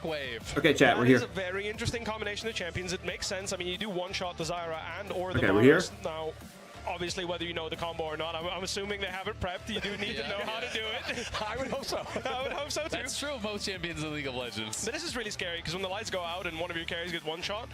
Knockwave. Okay, chat, we're here. That is a very interesting combination of champions. It makes sense. I mean, you do one-shot the Zyra and or the Okay, we're here. Varus. Now, obviously, whether you know the combo or not, I'm assuming they have it prepped. You do need to know how to do it. I would hope so. I would hope so, too. That's true of most champions in League of Legends. But this is really scary, because when the lights go out and one of your carries gets one shot,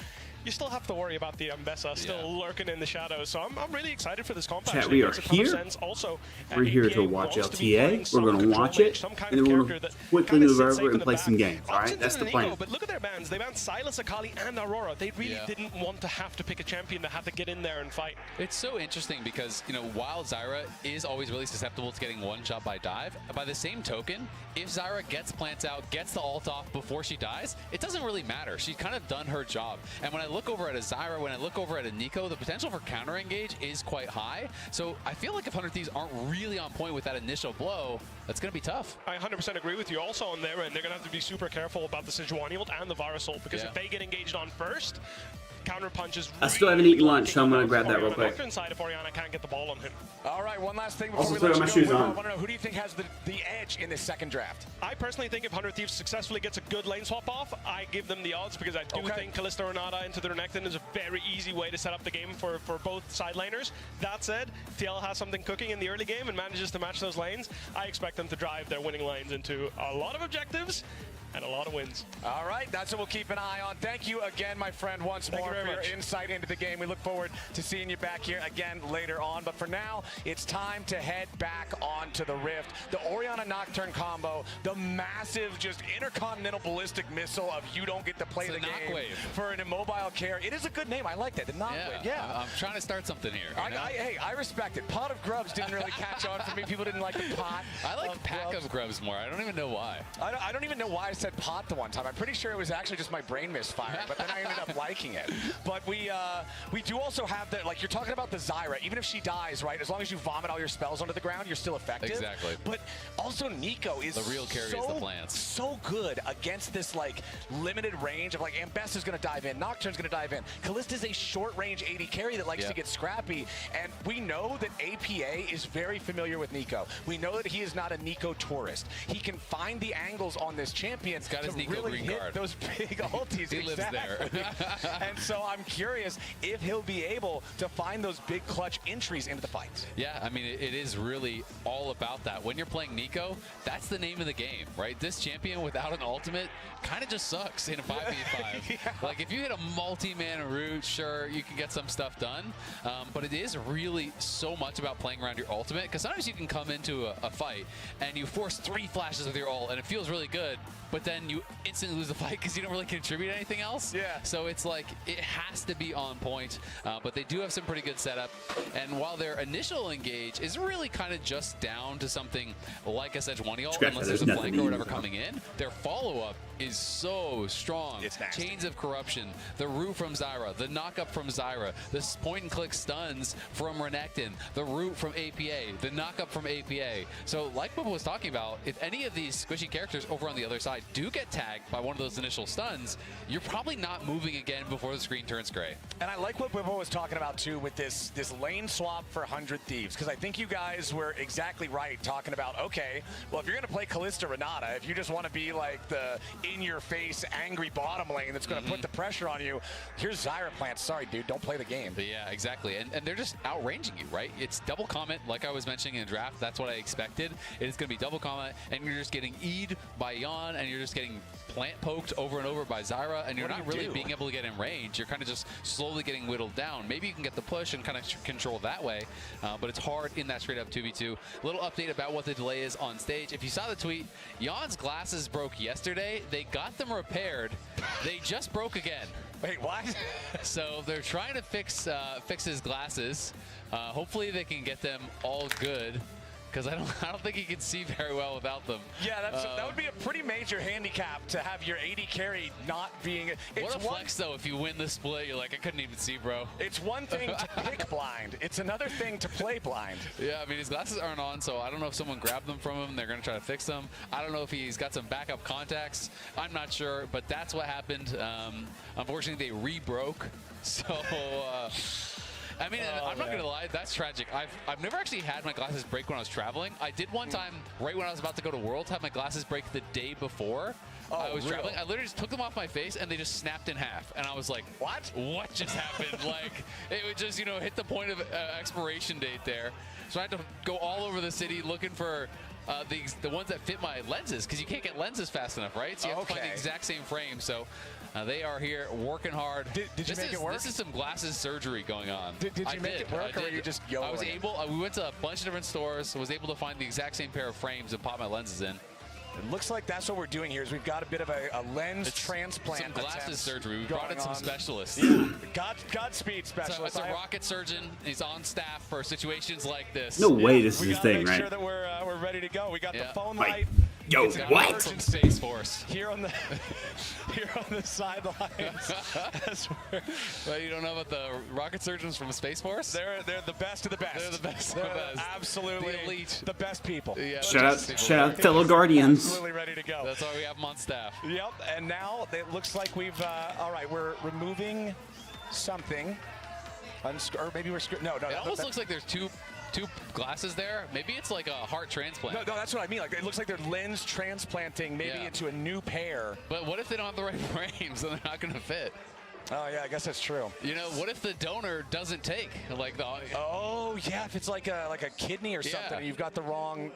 you still have to worry about the Ambessa still lurking in the shadows. So I'm really excited for this comp. Chat, we are here. Also, we're here to watch LTA. We're going to watch it, and then we're going to quickly move over and play some games. All right, that's the plan. But look at their bans. They banned Sylas, Akali, and Aurora. They really didn't want to have to pick a champion to have to get in there and fight. It's so interesting because, you know, while Zyra is always really susceptible to getting one shot by dive, by the same token, if Zyra gets plants out, gets the ult off before she dies, it doesn't really matter. She's kind of done her job. And when I look over at a Zyra, when I look over at a Nico, the potential for counter engage is quite high. So I feel like if 100 Thieves aren't really on point with that initial blow, that's going to be tough. I 100% agree with you. Also on their end, they're going to have to be super careful about the Sejuani ult and the Varus ult, because if they get engaged on first, counter punches. I still haven't eaten lunch, so I'm going to grab that real quick. Inside if Orianna can't get the ball on him. All right, one last thing before Also we put let my you shoes go. on. I want to know, who do you think has the edge in this second draft? I personally think if 100 Thieves successfully gets a good lane swap off, I give them the odds, because I do think Kalista Renata into the Renekton is a very easy way to set up the game for both side laners. That said, TL has something cooking in the early game and manages to match those lanes. I expect them to drive their winning lanes into a lot of objectives and a lot of wins. All right, that's what we'll keep an eye on. Thank you again, my friend, once more for your insight into the game. We look forward to seeing you back here again later on. But for now, it's time to head back onto the Rift. The Orianna Nocturne combo, the massive, just intercontinental ballistic missile of you don't get to play the game for an immobile carry. It is a good name. I like that. The Knockwave. Yeah. I'm trying to start something here. Hey, I respect it. Pot of Grubs didn't really catch on for me. People didn't like the pot. I like Pack of Grubs more. I don't even know why. I don't even know why I said pot the one time. I'm pretty sure it was actually just my brain misfire, but then I ended up liking it. But we do also have the, like you're talking about the Zyra, even if she dies, right, as long as you vomit all your spells onto the ground, you're still effective. Exactly. But also Nico is the real carry is the plants. So good against this like limited range of like Ambessa's gonna dive in, Nocturne's gonna dive in. Kalista's a short range AD carry that likes to get scrappy, and we know that APA is very familiar with Nico. We know that he is not a Nico tourist. He can find the angles on this champion to really hit those big ultis. He lives there. And so I'm curious if he'll be able to find those big clutch entries into the fights. Yeah, I mean, it is really all about that. When you're playing Nico, that's the name of the game, right? This champion without an ultimate kind of just sucks in a 5v5. Like, if you hit a multi-man route, sure, you can get some stuff done. But it is really so much about playing around your ultimate, because sometimes you can come into a fight and you force 3 flashes with your ult, and it feels really good, but then you instantly lose the fight because you don't really contribute anything else. Yeah. So it's like, it has to be on point, but they do have some pretty good setup. And while their initial engage is really kind of just down to something like a Sejuani ult, unless there's a flank or whatever coming in, their follow-up is so strong. It's nasty. Chains of Corruption, the root from Zyra, the knock-up from Zyra, the point-and-click stuns from Renekton, the root from APA, the knock-up from APA. So like Bubba was talking about, if any of these squishy characters over on the other side do get tagged by one of those initial stuns, you're probably not moving again before the screen turns gray. And I like what Bubba was talking about too with this lane swap for 100 Thieves, because I think you guys were exactly right talking about, okay, well, if you're going to play Kalista Renata, if you just want to be like the in-your-face angry bottom lane that's going to put the pressure on you, here's Zyra plants. Sorry, dude, don't play the game. But yeah, exactly. And they're just outranging you, right? It's double comment, like I was mentioning in the draft. That's what I expected. It is going to be double comment, and you're just getting E'd by Yon, and you're just getting plant poked over and over by Zyra, and you're not really being able to get in range. You're kind of just slowly getting whittled down. Maybe you can get the push and kind of control that way, but it's hard in that straight up 2v2. Little update about what the delay is on stage. If you saw the tweet, Yon's glasses broke yesterday. They got them repaired. They just broke again. Wait, what? So they're trying to fix his glasses. Hopefully they can get them all good, because I don't think he can see very well without them. Yeah, that would be a pretty major handicap to have your AD carry not being. What a flex though! If you win the split, you're like, I couldn't even see, bro. It's one thing to pick blind. It's another thing to play blind. Yeah, I mean, his glasses aren't on, so I don't know if someone grabbed them from him. They're gonna try to fix them. I don't know if he's got some backup contacts. I'm not sure, but that's what happened. Unfortunately, they re-broke. So. I mean, I'm not going to lie. That's tragic. I've never actually had my glasses break when I was traveling. I did one time right when I was about to go to Worlds, have my glasses break the day before. I was traveling. I literally just took them off my face and they just snapped in half. And I was like, what? What just happened? Like, it would just, hit the point of expiration date there. So I had to go all over the city looking for the ones that fit my lenses, because you can't get lenses fast enough, right? So you have to find the exact same frame. So they are here working hard. Did you make it work? This is some glasses surgery going on. Did you make it work, or were you just YOLOing? I was able. We went to a bunch of different stores. Was able to find the exact same pair of frames and pop my lenses in. It looks like that's what we're doing here. Is we've got a bit of a lens transplant. Some glasses surgery. We brought in some specialists. Yeah, Godspeed specialists. So it's a rocket surgeon. He's on staff for situations like this. No way, this is his thing, right? We got to make sure that we're ready to go. We got the phone light. Yo, what? From Space Force. Here on the sidelines. Well, you don't know about the rocket surgeons from Space Force? They're the best of the best. They're the best of the best. Absolutely the elite. The best people. Yeah, shout out fellow Guardians. Absolutely ready to go. That's why we have them on staff. Yep. And now it looks like we've. All right, we're removing something. Or maybe we're no. It almost looks like there's two glasses there. Maybe it's like a heart transplant. No, that's what I mean. Like, it looks like they're lens transplanting maybe into a new pair. But what if they don't have the right frames and they're not going to fit? Oh yeah, I guess that's true. What if the donor doesn't take like the? Oh yeah, if it's like a kidney or something, and you've got the wrong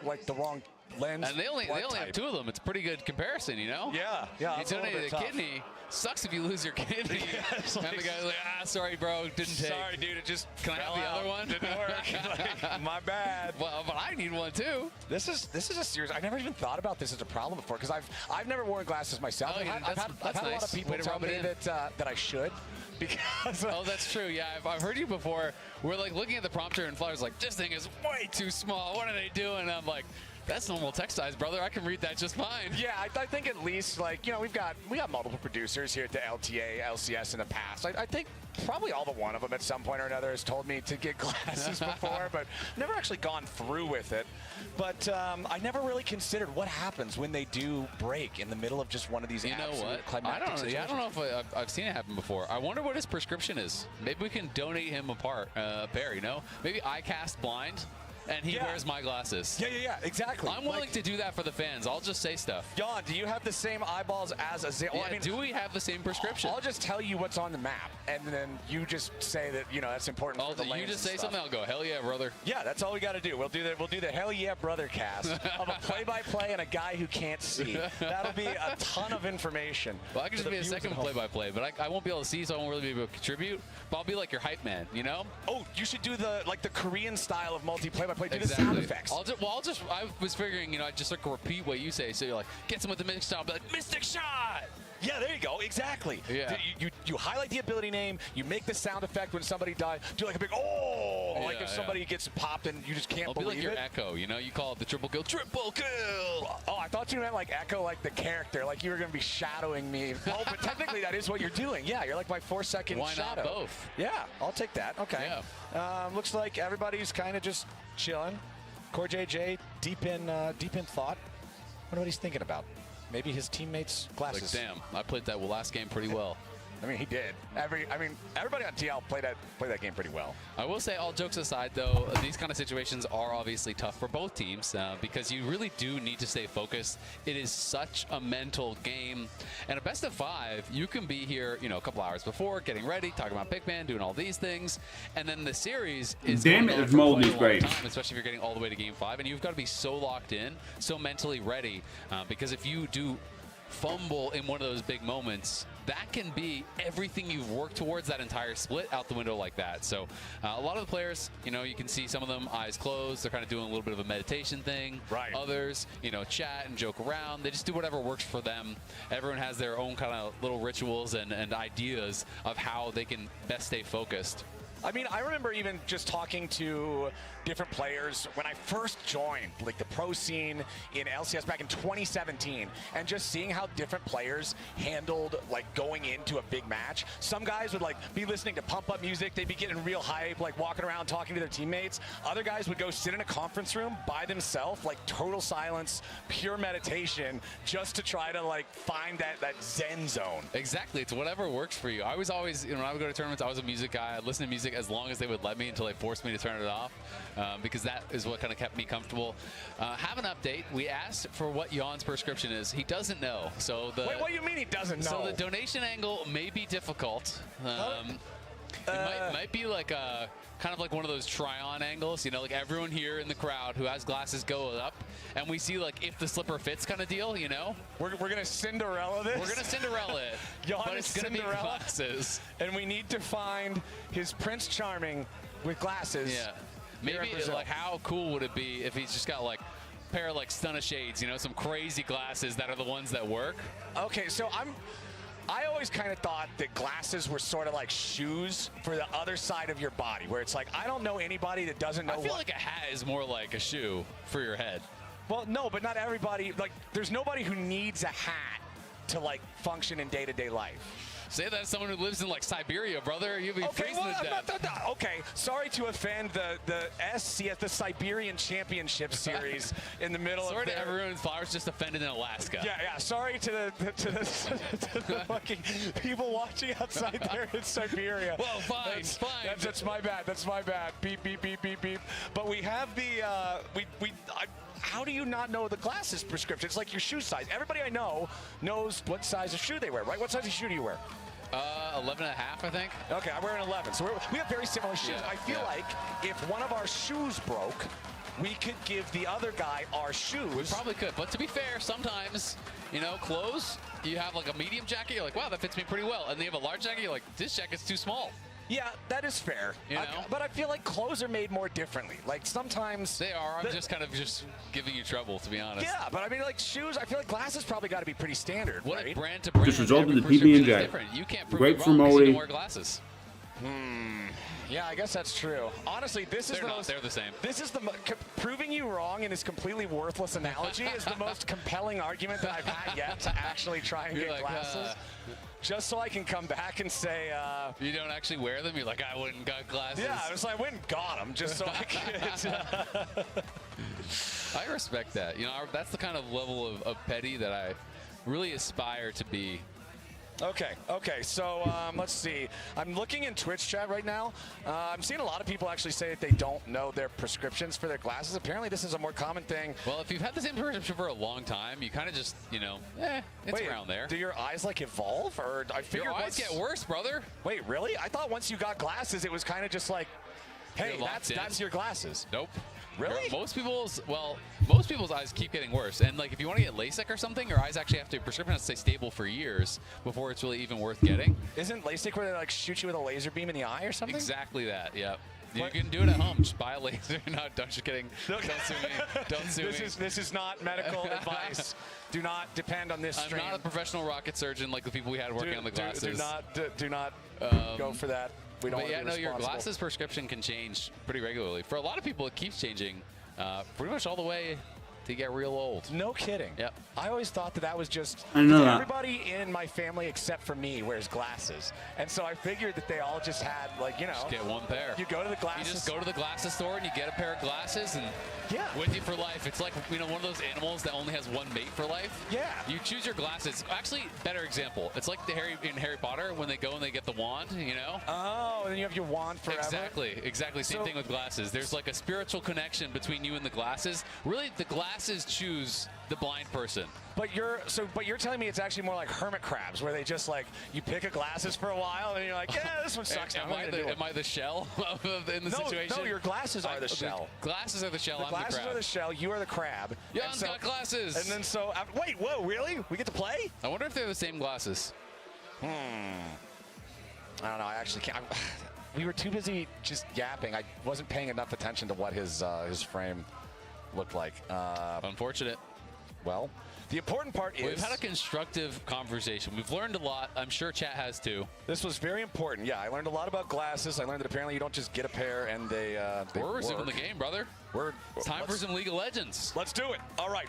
lens. And they only have 2 of them. It's a pretty good comparison, Yeah. You donated a kidney. Sucks if you lose your kidney. And the guy's like, sorry, bro, didn't take. Sorry, dude, it just Can I have the other one? Didn't work. My bad. Well, but I need one too. This is a serious. I never even thought about this as a problem before, because I've never worn glasses myself. Oh, yeah, I've had a lot of people tell me that I should. Because oh, that's true. Yeah, I've heard you before. We're like looking at the prompter and Flower's like, this thing is way too small. What are they doing? And I'm like, that's normal text size, brother. I can read that just fine. Yeah, I think at least, like, we got multiple producers here at the LTA, LCS in the past. I think probably all but one of them at some point or another has told me to get glasses before, but never actually gone through with it. But I never really considered what happens when they do break in the middle of just one of these absolute climactic situations. I don't know if I've seen it happen before. I wonder what his prescription is. Maybe we can donate him a pair, Maybe I cast blind. And he wears my glasses. Yeah, exactly. I'm willing to do that for the fans. I'll just say stuff. Jan, do you have the same eyeballs as a Yeah, do we have the same prescription? I'll just tell you what's on the map, and then you just say that that's important for the lanes. You just say something, I'll go, hell yeah, brother. Yeah, that's all we got to do. We'll do the hell yeah, brother cast of a play-by-play and a guy who can't see. That'll be a ton of information. Well, I can just be a second play-by-play, but I won't be able to see, so I won't really be able to contribute. But I'll be like your hype man, Oh, you should do the Korean style of multi-play-by-play. Do the sound effects. I was figuring, I'd just repeat what you say. So you're like, get someone with the mystic shot, be like, mystic shot! Yeah, there you go. Exactly. Yeah. You highlight the ability name. You make the sound effect when somebody dies. Do like a big like if somebody gets popped and you just can't believe it. I'll be like your Echo. You call it the triple kill. Triple kill. Oh, I thought you meant like Echo, like the character, like you were gonna be shadowing me. Oh, but technically that is what you're doing. Yeah, you're like my 4-second shadow. Why not both? Yeah, I'll take that. Okay. Yeah. Looks like everybody's kind of just chilling. Core JJ deep in thought. Wonder what he's thinking about. Maybe his teammates' glasses. Like, damn, I played that last game pretty well. I mean, he did. Everybody on TL played that game pretty well. I will say, all jokes aside, though, these kind of situations are obviously tough for both teams because you really do need to stay focused. It is such a mental game. And a best of 5, you can be here, a couple hours before, getting ready, talking about Pikmin, doing all these things, and then the series is damn it, this mold is great. Especially if you're getting all the way to Game 5, and you've got to be so locked in, so mentally ready, because if you do fumble in one of those big moments, that can be everything you've worked towards that entire split out the window like that. So a lot of the players, you can see some of them eyes closed. They're kind of doing a little bit of a meditation thing. Right. Others, chat and joke around. They just do whatever works for them. Everyone has their own kind of little rituals and ideas of how they can best stay focused. I mean, I remember even just talking to different players. When I first joined, like the pro scene in LCS back in 2017, and just seeing how different players handled like going into a big match. Some guys would like be listening to pump up music. They'd be getting real hype, like walking around talking to their teammates. Other guys would go sit in a conference room by themselves, like total silence, pure meditation, just to try to like find that zen zone. Exactly. It's whatever works for you. I was always, when I would go to tournaments, I was a music guy. I'd listen to music as long as they would let me until they forced me to turn it off, because that is what kind of kept me comfortable. Have an update. We asked for what Jan's prescription is. He doesn't know. So the Wait, what do you mean he doesn't know? So the donation angle may be difficult. It might be like a kind of like one of those try-on angles, you know, like everyone here in the crowd who has glasses go up, and we see like if the slipper fits kind of deal, you know. We're gonna Cinderella this. We're gonna Cinderella it, but it's gonna be glasses, and we need to find his Prince Charming with glasses. Yeah, maybe like how cool would it be if he's just got like a pair of like stunner shades, you know, some crazy glasses that are the ones that work. Okay, so I always kind of thought that glasses were sort of like shoes for the other side of your body, where it's like, I don't know anybody that doesn't know. I feel like a hat is more like a shoe for your head. Well, no, but not everybody. Like, there's nobody who needs a hat to like function in day-to-day life. Say that as someone who lives in like Siberia, brother. You'll be freezing to death. Okay, sorry to offend the SCS, the Siberian Championship Series in the middle sorry of to everyone. Flowers just offended in Alaska. Yeah. Sorry to the fucking people watching outside there in Siberia. Well, fine. That's my bad. That's my bad. Beep, beep, beep, beep, beep. But we have the how do you not know the glasses prescription? It's like your shoe size. Everybody I know knows what size of shoe they wear, right? What size of shoe do you wear? 11 and a half, I think. Okay, I wear an 11. So we have very similar shoes. Yeah, I feel like if one of our shoes broke, we could give the other guy our shoes. We probably could. But to be fair, sometimes, you know, clothes, you have like a medium jacket, you're like, wow, that fits me pretty well. And then you have a large jacket, you're like, this jacket's too small. Yeah, that is fair. You know? But I feel like clothes are made more differently. Like sometimes they are. I'm just kind of giving you trouble, to be honest. Yeah, but I mean, like shoes. I feel like glasses probably got to be pretty standard. What right? if brand to brand? Just resulted in PB&J. You can't prove Great it for wrong because you Molly. don't wear glasses. Yeah, I guess that's true. Honestly, they're the same. This is proving you wrong in this completely worthless analogy is the most compelling argument that I've had yet to actually try and get glasses. Just so I can come back and say... you don't actually wear them? You're like, I wouldn't got glasses. Yeah, I was like, I went and got them just so I could... I respect that. You know, that's the kind of level of petty that I really aspire to be. Okay, so let's see. I'm looking in Twitch chat right now. I'm seeing a lot of people actually say that they don't know their prescriptions for their glasses. Apparently, this is a more common thing. Well, if you've had the same prescription for a long time, you kind of just, you know, it's around there. Do your eyes, like, evolve? Or I figure your eyes get worse, brother. Wait, really? I thought once you got glasses, it was kind of just like, hey, that's your glasses. Nope. Really? Most people's eyes keep getting worse. And like if you want to get LASIK or something, your eyes actually have to, prescription has to stay stable for years before it's really even worth getting. Isn't LASIK where they like shoot you with a laser beam in the eye or something? Exactly that, yep. You can do it at home. Just buy a laser. No, just kidding. Don't sue me. Don't sue me. This is not medical advice. Do not depend on this stream. I'm not a professional rocket surgeon like the people we had working on the glasses. Do not go for that. We don't but yeah, no, your glasses prescription can change pretty regularly. For a lot of people, it keeps changing pretty much all the way to get real old. No kidding. Yep. I always thought that was just... I know that. Everybody in my family except for me wears glasses. And so I figured that they all just had, like, you know... Just get one pair. You go to the glasses... You just go to the glasses store and you get a pair of glasses and with you for life. It's like, you know, one of those animals that only has one mate for life. Yeah. You choose your glasses. Actually, better example. It's like in Harry Potter when they go and they get the wand, you know? Oh, and then you have your wand forever. Exactly. Same thing with glasses. There's like a spiritual connection between you and the glasses. Really, the glasses choose the blind person. But you're telling me it's actually more like hermit crabs, where they just like you pick a glasses for a while and you're like, yeah, this one sucks. Am I the shell in the situation? No, your glasses are the shell. Glasses are the shell. I'm the crab. Glasses are the shell. You are the crab. Jan's got glasses. And then wait, whoa, really? We get to play? I wonder if they're the same glasses. I don't know. I actually can't. We were too busy just yapping. I wasn't paying enough attention to what his frame looked like. Unfortunate. Well, The important part is... We've had a constructive conversation. We've learned a lot. I'm sure chat has too. This was very important. Yeah, I learned a lot about glasses. I learned that apparently you don't just get a pair and they We're resuming the game, brother. It's time for some League of Legends. Let's do it. All right.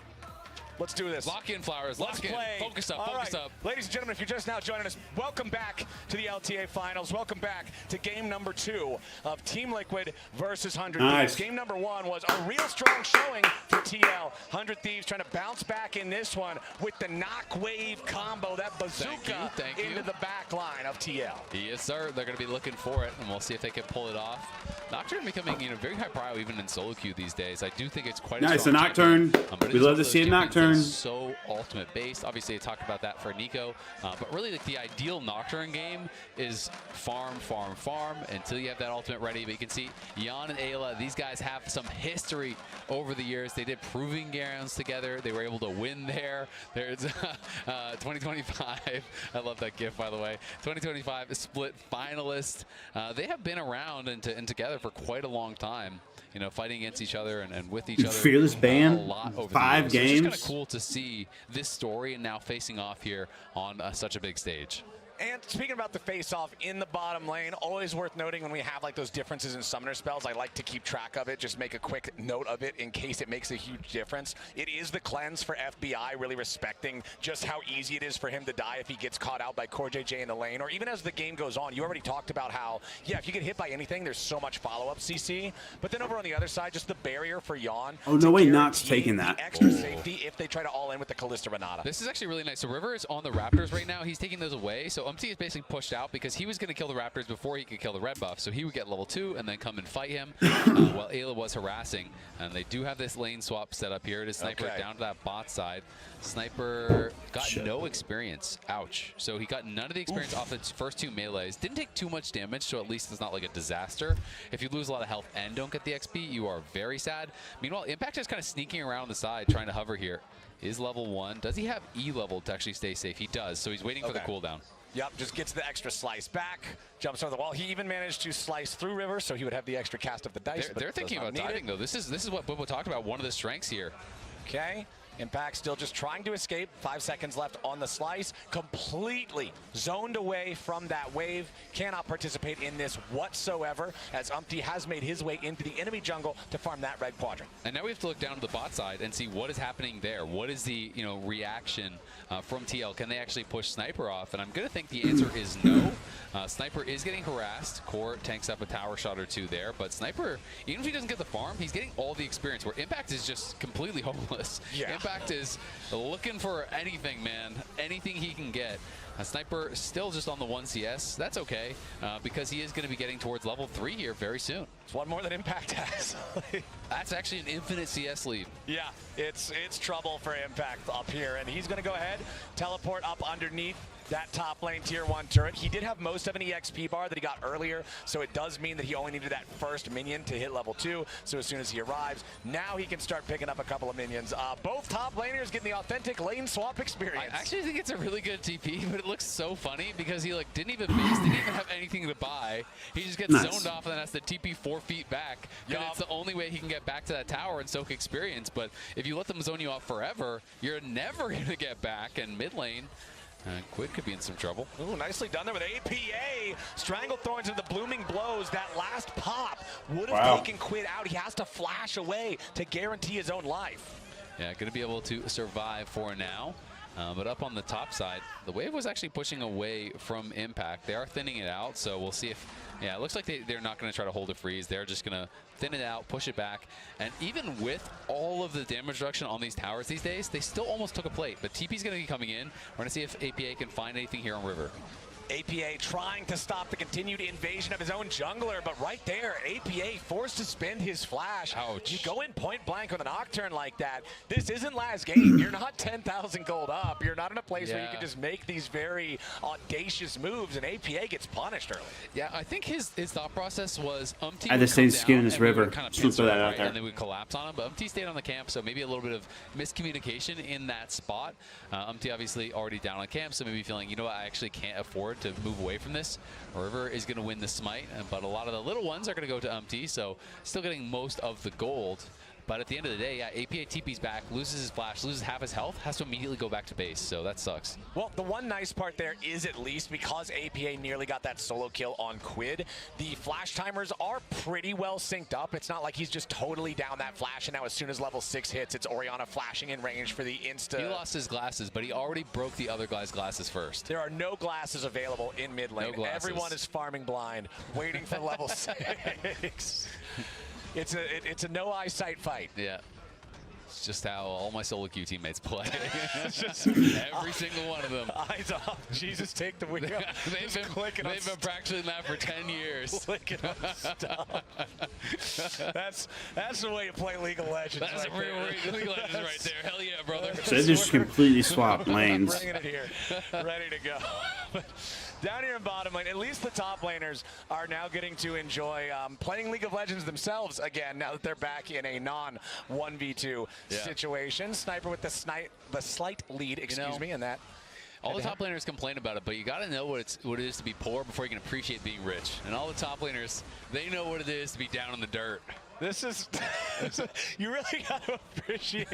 Let's do this. Lock in, Flowers. Lock in. Play. Focus up. All Focus right. up. Ladies and gentlemen, if you're just now joining us, welcome back to the LTA Finals. Welcome back to game number 2 of Team Liquid versus 100 Nice. Thieves. Game number 1 was a real strong showing for TL. 100 Thieves trying to bounce back in this one with the knock wave combo, that bazooka into the back line of TL. Yes, sir. They're going to be looking for it, and we'll see if they can pull it off. Nocturne becoming, very high prio even in solo queue these days. I do think it's quite nice. a Nocturne. We love to see a Nocturne. So ultimate based. Obviously, I talked about that for Nico, but really like the ideal Nocturne game is farm, farm, farm until you have that ultimate ready. But you can see Jan and Ayla, these guys have some history over the years. They did proving grounds together. They were able to win there. There's 2025. I love that GIF, by the way. 2025 split finalist. They have been around and together for quite a long time. Fighting against each other and with each other. Fearless ban, a lot over 5 the years. games. So it's just kind of cool to see this story and now facing off here on such a big stage. And speaking about the face-off in the bottom lane, always worth noting when we have like those differences in summoner spells, I like to keep track of it, just make a quick note of it in case it makes a huge difference. It is the cleanse for FBI, really respecting just how easy it is for him to die if he gets caught out by Core JJ in the lane, or even as the game goes on. You already talked about how, yeah, if you get hit by anything, there's so much follow-up CC. But then over on the other side, just the barrier for Yawn. Oh, no way, Nox taking that. Extra safety if they try to all in with the Kalista Renata. This is actually really nice. So River is on the Raptors right now. He's taking those away. So UMT is basically pushed out because he was going to kill the Raptors before he could kill the red buff. So he would get level 2 and then come and fight him while Ayla was harassing. And they do have this lane swap set up here. It is Sniper down to that bot side. Sniper got no experience. Ouch. So he got none of the experience off its first 2 melees. Didn't take too much damage, so at least it's not like a disaster. If you lose a lot of health and don't get the XP, you are very sad. Meanwhile, Impact is kind of sneaking around on the side, trying to hover here. Is level 1. Does he have E level to actually stay safe? He does, so he's waiting for the cooldown. Yep, just gets the extra slice back, jumps over the wall. He even managed to slice through River, so he would have the extra cast of the dice. They're thinking about diving, though. This is what Bubba talked about, one of the strengths here. Okay. Impact still just trying to escape. 5 seconds left on the slice. Completely zoned away from that wave. Cannot participate in this whatsoever, as Umpty has made his way into the enemy jungle to farm that red quadrant. And now we have to look down to the bot side and see what is happening there. What is the reaction from TL? Can they actually push Sniper off? And I'm going to think the answer is no. Sniper is getting harassed. Core tanks up a tower shot or 2 there. But Sniper, even if he doesn't get the farm, he's getting all the experience, where Impact is just completely homeless. Yeah. Impact is looking for anything, man. Anything he can get. Sniper still just on the 1 CS. That's okay, because he is going to be getting towards level 3 here very soon. It's one more than Impact has. That's actually an infinite CS lead. Yeah, it's trouble for Impact up here, and he's going to go ahead, teleport up underneath that top lane tier 1 turret. He did have most of an EXP bar that he got earlier, so it does mean that he only needed that first minion to hit level 2. So as soon as he arrives, now he can start picking up a couple of minions. Both top laners getting the authentic lane swap experience. I actually think it's a really good TP, but it looks so funny because he didn't even base, didn't even have anything to buy. He just gets zoned off and then has to TP 4 feet back. And it's the only way he can get back to that tower and soak experience. But if you let them zone you off forever, you're never going to get back. And mid lane, Quid could be in some trouble. Ooh, nicely done there with APA. Stranglethorns into the blooming blows. That last pop would have taken Quid out. He has to flash away to guarantee his own life. Yeah, going to be able to survive for now. But up on the top side, the wave was actually pushing away from Impact. They are thinning it out, so we'll see if... Yeah, it looks like they're not going to try to hold a freeze. They're just going to thin it out, push it back. And even with all of the damage reduction on these towers these days, they still almost took a plate. But TP's going to be coming in. We're going to see if APA can find anything here on River. APA trying to stop the continued invasion of his own jungler, but right there, APA forced to spend his flash. Ouch. You go in point blank with a Nocturne like that. This isn't last game. You're not 10,000 gold up. You're not in a place where you can just make these very audacious moves, and APA gets punished early. Yeah, I think his thought process was Umpty I had the same skin in this River. Kind of Just put that out there. and then we collapse on him. But Umpty stayed on the camp, so maybe a little bit of miscommunication in that spot. Umpty obviously already down on camp, so maybe feeling, you know what, I actually can't afford to move away from this. River is going to win the smite, but a lot of the little ones are going to go to Umpty, so still getting most of the gold. But at the end of the day, yeah, APA TP's back, loses his flash, loses half his health, has to immediately go back to base, so that sucks. Well, the one nice part there is at least because APA nearly got that solo kill on Quid, the flash timers are pretty well synced up. It's not like he's just totally down that flash, and now as soon as level 6 hits, it's Orianna flashing in range for the insta. He lost his glasses, but he already broke the other guy's glasses first. There are no glasses available in mid lane. No Everyone is farming blind, waiting for level 6. It's a no eyesight fight. Yeah. It's just how all my solo queue teammates play. It's just every single one of them. Eyes off. Jesus, take the wheel. They've been practicing that for 10 years. Clicking on stop. That's the way you play League of Legends. That's a real League of Legends right there. Hell yeah, brother. So they just completely swapped lanes. Bringing it here. Ready to go. Down here in bottom lane, at least the top laners are now getting to enjoy playing League of Legends themselves again now that they're back in a non-1v2 situation. Sniper with the slight lead, excuse me, in that. All the top laners complain about it, but you got to know what it is to be poor before you can appreciate being rich. And all the top laners, they know what it is to be down in the dirt. This is, you really got to appreciate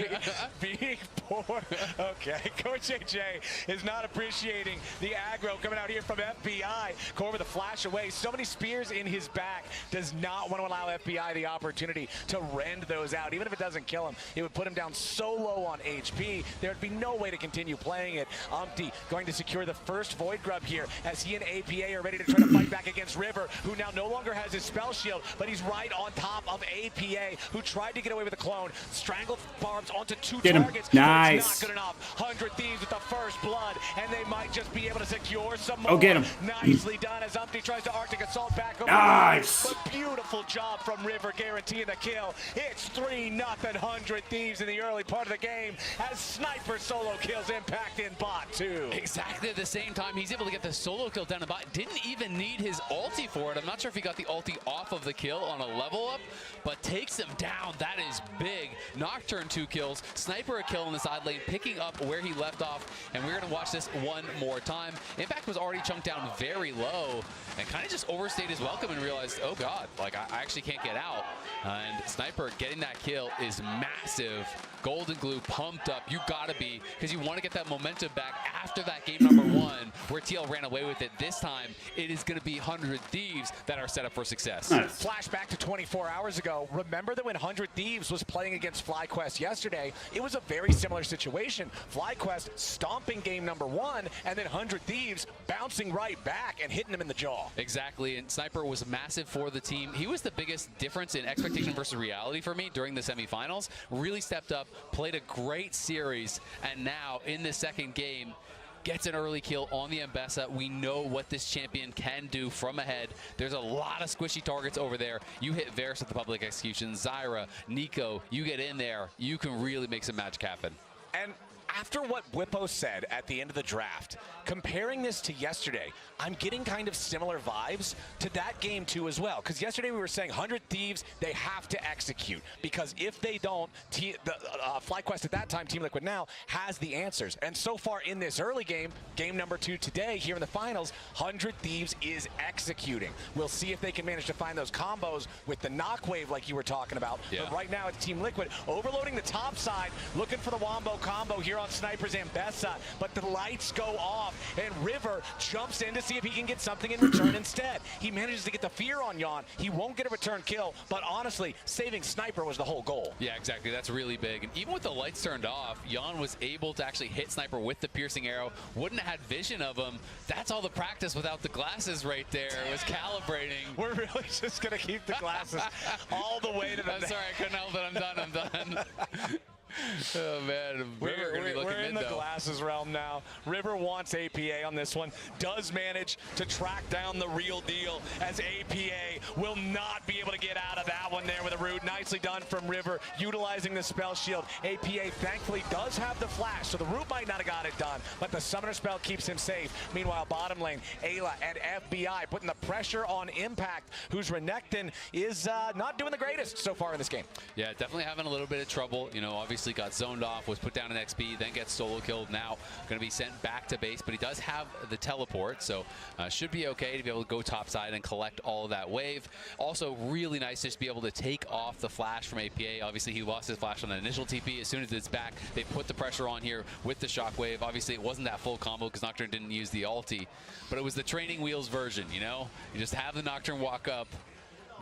being poor. Okay, Coach AJ is not appreciating the aggro coming out here from FBI. Core with a flash away. So many spears in his back. Does not want to allow FBI the opportunity to rend those out. Even if it doesn't kill him, it would put him down so low on HP. There would be no way to continue playing it. Umpty going to secure the first Void Grub here as he and APA are ready to try to fight back against River, who now no longer has his spell shield, but he's right on top of APA, who tried to get away with a clone. Strangled barbs onto two targets. Nice. It's not good enough. 100 Thieves with the first blood, and they might just be able to secure some more. Oh, get him. Nicely done as Umpty tries to Arctic Assault back over. Nice. But beautiful job from River guaranteeing the kill. It's 3-0 100 Thieves in the early part of the game as Sniper solo kills Impact in bot 2. Exactly at the same time, he's able to get the solo kill down the bot. Didn't even need his ulti for it. I'm not sure if he got the ulti off of the kill on a level up, but takes him down. That is big. Nocturne 2 kills. Sniper a kill in the side lane, picking up where he left off, and we're going to watch this one more time. Impact was already chunked down very low and kind of just overstayed his welcome and realized, oh god, like I actually can't get out. And Sniper getting that kill is massive. Golden Glue pumped up. You gotta be, because you want to get that momentum back after that game number 1 where TL ran away with it. This time it is going to be 100 Thieves that are set up for success. Nice. Flashback to 24 hours ago. Remember that when 100 Thieves was playing against FlyQuest yesterday, it was a very similar situation. FlyQuest stomping game number 1, and then 100 Thieves bouncing right back and hitting them in the jaw. Exactly, and Sniper was massive for the team. He was the biggest difference in expectation versus reality for me during the semifinals. Really stepped up, played a great series, and now in the second game, gets an early kill on the Mbessa. We know what this champion can do from ahead. There's a lot of squishy targets over there. You hit Varus with the public execution, Zyra, Nico, you get in there, you can really make some magic happen. And after what Whippo said at the end of the draft, comparing this to yesterday, I'm getting kind of similar vibes to that game too as well. Because yesterday we were saying 100 Thieves, they have to execute. Because if they don't, FlyQuest at that time, Team Liquid now, has the answers. And so far in this early game, game number 2 today, here in the finals, 100 Thieves is executing. We'll see if they can manage to find those combos with the knock wave like you were talking about. Yeah. But right now it's Team Liquid overloading the top side, looking for the Wombo combo here on Sniper's Mbessa, but the lights go off, and River jumps in to see if he can get something in return instead. He manages to get the fear on Yon. He won't get a return kill, but honestly, saving Sniper was the whole goal. Yeah, exactly. That's really big. And even with the lights turned off, Yon was able to actually hit Sniper with the piercing arrow. Wouldn't have had vision of him. That's all the practice without the glasses right there. It was calibrating. We're really just going to keep the glasses all the way to the... I'm sorry, I couldn't help it. I'm done. Oh man, we're in the glasses realm now. River wants APA on this one, does manage to track down the real deal as APA will not be able to get out of that one there with a root. Nicely done from River, utilizing the spell shield. APA thankfully does have the flash, so the root might not have got it done, but the summoner spell keeps him safe. Meanwhile, bottom lane, Ayla and FBI putting the pressure on Impact, whose Renekton is not doing the greatest so far in this game. Yeah, definitely having a little bit of trouble. You know, obviously obviously got zoned off, was put down in XP, then gets solo killed. Now going to be sent back to base, but he does have the teleport, so should be okay to be able to go topside and collect all of that wave. Also, really nice just to be able to take off the flash from APA. Obviously, he lost his flash on the initial TP. As soon as it's back, they put the pressure on here with the shockwave. Obviously, it wasn't that full combo because Nocturne didn't use the ulti, but it was the training wheels version, you know? You just have the Nocturne walk up,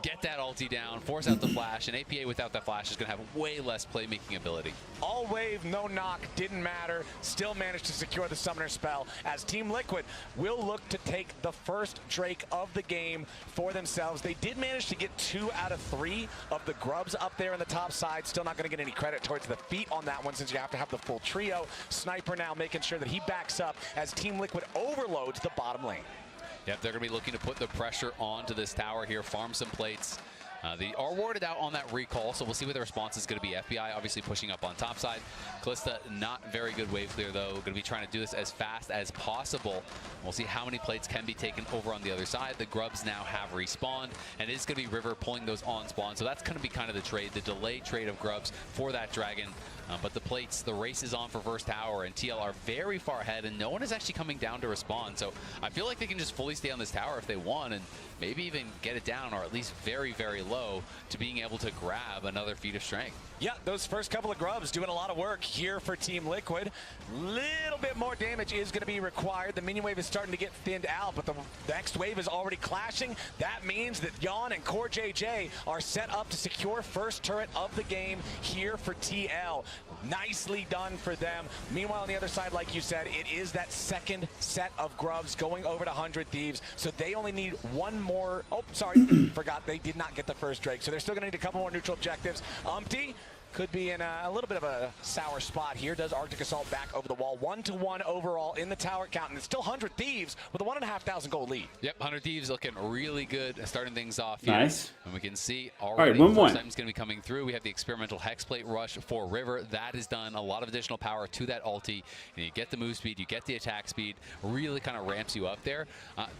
get that ulti down, force out the flash, and APA without that flash is going to have way less playmaking ability. All wave, no knock, didn't matter. Still managed to secure the summoner spell as Team Liquid will look to take the first Drake of the game for themselves. They did manage to get 2 out of 3 of the grubs up there on the top side. Still not going to get any credit towards the feet on that one since you have to have the full trio. Sniper now making sure that he backs up as Team Liquid overloads the bottom lane. Yep, they're going to be looking to put the pressure onto this tower here, farm some plates. They are warded out on that recall, so we'll see what the response is going to be. FBI obviously pushing up on top side. Kalista, not very good wave clear, though. Going to be trying to do this as fast as possible. We'll see how many plates can be taken over on the other side. The grubs now have respawned, and it is going to be River pulling those on spawn. So that's going to be kind of the trade, the delay trade of grubs for that dragon. But the plates, the race is on for first tower, and TL are very far ahead, and no one is actually coming down to respond. So I feel like they can just fully stay on this tower if they want, and maybe even get it down, or at least very, very low, to being able to grab another feat of strength. Yeah, those first couple of grubs doing a lot of work here for Team Liquid. Little bit more damage is going to be required. The minion wave is starting to get thinned out, but the next wave is already clashing. That means that Yon and Core JJ are set up to secure first turret of the game here for TL. Nicely done for them. Meanwhile, on the other side, like you said, it is that second set of grubs going over to 100 Thieves, so they only need one more. Oh, sorry, forgot they did not get the first Drake, so they're still going to need a couple more neutral objectives. Could be in a little bit of a sour spot here. Does Arctic Assault back over the wall. 1-1 overall in the tower count, and it's still 100 Thieves with a 1,500 goal lead. Yep, 100 Thieves looking really good, starting things off here. Nice. And we can see already all right, 1-1. Time's going to be coming through. We have the experimental Hexplate rush for River. That is done. A lot of additional power to that ulti. You get the move speed, you get the attack speed. Really kind of ramps you up there.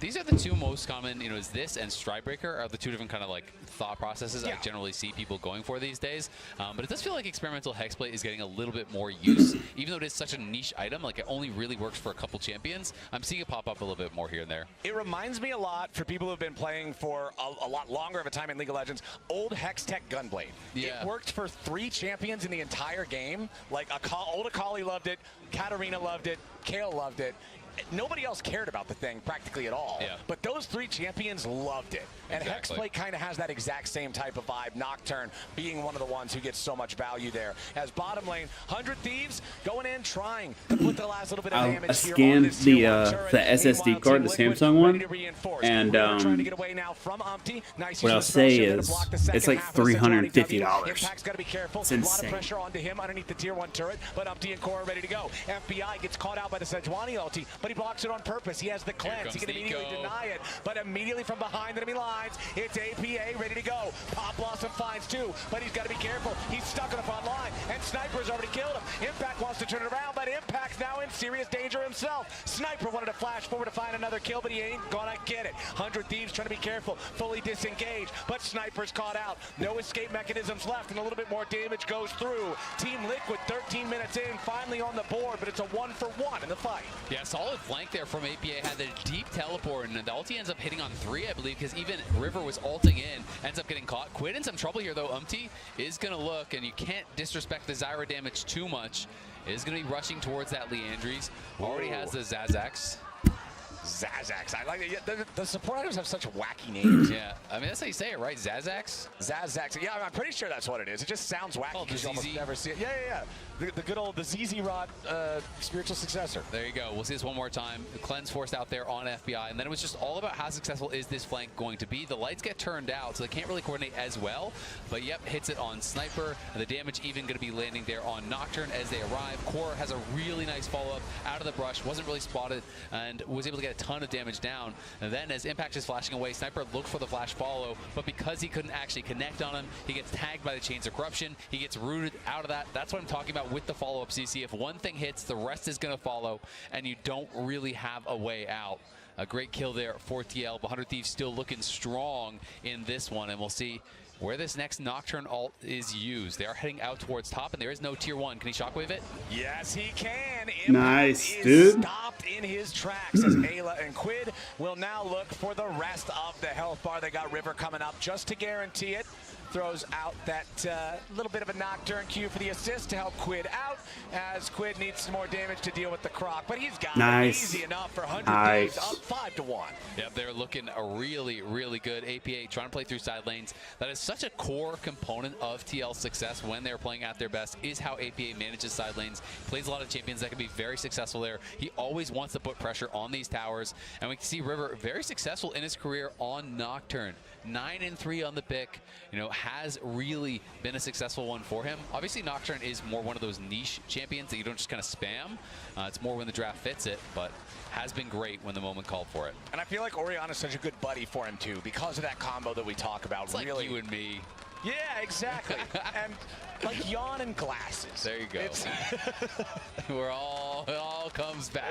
These are the two most common, is this and Stridebreaker are the two different kind of like thought processes I generally see people going for these days. But it does feel like experimental Hexplate is getting a little bit more use, even though it is such a niche item. Like, it only really works for a couple champions. I'm seeing it pop up a little bit more here and there. It reminds me a lot, for people who have been playing for a lot longer of a time in League of Legends, old Hextech Gunblade. Yeah. It worked for 3 champions in the entire game. Like, old Akali loved it, Katarina loved it, Kayle loved it. Nobody else cared about the thing practically at all. Yeah. But those 3 champions loved it. And Exactly. Hexplate kind of has that exact same type of vibe. Nocturne being one of the ones who gets so much value there. As bottom lane, 100 Thieves going in, trying to put the last little bit of damage I here scanned on this the tier 1 turret. SSD card, the Team Liquid Samsung one, ready to reinforce. and Trying to get away now from Umpty. Nice what I'll use of the say throw ship is to block the it's second like half of the Sejuani W. $350. Impact's got to be careful. It's A lot insane. of pressure onto him underneath the tier 1 turret, but Umpty and Core are ready to go. FBI gets caught out by the Sejuani ulti, but he blocks it on purpose. He has the cleanse. He can immediately deny it, but immediately from behind enemy lines, it's APA ready to go. Pop Blossom finds 2, but he's got to be careful. He's stuck on the front line, and Sniper's already killed him. Impact wants to turn it around, but Impact's now in serious danger himself. Sniper wanted to flash forward to find another kill, but he ain't gonna get it. 100 Thieves trying to be careful, fully disengaged, but Sniper's caught out. No escape mechanisms left, and a little bit more damage goes through. Team Liquid 13 minutes in, finally on the board, but it's a 1-for-1 in the fight. Yeah, solid flank there from APA. Had the deep teleport, and the ulti ends up hitting on 3, I believe, because even River was ulting in, ends up getting caught. Quid in some trouble here, though. Umpty is going to look, and you can't disrespect the Zyra damage too much. Is going to be rushing towards that Leandries. Already has the Zazax. Zazax. I like it. Yeah, the support items have such wacky names. Yeah, I mean, that's how you say it, right? Zazax? Zazax. Yeah, I'm pretty sure that's what it is. It just sounds wacky because you almost never see it. Yeah. The good old, the ZZ Rod spiritual successor. There you go. We'll see this one more time. The cleanse forced out there on FBI, and then it was just all about how successful is this flank going to be. The lights get turned out, so they can't really coordinate as well. But yep, hits it on Sniper, and the damage even going to be landing there on Nocturne as they arrive. Core has a really nice follow-up out of the brush, wasn't really spotted, and was able to get a ton of damage down. And then as Impact is flashing away, Sniper looked for the flash follow, but because he couldn't actually connect on him, he gets tagged by the Chains of Corruption. He gets rooted out of that. That's what I'm talking about with the follow-up, CC. If one thing hits, the rest is going to follow, and you don't really have a way out. A great kill there for TL, but 100 Thieves still looking strong in this one, and we'll see where this next Nocturne ult is used. They are heading out towards top, and there is no tier 1. Can he shockwave it? Yes, he can. Impact Nice, is dude. Stopped in his tracks as Ayla and Quid will now look for the rest of the health bar. They got River coming up just to guarantee it. Throws out that little bit of a Nocturne Q for the assist to help Quid out, as Quid needs some more damage to deal with the Croc. But he's got it easy enough for 100 Thieves, up 5-1. Yep, they're looking really, really good. APA trying to play through side lanes. That is such a core component of TL's success when they're playing at their best, is how APA manages side lanes. Plays a lot of champions that can be very successful there. He always wants to put pressure on these towers, and we can see River very successful in his career on Nocturne. 9-3 on the pick, you know, has really been a successful one for him. Obviously, Nocturne is more one of those niche champions that you don't just kind of spam. It's more when the draft fits it, but has been great when the moment called for it. And I feel like Oriana's such a good buddy for him, too, because of that combo that we talk about. It's really, like you and me. Yeah, exactly. And like yawn and glasses. There you go. It all comes back.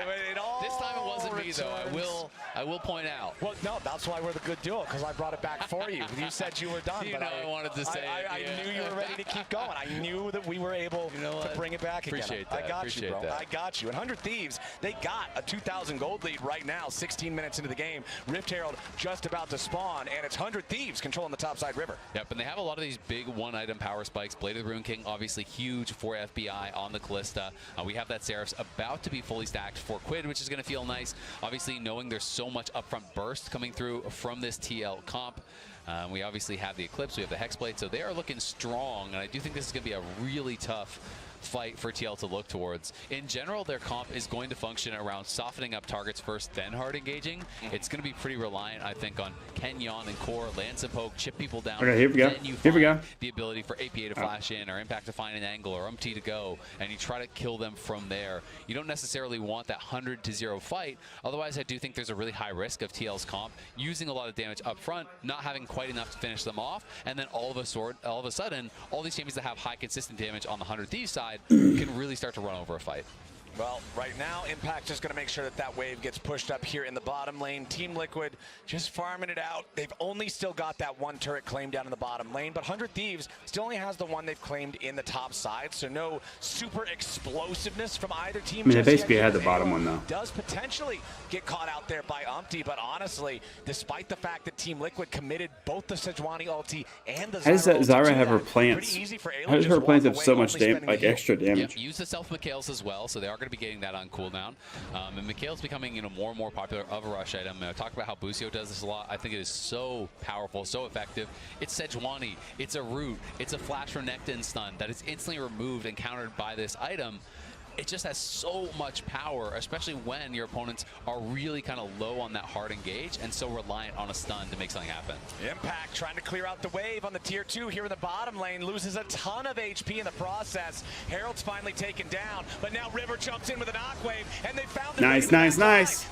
This time it wasn't me, though. I will point out. Well, no, that's why we're the good duo, because I brought it back for you. You said you were done, but I wanted to say I knew you were ready to keep going. I knew that we were able to bring it back again. Appreciate that. I got you, bro. I got you. And 100 Thieves, they got a 2,000 gold lead right now, 16 minutes into the game. Rift Herald just about to spawn, and it's 100 Thieves controlling the top side river. Yep, and they have a lot of these big one-item power spikes. Blade of the Rune King, obviously huge for FBI on the Callista. We have that Seraph's about to be fully stacked for Quid, which is going to feel nice. Obviously, knowing there's so much upfront burst coming through from this TL comp. We obviously have the Eclipse, we have the Hexblade, so they are looking strong, and I do think this is going to be a really tough fight for TL to look towards. In general, their comp is going to function around softening up targets first, then hard engaging. It's going to be pretty reliant, I think, on Kenyon and Core, Lance and Poke, chip people down. Okay, here we go. Here we go. The ability for APA to flash in, or Impact to find an angle, or UMT to go, and you try to kill them from there. You don't necessarily want that 100-0 fight. Otherwise, I do think there's a really high risk of TL's comp using a lot of damage up front, not having quite enough to finish them off, and then all of a sudden, all these champions that have high consistent damage on the 100 Thieves side can really start to run over a fight. Well, right now, Impact just going to make sure that that wave gets pushed up here in the bottom lane. Team Liquid just farming it out. They've only still got that one turret claimed down in the bottom lane, but 100 Thieves still only has the one they've claimed in the top side, so no super explosiveness from either team. I mean, they basically had the bottom one, though. Does potentially get caught out there by UMT, but honestly, despite the fact that Team Liquid committed both the Sejuani ulti and the Zyra ulti, how does Zyra have her plants? How does her plants have so much damage, like extra damage? Yep, use the self Mikhails as well, so they are going to be getting that on cooldown. And Mikhail's becoming, you know, more and more popular of a rush item. I talk about how Busio does this a lot. I think it is so powerful, so effective. It's Sejuani, it's a root, it's a flash Renekton stun that is instantly removed and countered by this item. It just has so much power, especially when your opponents are really kind of low on that hard engage and so reliant on a stun to make something happen. Impact trying to clear out the wave on the tier 2 here in the bottom lane, loses a ton of HP in the process. Herald's finally taken down, but now River jumps in with a knock wave, and they found the nice.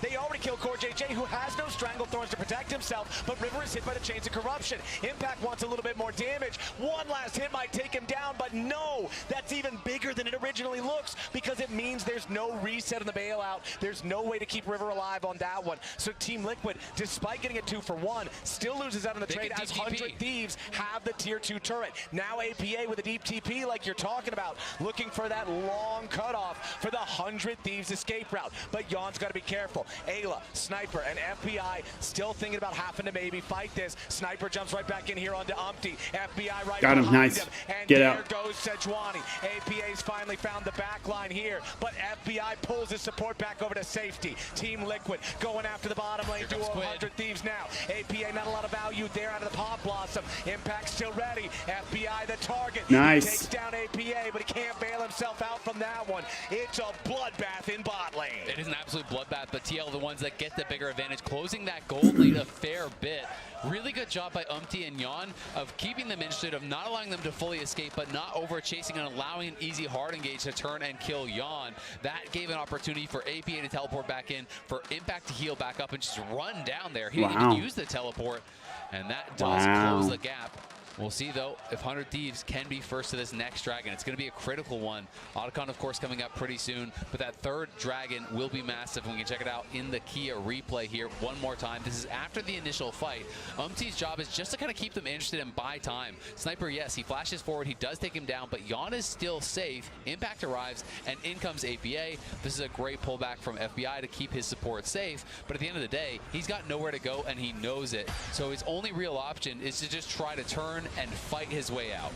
They already killed Core JJ, who has no Stranglethorns to protect himself, but River is hit by the Chains of Corruption. Impact wants a little bit more damage. One last hit might take him down, but no, that's even bigger than it originally looks, because it means there's no reset on the bailout. There's no way to keep River alive on that one. So Team Liquid, despite getting a 2-for-1, still loses out on the trade as 100 Thieves have the tier 2 turret. Now APA with a deep TP like you're talking about, looking for that long cutoff for the 100 Thieves escape route. But Yon's got to be careful. Ayla, Sniper, and FBI still thinking about having to maybe fight this. Sniper jumps right back in here onto UMT. FBI right got him, behind nice. him. And Get there out. goes Sejuani. APA's finally found the back line here, but FBI pulls his support back over to safety. Team Liquid going after the bottom lane duo, 100 Thieves now. APA not a lot of value there out of the Pop Blossom. Impact still ready. FBI the target. Nice. He takes down APA, but he can't bail himself out from that one. It's a bloodbath in bot lane. It is an absolute bloodbath, but TL the ones that get the bigger advantage, closing that gold lead a fair bit. Really good job by UMT and Yon of keeping them interested, of not allowing them to fully escape, but not over chasing and allowing an easy hard engage to turn and kill Yon. That gave an opportunity for APA to teleport back in, for Impact to heal back up and just run down there. He didn't even use the teleport, and that does close the gap. We'll see, though, if 100 Thieves can be first to this next dragon. It's going to be a critical one. Otacon, of course, coming up pretty soon. But that third dragon will be massive. And we can check it out in the Kia replay here one more time. This is after the initial fight. Umti's job is just to kind of keep them interested and buy time. Sniper, yes, he flashes forward. He does take him down. But Yon is still safe. Impact arrives. And in comes APA. This is a great pullback from FBI to keep his support safe. But at the end of the day, he's got nowhere to go, and he knows it. So his only real option is to just try to turn and fight his way out.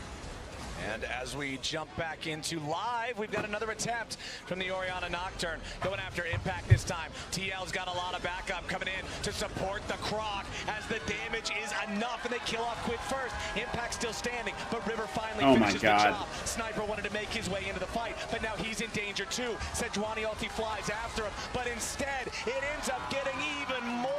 And as we jump back into live, we've got another attempt from the Orianna Nocturne going after Impact this time. TL's got a lot of backup coming in to support the Croc as the damage is enough, and they kill off Quid first. Impact still standing, but River finally finishes the job. Sniper wanted to make his way into the fight, but now he's in danger too. Sejuani ulti flies after him, but instead it ends up getting even more.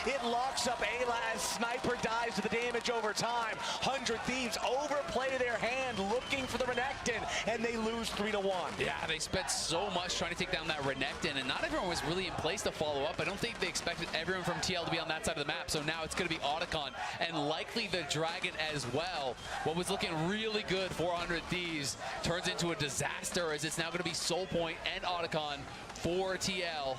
It locks up Ayla as Sniper dies to the damage over time. 100 Thieves overplay their hand looking for the Renekton, and they lose 3-1. Yeah, they spent so much trying to take down that Renekton, and not everyone was really in place to follow up. I don't think they expected everyone from TL to be on that side of the map, so now it's going to be Otacon, and likely the Dragon as well. What was looking really good for 100 Thieves turns into a disaster, as it's now going to be Soul Point and Otacon for TL.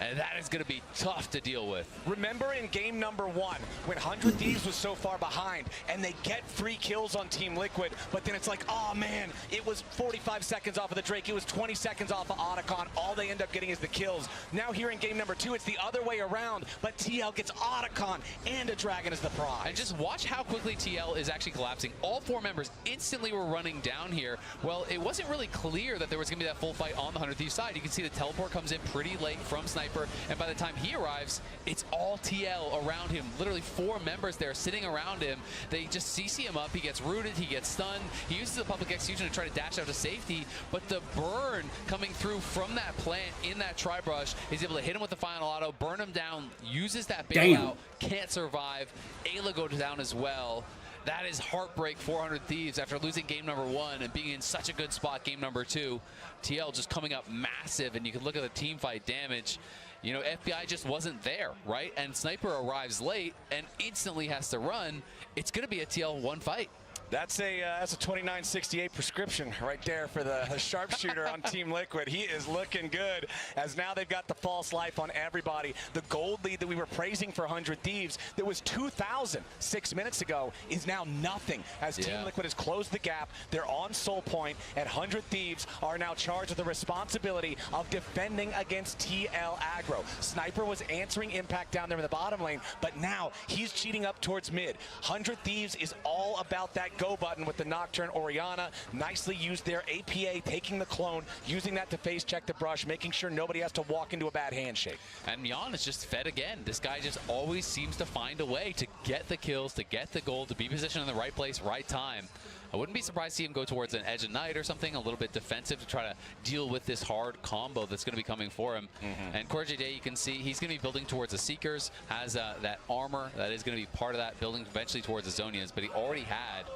And that is going to be tough to deal with. Remember in game number 1, when 100 Thieves was so far behind, and they get 3 kills on Team Liquid, but then it's like, oh man, it was 45 seconds off of the Drake, it was 20 seconds off of Otacon, all they end up getting is the kills. Now here in game number 2, it's the other way around, but TL gets Otacon and a Dragon as the prize. And just watch how quickly TL is actually collapsing. All 4 members instantly were running down here. Well, it wasn't really clear that there was going to be that full fight on the 100 Thieves side. You can see the teleport comes in pretty late from Sniper. And by the time he arrives, it's all TL around him. Literally 4 members there sitting around him. They just CC him up. He gets rooted. He gets stunned. He uses the public execution to try to dash out to safety. But the burn coming through from that plant in that tri-brush is able to hit him with the final auto, burn him down, uses that bailout, can't survive. Ayla goes down as well. That is heartbreak for 100 Thieves after losing game number 1 and being in such a good spot game number 2. TL just coming up massive, and you can look at the team fight damage. You know, FBI just wasn't there, right? And Sniper arrives late and instantly has to run. It's going to be a TL1 fight. That's a 2968 prescription right there for the sharpshooter on Team Liquid. He is looking good, as now they've got the false life on everybody. The gold lead that we were praising for 100 Thieves that was 2,000 6 minutes ago is now nothing, as Team Liquid has closed the gap. They're on Soul Point, and 100 Thieves are now charged with the responsibility of defending against TL aggro. Sniper was answering Impact down there in the bottom lane, but now he's cheating up towards mid. 100 Thieves is all about that go button with the Nocturne Orianna. Nicely used there. APA taking the clone, using that to face check the brush, making sure nobody has to walk into a bad handshake. And Yon is just fed again. This guy just always seems to find a way to get the kills, to get the gold, to be positioned in the right place, right time. I wouldn't be surprised to see him go towards an Edge of Night or something, a little bit defensive to try to deal with this hard combo that's going to be coming for him. And Corey Day, you can see he's going to be building towards the Seekers, has that armor that is going to be part of that, building eventually towards the Zonias, but he already had,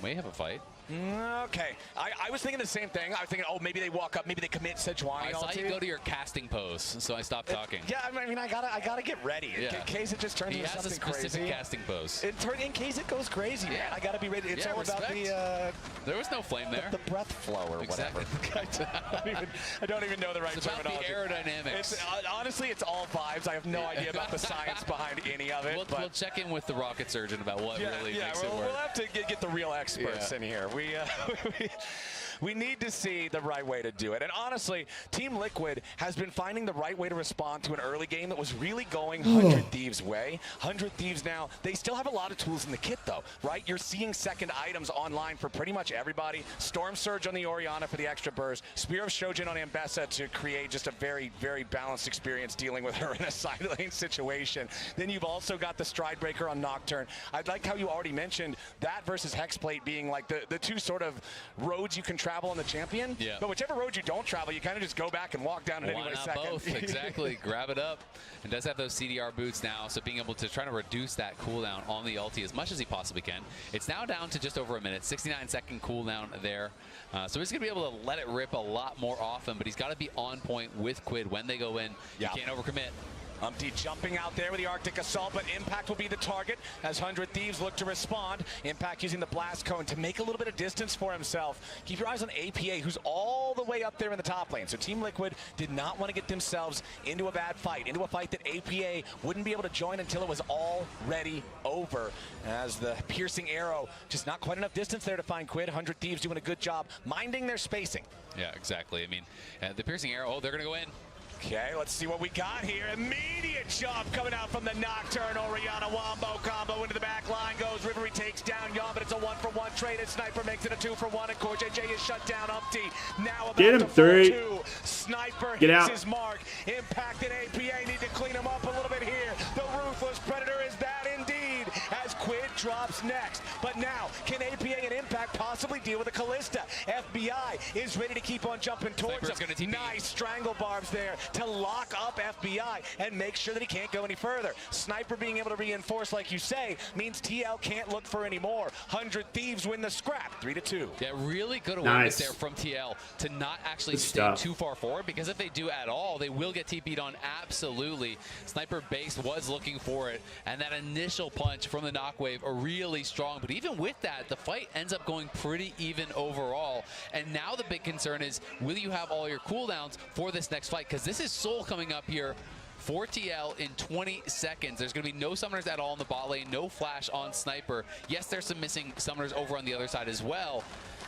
may have a fight. Okay, I was thinking the same thing. I was thinking, oh, maybe they walk up, maybe they commit Sejuani. I saw you go to your casting pose, so I stopped talking. Yeah, I mean, I gotta get ready in case it just turns into something crazy. He has a specific casting pose. In case it goes crazy, man. I gotta be ready. It's all about the. There was no flame there. The breath flow or whatever. I don't even know the right terminology. It's about the aerodynamics. Honestly, it's all vibes. I have no idea about the science behind any of it. We'll check in with the rocket surgeon about what really makes it work. We'll have to get the real experts in here. We need to see the right way to do it. And honestly, Team Liquid has been finding the right way to respond to an early game that was really going 100 Thieves' way. 100 Thieves now, they still have a lot of tools in the kit though, right? You're seeing second items online for pretty much everybody. Storm Surge on the Orianna for the extra burst. Spear of Shojin on Ambessa to create just a very, very balanced experience dealing with her in a side lane situation. Then you've also got the Stride Breaker on Nocturne. I like how you already mentioned that versus Hexplate being like the two sort of roads you can travel on the champion. But whichever road you don't travel, you kind of just go back and walk down in any second. Both, exactly. Grab it up. And does have those CDR boots now, so being able to try to reduce that cooldown on the ulti as much as he possibly can. It's now down to just over a minute, 69-second cooldown there. So he's going to be able to let it rip a lot more often, but he's got to be on point with Quid when they go in. You can't overcommit. Umpty jumping out there with the Arctic Assault, but Impact will be the target as 100 Thieves look to respond. Impact using the blast cone to make a little bit of distance for himself. Keep your eyes on APA, who's all the way up there in the top lane. So Team Liquid did not want to get themselves into a bad fight, into a fight that APA wouldn't be able to join until it was already over. As the piercing arrow, just not quite enough distance there to find Quid. 100 Thieves doing a good job minding their spacing. Yeah, exactly. I mean, the piercing arrow, oh, they're going to go in. Okay, let's see what we got here. Immediate jump coming out from the Nocturne. Oriana Wombo combo into the back line goes. Rivery takes down Yon, but it's a 1-for-1 trade. And Sniper makes it a 2-for-1. And CoreJJ is shut down. Umpty now about Get him, to three. fall 2. Sniper Get hits out. his mark. Impact and APA need to clean him up a little bit here. The Ruthless Predator is that indeed as Quid drops next. But now, can APA and Impact possibly deal with a Callista? FBI is ready to keep on jumping towards him. Nice strangle barbs there to lock up FBI and make sure that he can't go any further. Sniper being able to reinforce, like you say, means TL can't look for any more. 100 Thieves win the scrap, 3-2. Yeah, really good awareness there from TL to not actually stay too far forward, because if they do at all, they will get TP'd on absolutely. Sniper base was looking for it, and that initial punch from the Knockwave are really strong. But even with that, the fight ends up going pretty even overall. And now the big concern is, will you have all your cooldowns for this next fight? Because this is Soul coming up here for TL in 20 seconds. There's going to be no summoners at all in the bot lane, no flash on Sniper. Yes, there's some missing summoners over on the other side as well.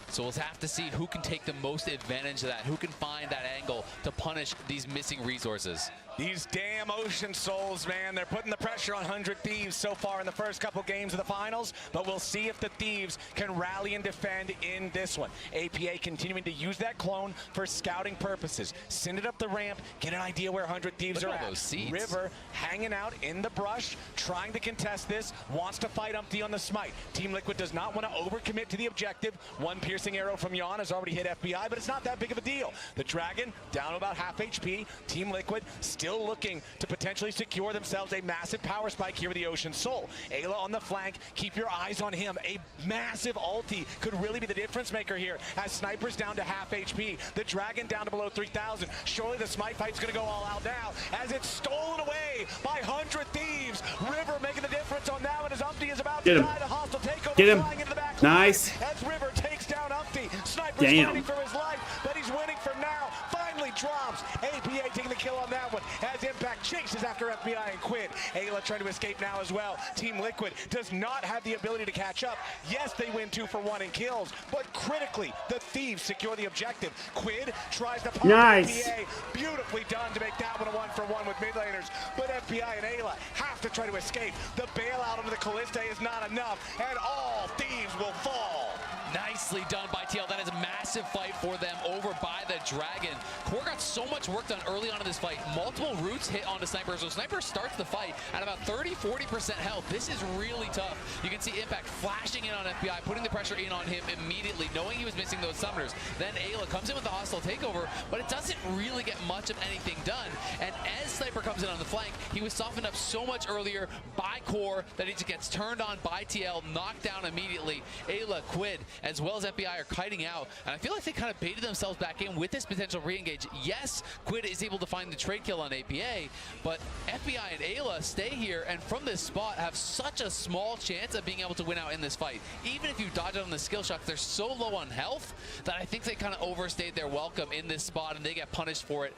So we'll have to see who can take the most advantage of that, who can find that angle to punish these missing resources. These damn Ocean Souls, man, they're putting the pressure on 100 Thieves so far in the first couple games of the finals, but we'll see if the Thieves can rally and defend in this one. APA continuing to use that clone for scouting purposes. Send it up the ramp, get an idea where 100 Thieves are at. River hanging out in the brush, trying to contest this, wants to fight Umpty on the smite. Team Liquid does not want to overcommit to the objective. One piercing arrow from Yon has already hit FBI, but it's not that big of a deal. The Dragon down to about half HP. Team Liquid still looking to potentially secure themselves a massive power spike here with the Ocean Soul. Ayla on the flank, keep your eyes on him. A massive ulti could really be the difference maker here as Sniper's down to half HP. The Dragon down to below 3,000. Surely the smite fight's gonna go all out now as it's stolen away by 100 Thieves. River making the difference on that one as Umpty is about to die. The hostile takeover flying into the back. Nice. As River takes down Umpty. Sniper's fighting for his life, but he's winning for now. Finally drops. APA taking the kill on that one as Impact chases after FBI and Quid. Ayla trying to escape now as well. Team Liquid does not have the ability to catch up. Yes, they win 2-for-1 in kills, but critically, the Thieves secure the objective. Quid tries to pop FBA. Beautifully done to make that one a 1-for-1 with mid laners, but FBI and Ayla have to try to escape. The bailout onto the Callista is not enough, and all Thieves will fall. Nicely done by TL. That is a massive fight for them over by the Dragon. Core got so much work done early on in this fight. Multiple roots hit onto Sniper. So Sniper starts the fight at about 30-40% health. This is really tough. You can see Impact flashing in on FBI, putting the pressure in on him immediately, knowing he was missing those summoners. Then Ayla comes in with the hostile takeover, but it doesn't really get much of anything done. And as Sniper comes in on the flank, he was softened up so much earlier by Core that he just gets turned on by TL, knocked down immediately. Ayla, Quid, as well as FBI are kiting out, and I feel like they kind of baited themselves back in with this potential re-engage. Yes, Quid is able to find the trade kill on APA, but FBI and Ayla stay here, and from this spot have such a small chance of being able to win out in this fight. Even if you dodge it on the skill shots, they're so low on health that I think they kind of overstayed their welcome in this spot, and they get punished for it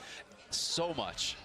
so much.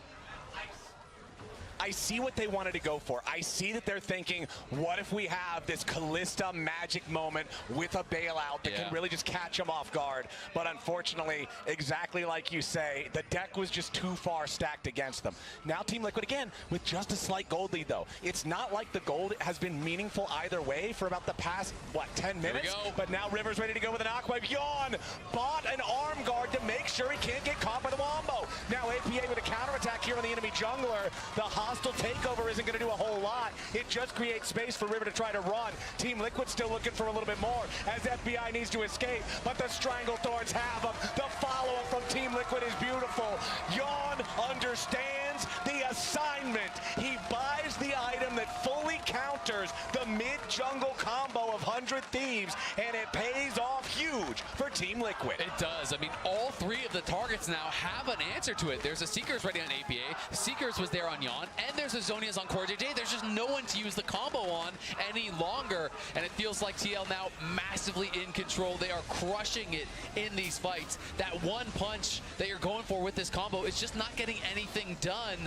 I see what they wanted to go for. I see that they're thinking, what if we have this Callista magic moment with a bailout that can really just catch them off guard? But unfortunately, exactly like you say, the deck was just too far stacked against them. Now Team Liquid again with just a slight gold lead though. It's not like the gold has been meaningful either way for about the past, what, 10 minutes? But now River's ready to go with an Aquawave. Yon bought an arm guard to make sure he can't get caught by the Wombo. Now APA with a counterattack here on the enemy jungler. The hostile takeover isn't going to do a whole lot. It just creates space for River to try to run. Team Liquid still looking for a little bit more as FBI needs to escape, but the Stranglethorns have them. The follow-up from Team Liquid is beautiful. Yon understands the assignment. He buys the item that fully counters the mid-jungle combo of 100 Thieves, and it pays off huge for Team Liquid. It does. I mean, all three of the targets Targets now have an answer to it. There's a Seekers ready on APA. Seekers was there on Yon, and there's a Zonia's on CoreJJ. There's just no one to use the combo on any longer, and it feels like TL now massively in control. They are crushing it in these fights. That one punch that you're going for with this combo is just not getting anything done,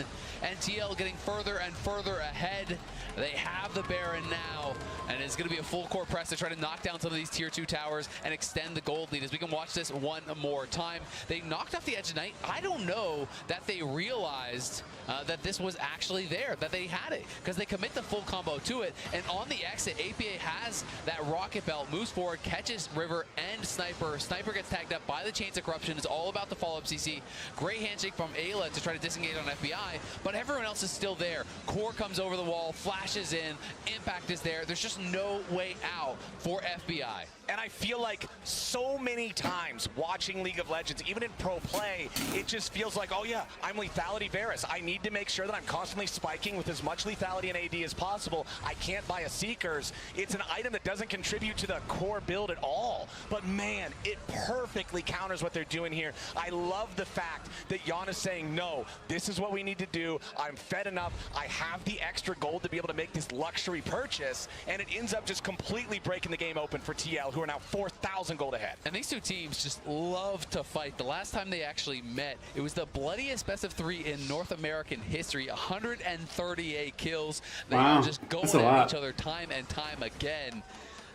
and TL getting further and further ahead. They have the Baron now, and it's going to be a full court press to try to knock down some of these tier 2 towers and extend the gold lead. As we can watch this one more time, they knocked off the Edge of Night. I don't know that they realized that this was actually there, that they had it, because they commit the full combo to it, and on the exit, APA has that rocket belt, moves forward, catches River and Sniper. Sniper gets tagged up by the Chains of Corruption. It's all about the follow-up CC. Great handshake from Ayla to try to disengage on FBI, but everyone else is still there. Core comes over the wall, flashes in, Impact is there. There's just no way out for FBI. And I feel like so many times watching League of Legends, even in pro play, it just feels like, oh yeah, I'm lethality Varus. I need to make sure that I'm constantly spiking with as much lethality and AD as possible. I can't buy a Seekers. It's an item that doesn't contribute to the core build at all. But man, it perfectly counters what they're doing here. I love the fact that Yon is saying, no, this is what we need to do. I'm fed enough. I have the extra gold to be able to make this luxury purchase. And it ends up just completely breaking the game open for TL, who are now 4,000 gold ahead. And these two teams just love to fight. The last time they actually met, it was the bloodiest best of 3 in North American history. 138 kills. They are just going at each other time and time again.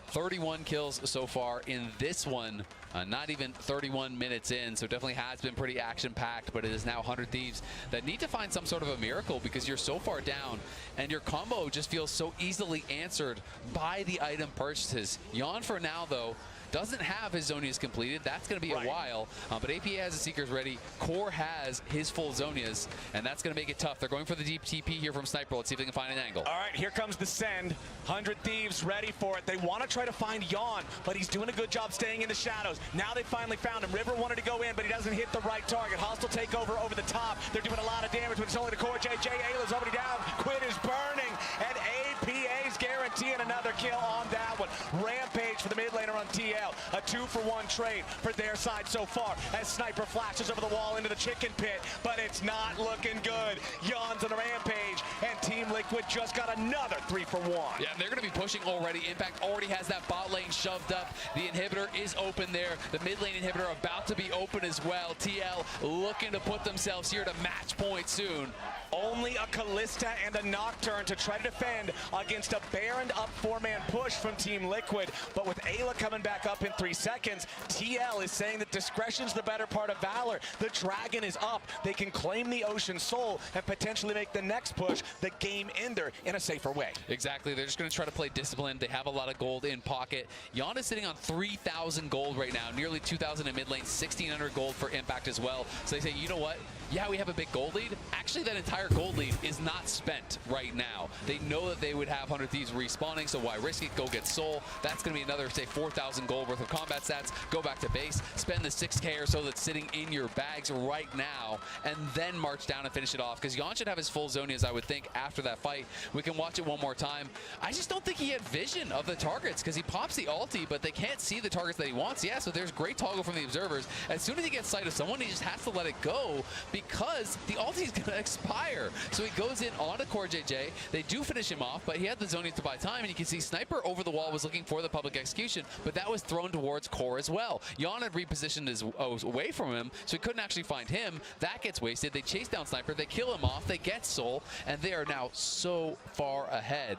31 kills so far in this one. Not even 31 minutes in, so definitely has been pretty action-packed, but it is now 100 Thieves that need to find some sort of a miracle because you're so far down, and your combo just feels so easily answered by the item purchases. Yon for now, though, doesn't have his Zonias completed. That's going to be a while, but APA has the Seekers ready. Core has his full Zonias, and that's going to make it tough. They're going for the deep TP here from Sniper. Let's see if they can find an angle. All right, here comes the send. 100 Thieves ready for it. They want to try to find Yon, but he's doing a good job staying in the shadows. Now they finally found him. River wanted to go in, but he doesn't hit the right target. Hostile takeover over the top. They're doing a lot of damage, but it's only the CoreJJ. Ayla's already down. Quinn is burning, and APA's guaranteeing another kill on that one. Rampage for the mid laner on TL. A 2-for-1 trade for their side so far as Sniper flashes over the wall into the chicken pit, but it's not looking good. Yon's on a rampage, and Team Liquid just got another 3-for-1. Yeah, they're going to be pushing already. Impact already has that bot lane shoved up. The inhibitor is open there. The mid lane inhibitor about to be open as well. TL looking to put themselves here to match point soon. Only a Callista and a Nocturne to try to defend against a Baron up 4-man push from Team Liquid. But with Ayla coming back up in 3 seconds, TL is saying that discretion's the better part of valor. The dragon is up. They can claim the Ocean Soul and potentially make the next push the game ender in a safer way. Exactly. They're just going to try to play disciplined. They have a lot of gold in pocket. Yon is sitting on 3,000 gold right now, nearly 2,000 in mid lane, 1,600 gold for Impact as well. So they say, you know what? Yeah, we have a big gold lead. Actually, that entire gold lead is not spent right now. They know that they would have 100 Thieves respawning, so why risk it? Go get Soul. That's going to be another, say, 4,000 gold worth of combat stats. Go back to base, spend the 6K or so that's sitting in your bags right now, and then march down and finish it off. Because Yon should have his full Zonias, I would think, after that fight. We can watch it one more time. I just don't think he had vision of the targets because he pops the ulti, but they can't see the targets that he wants. Yeah, so there's great toggle from the observers. As soon as he gets sight of someone, he just has to let it go because the ulti is going to expire. So he goes in on a CoreJJ. They do finish him off, but he had the Zonias to buy time, and you can see Sniper over the wall was looking for the public execution, but that was thrown towards Core as well. Yon had repositioned his away from him, so he couldn't actually find him. That gets wasted. They chase down Sniper. They kill him off. They get Soul, and they are now so far ahead.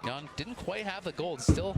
Yon didn't quite have the gold. Still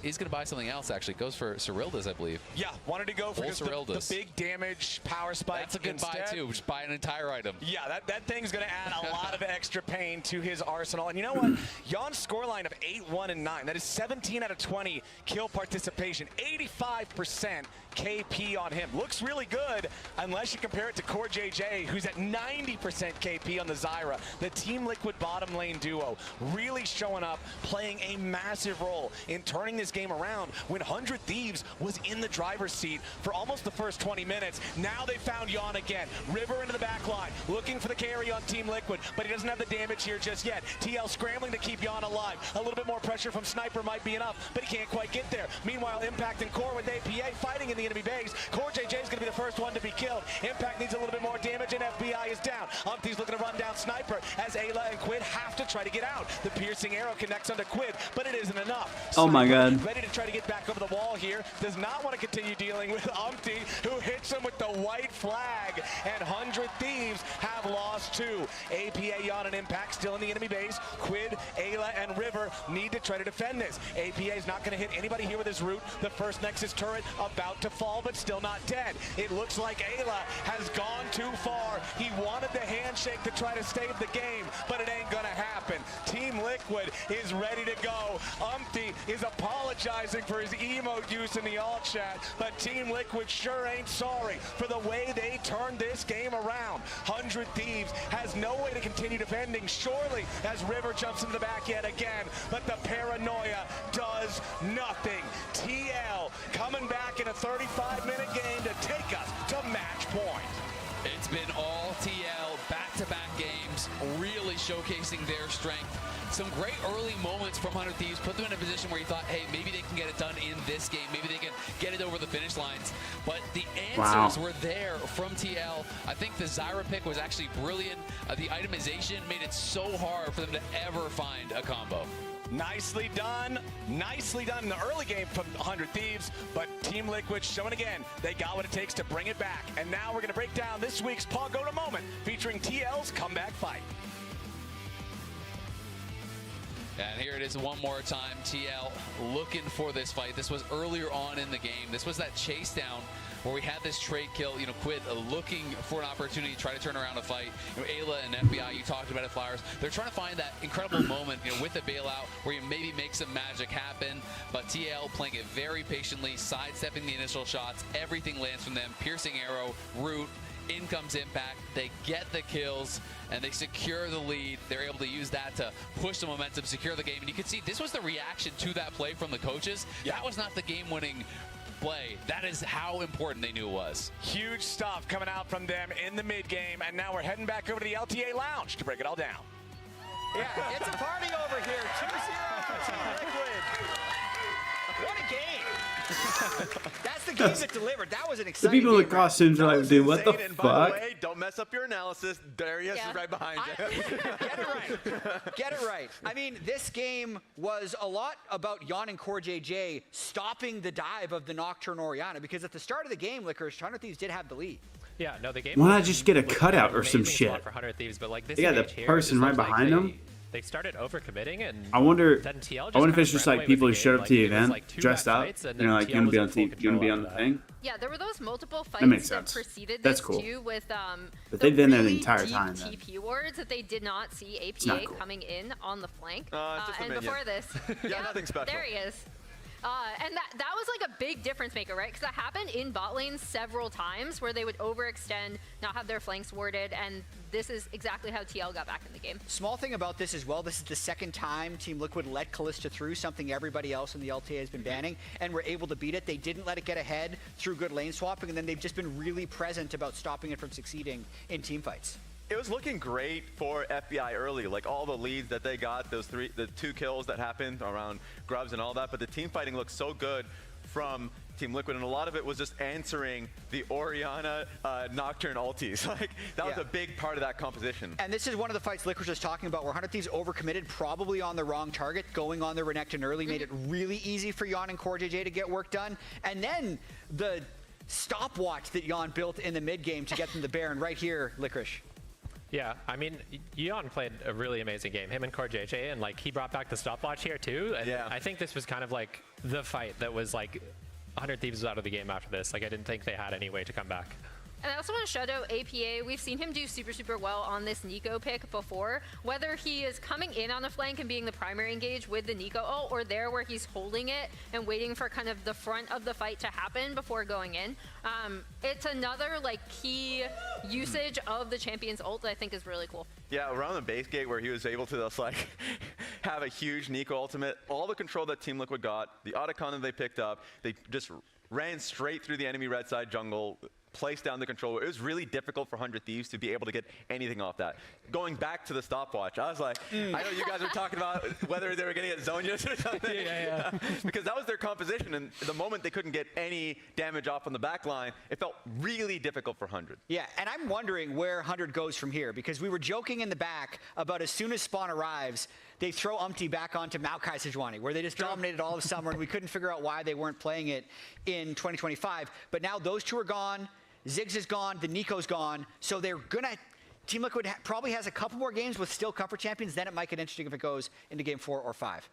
is going to buy something else, actually. Goes for Cyrildas, I believe. Yeah, wanted to go for just the big damage power spike. That's a good buy, too. Just buy an entire item. Yeah, that thing's going to add a lot of extra pain to his arsenal. And you know what? Yon's scoreline of 8-1 and 9. That is 17 out of 20 kill participation. 85% KP on him. Looks really good unless you compare it to CoreJJ, who's at 90% KP on the Zyra. The Team Liquid bottom lane duo really showing up, playing a massive role in turning this game around when 100 Thieves was in the driver's seat for almost the first 20 minutes. Now they found Yon again. River into the back line, looking for the carry on Team Liquid, but he doesn't have the damage here just yet. TL scrambling to keep Yon alive. A little bit more pressure from Sniper might be enough, but he can't quite get there. Meanwhile, Impact and Core with APA fighting in the the enemy base. CoreJJ is going to be the first one to be killed. Impact needs a little bit more damage, and FBI is down. Umpty's looking to run down Sniper as Ayla and Quid have to try to get out. The piercing arrow connects onto Quid, but it isn't enough. Oh my God. Ready to try to get back over the wall here. Does not want to continue dealing with Umpty, who hits him with the white flag. And 100 Thieves have lost 2. APA, Yon, and Impact still in the enemy base. Quid, Ayla, and River need to try to defend this. APA is not going to hit anybody here with his root. The first Nexus turret about to fall, but still not dead. It looks like Ayla has gone too far. He wanted the handshake to try to save the game, but it ain't gonna happen. Team Liquid is ready to go. Umpty is apologizing for his emote use in the alt chat, but Team Liquid sure ain't sorry for the way they turned this game around. 100 Thieves has no way to continue defending, surely, as River jumps into the back yet again, but the paranoia does nothing. TL coming back in a 35-minute game to take us to match point. It's been all TL, back-to-back games, really showcasing their strength. Some great early moments from 100 Thieves put them in a position where you thought, hey, maybe they can get it done in this game. Maybe they can get it over the finish lines. But the answers were there from TL. I think the Zyra pick was actually brilliant. The itemization made it so hard for them to ever find a combo. Nicely done in the early game from 100 Thieves, but Team Liquid showing again they got what it takes to bring it back. And now we're going to break down this week's Pagoda moment featuring TL's comeback fight. And here it is one more time. TL looking for this fight. This was earlier on in the game. This was that chase down where we had this trade kill. Quid looking for an opportunity to try to turn around a fight. Ayla and FBI, you talked about it, Flowers. They're trying to find that incredible moment, with the bailout where you maybe make some magic happen. But TL playing it very patiently, sidestepping the initial shots. Everything lands from them. Piercing arrow, root. In comes Impact. They get the kills and they secure the lead. They're able to use that to push the momentum, secure the game. And you can see this was the reaction to that play from the coaches. Yeah. That was not the game-winning play. That is how important they knew it was. Huge stuff coming out from them in the mid-game. And now we're heading back over to the LTA lounge to break it all down. Yeah, it's a party over here. 2-0 Team Liquid. What a game. That's the game that delivered. That was an exciting The people game. with costumes are like, dude, what the fuck? By the way, don't mess up your analysis. Darius is right behind you. Get it right. Get it right. I mean, this game was a lot about Yon and CoreJJ stopping the dive of the Nocturne Orianna, because at the start of the game, Licorice, 100 Thieves did have the lead. Yeah, no, the game. Why not just get a cutout or some shit? For 100 Thieves, but like this they got the person right behind them. They started overcommitting, and I wonder then TL just if it's just like people who showed up to the event dressed up. Fights, like you want to be on the thing. Yeah, there were those multiple fights that makes that sense. Preceded That's this cool. too, with but they've been there the really entire deep time. TP wards that they did not see APA coming in on the flank. Just a and minion. before this, yeah, nothing special. There he is. And that was like a big difference maker, right? Because that happened in bot lane several times where they would overextend, not have their flanks warded, and this is exactly how TL got back in the game. Small thing about this as well, this is the second time Team Liquid let Kalista through, something everybody else in the LTA has been banning, and were able to beat it. They didn't let it get ahead through good lane swapping, and then they've just been really present about stopping it from succeeding in team fights. It was looking great for FBI early, like all the leads that they got, the 2 kills that happened around Grubs and all that, but the team fighting looked so good from Team Liquid, and a lot of it was just answering the Orianna Nocturne ultis. Like, that was a big part of that composition. And this is one of the fights Licorice was talking about where 100 Thieves overcommitted, probably on the wrong target, going on the Renekton early, made it really easy for Yon and CoreJJ to get work done. And then the stopwatch that Yon built in the mid game to get them the Baron right here, Licorice. Yeah, I mean, Yon played a really amazing game. Him and CoreJJ, and like he brought back the stopwatch here too. And I think this was kind of like the fight that was like 100 Thieves was out of the game after this. Like I didn't think they had any way to come back. And I also want to shout out APA. We've seen him do super well on this Nico pick before. Whether he is coming in on the flank and being the primary engage with the Nico ult, or there where he's holding it and waiting for kind of the front of the fight to happen before going in. It's another like key usage of the champion's ult that I think is really cool. Yeah, around the base gate where he was able to just like have a huge Nico ultimate, all the control that Team Liquid got, the Otacon that they picked up, they just ran straight through the enemy red side jungle, placed down the controller. It was really difficult for 100 Thieves to be able to get anything off that. Going back to the stopwatch, I was like, I know you guys were talking about whether they were going to get Zonias or something. Because that was their composition, and the moment they couldn't get any damage off on the back line, it felt really difficult for 100. Yeah, and I'm wondering where 100 goes from here, because we were joking in the back about as soon as Spawn arrives, they throw Umpty back onto Maokai Sejuani, where they just dominated all of summer, and we couldn't figure out why they weren't playing it in 2025. But now those two are gone, Ziggs is gone, the Nico's gone, so they're gonna. Team Liquid probably has a couple more games with still comfort champions. Then it might get interesting if it goes into game 4 or 5.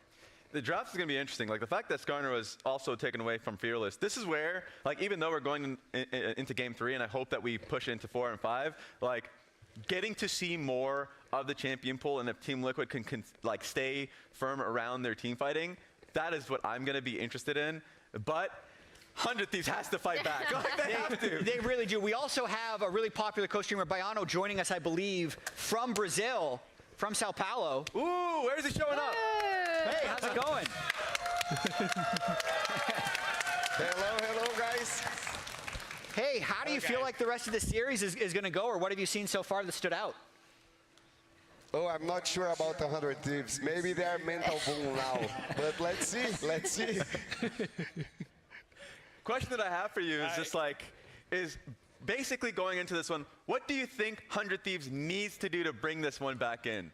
The draft is going to be interesting. Like the fact that Skarner was also taken away from Fearless. This is where, like, even though we're going into game 3, and I hope that we push into 4 and 5, like, getting to see more of the champion pool, and if Team Liquid can like stay firm around their team fighting, that is what I'm going to be interested in. But 100 Thieves has to fight back. Like, they have to. They really do. We also have a really popular co-streamer, Baiano, joining us, I believe, from Brazil, from Sao Paulo. Ooh, where's he showing up? Hey, how's it going? Hello, guys. Hey, how do you feel like the rest of the series is going to go, or what have you seen so far that stood out? Oh, I'm not sure about 100 Thieves. Maybe they're mental boom now. But let's see. Question that I have for you is just like, is basically going into this one, what do you think 100 Thieves needs to do to bring this one back in?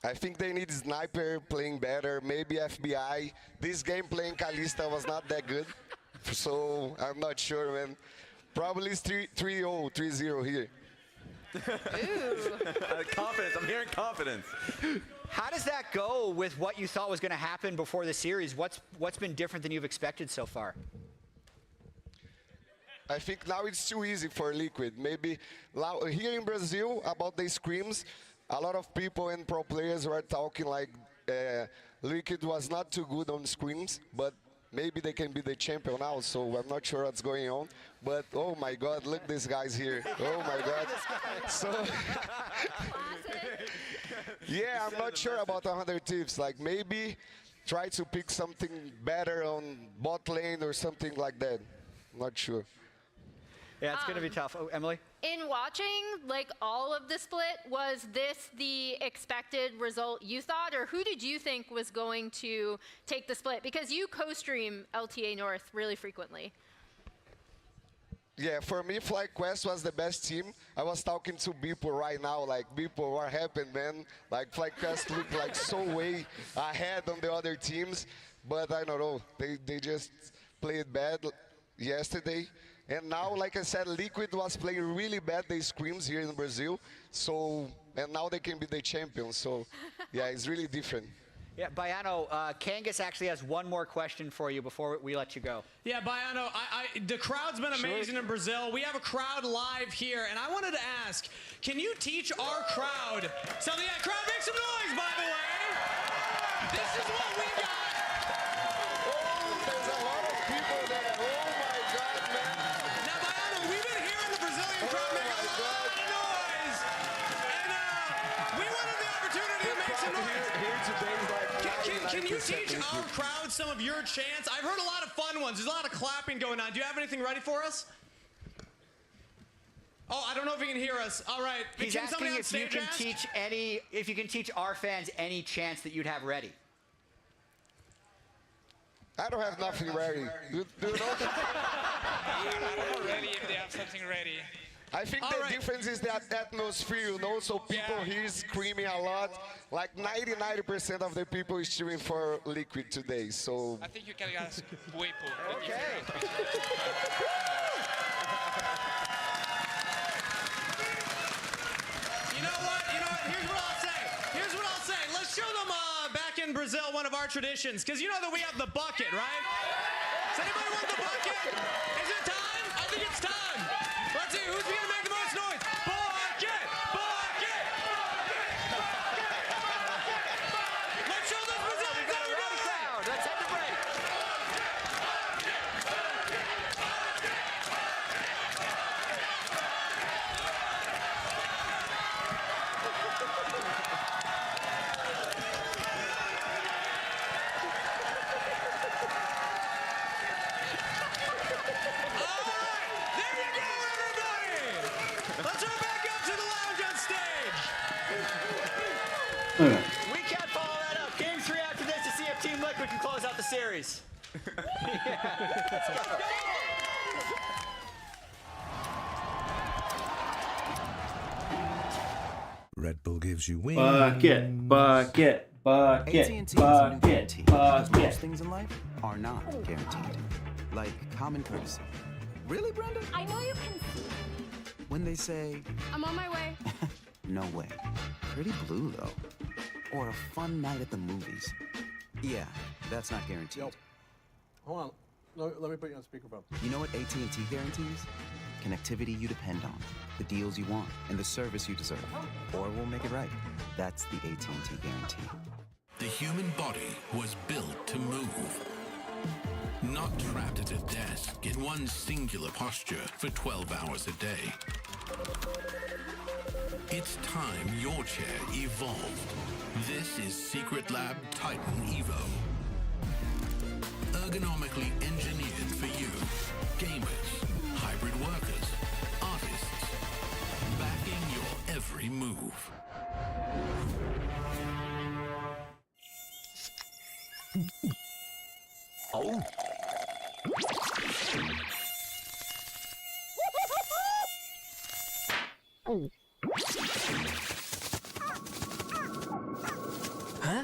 I think they need Sniper playing better, maybe FBI. This game playing Kalista was not that good. So I'm not sure, man. Probably it's 3-0, 3-0 here. Confidence. I'm hearing confidence. How does that go with what you thought was going to happen before the series? What's been different than you've expected so far? I think now it's too easy for Liquid. Maybe here in Brazil about the scrims, a lot of people and pro players were talking like Liquid was not too good on scrims, but maybe they can be the champion now, so I'm not sure what's going on. But, oh my God, look these guys here. Oh my God. So, yeah, I'm not sure about 100 Thieves. Like, maybe try to pick something better on bot lane or something like that. Not sure. Yeah, it's going to be tough. Oh, Emily? In watching, like, all of the split, was this the expected result you thought, or who did you think was going to take the split? Because you co-stream LTA North really frequently. Yeah, for me, FlyQuest was the best team. I was talking to Beeple right now, like, Beeple, what happened, man? Like, FlyQuest looked like so way ahead on the other teams, but I don't know. They just played bad yesterday. And now, like I said, Liquid was playing really bad, the scrims here in Brazil. So, and now they can be the champions. So, yeah, it's really different. Yeah, Baiano, Kangas actually has one more question for you before we let you go. Yeah, Baiano, the crowd's been amazing in Brazil. We have a crowd live here, and I wanted to ask, can you teach our crowd something? Yeah, crowd, make some noise, by the way. This is what we got. Oh, there's a lot of people there. Oh, my God, man. Now, Baiano, we've been hearing the Brazilian crowd make a lot of noise, and we wanted the opportunity to make some noise. Here today is like Can you teach our crowd some of your chants? I've heard a lot of fun ones. There's a lot of clapping going on. Do you have anything ready for us? Oh, I don't know if you can hear us. All right. He's asking if you can teach if you can teach our fans any chants that you'd have ready. I don't have nothing ready. Do you know? I don't know ready if they have something ready. I think the difference is that atmosphere, you know, so people here screaming a lot. Like 90% of the people is cheering for Liquid today, so... I think you can ask Weipo. Okay. You know what? Here's what I'll say. Let's show them back in Brazil one of our traditions, because you know that we have the bucket, right? Does anybody want the bucket? Is it time? I think it's time. Let's see, who's going to make the most noise? Bucket! Bucket! Let's show those Brazilians how we do it! Let's head to break. All Okay. We can't follow that up. Game 3 after this to see if Team Liquid can close out the series. Red Bull gives you wings. Bucket, bucket, bucket, AT&T bucket, because most bucket. things in life are not guaranteed. Like common courtesy. Really, Brenda? I know you can see. When they say, I'm on my way. no way. Pretty blue, though. Or a fun night at the movies. Yeah, that's not guaranteed. Yo, hold on. Let me put you on speakerphone. You know what AT&T guarantees? Connectivity you depend on, the deals you want, and the service you deserve. Or we'll make it right. That's the AT&T guarantee. The human body was built to move. Not trapped at a desk in one singular posture for 12 hours a day. It's time your chair evolved. This is Secret Lab Titan Evo. Ergonomically engineered for you, gamers, hybrid workers, artists, backing your every move. Oh.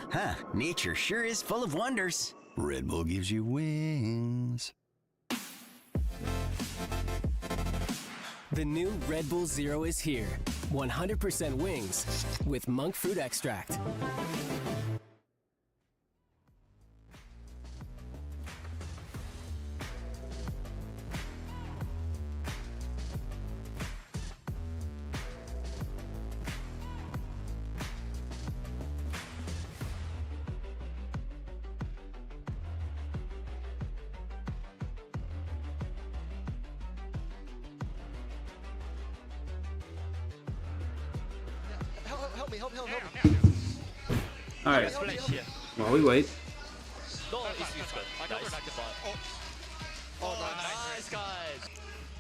Huh, nature sure is full of wonders. Red Bull gives you wings. The new Red Bull Zero is here. 100% wings with monk fruit extract. Help me. All right. While we wait. No, it's good. I got protected bot. Oh, nice, guys.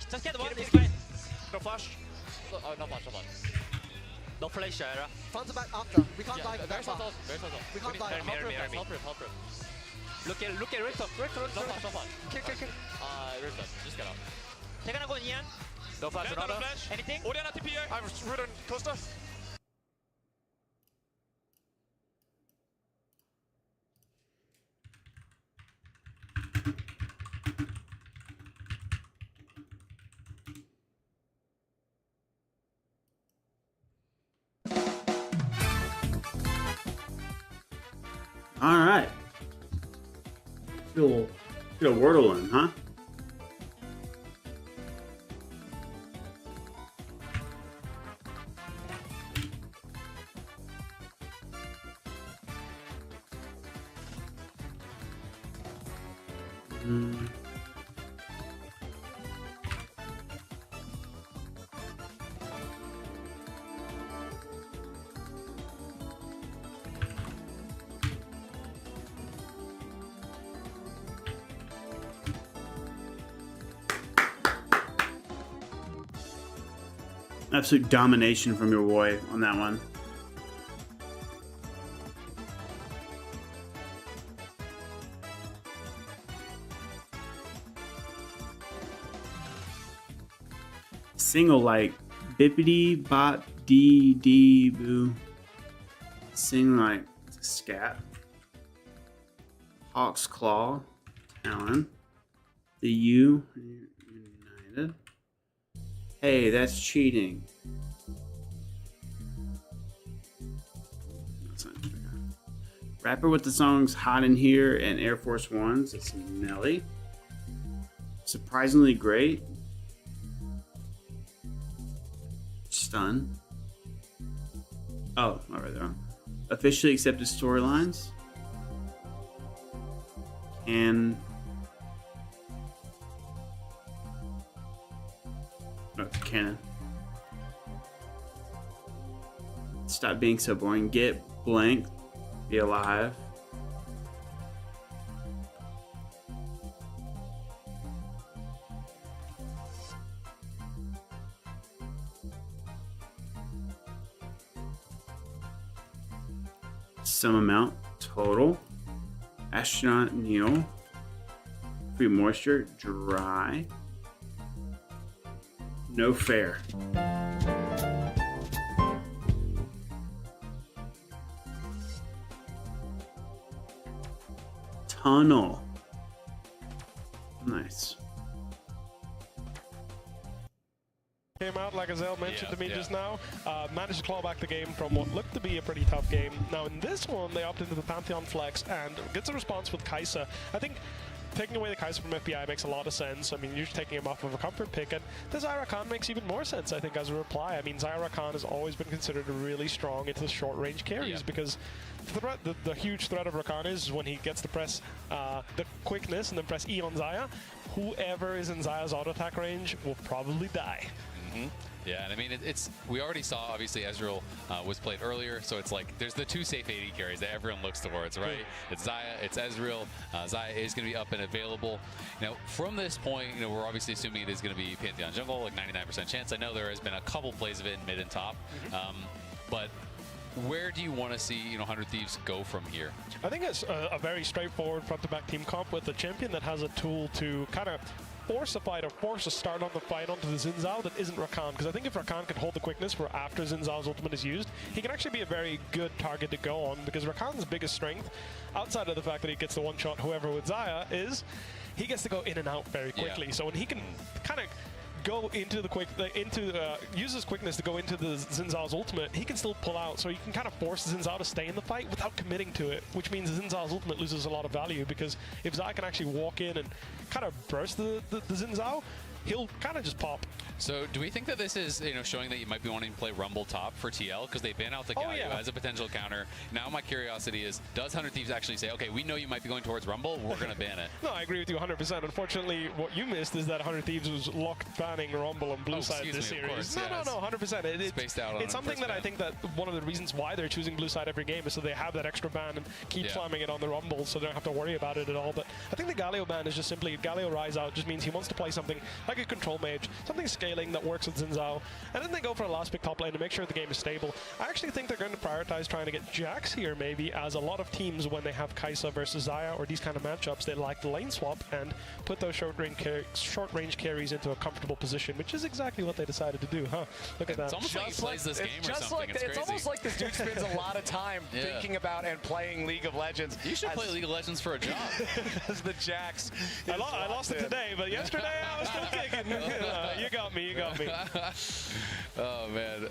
Just get one, this guy. No flash. No flash. No flash, era. Front to back after. We can't die. Very soft. We can't die. Help rip. Look at Rift. No flash. Kill. Rift. Just get out. Take an go Ian. No flash, another. Anything? Oriana TPA. I've ridden Costa. All right. Get a Wordle in, huh? Absolute domination from your boy on that one. Single like bippity bop dee dee boo. Sing like scat. Hawk's Claw. Talon. The U. United. Hey, that's cheating. Rapper with the songs Hot in Here and Air Force Ones. It's Nelly. Surprisingly great. Stun. Oh, I read that wrong. Officially accepted storylines. And oh, it's canon. Stop being so boring. Get blank. Be alive. some amount total. Astronaut Neil. Free moisture, dry. No fair. Tunnel. Nice. Came out, like Azelle mentioned to me just now, managed to claw back the game from what looked to be a pretty tough game. Now in this one, they opted into the Pantheon Flex and gets a response with Kai'Sa. I think taking away the Kai'Sa from FBI makes a lot of sense. I mean, you're just taking him off of a comfort pick, and the Zyra Khan makes even more sense, I think, as a reply. I mean, Zyra Khan has always been considered really strong into the short-range carries because the huge threat of Rakan is when he gets to press the quickness and then press E on Xayah, whoever is in Xayah's auto attack range will probably die. Yeah, and I mean, we already saw, obviously, Ezreal was played earlier, so it's like there's the two safe AD carries that everyone looks towards, right? It's Xayah, it's Ezreal. Xayah is going to be up and available. Now, from this point, we're obviously assuming it is going to be Pantheon jungle, like 99% chance. I know there has been a couple plays of it in mid and top, but where do you want to see 100 Thieves go from here? I think it's a very straightforward front-to-back team comp with a champion that has a tool to kind of force a fight or force a start on the fight onto the Xin Zhao that isn't Rakan. Because I think if Rakan can hold the quickness for after Xin Zhao's ultimate is used, he can actually be a very good target to go on. Because Rakan's biggest strength, outside of the fact that he gets the one-shot whoever with Xayah, is he gets to go in and out very quickly. So when he can kind of go into the use his quickness to go into the Xin Zhao's ultimate, he can still pull out, so you can kind of force Xin Zhao to stay in the fight without committing to it, which means Xin Zhao's ultimate loses a lot of value, because if Xayah can actually walk in and kind of burst the Xin Zhao, he'll kind of just pop. So do we think that this is showing that you might be wanting to play Rumble top for TL because they ban out the Galio as a potential counter? Now my curiosity is, does 100 Thieves actually say, okay, we know you might be going towards Rumble, we're going to ban it? No, I agree with you 100%. Unfortunately, what you missed is that 100 Thieves was locked banning Rumble on blue side this series. No, 100%. It's something that I think that one of the reasons why they're choosing blue side every game is so they have that extra ban and keep slamming it on the Rumble so they don't have to worry about it at all. But I think the Galio ban is just simply, Galio Rise Out just means he wants to play something like a control mage, something scaling that works with Xin Zhao, and then they go for a last pick top lane to make sure the game is stable. I actually think they're going to prioritize trying to get Jax here maybe, as a lot of teams when they have Kai'Sa versus Xayah or these kind of matchups, they like the lane swap and put those short range carries into a comfortable position, which is exactly what they decided to do, huh? Look at that. It's almost like he plays this game or something. It's almost like this dude spends a lot of time thinking about and playing League of Legends. You should play League of Legends for a job. As the Jax. I lost it today, but yesterday I was still kicking. You got me, you got me. Oh, man.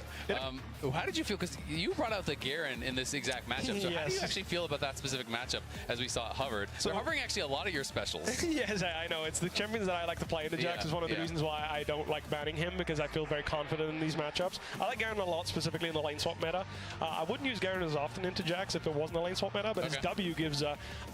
How did you feel? Because you brought out the Garen in this exact matchup. So how do you actually feel about that specific matchup as we saw it hovered? So hovering actually a lot of your specials. Yes, I know. It's the champions that I like to play. The Jax is one of the reasons why I don't like banning him, because I feel very confident in these matchups. I like Garen a lot, specifically in the lane swap meta. I wouldn't use Garen as often into Jax if it wasn't a lane swap meta, but his W gives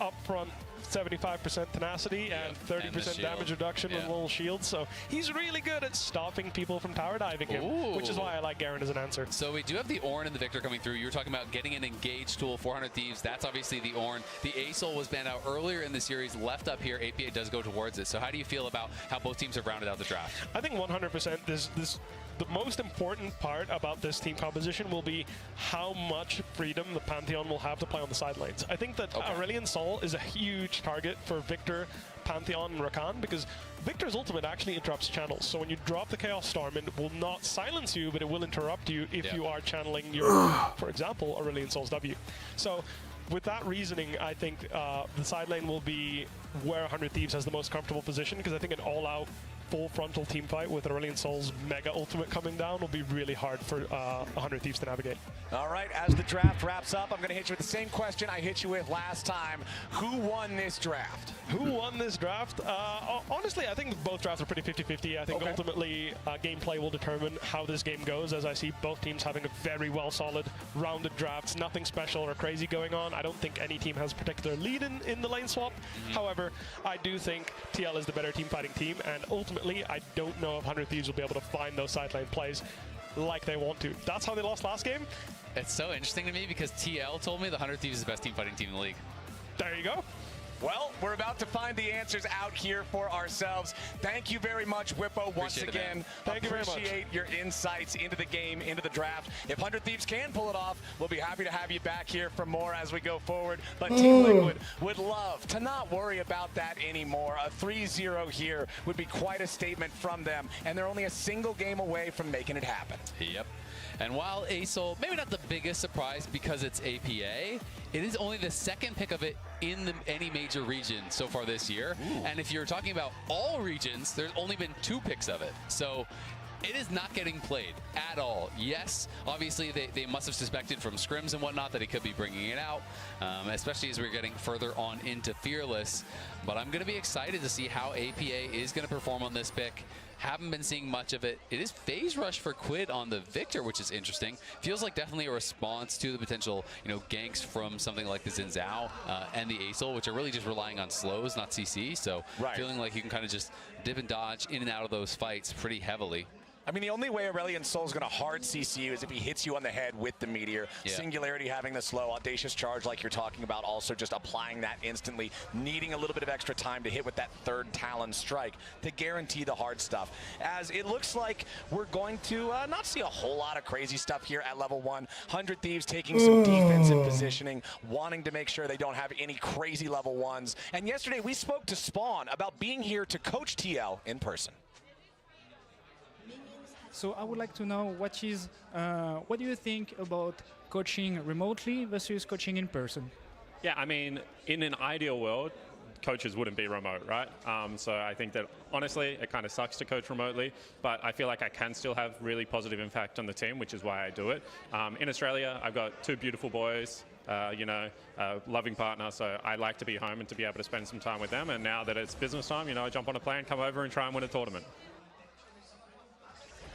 upfront 75% tenacity and 30% damage reduction with little shields, so he's really good at stopping people from tower diving him, which is why I like Garen as an answer. So we do have the Ornn and the Victor coming through. You were talking about getting an engage tool, 400 Thieves. That's obviously the Ornn. The Asol was banned out earlier in the series, left up here. APA does go towards it. So how do you feel about how both teams have rounded out the draft? I think 100% the most important part about this team composition will be how much freedom the Pantheon will have to play on the side lanes. I think that Aurelion Sol is a huge target for Victor, Pantheon, and Rakan, because Victor's ultimate actually interrupts channels. So when you drop the Chaos Storm, it will not silence you, but it will interrupt you if you are channeling your, for example, Aurelion Sol's W. So with that reasoning, I think the side lane will be where 100 Thieves has the most comfortable position, because I think an all-out full frontal team fight with Aurelion Sol's mega ultimate coming down will be really hard for 100 Thieves to navigate. All right, as the draft wraps up, I'm going to hit you with the same question I hit you with last time. Who won this draft? Who won this draft? Honestly, I think both drafts are pretty 50-50. I think ultimately gameplay will determine how this game goes, as I see both teams having a very solid, rounded drafts. Nothing special or crazy going on. I don't think any team has a particular lead in the lane swap. However, I do think TL is the better team fighting team, and ultimately I don't know if 100 Thieves will be able to find those side lane plays like they want to. That's how they lost last game. It's so interesting to me because TL told me the 100 Thieves is the best team fighting team in the league. There you go. Well, we're about to find the answers out here for ourselves. Thank you very much, Whippo, once again. Thank you very much. Appreciate your insights into the game, into the draft. If 100 Thieves can pull it off, we'll be happy to have you back here for more as we go forward. But Team Liquid would love to not worry about that anymore. A 3-0 here would be quite a statement from them, and they're only a single game away from making it happen. Yep. And while Aesol, maybe not the biggest surprise because it's APA, it is only the second pick of it in any major region so far this year. Ooh. And if you're talking about all regions, there's only been 2 picks of it. So it is not getting played at all. Yes, obviously they must have suspected from scrims and whatnot that he could be bringing it out, especially as we're getting further on into Fearless. But I'm going to be excited to see how APA is going to perform on this pick. Haven't been seeing much of it. It is phase rush for Quid on the Victor, which is interesting. Feels like definitely a response to the potential, ganks from something like the Xin Zhao and the Aesol, which are really just relying on slows, not CC. So feeling like you can kind of just dip and dodge in and out of those fights pretty heavily. I mean, the only way Aurelion Sol is going to hard CC you is if he hits you on the head with the Meteor. Yeah. Singularity having the slow, Audacious Charge like you're talking about, also just applying that instantly, needing a little bit of extra time to hit with that third Talon strike to guarantee the hard stuff. As it looks like we're going to not see a whole lot of crazy stuff here at level 1. 100 Thieves taking some defensive positioning, wanting to make sure they don't have any crazy level 1s. And yesterday we spoke to Spawn about being here to coach TL in person. So I would like to know what do you think about coaching remotely versus coaching in person? Yeah, I mean, in an ideal world, coaches wouldn't be remote, right? So I think that honestly, it kind of sucks to coach remotely, but I feel like I can still have really positive impact on the team, which is why I do it. In Australia, I've got 2 beautiful boys, a loving partner, so I like to be home and to be able to spend some time with them. And now that it's business time, I jump on a plane, come over and try and win a tournament.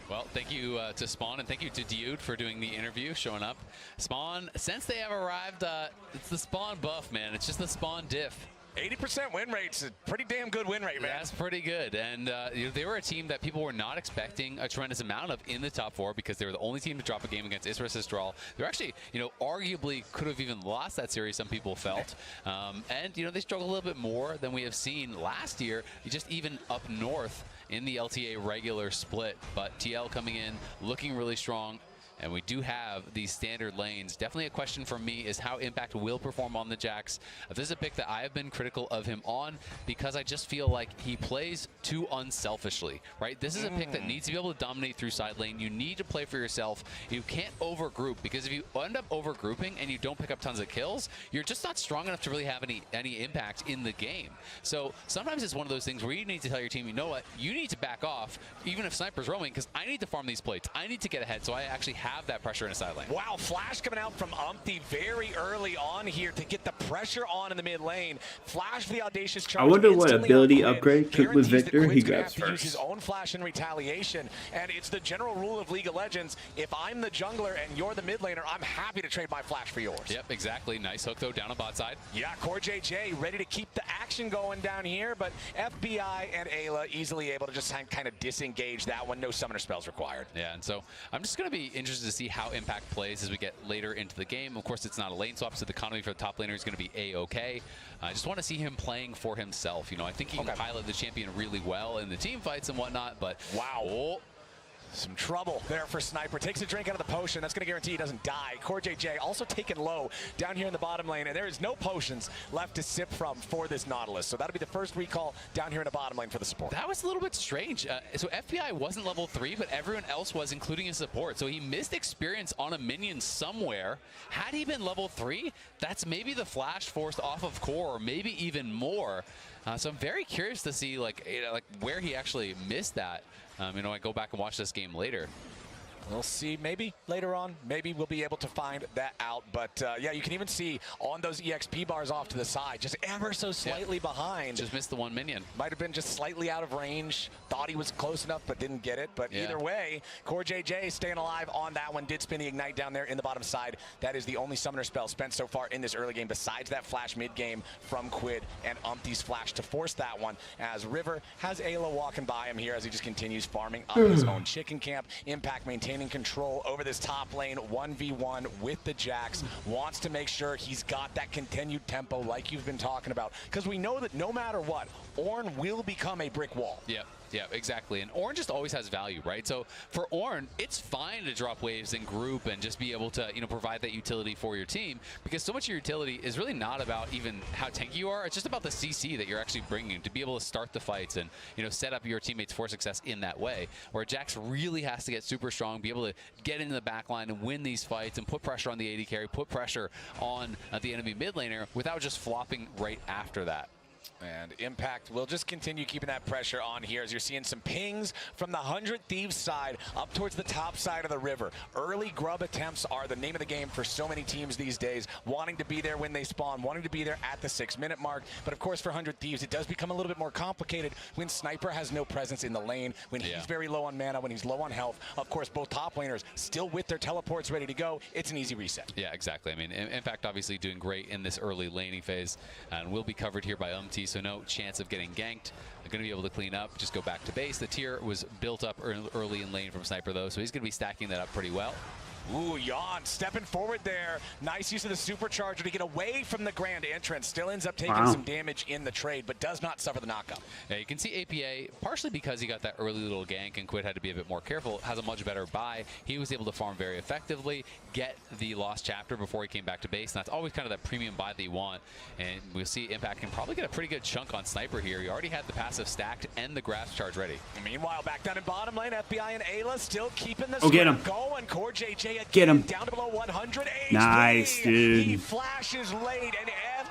Well, thank you to Spawn, and thank you to Dude for doing the interview, showing up. Spawn, since they have arrived, it's the Spawn buff, man. It's just the Spawn diff. 80% win rate's a pretty damn good win rate, man. That's pretty good. And they were a team that people were not expecting a tremendous amount of in the top 4 because they were the only team to drop a game against Isra Sistral. They're actually, arguably could have even lost that series, some people felt. And, they struggled a little bit more than we have seen last year, just even up north in the LTA regular split. But TL coming in, looking really strong. And we do have these standard lanes. Definitely a question for me is how Impact will perform on the Jax. This is a pick that I have been critical of him on because I just feel like he plays too unselfishly, right? This is a pick that needs to be able to dominate through side lane. You need to play for yourself. You can't overgroup because if you end up overgrouping and you don't pick up tons of kills, you're just not strong enough to really have any impact in the game. So sometimes it's one of those things where you need to tell your team, you know what, you need to back off even if Sniper's roaming because I need to farm these plates. I need to get ahead so I actually have that pressure in a side lane. Wow, Flash coming out from Umpty very early on here to get the pressure on in the mid lane. Flash for the Audacious Charge. I wonder what ability upgrade took with Victor he grabs first. Use his own flash in retaliation, and it's the general rule of League of Legends. If I'm the jungler and you're the mid laner, I'm happy to trade my flash for yours. Yep, exactly. Nice hook though down on bot side. Yeah, CoreJJ ready to keep the action going down here, but FBI and Ayla easily able to just kind of disengage that one. No summoner spells required. Yeah, and so I'm just going to be interested to see how Impact plays as we get later into the game. Of course, it's not a lane swap, so the economy for the top laner is going to be A-okay. I just want to see him playing for himself. I think he can pilot the champion really well in the team fights and whatnot, but wow. Oh. Some trouble there for Sniper. Takes a drink out of the potion. That's going to guarantee he doesn't die. CoreJJ also taken low down here in the bottom lane, and there is no potions left to sip from for this Nautilus. So that'll be the first recall down here in the bottom lane for the support. That was a little bit strange. So FBI wasn't level 3, but everyone else was, including his support. So he missed experience on a minion somewhere. Had he been level 3, that's maybe the flash forced off of core, or maybe even more. So I'm very curious to see like where he actually missed that. I go back and watch this game later. We'll see. Maybe later on, maybe we'll be able to find that out. But yeah, you can even see on those EXP bars off to the side, just ever so slightly behind. Just missed the one minion. Might have been just slightly out of range. Thought he was close enough, but didn't get it. But either way, CoreJJ staying alive on that one. Did spin the Ignite down there in the bottom side. That is the only summoner spell spent so far in this early game, besides that flash mid-game from Quid and Umpty's flash to force that one, as River has Ayla walking by him here as he just continues farming up his own chicken camp. Impact maintaining gaining control over this top lane 1v1 with the Jax. Wants to make sure he's got that continued tempo like you've been talking about. Because we know that no matter what, Ornn will become a brick wall. Yeah, exactly. And Ornn just always has value, right? So for Ornn, it's fine to drop waves in group and just be able to, provide that utility for your team, because so much of your utility is really not about even how tanky you are. It's just about the CC that you're actually bringing to be able to start the fights and, set up your teammates for success in that way. Where Jax really has to get super strong, be able to get into the back line and win these fights and put pressure on the AD carry, put pressure on the enemy mid laner without just flopping right after that. And Impact will just continue keeping that pressure on here as you're seeing some pings from the 100 Thieves side up towards the top side of the river. Early grub attempts are the name of the game for so many teams these days, wanting to be there when they spawn, wanting to be there at the 6-minute mark. But of course for 100 Thieves, it does become a little bit more complicated when Sniper has no presence in the lane, when he's very low on mana, when he's low on health. Of course, both top laners still with their teleports ready to go. It's an easy reset. Yeah, exactly. I mean, Impact obviously doing great in this early laning phase, and will be covered here by so no chance of getting ganked. They're going to be able to clean up, just go back to base. The tier was built up early in lane from Sniper, though, so he's going to be stacking that up pretty well. Ooh, Jan stepping forward there. Nice use of the supercharger to get away from the grand entrance. Still ends up taking some damage in the trade, but does not suffer the knockup. Yeah, you can see APA, partially because he got that early little gank and Quid had to be a bit more careful, has a much better buy. He was able to farm very effectively, get the Lost Chapter before he came back to base, and that's always kind of that premium buy that you want. And we'll see Impact can probably get a pretty good chunk on Sniper here. He already had the passive stacked and the grasp charge ready. Meanwhile, back down in bottom lane, FBI and Ayla still keeping the get him. going. Core JJ again, Get him. down to below 100 HP. Nice, dude. He flashes late, and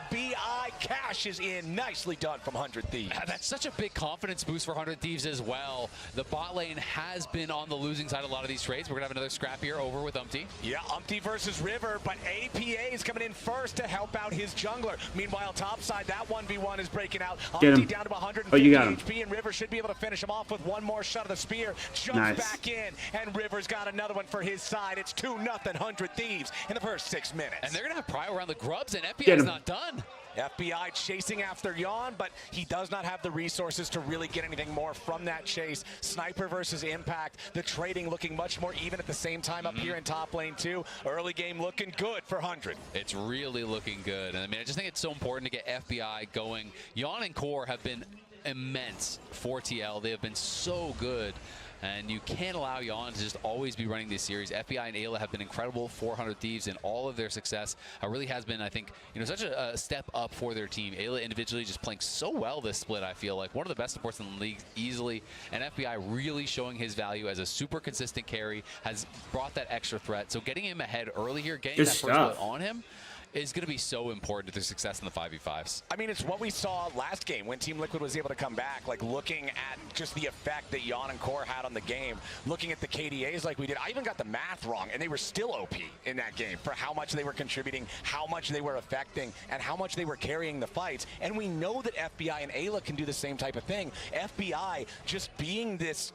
FBI cashes in. Nicely done from 100 Thieves. That's such a big confidence boost for 100 Thieves as well. The bot lane has been on the losing side of a lot of these trades. We're going to have another scrap here over with Umpty. Yeah, Umpty versus River, but APA is coming in first to help out his jungler. Meanwhile, top side, that 1v1 is breaking out. Umpty down to 150 HP, and River should be able to finish him off with one more shot of the spear. Jumps back in, and River's got another one for his side. It's 2-0, 100 Thieves in the first 6 minutes. And they're going to have prio around the grubs, and FBI's not done. FBI chasing after Jan, but he does not have the resources to really get anything more from that chase. Sniper versus Impact, the trading looking much more even at the same time up here in top lane too. Early game looking good for 100. It's really looking good. And I mean, I just think it's so important to get FBI going. Jan and Core have been immense for TL. They have been so good. And you can't allow Jan to just always be running this series. FBI and Ayla have been incredible 400 Thieves in all of their success. It really has been, I think, such a step up for their team. Ayla individually just playing so well this split, I feel like. One of the best supports in the league easily. And FBI really showing his value as a super consistent carry, has brought that extra threat. So getting him ahead early here, getting that first split on him, is going to be so important to their success in the 5v5s. I mean, it's what we saw last game when Team Liquid was able to come back, like looking at just the effect that Jan and Core had on the game, looking at the KDAs like we did. I even got the math wrong, and they were still OP in that game for how much they were contributing, how much they were affecting, and how much they were carrying the fights. And we know that FBI and Ayla can do the same type of thing. FBI just being this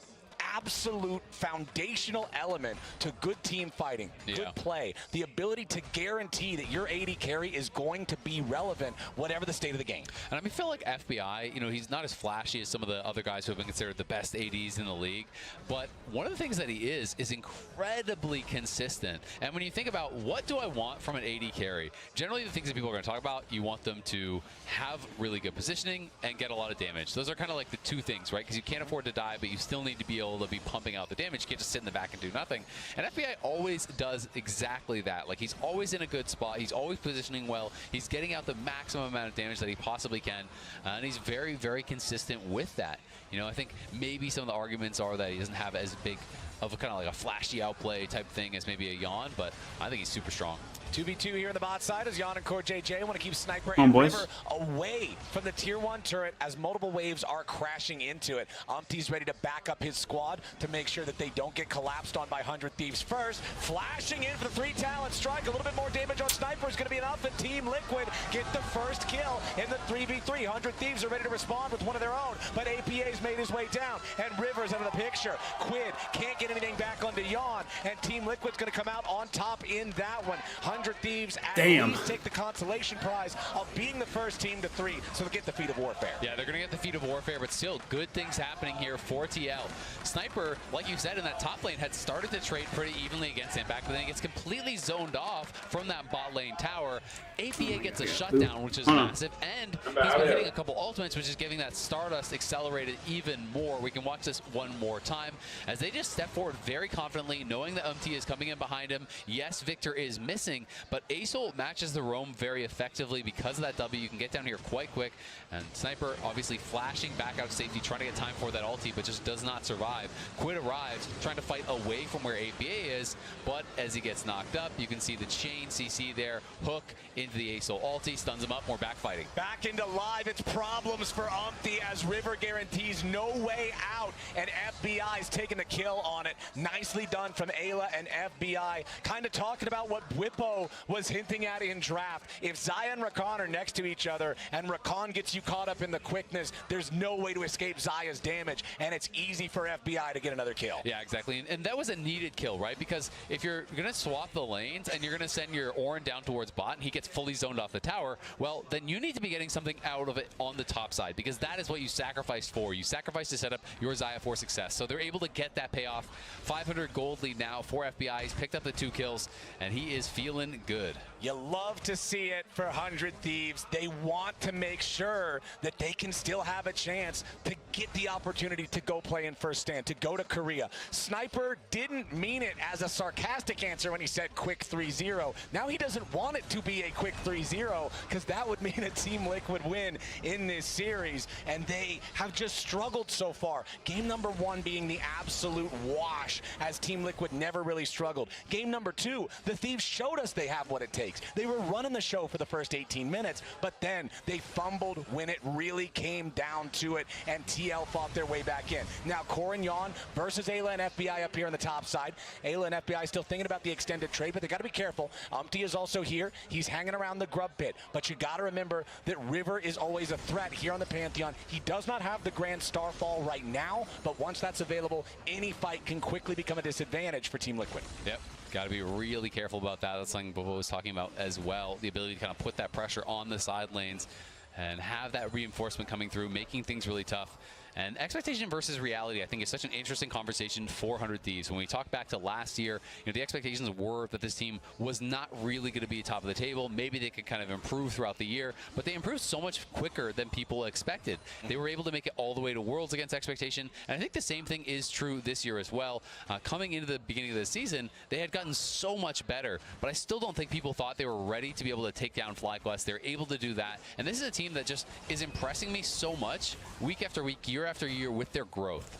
absolute foundational element to good team fighting, good play, the ability to guarantee that your AD carry is going to be relevant whatever the state of the game. And I mean, I feel like FBI, he's not as flashy as some of the other guys who have been considered the best ADs in the league, but one of the things that he is incredibly consistent. And when you think about what do I want from an AD carry, generally the things that people are going to talk about, you want them to have really good positioning and get a lot of damage. Those are kind of like the two things, right? Because you can't afford to die, but you still need to be able to be pumping out the damage. You can't just sit in the back and do nothing. And FBI always does exactly that. Like, he's always in a good spot. He's always positioning well. He's getting out the maximum amount of damage that he possibly can. And he's very, very consistent with that. I think maybe some of the arguments are that he doesn't have as big of a kind of like a flashy outplay type thing as maybe a Jan, but I think he's super strong. 2v2 here on the bot side as Jan and Core JJ want to keep Sniper and River away from the tier 1 turret as multiple waves are crashing into it. Umpty's ready to back up his squad to make sure that they don't get collapsed on by 100 Thieves first. Flashing in for the 3 talent strike. A little bit more damage on Sniper is going to be enough, and Team Liquid get the first kill in the 3v3. 100 Thieves are ready to respond with one of their own, but APA's made his way down, and River's out of the picture. Quid can't get get anything back onto Yawn, and Team Liquid's going to come out on top in that one. 100 Thieves at least take the consolation prize of being the first team to 3, so they'll get the Feat of Warfare. Yeah, they're going to get the Feat of Warfare, but still good things happening here for TL. Sniper, like you said, in that top lane had started to trade pretty evenly against Impact, but then he gets completely zoned off from that bot lane tower. APA gets a shutdown, which is massive, and he's been hitting a couple ultimates, which is giving that Stardust accelerated even more. We can watch this one more time as they just step forward very confidently, knowing that UMT is coming in behind him. Yes, Victor is missing, but Aesol matches the roam very effectively because of that W. You can get down here quite quick, and Sniper obviously flashing back out of safety, trying to get time for that ulti, but just does not survive. Quid arrives, trying to fight away from where APA is, but as he gets knocked up, you can see the chain CC there, hook into the Aesol ulti, stuns him up, more backfighting. Back into live, it's problems for Umpty as River guarantees no way out, and FBI is taking the kill on it. Nicely done from Ayla and FBI, kind of talking about what Whippo was hinting at in draft. If Xayah and Rakan are next to each other, and Rakan gets you caught up in the quickness, there's no way to escape Xayah's damage, and it's easy for FBI to get another kill. Yeah, exactly, and that was a needed kill, right? Because if you're going to swap the lanes, and you're going to send your Orin down towards bot, and he gets fully zoned off the tower, well, then you need to be getting something out of it on the top side, because that is what you sacrificed for. You sacrificed to set up your Xayah for success, so they're able to get that payoff. 500 gold lead now for FBI. He's picked up the 2 kills, and he is feeling good. You love to see it for 100 Thieves. They want to make sure that they can still have a chance to get the opportunity to go play in first stand, to go to Korea. Sniper didn't mean it as a sarcastic answer when he said quick 3-0. Now he doesn't want it to be a quick 3-0 because that would mean a Team Liquid win in this series, and they have just struggled so far. Game number 1 being the absolute wash as Team Liquid never really struggled. Game number 2, the Thieves showed us they have what it takes. They were running the show for the first 18 minutes, but then they fumbled when it really came down to it, and TL fought their way back in. Now Core and Yawn versus Ayla and FBI up here on the top side. Ayla and FBI still thinking about the extended trade, but they got to be careful. Umpty is also here. He's hanging around the grub pit, but you got to remember that River is always a threat here on the Pantheon. He does not have the Grand Starfall right now, but once that's available, any fight can quickly become a disadvantage for Team Liquid. Yep. Got to be really careful about that. That's something Bobo was talking about as well. The ability to kind of put that pressure on the side lanes and have that reinforcement coming through, making things really tough. And expectation versus reality, I think, is such an interesting conversation for 100 Thieves. When we talk back to last year, the expectations were that this team was not really going to be top of the table. Maybe they could kind of improve throughout the year, but they improved so much quicker than people expected. They were able to make it all the way to Worlds against expectation, and I think the same thing is true this year as well. Coming into the beginning of the season, they had gotten so much better, but I still don't think people thought they were ready to be able to take down FlyQuest. They're able to do that, and this is a team that just is impressing me so much week after week, year after year with their growth.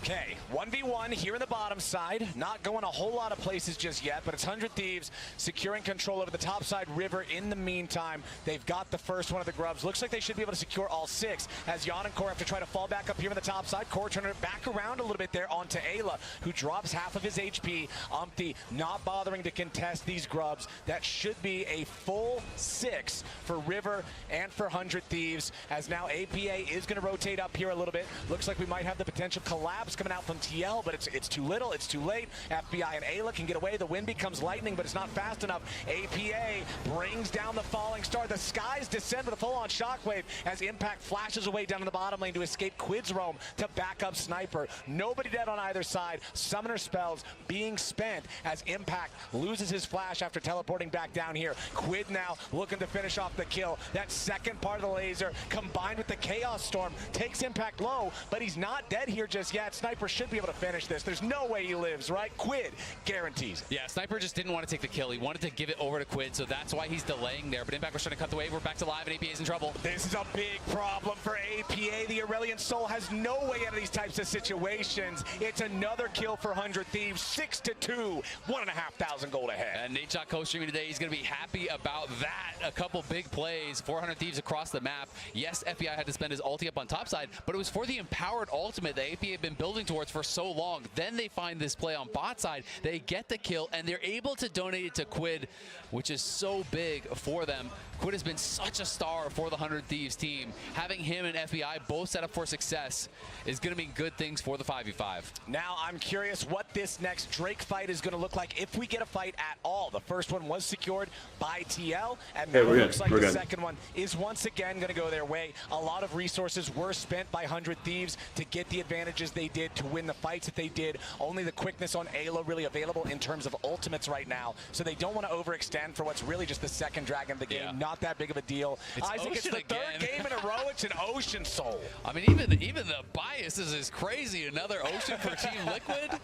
Okay, 1v1 here in the bottom side. Not going a whole lot of places just yet, but it's 100 Thieves securing control over the top side. River in the meantime. They've got the first one of the grubs. Looks like they should be able to secure all 6 as Yawn and Core have to try to fall back up here on the top side. Core turning it back around a little bit there onto Ayla, who drops half of his HP. Umpty not bothering to contest these grubs. That should be a full 6 for River and for 100 Thieves, as now APA is going to rotate up here a little bit. Looks like we might have the potential collapse coming out from TL, but it's too little, it's too late. FBI and Ayla can get away. The wind becomes lightning, but it's not fast enough. APA brings down the falling star. The skies descend with a full-on shockwave as Impact flashes away down in the bottom lane to escape Quid's roam to back up Sniper. Nobody dead on either side. Summoner spells being spent as Impact loses his flash after teleporting back down here. Quid now looking to finish off the kill. That second part of the laser combined with the Chaos Storm takes Impact low, but he's not dead here just yet. Sniper should be able to finish this. There's no way he lives, right? Quid guarantees. Yeah, Sniper just didn't want to take the kill. He wanted to give it over to Quid, so that's why he's delaying there. But Impact was trying to cut the wave. We're back to live, and APA's in trouble. This is a big problem for APA. The Aurelian Soul has no way out of these types of situations. It's another kill for 100 Thieves. 6-2, 1,500 gold ahead. And Nate Shot co-streaming today. He's going to be happy about that. A couple big plays. 400 Thieves across the map. Yes, FBI had to spend his ulti up on top side, but it was for the empowered ultimate that APA had been building building towards for so long. Then they find this play on bot side. They get the kill, and they're able to donate it to Quid, which is so big for them. Quid has been such a star for the 100 Thieves team. Having him and FBI both set up for success is going to mean good things for the 5v5. Now I'm curious what this next Drake fight is going to look like, if we get a fight at all. The first one was secured by TL, and now it looks like the second one is once again going to go their way. A lot of resources were spent by 100 Thieves to get the advantages they did, to win the fights that they did. Only the quickness on Ayla really available in terms of ultimates right now, so they don't want to overextend for what's really just the second dragon of the game. Not that big of a deal. Isaac, it's the third game in a row. It's an Ocean Soul. I mean, even the biases is crazy. Another Ocean for Team Liquid.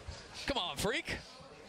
Come on, freak.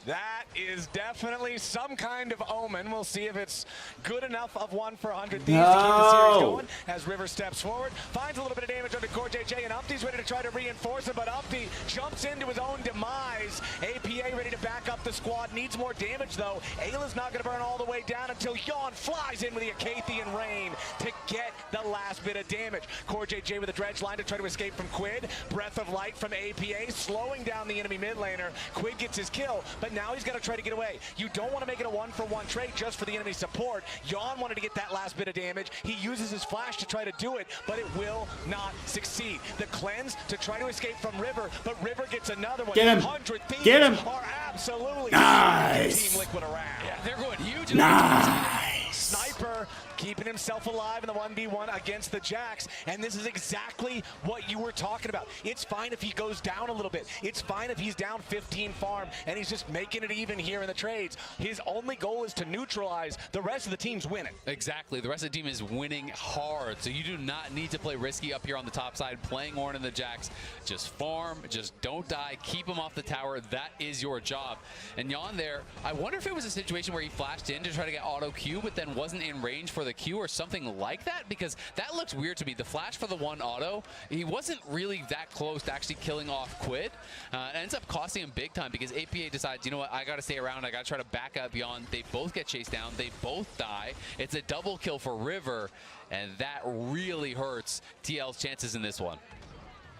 That is definitely some kind of omen. We'll see if it's good enough of one for 100 Thieves to keep the series going. As River steps forward, finds a little bit of damage under Core JJ, and Umpty's ready to try to reinforce it, but Umpty jumps into his own demise. APA ready to back up the squad. Needs more damage, though. Ayla's not going to burn all the way down until Yawn flies in with the Acathian Rain to get the last bit of damage. Core JJ with a dredge line to try to escape from Quid. Breath of Light from APA, slowing down the enemy mid laner. Quid gets his kill, but now he's got to try to get away. You don't want to make it a one-for-one trade just for the enemy support. Yawn wanted to get that last bit of damage. He uses his flash to try to do it, but it will not succeed. The cleanse to try to escape from River, but River gets another one. Get him. 100 Thieves Get him. are absolutely Nice. Team Liquid around. Yeah, they're going huge. Nice. Sniper keeping himself alive in the 1v1 against the Jax, and this is exactly what you were talking about. It's fine if he goes down a little bit. It's fine if he's down 15 farm and he's just making it even here in the trades. His only goal is to neutralize. The rest of the team's winning. Exactly. The rest of the team is winning hard, so you do not need to play risky up here on the top side, playing Ornn and the Jax. Just farm, just don't die, keep him off the tower. That is your job. And Yawn there, I wonder if it was a situation where he flashed in to try to get auto Q, but then wasn't in range for the Q or something like that, because that looks weird to me. The flash for the one auto, he wasn't really that close to actually killing off Quid. It ends up costing him big time because APA decides, you know what, I got to stay around. I got to try to back up Yawn. They both get chased down. They both die. It's a double kill for River, and that really hurts TL's chances in this one.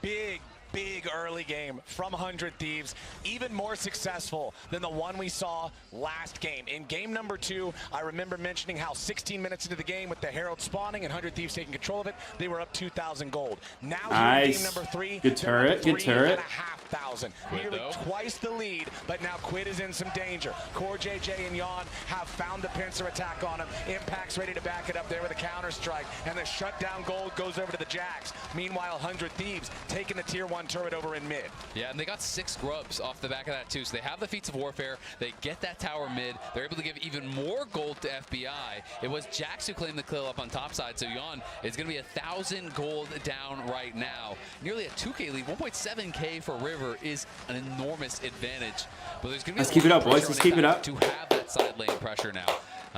Big early game from 100 Thieves, even more successful than the one we saw last game. In game number 2, I remember mentioning how 16 minutes into the game with the Herald spawning and 100 Thieves taking control of it, they were up 2,000 gold. Now in game number 3, good turret, good turret. 3,500, nearly twice the lead, but now Quid is in some danger. Core JJ and Yawn have found the pincer attack on him. Impact's ready to back it up there with a counter strike, and the shutdown gold goes over to the Jax. Meanwhile, 100 Thieves taking the tier 1 turret over in mid. Yeah, and they got 6 grubs off the back of that too, so they have the feats of warfare. They get that tower mid. They're able to give even more gold to FBI. It was Jax who claimed the kill up on top side, so Yawn is going to be 1,000 gold down right now. Nearly a 2K lead. 1.7K for River is an enormous advantage. But there's going to be Let's keep it up, boys. Let's keep it up. To have that side lane pressure now.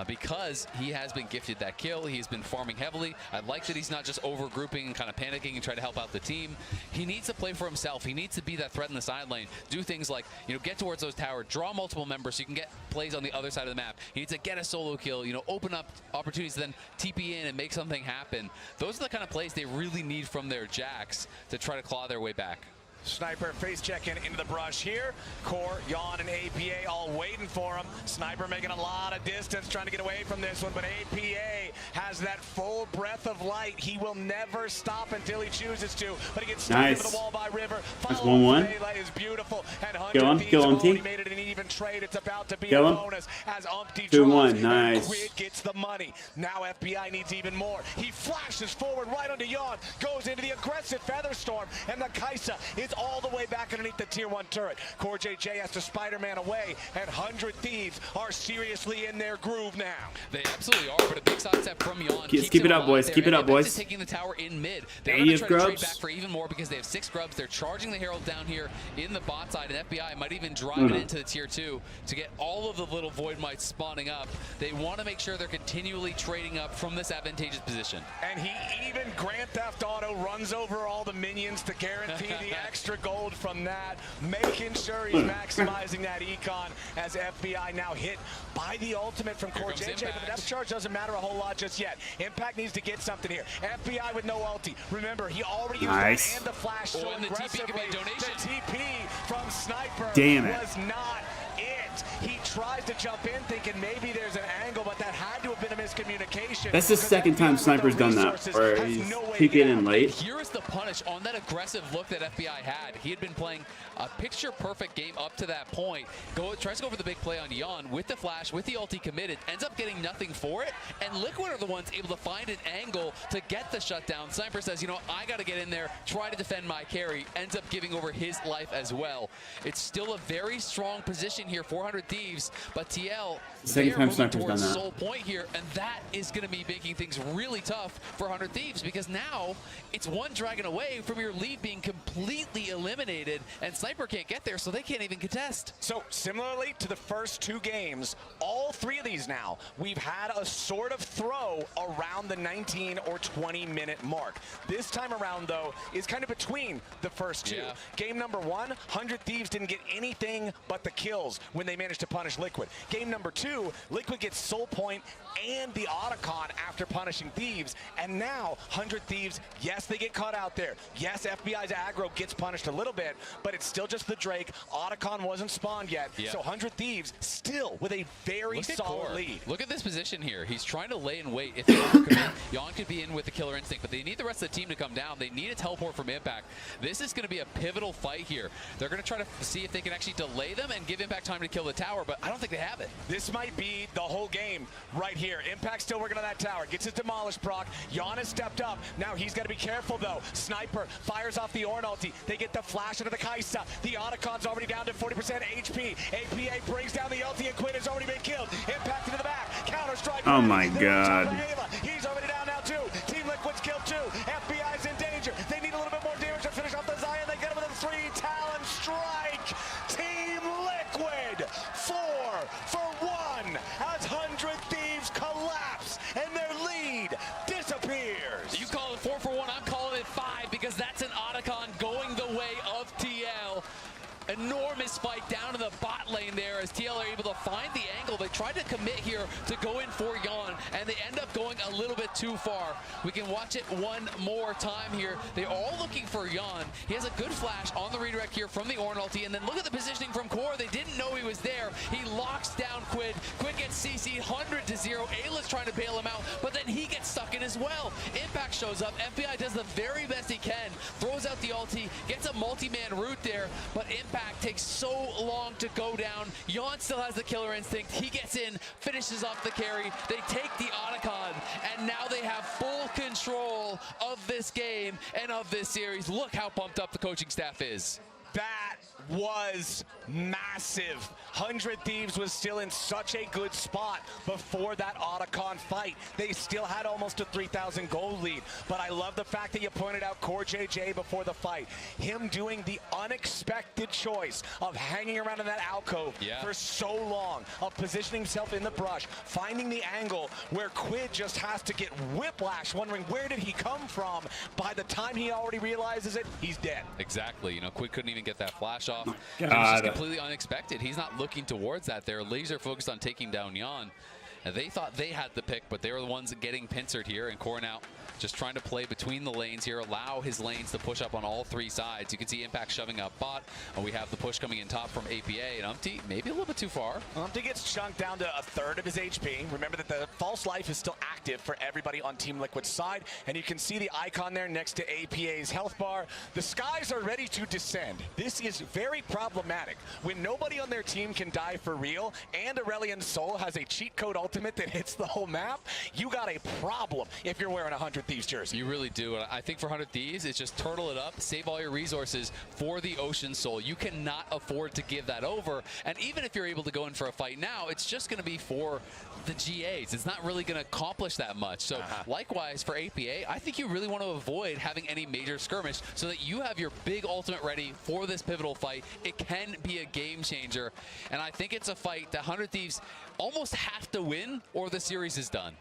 Because he has been gifted that kill. He's been farming heavily. I like that he's not just over grouping and kind of panicking and trying to help out the team. He needs to play for himself. He needs to be that threat in the side lane. Do things like, you know, get towards those towers, draw multiple members so you can get plays on the other side of the map. He needs to get a solo kill, you know, open up opportunities to then TP in and make something happen. Those are the kind of plays they really need from their Jax to try to claw their way back. Sniper face checking into the brush here. Core, Yawn, and APA all waiting for him. Sniper making a lot of distance, trying to get away from this one, but APA has that full breath of light. He will never stop until he chooses to, but he gets stuck into the wall by River. That's 1-1. Is beautiful, and Kill him, only made it an even trade. It's about to be a bonus as Umpty 2-1, nice. Quid gets the money. Now FBI needs even more. He flashes forward right onto Yawn, goes into the aggressive Featherstorm, and the Kaisa is all the way back underneath the tier 1 turret. Core JJ has to Spider-Man away, and 100 Thieves are seriously in their groove now. They absolutely are, but a big sidestep from Yawn. Keep it up, boys. Keep it up, boys. Taking the tower in mid. They're going to try to trade back for even more because they have 6 grubs. They're charging the Herald down here in the bot side, and FBI might even drive it into the tier 2 to get all of the little Void Mites spawning up. They want to make sure they're continually trading up from this advantageous position. And he even Grand Theft Auto runs over all the minions to guarantee the extra extra gold from that, making sure he's maximizing that econ as FBI now hit by the ultimate from Core JJ, but the depth charge doesn't matter a whole lot just yet. Impact needs to get something here. FBI with no ulti. Remember, he already used it and the flash so aggressively. The TP from Sniper was not it. He tries to jump in thinking maybe there's an angle, but that had to have been a miscommunication. That's the second time Sniper's done that, where he's peeking in late. Here's the punish on that aggressive look that FBI had. He had been playing a picture-perfect game up to that point. Tries to go for the big play on Yon with the flash, with the ulti committed, ends up getting nothing for it, and Liquid are the ones able to find an angle to get the shutdown. Sniper says, you know, I got to get in there, try to defend my carry, ends up giving over his life as well. It's still a very strong position here, 400 Thieves, but TL, second time Sniper's done that. Sole point here, and that is going to be making things really tough for 100 Thieves, because now it's one dragon away from your lead being completely eliminated, and Sniper can't get there, so they can't even contest. So similarly to the first two games, all three of these now, we've had a sort of throw around the 19 or 20 minute mark. This time around, though, is kind of between the first two. Yeah. Game number 100 Thieves didn't get anything but the kills when they managed to punish Liquid. Game number 2, Liquid gets Soul Point and the Otacon after punishing Thieves, and now 100 Thieves, yes, they get caught out there. Yes, FBI's aggro gets punished a little bit, but it's still just the Drake. Otacon wasn't spawned yet, so 100 Thieves still with a very solid lead. Look at this position here. He's trying to lay in wait. If they overcommit, Yon could be in with the killer instinct, but they need the rest of the team to come down. They need a teleport from Impact. This is going to be a pivotal fight here. They're going to try to see if they can actually delay them and give Impact time to kill the tower, but I don't think they have it. This might be the whole game right here. Impact still working on that tower. Gets it demolished, Proc. Yon has stepped up. Now he's got to be careful, though. Sniper fires off the Ornn ulti. They get the flash into the Kaisa. The Otacon's already down to 40% HP. APA brings down the ulti, and Quinn has already been killed. Impact into the back. Counter-strike. Oh my god. He's already down now, too. Team Liquid's killed, too. FBI's in danger. They need a little bit more damage to finish off the Zion. They get him with a 3 Talon strike. Team Liquid, 4 for 1 as 100 Thieves collapse and their lead disappears. You call it 4 for 1, I'm calling it 5, because that's an Otacon going the way of TL. Enormous fight down in the bot lane there as TL are able to find the angle. They tried to commit here to go in for Yon, and they end up going a little bit too far. We can watch it one more time here. They're all looking for Yon. He has a good flash on the redirect here from the Ornn ulti, and then look at the positioning from Core. They didn't know he was there. He locks down Quid. Quid gets CC'd 100-0. Ayla's trying to bail him out, but then he gets stuck in as well. Impact shows up. FBI does the very best he can, throws out the ulti, gets a multi-man route there, but Impact takes so long to go down. Yon still has the killer instinct. He gets in, finishes off the carry. They take the Otacon, and now they have full control of this game and of this series. Look how pumped up the coaching staff is. That was massive. 100 Thieves was still in such a good spot before that Otacon fight. They still had almost a 3,000 gold lead, but I love the fact that you pointed out Core JJ before the fight. Him doing the unexpected choice of hanging around in that alcove for so long, of positioning himself in the brush, finding the angle where Quid just has to get whiplash, wondering where did he come from. By the time he already realizes it, he's dead. Exactly. You know, Quid couldn't even get that flash off. God. It was just completely unexpected. He's not looking towards that. They're laser focused on taking down Yon. And they thought they had the pick, but they were the ones getting pincered here. And Core now just trying to play between the lanes here, allow his lanes to push up on all 3 sides. You can see Impact shoving up bot, and we have the push coming in top from APA, and Umpty maybe a little bit too far. Umpty gets chunked down to a third of his HP. Remember that the false life is still active for everybody on Team Liquid's side, and you can see the icon there next to APA's health bar. The skies are ready to descend. This is very problematic. When nobody on their team can die for real, and Aurelion Sol has a cheat code ultimate that hits the whole map, you got a problem if you're wearing a 100 Thieves jersey. You really do. And I think for 100 Thieves, it's just turtle it up, save all your resources for the Ocean Soul. You cannot afford to give that over. And even if you're able to go in for a fight now, it's just going to be for the GAs. It's not really going to accomplish that much. So likewise for APA, I think you really want to avoid having any major skirmish so that you have your big ultimate ready for this pivotal fight. It can be a game changer. And I think it's a fight that 100 Thieves almost have to win or the series is done.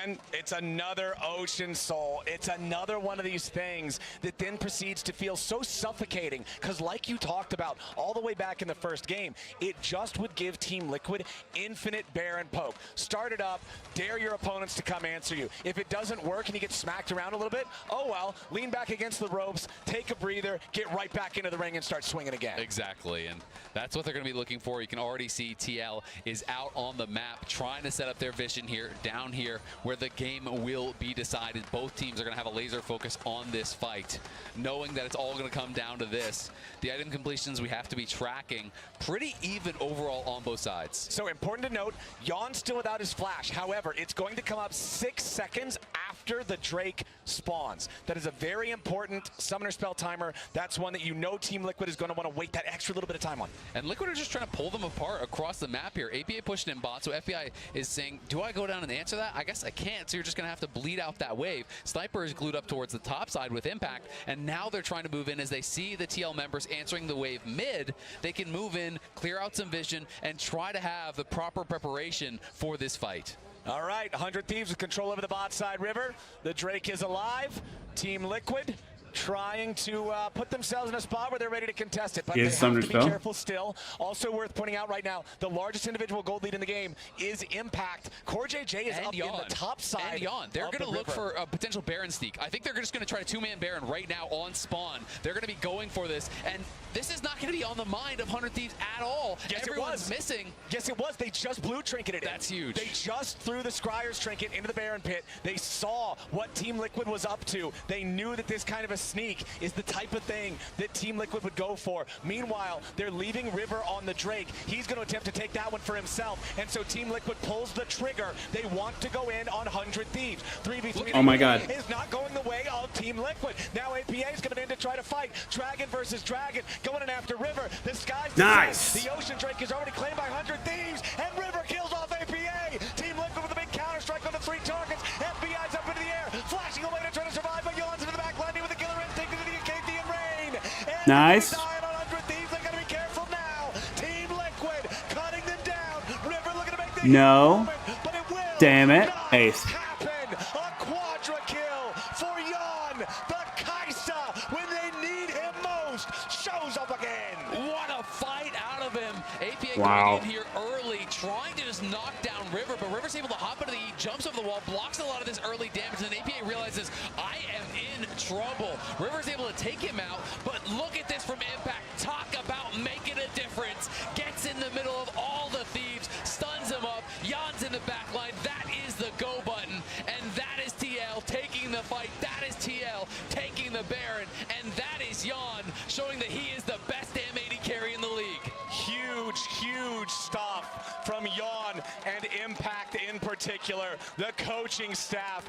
And it's another Ocean Soul. It's another one of these things that then proceeds to feel so suffocating because like you talked about all the way back in the first game, it just would give Team Liquid infinite Baron poke. Start it up, dare your opponents to come answer you. If it doesn't work and you get smacked around a little bit, oh well, lean back against the ropes, take a breather, get right back into the ring and start swinging again. Exactly, and that's what they're going to be looking for. You can already see TL is out on the map trying to set up their vision here, down here, where the game will be decided. Both teams are going to have a laser focus on this fight, knowing that it's all going to come down to this. The item completions we have to be tracking pretty even overall on both sides. So important to note, Yawn's still without his flash. However, it's going to come up 6 seconds after the Drake spawns. That is a very important summoner spell timer. That's one that you know Team Liquid is going to want to wait that extra little bit of time on. And Liquid are just trying to pull them apart across the map here. APA pushing in bot, so FBI is saying, do I go down and answer that? I guess I can't, so you're just going to have to bleed out that wave. Sniper is glued up towards the top side with Impact, and now they're trying to move in as they see the TL members answering the wave mid. They can move in, clear out some vision, and try to have the proper preparation for this fight. All right, 100 Thieves with control over the bot side river. The Drake is alive. Team Liquid trying to put themselves in a spot where they're ready to contest it, but they have to be careful still. Also worth pointing out right now, the largest individual gold lead in the game is Impact. CoreJJ is up in the top side. And Yawn, they're going to look for a potential Baron sneak. I think they're just going to try a two-man Baron right now on spawn. They're going to be going for this, and this is not going to be on the mind of 100 Thieves at all. Yes, Everyone's it was. Missing. Yes, it was. They just blue trinketed it. That's huge. They just threw the Scryer's trinket into the Baron pit. They saw what Team Liquid was up to. They knew that this kind of a sneak is the type of thing that Team Liquid would go for. Meanwhile, they're leaving River on the Drake. He's going to attempt to take that one for himself, and so Team Liquid pulls the trigger. They want to go in on 100 Thieves. 3v3 oh my God. is not going the way of Team Liquid. Now APA is coming in to try to fight. Dragon versus Dragon, going in after River. The sky's nice. The Ocean Drake is already claimed by 100 Thieves, and River kills off APA. Team Liquid with a big counter strike on the 3 targets. FBI's up into the air, flashing away to try to survive, but Yawn's into the back landing with a killer instinct into the Acadian rain. And nice. dying on 100 Thieves. They gotta be careful now. Team Liquid cutting them down. River looking to make the no. moment, but it will Damn it. not Ace. happen. A quadra kill for Yawn. The Kaisa, when they need him most, shows up again. What a fight out of him. APA wow. going in here early, trying to just knock down River, but River's able to hop into the E, jumps over the wall, blocks a lot of this early damage, and then APA realizes, I am in trouble. River's able to take him out, but look at this from Impact. Talk about making a difference. Gets in the middle of all the Thieves, stuns him up. Yawn's in the back line. That is the go button, and that is TL taking the fight. That is TL taking the Baron, and that is Yawn showing that he is the best damn AD carry in the league. Huge, huge stuff from Yawn and Impact in particular. The coaching staff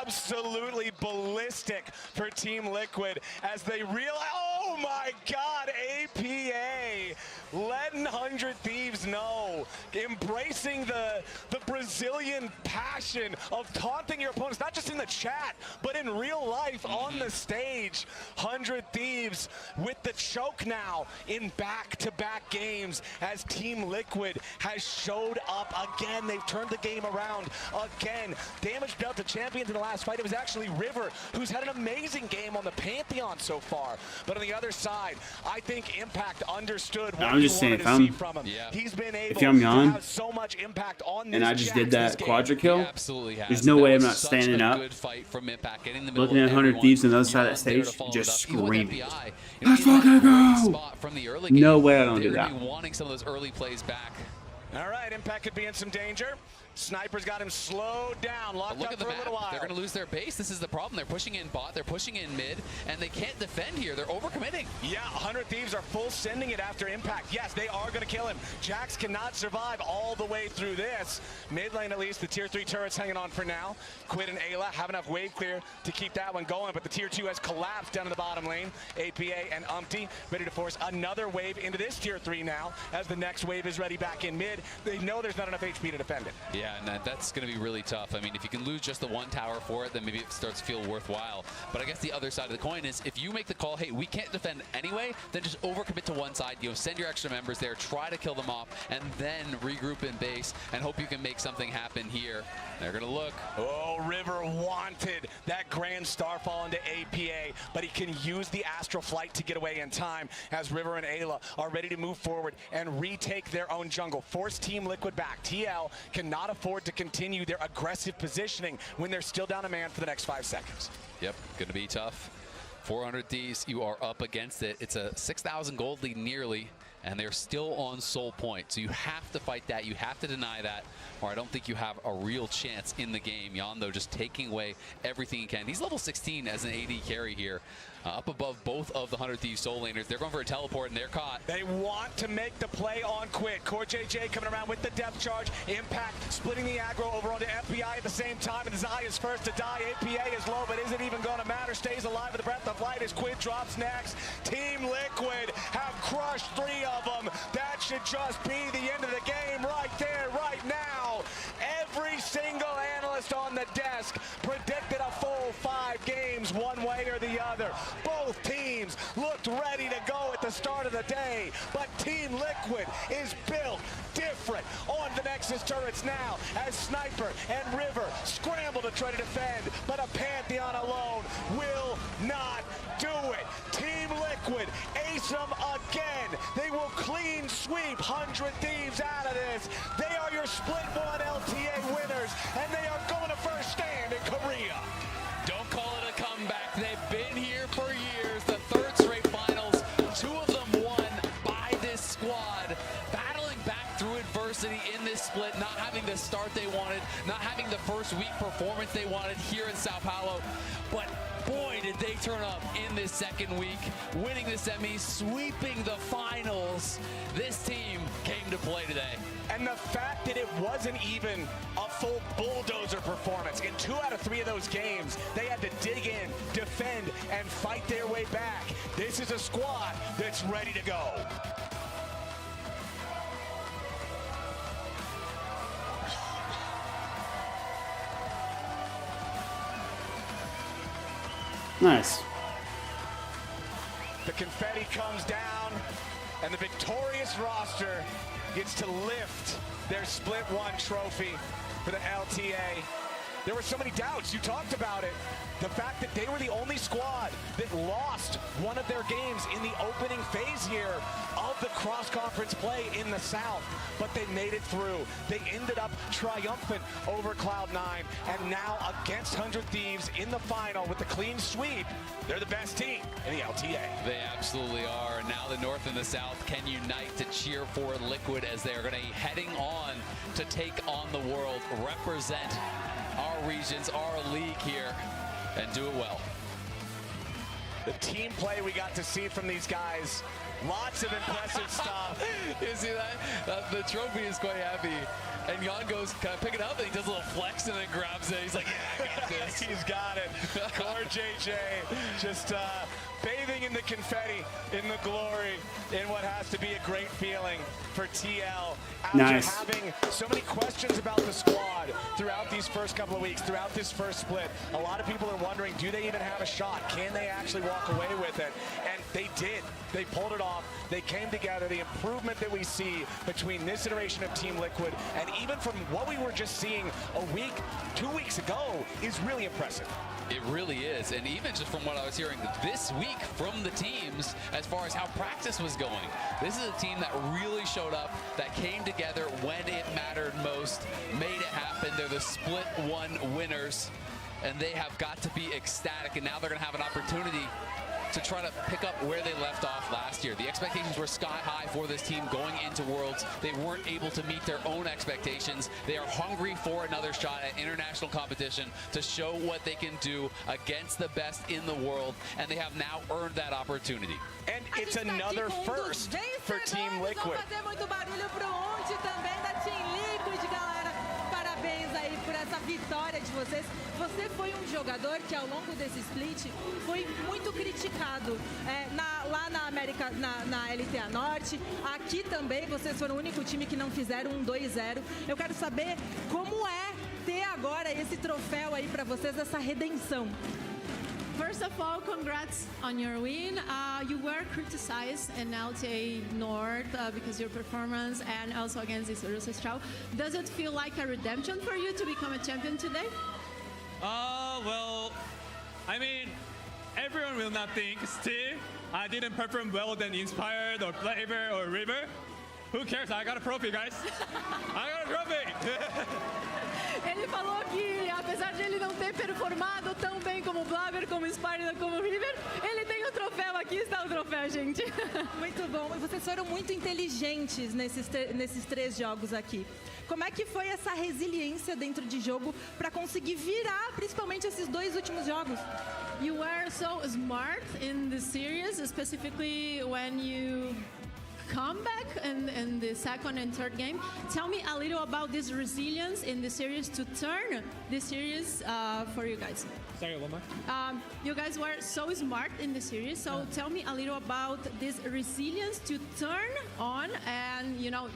absolutely ballistic for Team Liquid as they realize, oh my God, APA letting 100 Thieves know, embracing the Brazilian passion of taunting your opponents, not just in the chat, but in real life on the stage. 100 Thieves with the choke now in back-to-back games as Team Liquid has showed up again. They've turned the game around again. Damage dealt to champions in the last fight. It was actually River, who's had an amazing game on the Pantheon so far. But on the other side, I think Impact understood what he wanted to see from him. He's been able to have so much impact on this. And I just did that quadra kill. Absolutely has. There's no way I'm not standing up, good fight from Impact, getting in the looking at 100 Thieves on the other side of that stage, just screaming, let's fucking go! No way I don't do that. Wanting some of those early plays back. All right, Impact could be in some danger. Sniper's got him slowed down, locked up for a little while. They're going to lose their base. This is the problem. They're pushing in bot, they're pushing in mid, and they can't defend here. They're overcommitting. Yeah, 100 Thieves are full sending it after Impact. Yes, they are going to kill him. Jax cannot survive all the way through this. Mid lane, at least, the tier 3 turrets hanging on for now. Quid and Ayla have enough wave clear to keep that one going, but the tier 2 has collapsed down in the bottom lane. APA and Umpty ready to force another wave into this tier 3 now, as the next wave is ready back in mid. they know there's not enough HP to defend it. Yeah, and that's going to be really tough. I mean, if you can lose just the one tower for it, then maybe it starts to feel worthwhile. But I guess the other side of the coin is if you make the call, hey, we can't defend anyway, then just overcommit to one side. You know, send your extra members there, try to kill them off, and then regroup in base and hope you can make something happen here. They're going to look. Oh, River wanted that grand starfall into APA, but he can use the Astral Flight to get away in time as River and Ayla are ready to move forward and retake their own jungle. Force Team Liquid back. TL cannot afford to continue their aggressive positioning when they're still down a man for the next 5 seconds. Yep, going to be tough. 400 Ds, you are up against it. It's a 6,000 gold lead nearly, and they're still on soul point. So you have to fight that. You have to deny that, or I don't think you have a real chance in the game. Yan, though, just taking away everything he can. He's level 16 as an AD carry here. Up above both of the 100 Thieves soul laners. They're going for a teleport, and they're caught. They want to make the play on quit. CoreJJ coming around with the depth charge. Impact splitting the aggro over onto FBI at the same time. And Zai is first to die. APA is low, but isn't even going to matter. Stays alive with the breath of light as Quid drops next. Team Liquid have crushed 3 of them. That should just be the end of the game right there, right now. Every single analyst on the desk predicted a full 5 games one way or the other. Both teams looked ready to go at the start of the day, but Team Liquid is built different on the Nexus turrets now as Sniper and River scramble to try to defend, but a Pantheon alone will not do it. Team Liquid ace them again. They will clean sweep 100 Thieves out of this. They are your Split 1 LTA winners, and they are going to first stand in Korea. Don't call it a comeback. They've been here for years. The 3rd straight finals, 2 of them won by this squad. Battling back through adversity in this split, not having the start they wanted, not having the first week performance they wanted here in Sao Paulo. But boy, did they turn up in this 2nd week, winning the semis, sweeping the finals. This team came to play today. And the fact that it wasn't even a full bulldozer performance. In 2 out of 3 of those games, they had to dig in, defend, and fight their way back. This is a squad that's ready to go. Nice. The confetti comes down, and the victorious roster gets to lift their Split 1 trophy for the LTA. There were so many doubts. You talked about it. The fact that they were the only squad that lost one of their games in the opening phase here of the cross-conference play in the South, but they made it through. They ended up triumphant over Cloud9, and now against 100 Thieves in the final with the clean sweep, they're the best team in the LTA. They absolutely are. Now the North and the South can unite to cheer for Liquid as they are going to be heading on to take on the world, represent our regions, our league here, and do it well. The team play we got to see from these guys, lots of impressive stuff. You see that? The trophy is quite happy. And Yan goes, can I pick it up? And he does a little flex and then grabs it. He's like, yeah, I got this. He's got it. CoreJJ just bathing in the confetti, in the glory, in what has to be a great feeling for TL. After having so many questions about the squad throughout these first couple of weeks, throughout this first split, a lot of people are wondering, do they even have a shot? Can they actually walk away with it? And they did. They pulled it off. They came together. The improvement that we see between this iteration of Team Liquid and even from what we were just seeing a week, 2 weeks ago is really impressive. It really is, and even just from what I was hearing this week from the teams as far as how practice was going, this is a team that really showed up, that came together when it mattered most, made it happen. They're the Split 1 winners, and they have got to be ecstatic, and now they're going to have an opportunity to try to pick up where they left off last year. The expectations were sky high for this team going into Worlds. They weren't able to meet their own expectations. They are hungry for another shot at international competition to show what they can do against the best in the world, and they have now earned that opportunity. And it's another first for Team Liquid. Fazer muito barulho pro Unti também da Team Liquid, galera. Parabéns aí por essa vitória de vocês. Você foi um jogador que ao longo desse split foi muito criticado lá na América, na LTA Norte. Aqui também vocês foram o único time que não fizeram um 2-0. Eu quero saber como é ter agora esse troféu aí para vocês, essa redenção. First of all, congrats on your win. You were criticized in LTA North because your performance and also against this Russell. Does it feel like a redemption for you to become a champion today? Well, I mean, everyone will not think Steve, I didn't perform well than Inspired or Flavor or River. Who cares? I got a trophy, guys. I got a trophy. Ele falou que, apesar de ele não ter performado tão bem como Blogger, como Spider, como River, ele tem o troféu. Aqui está o troféu, gente. Muito bom. E vocês foram muito inteligentes nesses 3 jogos aqui. Como é que foi essa resiliência dentro de jogo para conseguir virar, principalmente esses 2 últimos jogos? You were so smart in the series, specifically when you come back in the second and third game. Tell me a little about this resilience in the series to turn the series for you guys. Sorry, one more. You guys were so smart in the series, so tell me a little about this resilience to turn on and, you know,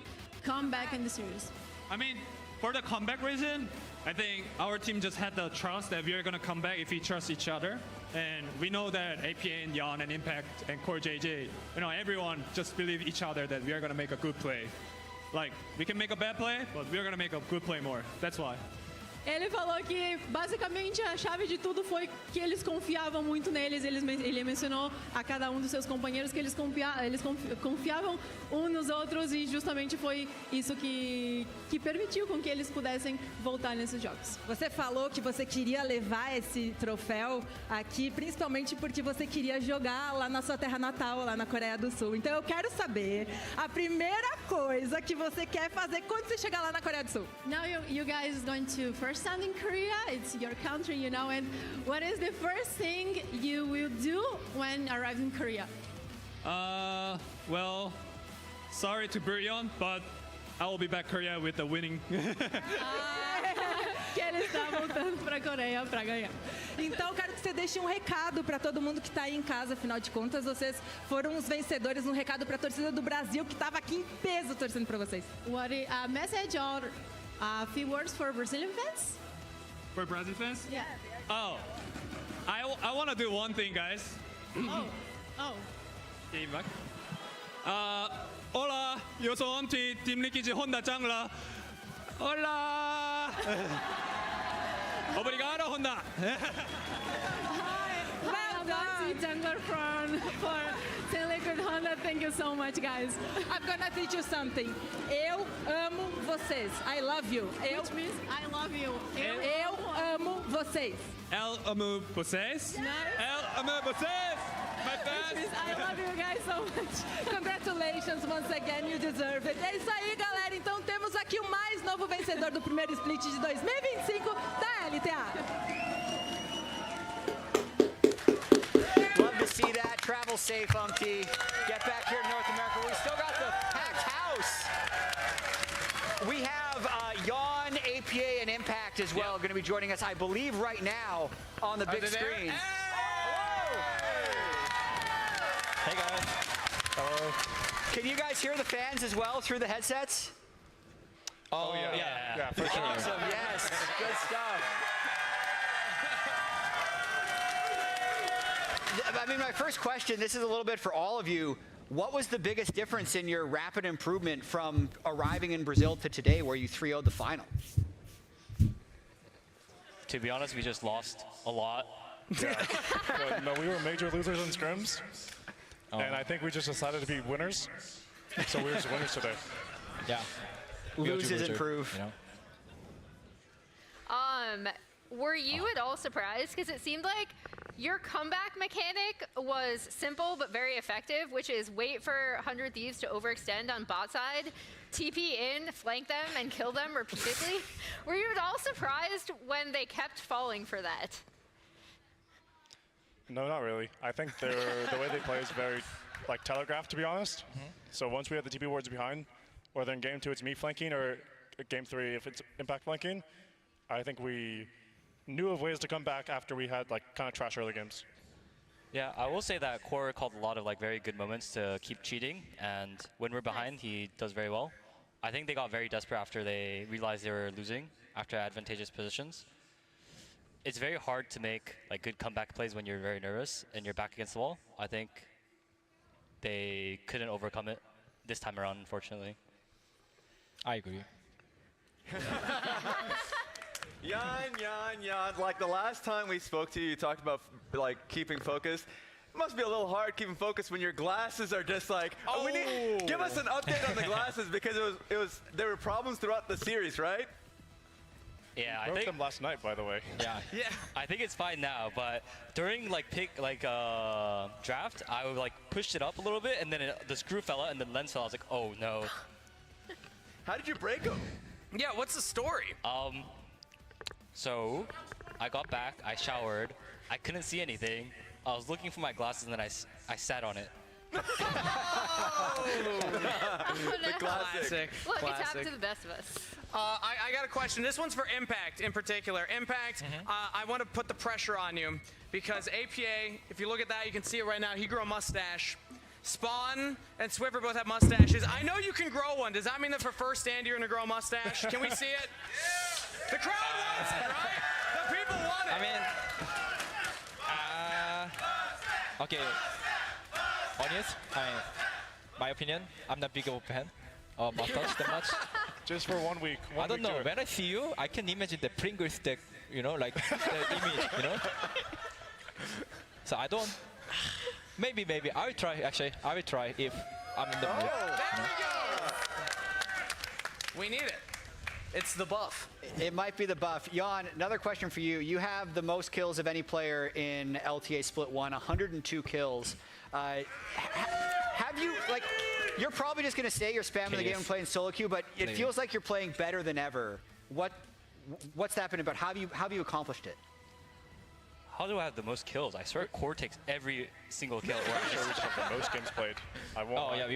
come back in the series. I mean, for the comeback reason, I think our team just had the trust that we are going to come back if we trust each other. And we know that APA and Yon and Impact and Core JJ, you know, everyone just believe each other that we are going to make a good play. Like, we can make a bad play, but we are going to make a good play more. That's why. Ele falou que basicamente a chave de tudo foi que eles confiavam muito neles. Ele mencionou a cada um dos seus companheiros que eles confiavam uns nos outros e justamente foi isso que permitiu com que eles pudessem voltar nesses jogos. Você falou que você queria levar esse troféu aqui, principalmente porque você queria jogar lá na sua terra natal, lá na Coreia do Sul. Então eu quero saber a primeira coisa que você quer fazer quando você chegar lá na Coreia do Sul. Now you guys going to first stand in Korea. It's your country, you know. And what is the first thing you will do when arrived in Korea? Well, sorry to Buryeon, but I will be back Korea with the winning. Que ele está voltando para a Coreia para ganhar. Então, quero que você deixe um recado para todo mundo que está aí em casa. Afinal de contas, vocês foram os vencedores. Um recado para a torcida do Brasil que estava aqui em peso torcendo para vocês. What is a message or a few words for Brazilian fans? For Brazilian fans? Yeah. Oh, I want to do one thing, guys. Oh. Hola, yo soy Team Liquid Honda Changla. Hola. Obrigado, Honda. Well done, Jungler for Team Liquid Honda. Thank you so much, guys. I'm gonna teach you something. Eu amo vocês. I love you. Which means I love you. Eu amo vocês. El amo vocês. Nice. El amo vocês. My fans. Which means I love you guys so much. Congratulations once again, you deserve it. É isso aí, galera. Então temos aqui o mais novo vencedor do primeiro split de 2025 da LTA. Love to see that. Travel safe, Umpty. Get back here in North America. We still got the packed house. We have Yon, APA, and Impact as well going to be joining us, I believe, right now on the big screen. Hey guys. Hello. Can you guys hear the fans as well through the headsets? Oh yeah, for sure. Awesome, yes. Good stuff. I mean, my first question, this is a little bit for all of you. What was the biggest difference in your rapid improvement from arriving in Brazil to today where you 3-0'd the final? To be honest, we just lost a lot. Yeah. No, we were major losers in scrims. And I think we just decided to be winners. So we were just winners today. Yeah. Lose is improve. You know? Were you at all surprised? Because it seemed like your comeback mechanic was simple but very effective, which is wait for 100 Thieves to overextend on bot side, TP in, flank them, and kill them repeatedly. Were you at all surprised when they kept falling for that? No, not really. I think the way they play is very telegraphed, to be honest. So once we have the TP wards behind, whether in game 2 it's me flanking or game 3 if it's Impact flanking, I think we knew of ways to come back after we had like kind of trash early games. Yeah, I will say that Core called a lot of like very good moments to keep cheating, and when we're behind, he does very well. I think they got very desperate after they realized they were losing after advantageous positions. It's very hard to make like good comeback plays when you're very nervous and you're back against the wall. I think they couldn't overcome it this time around, unfortunately. I agree. Jan, like the last time we spoke to you, you talked about like keeping focus. It must be a little hard keeping focus when your glasses are just like, give us an update on the glasses, because there were problems throughout the series, right? Yeah, I broke think them last night, by the way. Yeah, I think it's fine now. But during like draft, I would like pushed it up a little bit, and then the screw fell out, and the lens fell. I was like, oh no. How did you break them? Yeah, what's the story? So I got back, I showered, I couldn't see anything. I was looking for my glasses, and then I sat on it. The classic. Look, it's happened to the best of us. I got a question. This one's for Impact in particular. Impact, I want to put the pressure on you because APA, if you look at that, you can see it right now. He grew a mustache. Spawn and Swiffer both have mustaches. I know you can grow one. Does that mean that for first stand you're going to grow a mustache? Can we see it? The crowd wants it, right? The people want it. I mean, okay. Honest, my opinion, I'm not big of a fan of mustache that much. Just for 1 week. I don't know. When I see you, I can imagine the Pringles stick, you know, like the image, you know. So I don't. Maybe I will try. Actually, I will try if I'm in the mood. There we go. We need it. It's the buff. It might be the buff. Jan, another question for you. You have the most kills of any player in LTA Split 1, 102 kills. Have you, like, you're probably just going to say you're spamming the game and playing solo queue, but it feels like you're playing better than ever. What's that been about? How have you accomplished it? How do I have the most kills? I swear Core takes every single kill. I'm sure we just have the most games played. We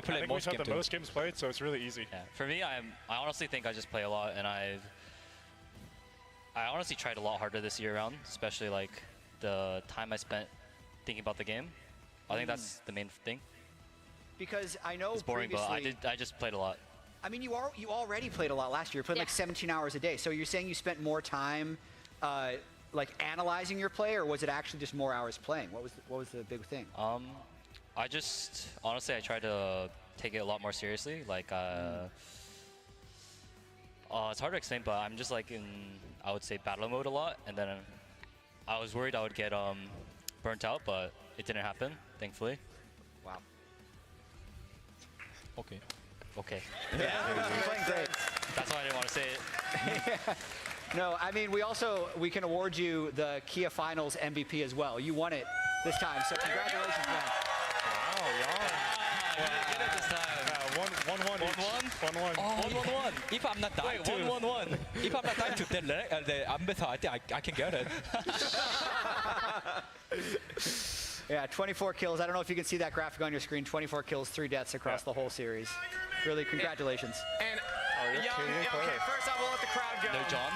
play I think most we have games the most games played, so it's really easy. Yeah. For me, I honestly think I just play a lot, and I honestly tried a lot harder this year around, especially like the time I spent thinking about the game. I think that's the main thing. Because I know it's boring, but I just played a lot. I mean, you already played a lot last year. You played like 17 hours a day. So you're saying you spent more time like analyzing your play, or was it actually just more hours playing? What was the big thing? I just honestly I tried to take it a lot more seriously. Like it's hard to explain, but I'm just like in, I would say, battle mode a lot, and then I was worried I would get burnt out, but it didn't happen, thankfully. Wow. Okay. Yeah, you're playing great. That's why I didn't want to say it. No, I mean, we can award you the Kia Finals MVP as well. You won it this time, so congratulations, man. Wow, You did it this time. 1-1. 1-1. If I'm not dying to 1-1. If I'm not dying to the ambassador, I think I can get it. Yeah, 24 kills. I don't know if you can see that graphic on your screen. 24 kills, 3 deaths across the whole series. Really, congratulations. And okay, first off, we'll let the crowd go. No, John.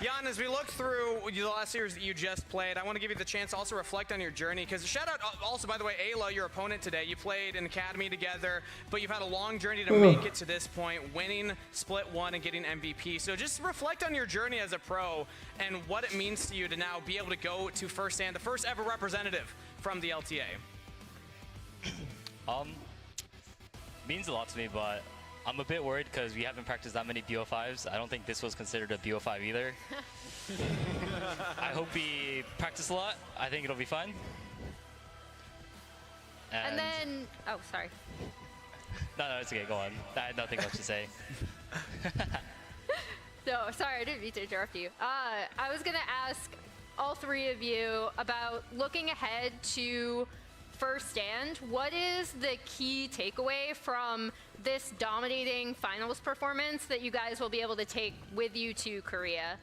Jan, as we look through the last series that you just played, I want to give you the chance to also reflect on your journey. Because shout out also, by the way, Ayla, your opponent today. You played in Academy together, but you've had a long journey to make it to this point, winning Split 1 and getting MVP. So just reflect on your journey as a pro and what it means to you to now be able to go to first stand, the first ever representative from the LTA. Means a lot to me, but I'm a bit worried because we haven't practiced that many BO5s. I don't think this was considered a BO5 either. I hope we practice a lot. I think it'll be fun. And then, oh, sorry. No, it's okay. Go on. I had nothing much to say. No, sorry, I didn't mean to interrupt you. I was going to ask all three of you about looking ahead to first stand. What is the key takeaway from this dominating finals performance that you guys will be able to take with you to Korea?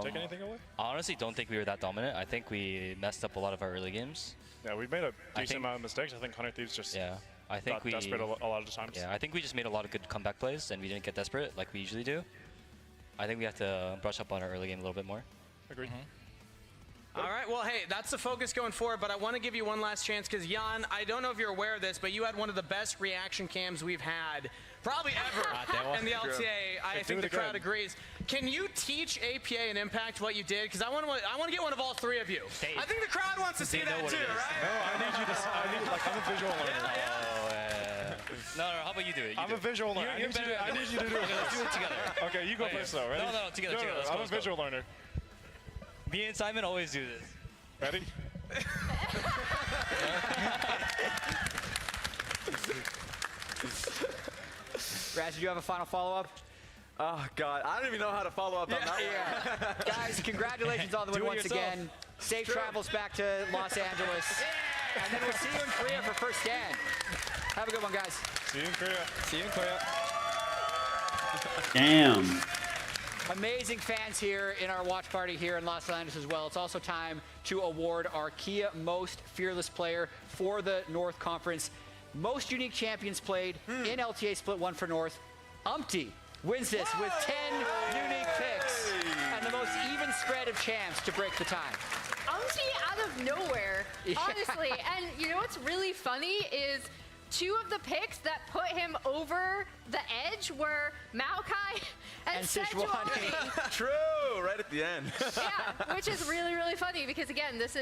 Take anything away? I honestly don't think we were that dominant. I think we messed up a lot of our early games. Yeah, we made a decent amount of mistakes. I think 100 Thieves just I think got desperate a lot of times. Yeah, I think we just made a lot of good comeback plays and we didn't get desperate like we usually do. I think we have to brush up on our early game a little bit more. Agreed. All right, well, hey, that's the focus going forward, but I want to give you one last chance because, Jan, I don't know if you're aware of this, but you had one of the best reaction cams we've had probably ever in the LTA. I think the crowd agrees. Can you teach APA and Impact what you did? Because I want to get one of all three of you. I think the crowd wants to see that too, right? No, I need you to. I'm a visual learner. No, how about you do it? I'm a visual learner. I need you to do it. Okay, let's do it together. Okay, you go first though, right? No, together. I'm a visual learner. Me and Simon always do this. Ready? Raz, do you have a final follow-up? Oh, God. I don't even know how to follow up on that one. Guys, congratulations on the win once again. Safe travels back to Los Angeles. And then we'll see you in Korea for first stand. Have a good one, guys. See you in Korea. See you in Korea. Damn. Amazing fans here in our watch party here in Los Angeles as well. It's also time to award our Kia Most Fearless Player for the North Conference. Most unique champions played in LTA Split 1 for North. Umpty wins this with 10 unique picks and the most even spread of champs to break the tie. Umpty out of nowhere, honestly. And you know what's really funny is two of the picks that put him over the edge were Maokai and Sejuani. True, right at the end. Yeah, which is really, really funny because, again, this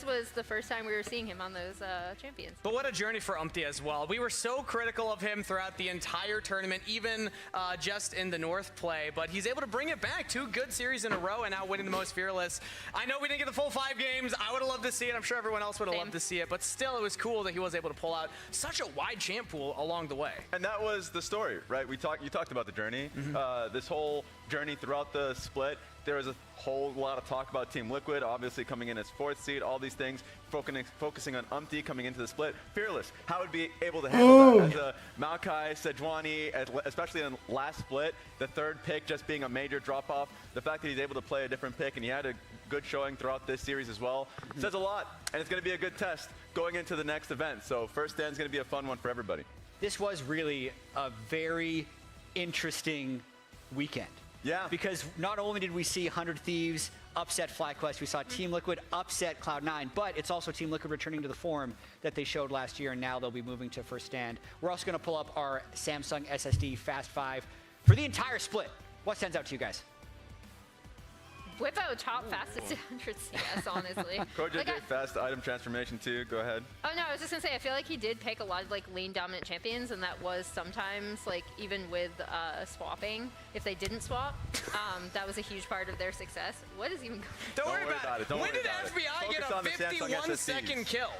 was the first time we were seeing him on those champions. But what a journey for Umpty as well. We were so critical of him throughout the entire tournament, even just in the North play, but he's able to bring it back. 2 good series in a row and now winning the Most Fearless. I know we didn't get the full 5 games. I would have loved to see it. I'm sure everyone else would have loved to see it, but still it was cool that he was able to pull out such a wide champ pool along the way. And that was the story, right? You talked about the journey. This whole journey throughout the split, there was a whole lot of talk about Team Liquid, obviously coming in as 4th seed, all these things, focusing on Umpty coming into the split. Fearless, how would be able to handle that as a Maokai, Sejuani, especially in last split, the 3rd pick just being a major drop-off. The fact that he's able to play a different pick and he had a good showing throughout this series as well says a lot, and it's going to be a good test going into the next event. So first stand's going to be a fun one for everybody. This was really a very interesting weekend. Yeah. Because not only did we see 100 Thieves upset FlyQuest, we saw Team Liquid upset Cloud9, but it's also Team Liquid returning to the form that they showed last year, and now they'll be moving to first stand. We're also going to pull up our Samsung SSD Fast 5 for the entire split. What stands out to you guys? Whippo top fastest 100 CS, honestly. Coach JJ fast item transformation too. Go ahead. Oh no, I was just gonna say I feel like he did pick a lot of like lane dominant champions, and that was sometimes like even with swapping, if they didn't swap, that was a huge part of their success. What is even going on? Don't worry about it. When did FBI get a 51-second kill?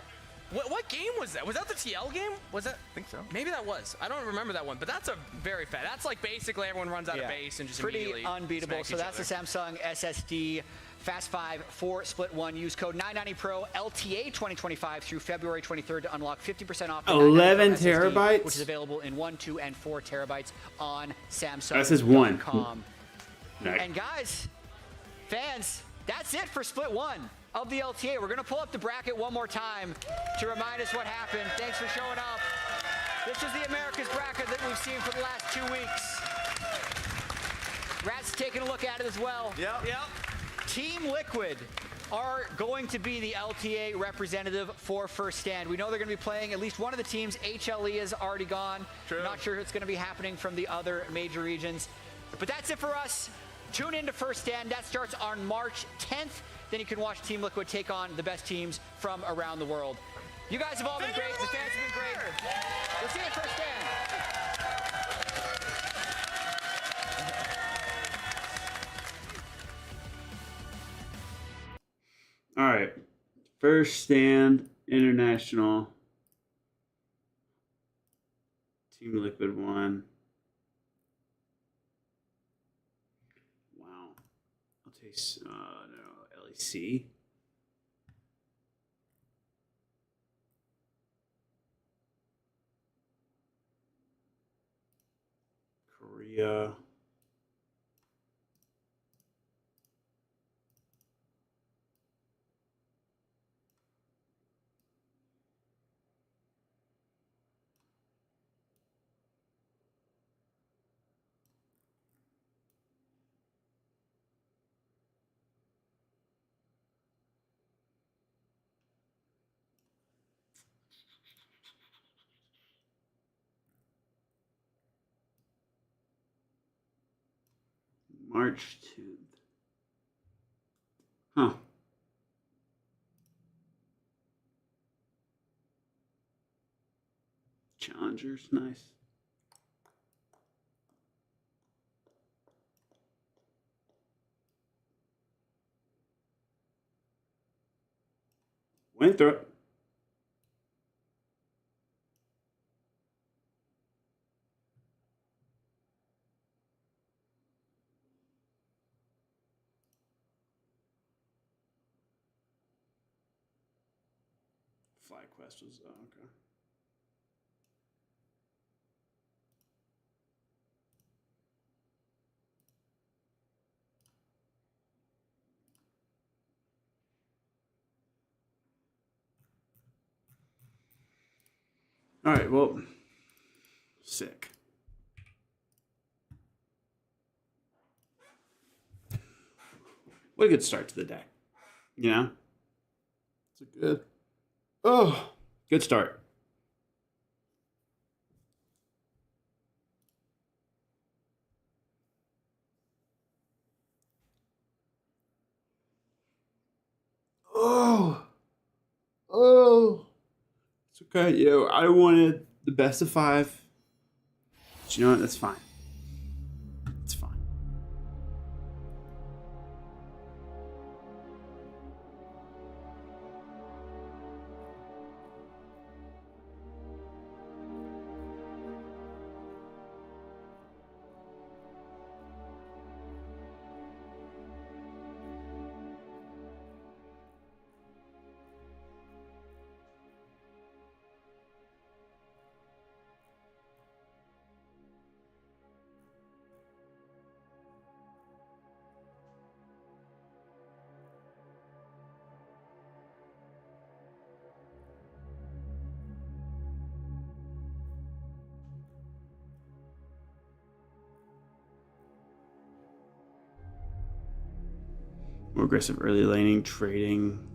What game was that? Was that the TL game? Was that? I think so. Maybe that was. I don't remember that one, but that's a very fast. That's like basically everyone runs out of base and just pretty immediately unbeatable. So that's the Samsung SSD Fast 5 for Split 1. Use code 990PRO LTA 2025 through February 23rd to unlock 50% off. 11 SSD, terabytes? which is available in 1, 2, and 4 terabytes on Samsung. This is 1. And guys, fans, that's it for Split 1 of the LTA. We're going to pull up the bracket one more time to remind us what happened. Thanks for showing up. This is the Americas bracket that we've seen for the last 2 weeks. Rat's taking a look at it as well. Yep. Team Liquid are going to be the LTA representative for first stand. We know they're going to be playing at least one of the teams. HLE is already gone. True. Not sure what's going to be happening from the other major regions. But that's it for us. Tune in to first stand. That starts on March 10th. Then you can watch Team Liquid take on the best teams from around the world. You guys have all been great. The fans have been great. We'll see you at first stand. All right. First stand, international. Team Liquid won. Wow. I'll take, no, LEC. Korea. March 10th. Huh. Challengers, nice. Winthrop. FlyQuest was, oh, okay. All right, well, sick. What a good start to the day. You know? It's a good, good start. Oh. It's okay. Yo, I wanted the best of 5. But you know what? That's fine. It's fine. More aggressive early laning, trading.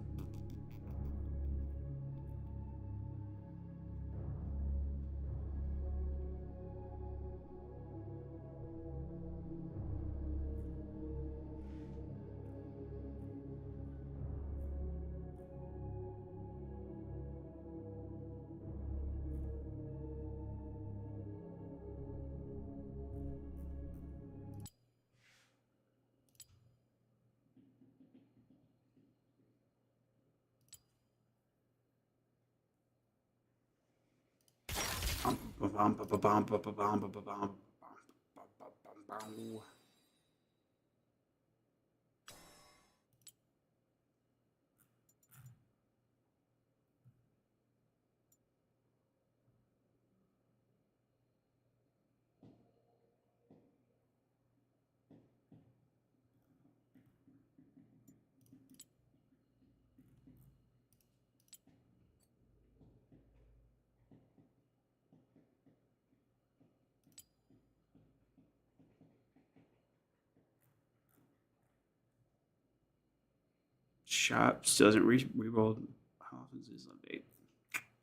Shops doesn't reroll. How often is this update?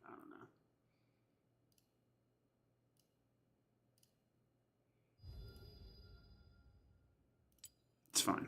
I don't know. It's fine.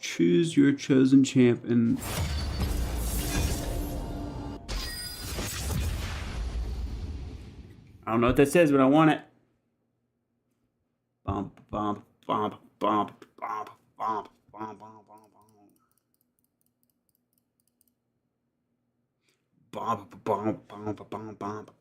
Choose your chosen champion. I don't know what that says, but I want it. Bump, bump, bump, bump, bump, bump, bump, bump, bump, bump, bump, bump, bump, bump.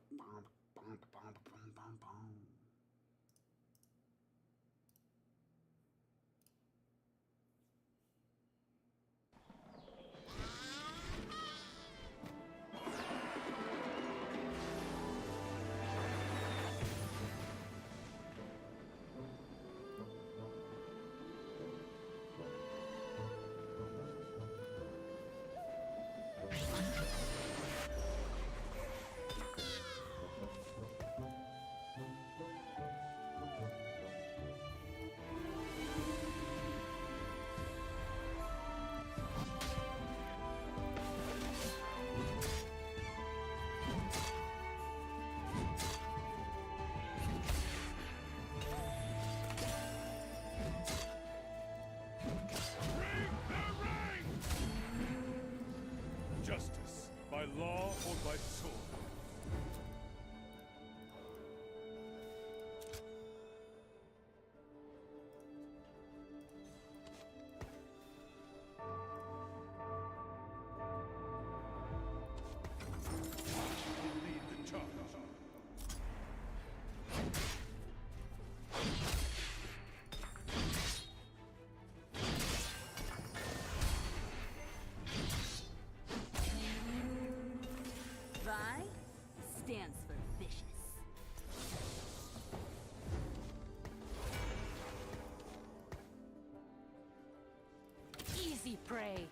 prey.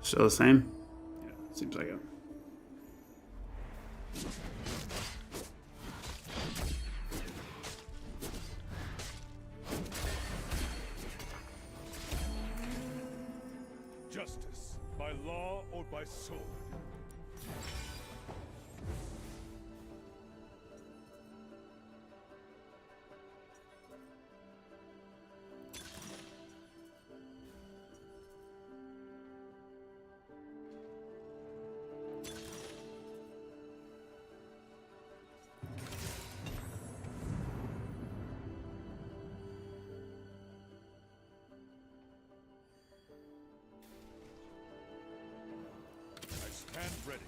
Still the same? Yeah, seems like it. Justice, by law or by sword? I stand ready.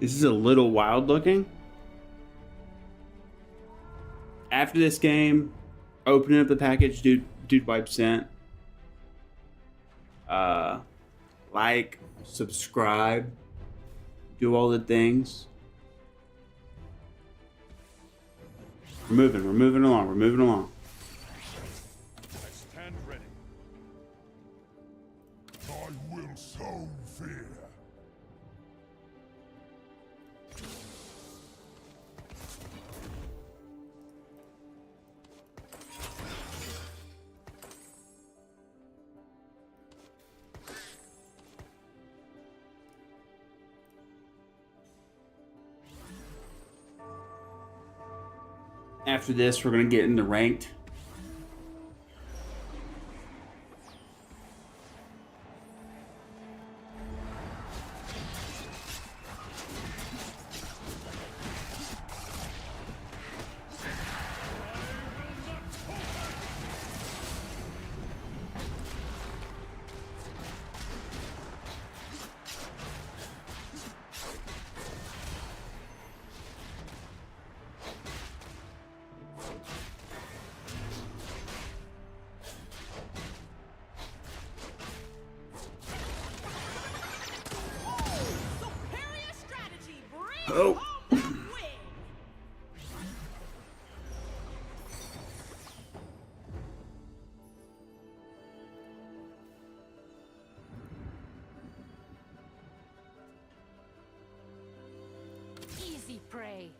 This is a little wild looking. After this game, opening up the package Dude Wipe sent. Like, subscribe, do all the things. We're moving along. I stand ready. I will sow fear. After this, we're gonna get into ranked. Oh. Easy prey.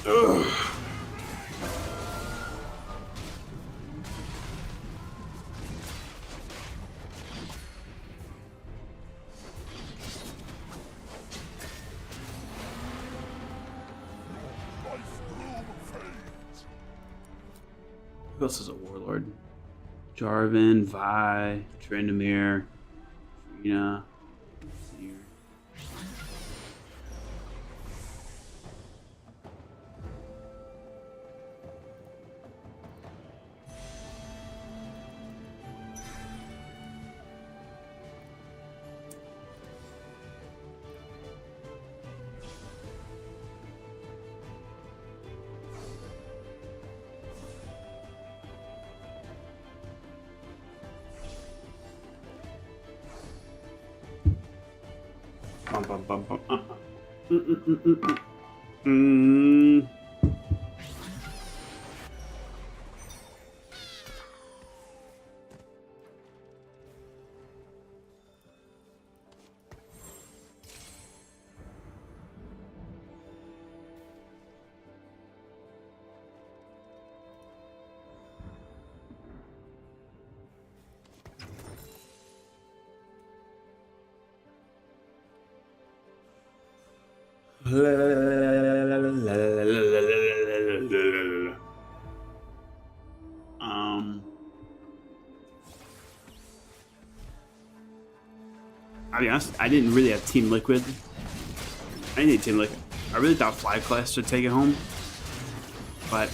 Ugh. Who else is a warlord? Jarvan, Vi, Trindamere, Trina. Bum, bum, bum, bum. Mm, mm, mm, mm, mm. I'll be honest, I didn't really have Team Liquid. I need Team Liquid. I really thought Fly Class should take it home, but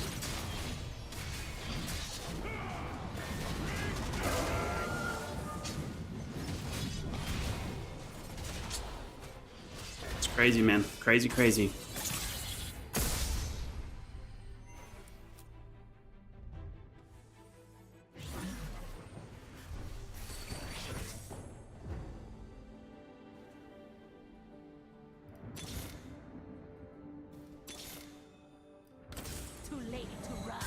it's crazy, man. Crazy, crazy. Too late to run.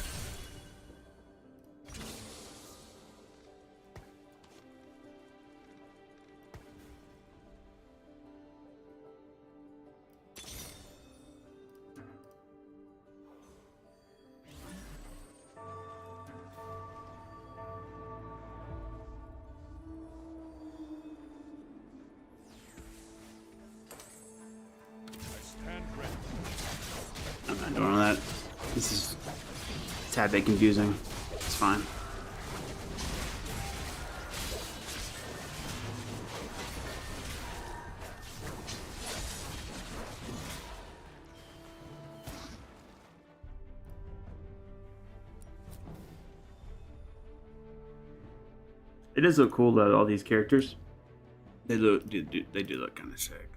Stand ready. I'm not doing all that. This is a tad bit confusing. It's fine. It does look cool though, all these characters. They do look kind of sick.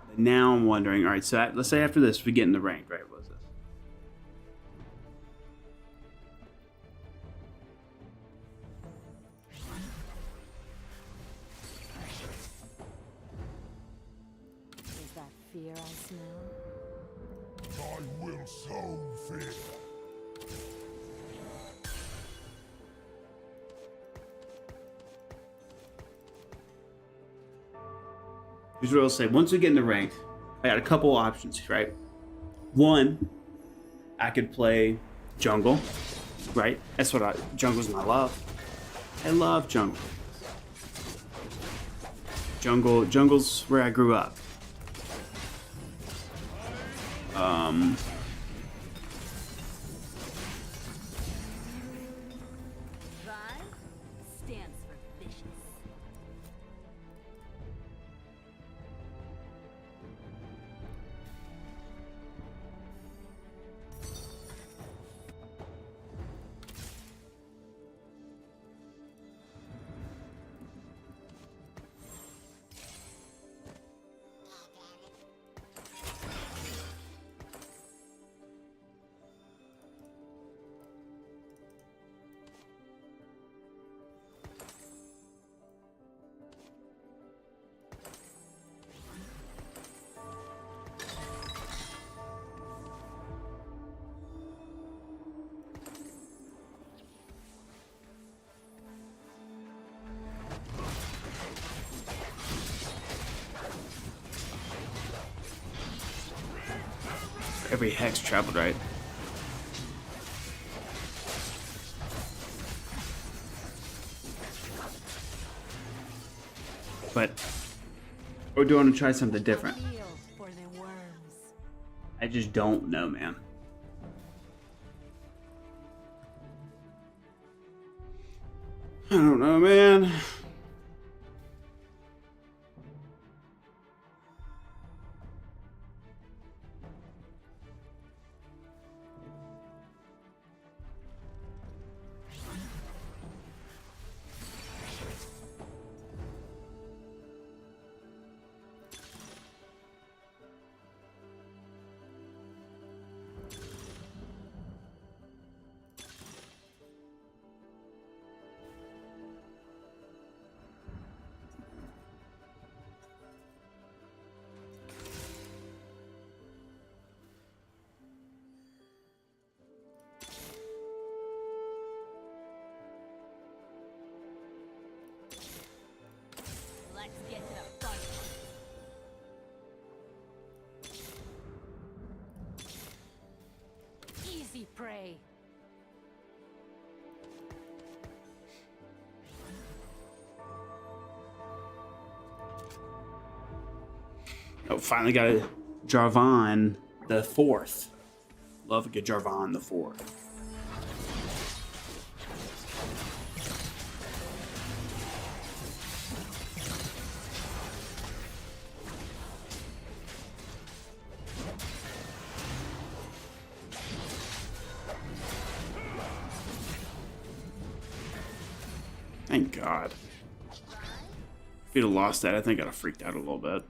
But now I'm wondering, all right, so let's say after this we get in the rank, right? What was this? Is that fear I smell? I will sow fear. Here's what I'll say. Once we get in the rank, I got a couple options, right? One, I could play jungle, right? That's what jungle's my love. I love jungle. Jungle's where I grew up. Vi stands for vicious. Every hex traveled, right? But we're doing to try something different. Feel for the worms. I just don't know, man. I don't know, man. prey. Oh, finally got a Jarvan the 4th. Love a good Jarvan the 4th. Thank God. If we'd have lost that, I think I'd have freaked out a little bit.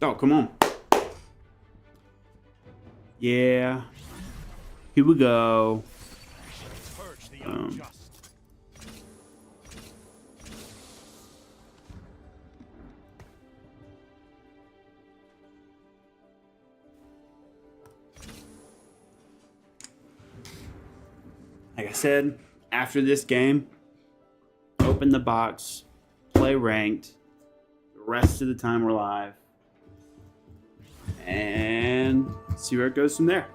Oh, come on. Yeah. Here we go. Like I said, after this game, open the box, play ranked. The rest of the time we're live. And see where it goes from there.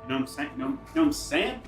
You know what I'm saying? You know what I'm saying?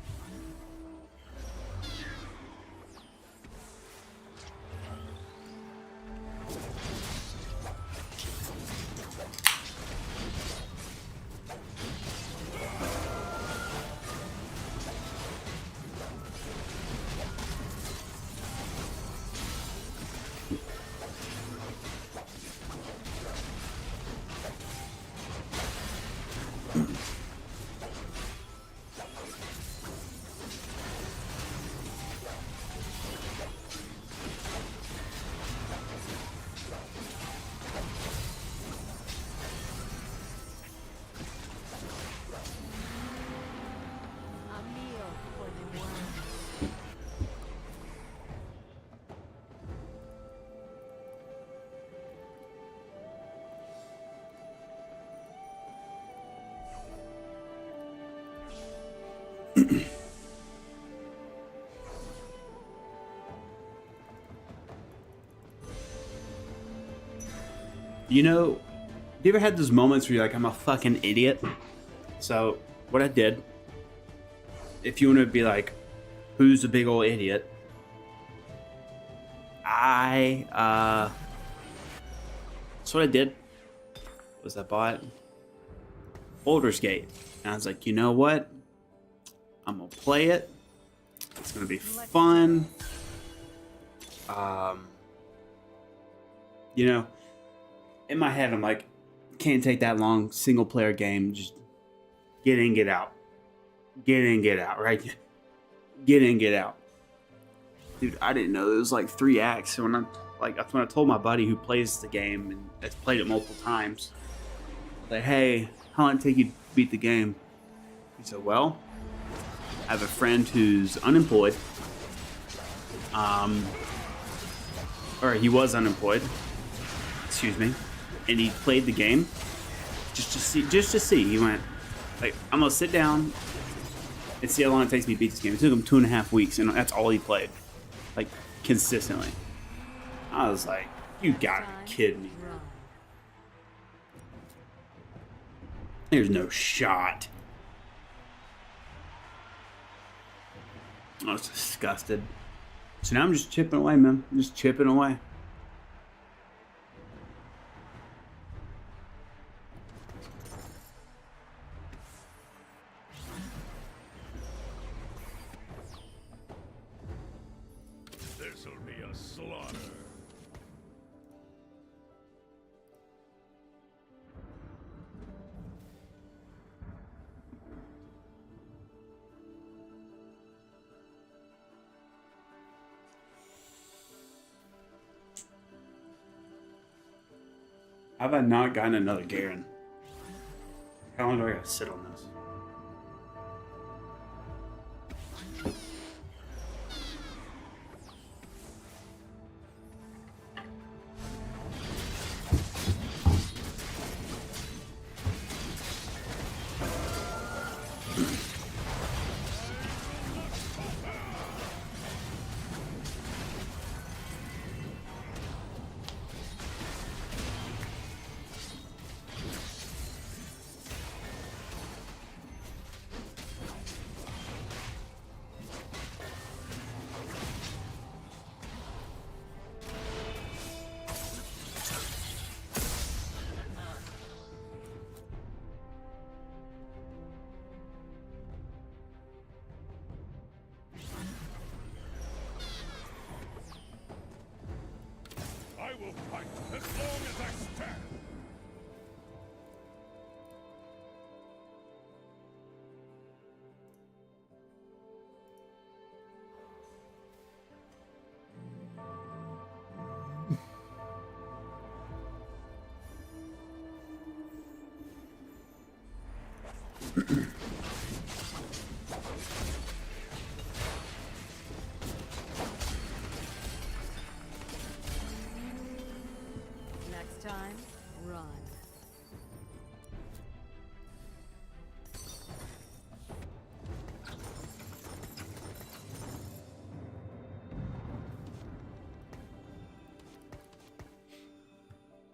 You know, you ever had those moments where you're like, I'm a fucking idiot? So, what I did, if you want to be like, who's a big old idiot? That's what I did. Was I bought Baldur's Gate. And I was like, you know what? I'm gonna play it. It's gonna be fun. You know, in my head, I'm like, can't take that long single player game. Just get in, get out. Get in, get out, right? Get in, get out. Dude, I didn't know there was like 3 acts. So that's when I told my buddy who plays the game and has played it multiple times. Like, hey, how long did it take you to beat the game? He said, well, I have a friend who's unemployed. Or he was unemployed. Excuse me. And he played the game just to see. He went, like, I'm gonna sit down and see how long it takes me to beat this game. It took him 2.5 weeks, and that's all he played, like, consistently. I was like, you gotta be kidding me. There's no shot. I was disgusted. So now I'm just chipping away, man. I'm just chipping away. This'll be a slaughter. How have I not gotten another Garen? How long do I gotta sit on this? Next time, run.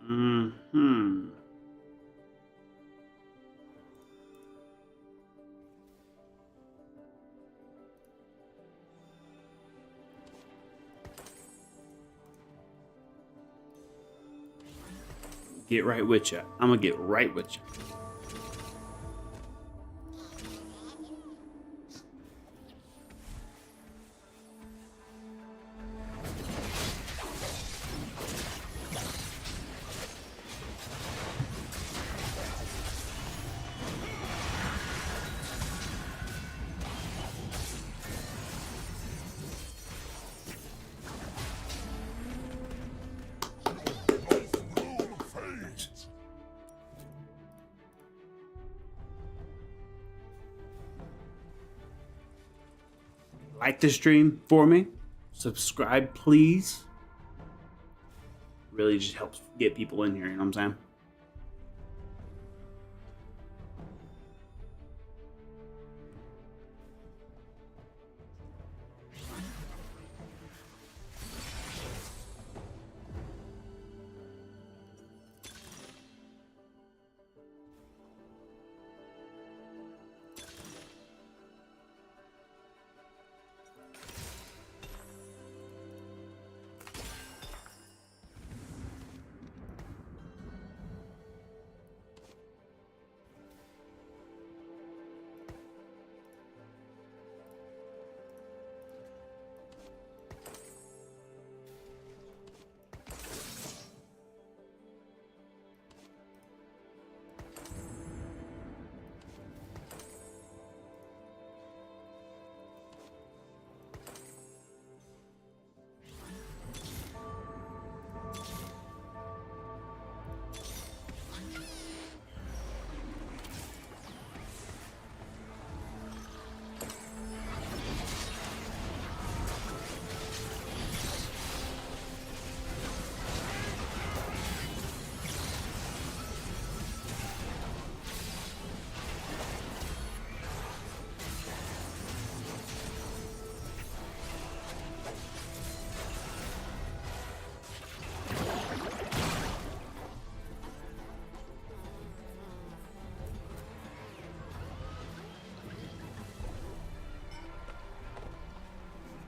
Hmm. Get right with ya. I'm gonna get right with ya. Like the stream for me. Subscribe, please. Really just helps get people in here, you know what I'm saying?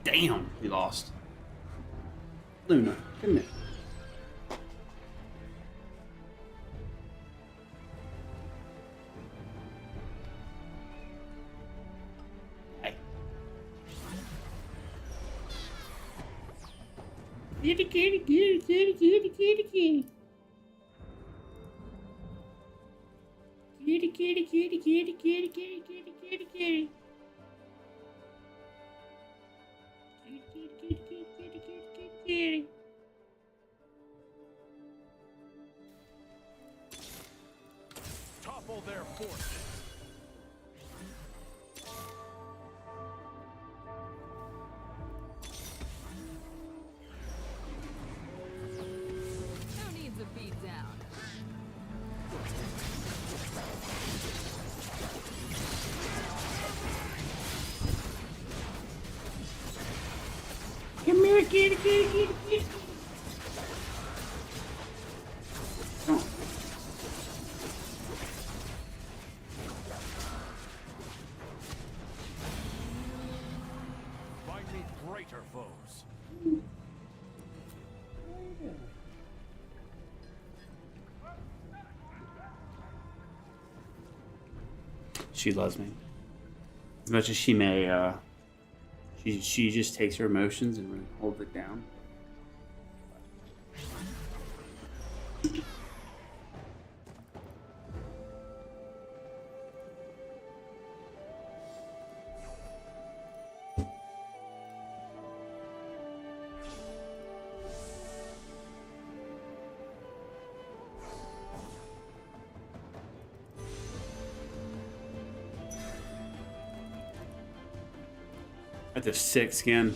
Damn, we lost. Luna, come here. Hey. Kitty, kitty, kitty, kitty, kitty, kitty, kitty. Kitty, kitty, kitty, kitty, kitty, kitty, kitty, kitty, kitty. Kitty. Topple their forces. Who needs a beat down? Come here, kitty, kitty, kitty, kitty. Oh. Find me greater foes. She loves me. As much as she may, she just takes her emotions and really holds it down. That's a sick skin.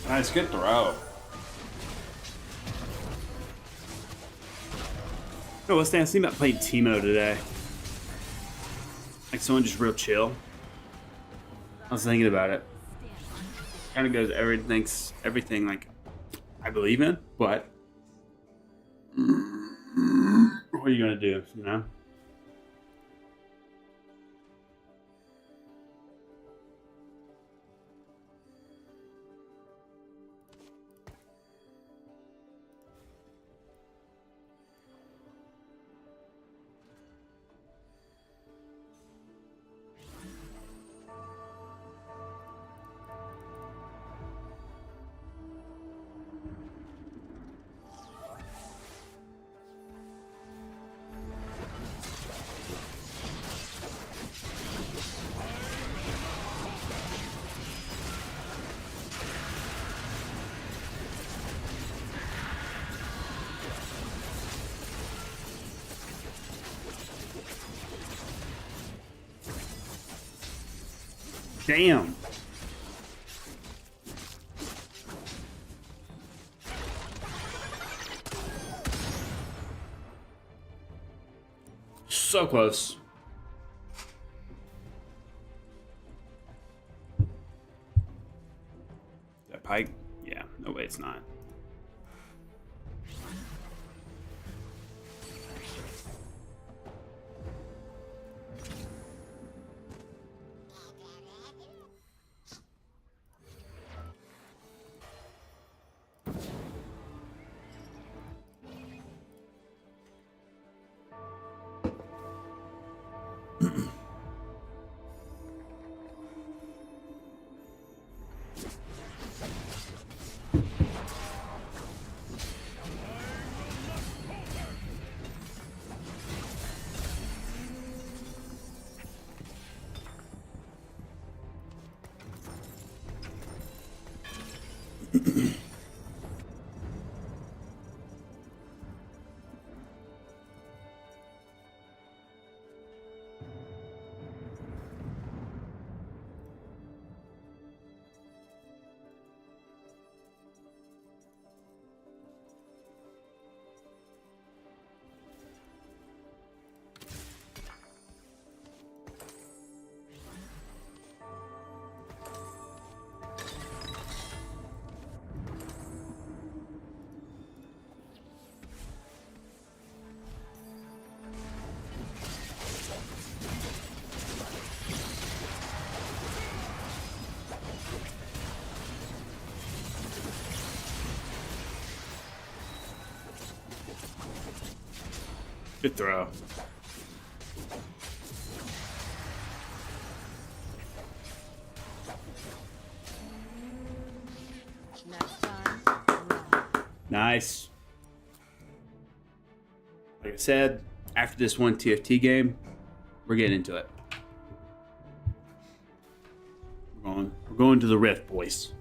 Nice, good throw. Oh, what's that? I seen about playing Teemo today. Like someone just real chill. I was thinking about it. Kind of goes everything like I believe in, but what are you gonna do? You know. Damn. So close. That Pike? Yeah, no way it's not. Good throw. Next time. Nice. Like I said, after this one TFT game, we're getting into it. We're going to the Rift, boys.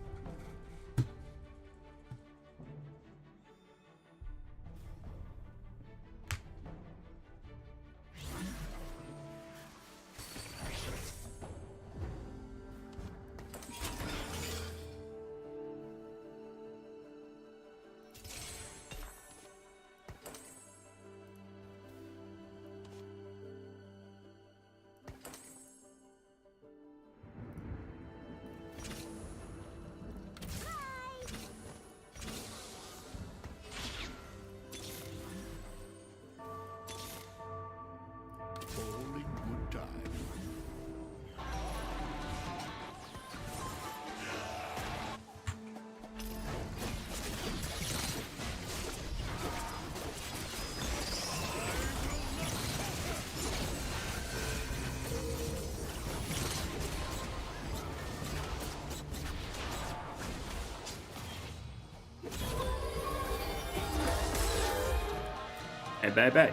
Bay, Bay.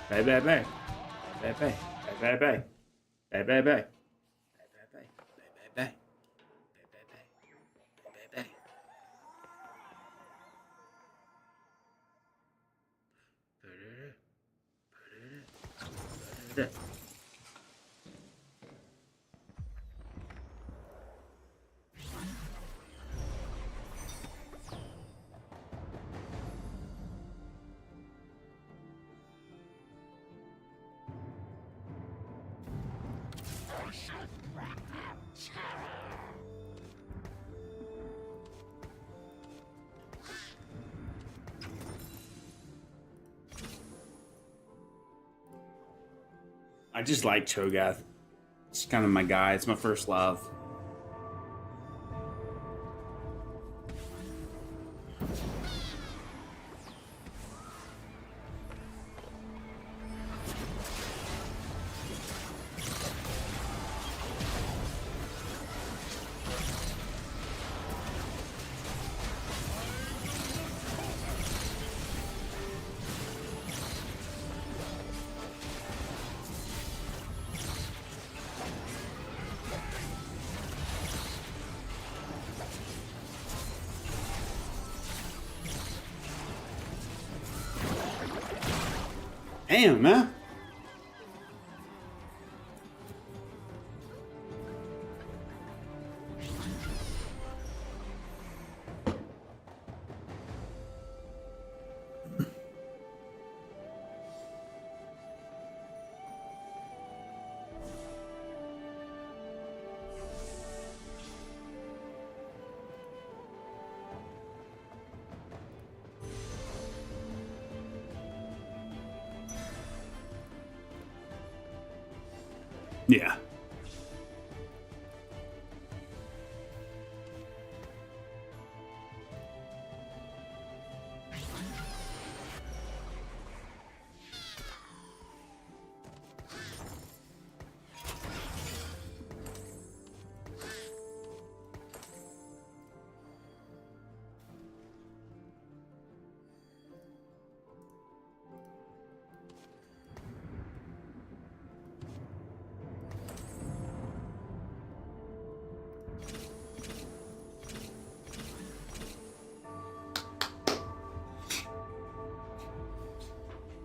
Bay, Bay, Bay. Bay, Bay. Bay, Bay, Bay. Bay, Bay, Bay. I just like Cho'Gath. It's kind of my guy. It's my first love. Damn, man. Yeah.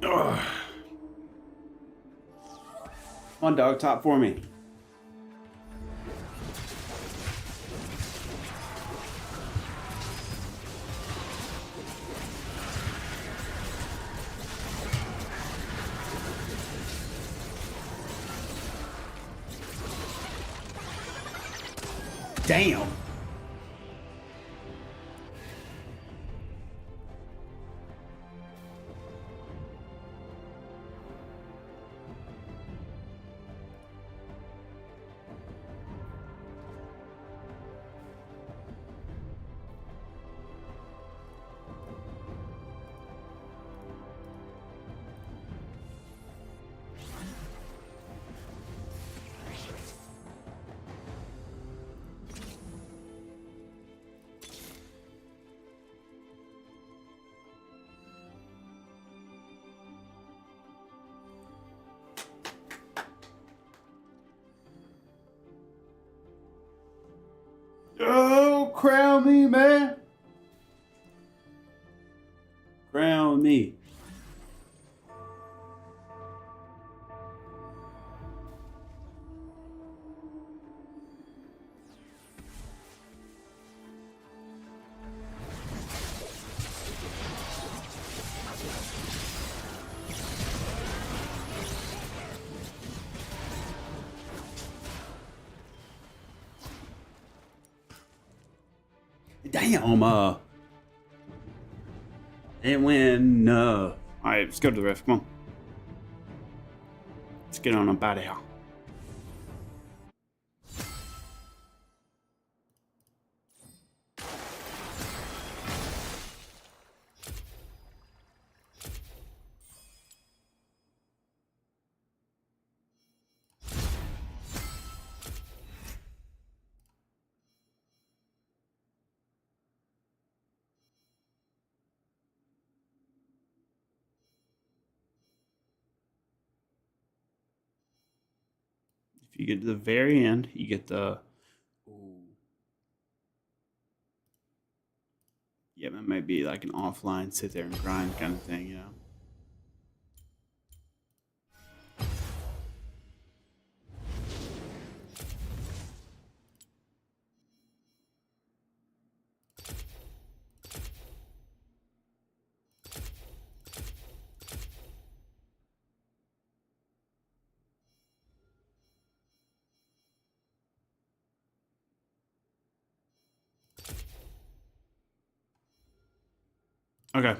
Ugh. Come on, dog, top for me. Damn. Oh, crown me, man. Crown me. Damn, it went, all right, let's go to the ref, come on. Let's get on about it. If you get to the very end, you get the. Yeah, that might be like an offline sit there and grind kind of thing, you know. Okay.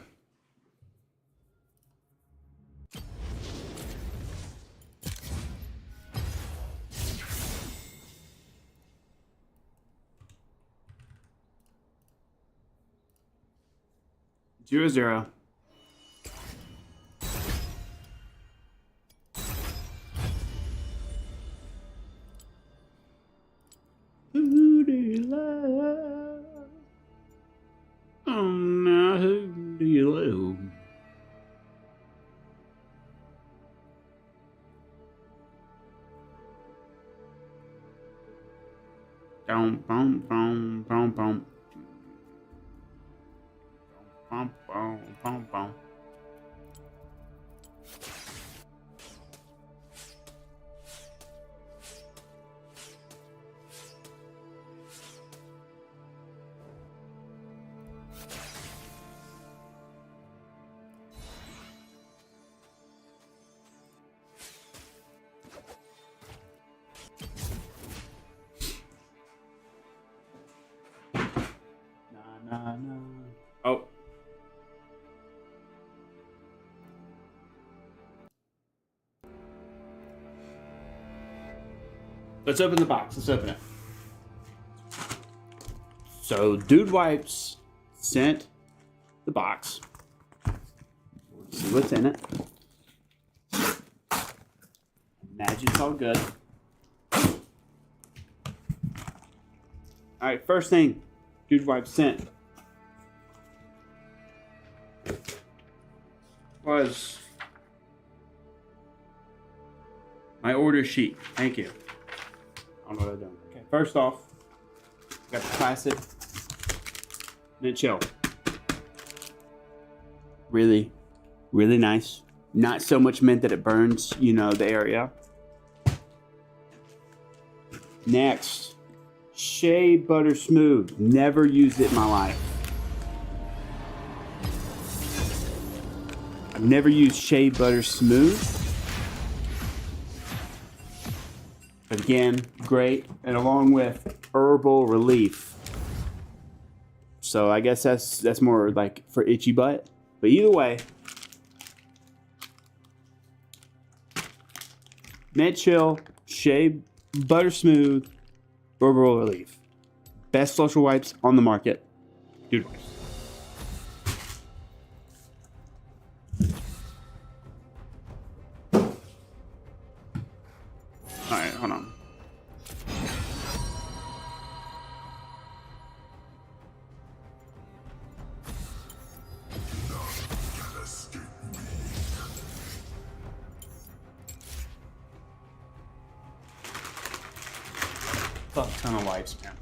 Zero, zero. Who do you love? Oh no, who do you love? Boom, boom, boom, boom, boom. Boom, boom, boom, boom. Nah. Oh. Let's open the box. Let's open it. So, Dude Wipes sent the box. Let's see what's in it. Imagine it's all good. Alright, first thing Dude Wipes sent was my order sheet. Thank you. I don't know what I've done. Okay, first off, got the classic mint chill. Really, really nice. Not so much mint that it burns, you know, the area. Next, Shea Butter Smooth. Never used it in my life. I've never used Shea Butter Smooth. Again, great. And along with Herbal Relief. So I guess that's more like for itchy butt. But either way, Mint Chill, Shea Butter Smooth, Herbal Relief. Best social wipes on the market. Dude Wipes. Alright, hold on. Fuck ton of wipes, man.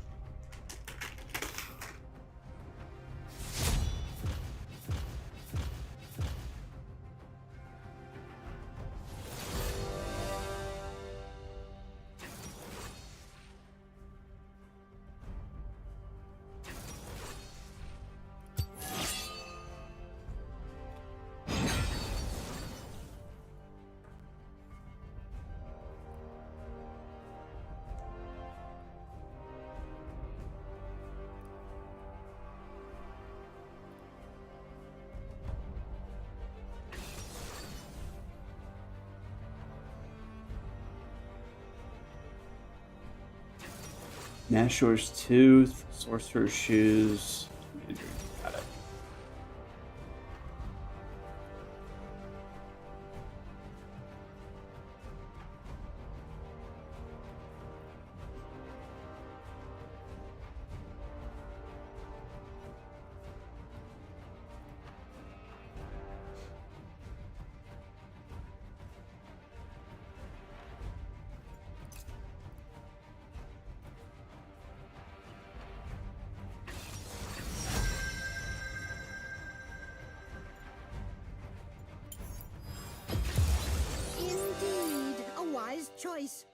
Nashor's Tooth, Sorcerer's Shoes. Got it. choice.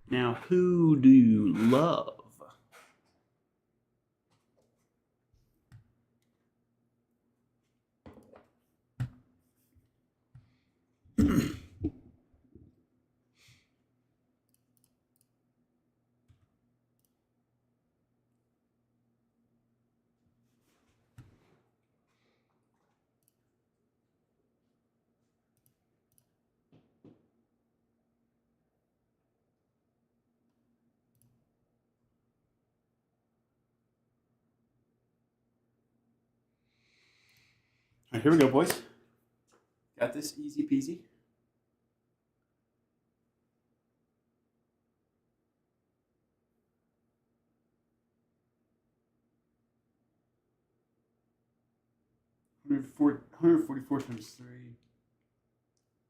Now, who do you love? All right, here we go, boys. Got this easy peasy. $144 times 3,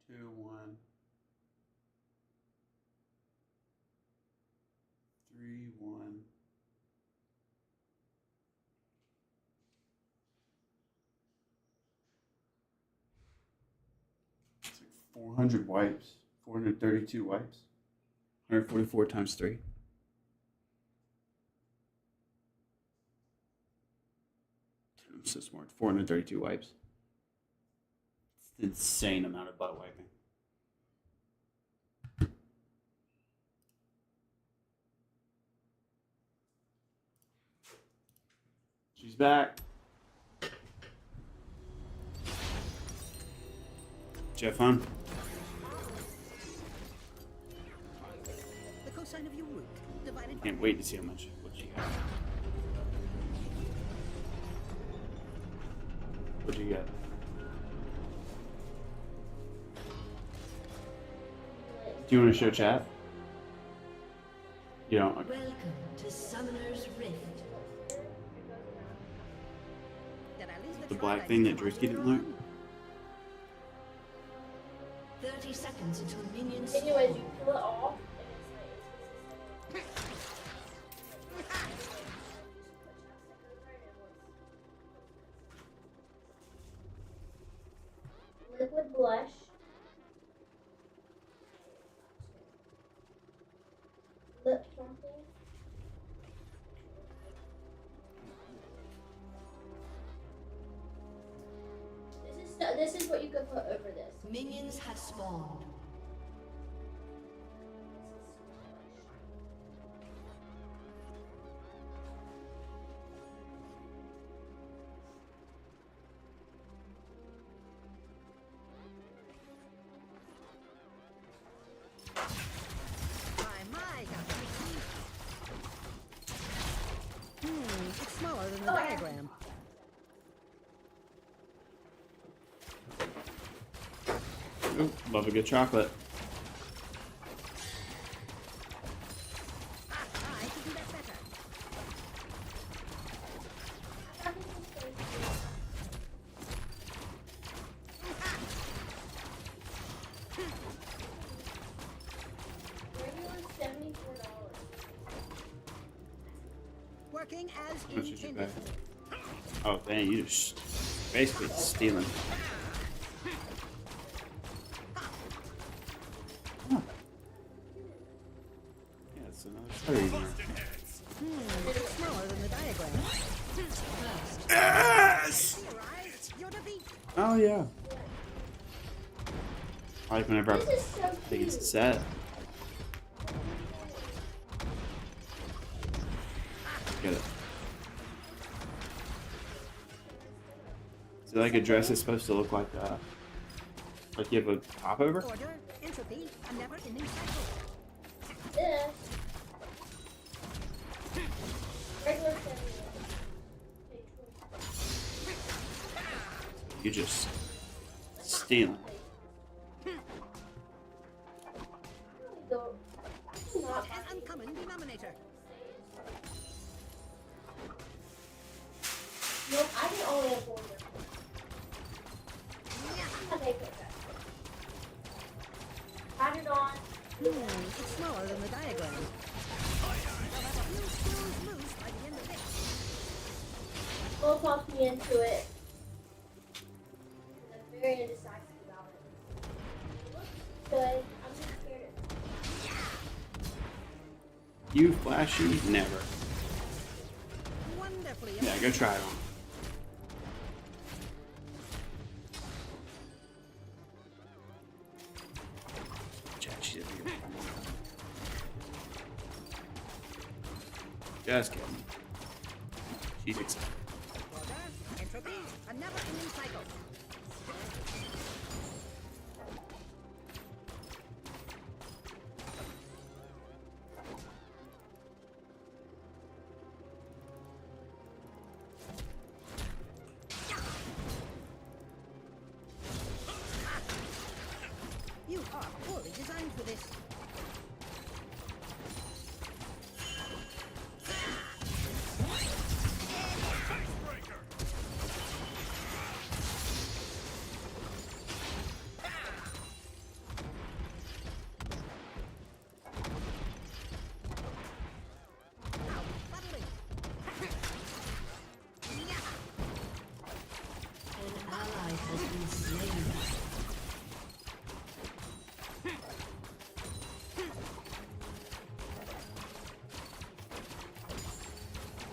2, 1, 3, 1. It's like 400 wipes, 432 wipes. 144 times 3. I'm so smart. 432 wipes. It's an insane amount of butt wiping. She's back. Jeff on. The cosine of your root divided by... Can't wait to see how much what she got. What'd you get? Do you want to show chat? You don't? Okay. Welcome to Summoner's Rift. The black thing that Drewski didn't learn? 30 seconds until minions Anyways, you peel it off. Liquid blush. Lip trumpet. This is what you could put over this. Minions have spawned. It's smaller than the diagram. Ooh, love a good chocolate. Working as How much did you intended. pay? Oh, dang, you just basically stealing. Huh. Yeah, it's another story in there. It's smaller than the diagram. Yes! Your defeat. Oh, yeah. I like whenever I think it's set. Get it. So like a dress is supposed to look like you have a popover? Order, entropy, a never-ending cycle. This. Regular You just stealing. An uncommon denominator. Add it on. It's smaller than the diagram. Will talk me into it. I'm very indecisive about it. Looks good. I'm just scared of You flashy? Never. Wonderfully. Yeah, go try it on. Just kidding. She's excited. Entropy, another ending cycle. You are poorly designed for this.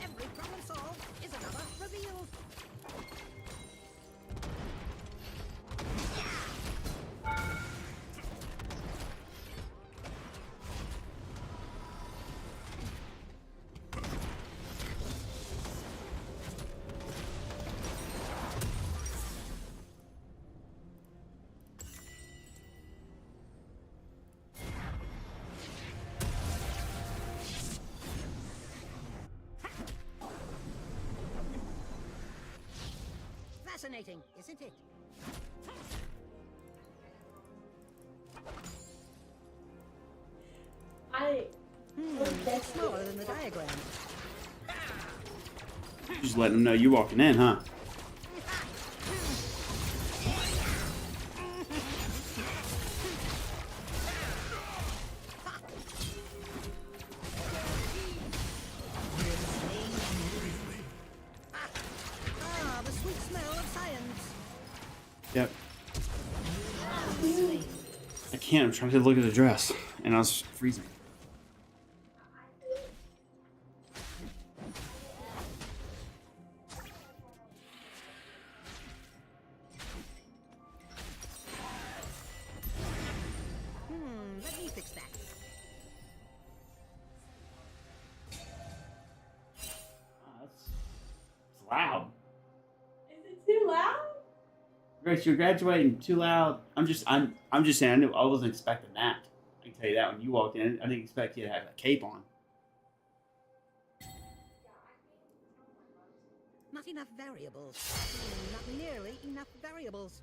Every problem solved is another revealed. Fascinating, isn't it? It's smaller than the diagram. Just letting them know you walking in, huh? Ah, the sweet smell of science. Yep. I can't. I'm trying to look at the dress, and I was freezing. Let me fix that. It's loud. Is it too loud? Grace, you're graduating too loud. I'm just saying. I wasn't expecting that. I can tell you that when you walked in, I didn't expect you to have a cape on. Not enough variables. Not nearly enough variables.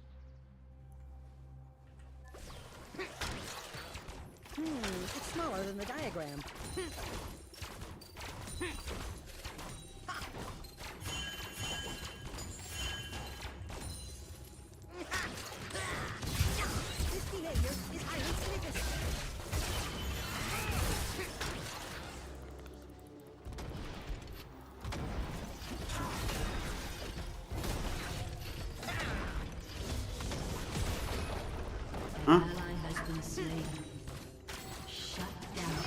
It's smaller than the diagram. This behavior is highly significant. Huh? Ally has been slain. Shut down.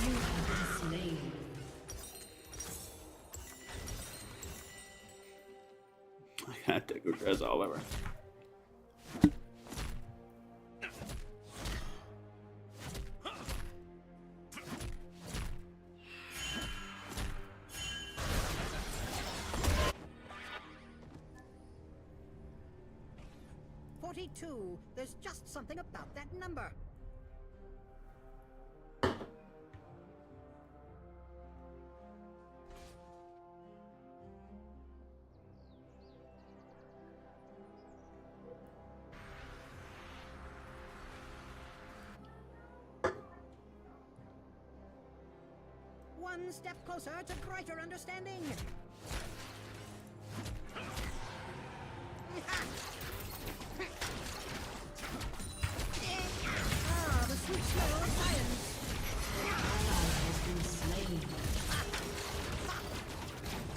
You have been slain. I gotta take her dress all over. There's just something about that number. one step closer to greater understanding. Ah, the sweet smell of science. Has been slain.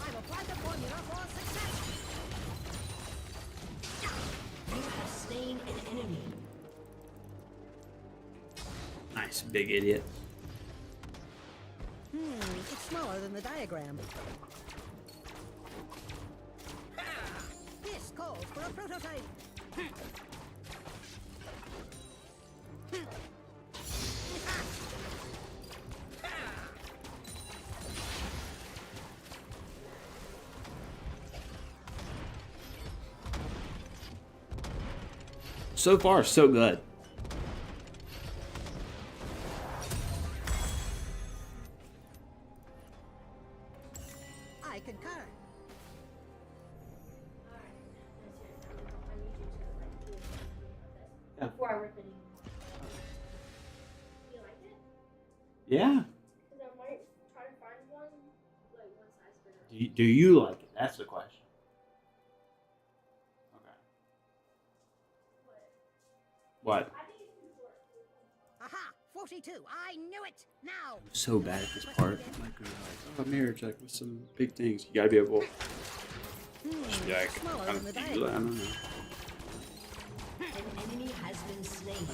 I've applied the formula for success. You have slain an enemy. Nice, big idiot. It's smaller than the diagram. This calls for a prototype. So far, so good. I concur. Yeah. Before I rip it anymore. You like it? Yeah. Because I might try to find one, like one size bigger. Do you like it? That's the question. Okay. What? Aha! 42! I knew it! Now! I'm so bad at this part. I'm like, oh, marriage, like with some big things. You gotta be able. Yeah, I smaller kind than the of feel it. I don't know. An enemy has been slain.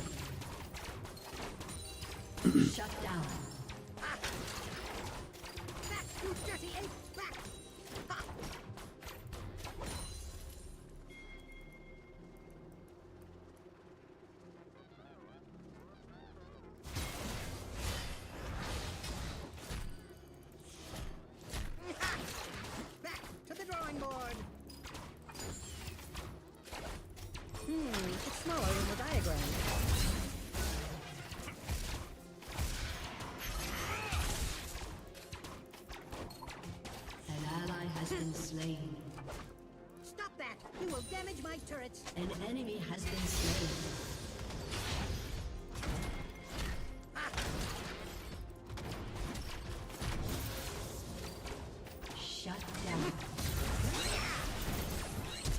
Shut down. Back, you dirty ape! Back! Ha. Back to the drawing board. It's smaller than the diagram. An ally has been slain. Stop that! You will damage my turrets. An enemy has been slain. Shut down.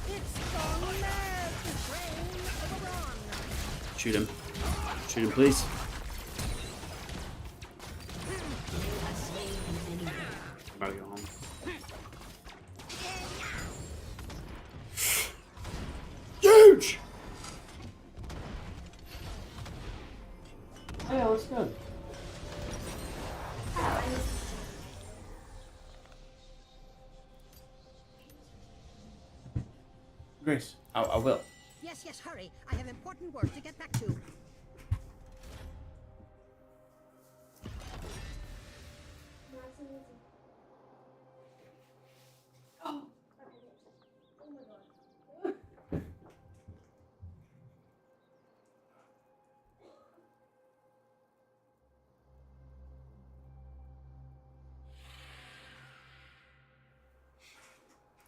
It's gone mad! The train of a Ron. Shoot him. Shoot him, please. You have slain an enemy. Gotta go home. Huge! Yeah, let's go. Grace, I will. Yes, yes, hurry. I have important work to get back to. Oh. Oh my god.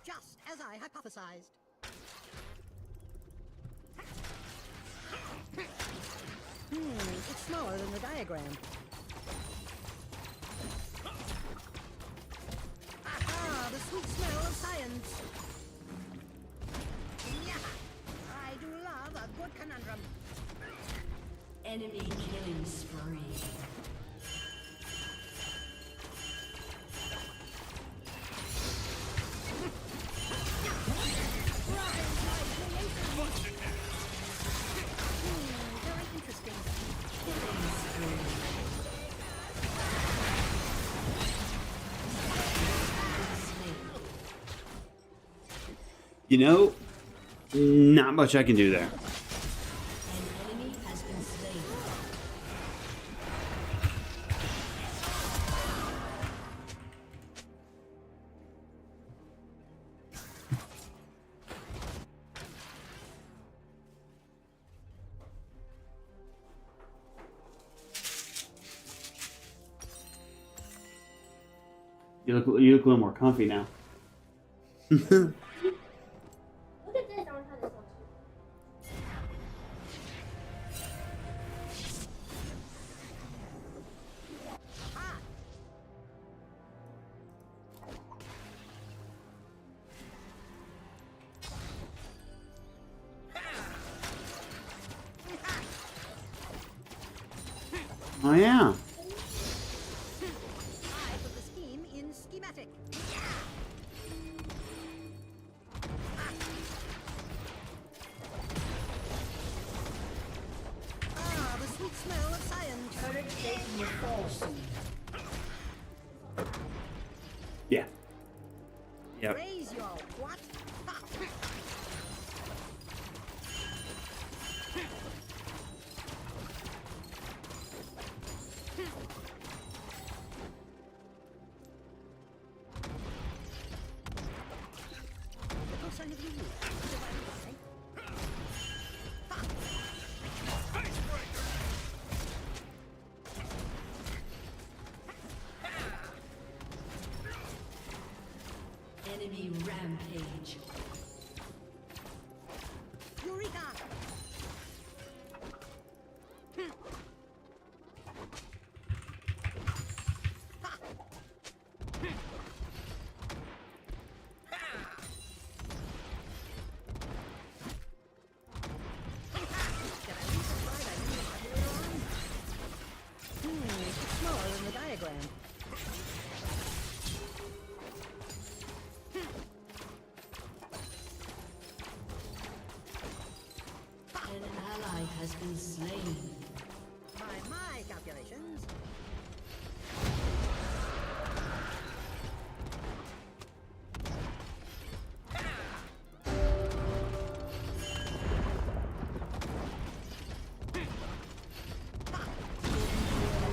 Just as I hypothesized. It's smaller than the diagram. Aha, the sweet smell of science. Yeah, I do love a good conundrum. Enemy killing spree. Very interesting. You know, not much I can do there. An enemy has been slain. You look a little more comfy now. Look at this. I want to have this one too. Oh yeah. I put the scheme in schematic. Ah, the sweet smell of science. Turret plating will fall soon. Yeah. Yep. Raise your what? No sign of you. Enemy rampage. Eureka! It's smaller than the diagram. An ally has been slain. By my calculations.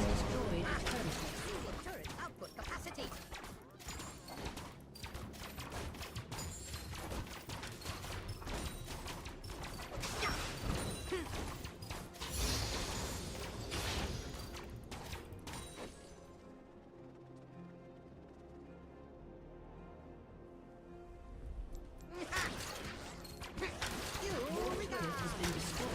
Destroyed a turret. Turret output capacity. Eureka! Has been destroyed.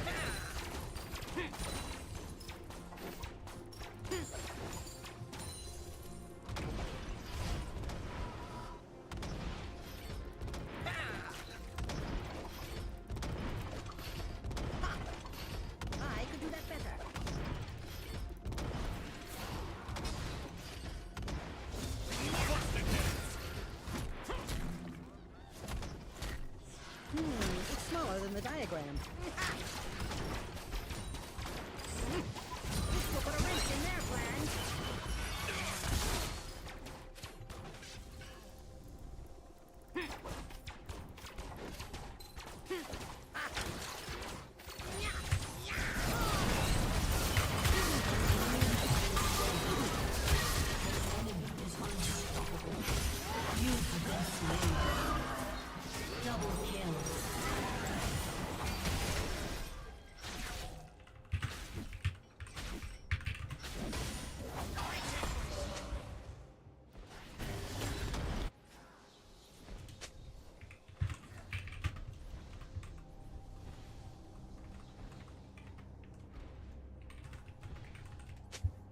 I could do that better. It's smaller than the diagram. This will put a wrench in their plans. You have been slain. Double kill.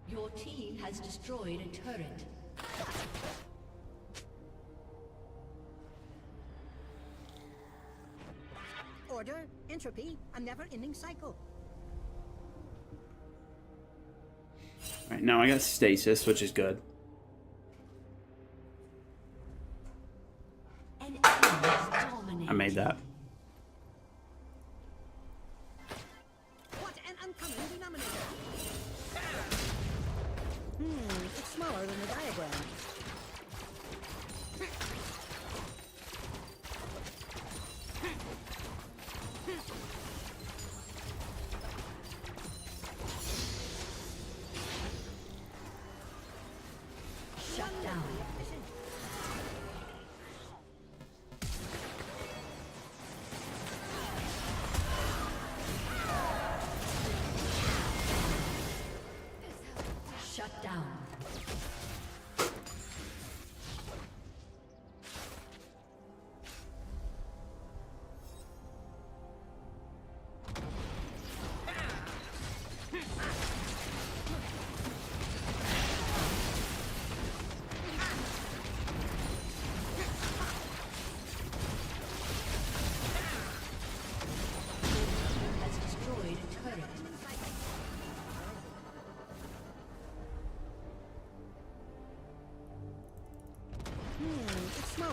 Your team has destroyed a turret. Order, entropy, a never-ending cycle. Right now I got stasis, which is good. An enemy is dominating. I made that. What an uncommon denominator. It's smaller than the diagram.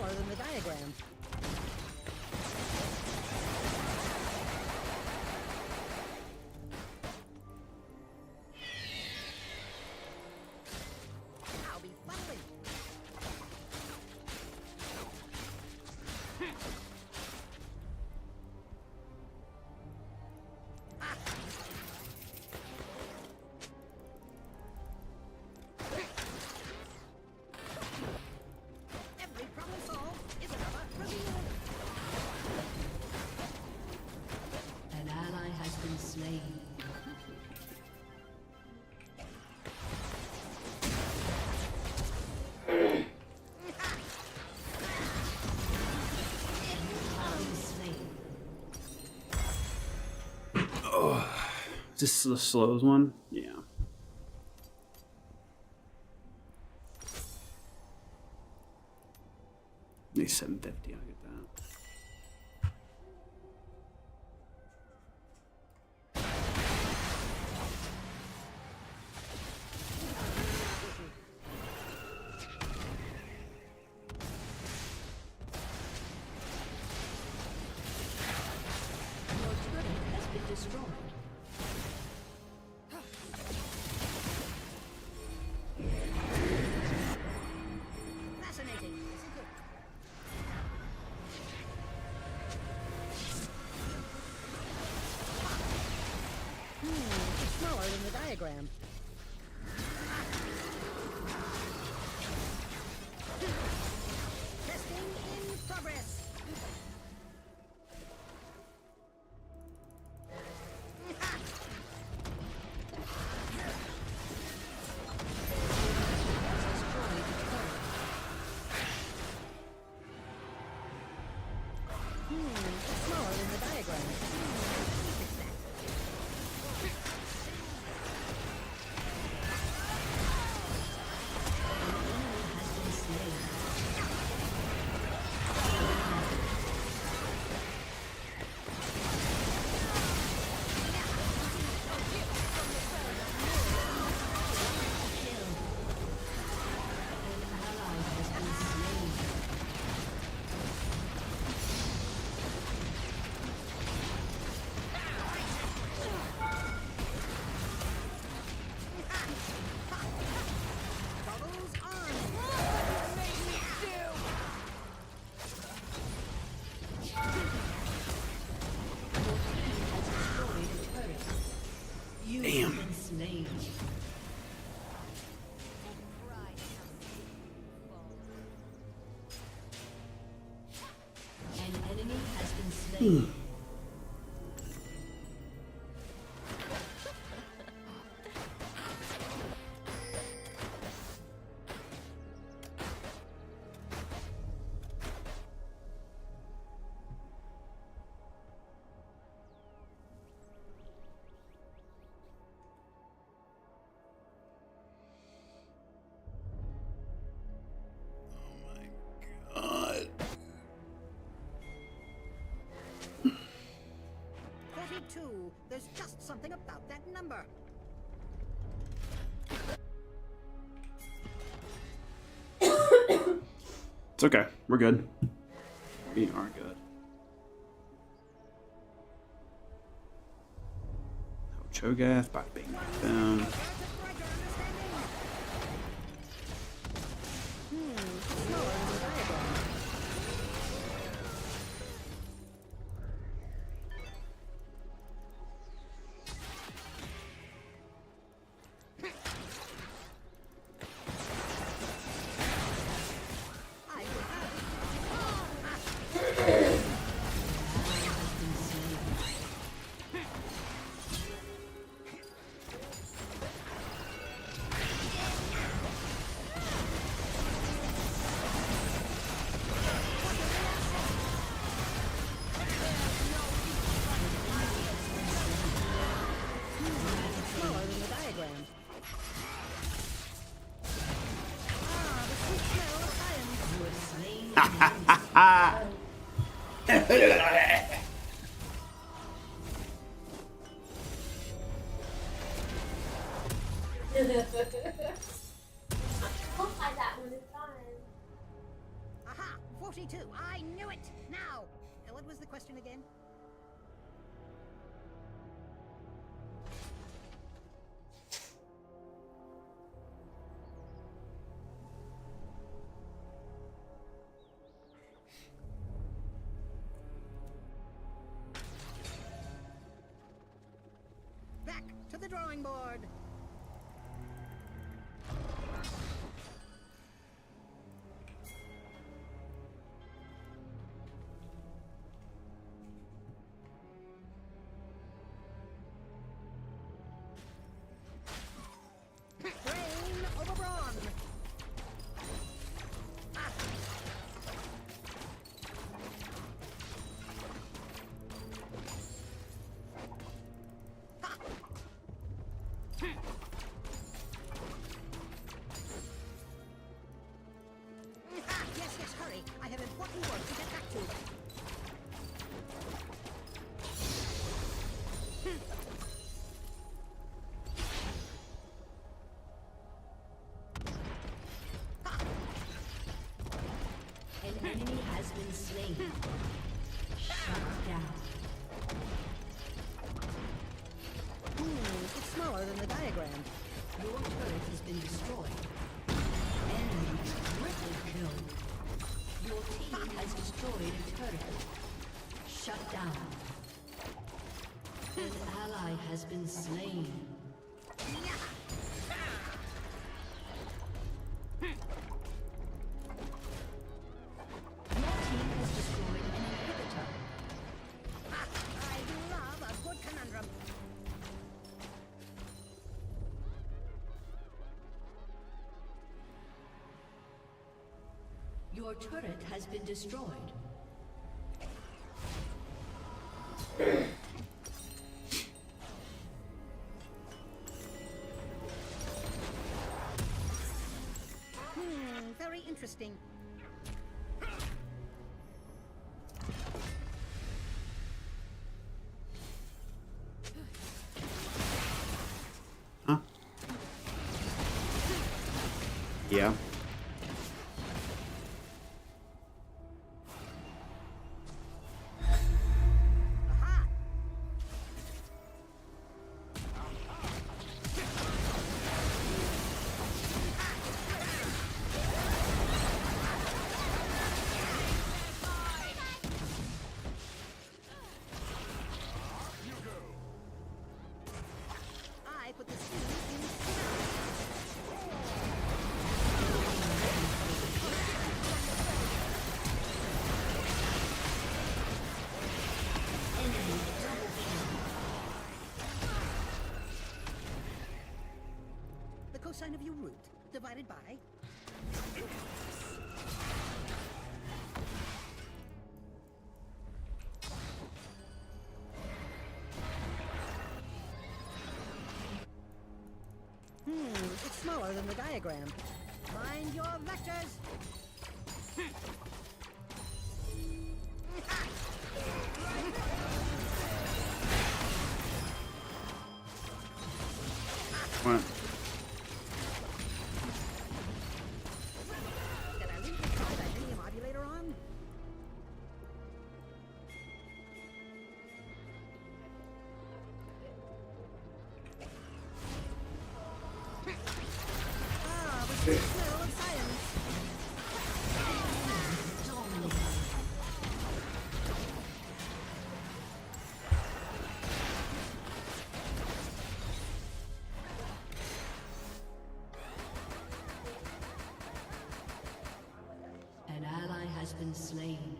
smaller than the diagram. I'll be following. Every problem solved is another reveal. An ally has been slain. Oh, is this the slowest one? Yeah. Maybe 750. I'll get that. Your turret has been destroyed. Fascinating, isn't it? It's smaller than the diagram. Testing in progress. It's smaller than the diagram. Fix that. Bubbles on. You Damn. have been slain. An enemy has been slain. God. 42. There's just something about that number. It's okay. We're good. We are good. Oh, Cho'Gath, bada bing, bada boom. Smaller than the diagram. Smaller than the diagram. Ah, the sweet smell of science. You are slain. I'll find that when it's done. Aha! 42. I knew it. Now, what was the question again? Back to the drawing board. Brain over brawn. Yes, hurry. I have important work to get back to. An enemy has been slain. Shut down. It's smaller than the diagram. Your turret has been destroyed. Enemy triple kill. Your team has destroyed a turret. Shut down. An ally has been slain. Your team has destroyed an inhibitor. I love a good conundrum. Your turret has been destroyed. Very interesting. Huh? Yeah. I put the steam in. The cosine of your root divided by. It's smaller than the diagram. Mind your vectors. What? Did I leave the titanium modulator on? The smell of science. An ally has been slain.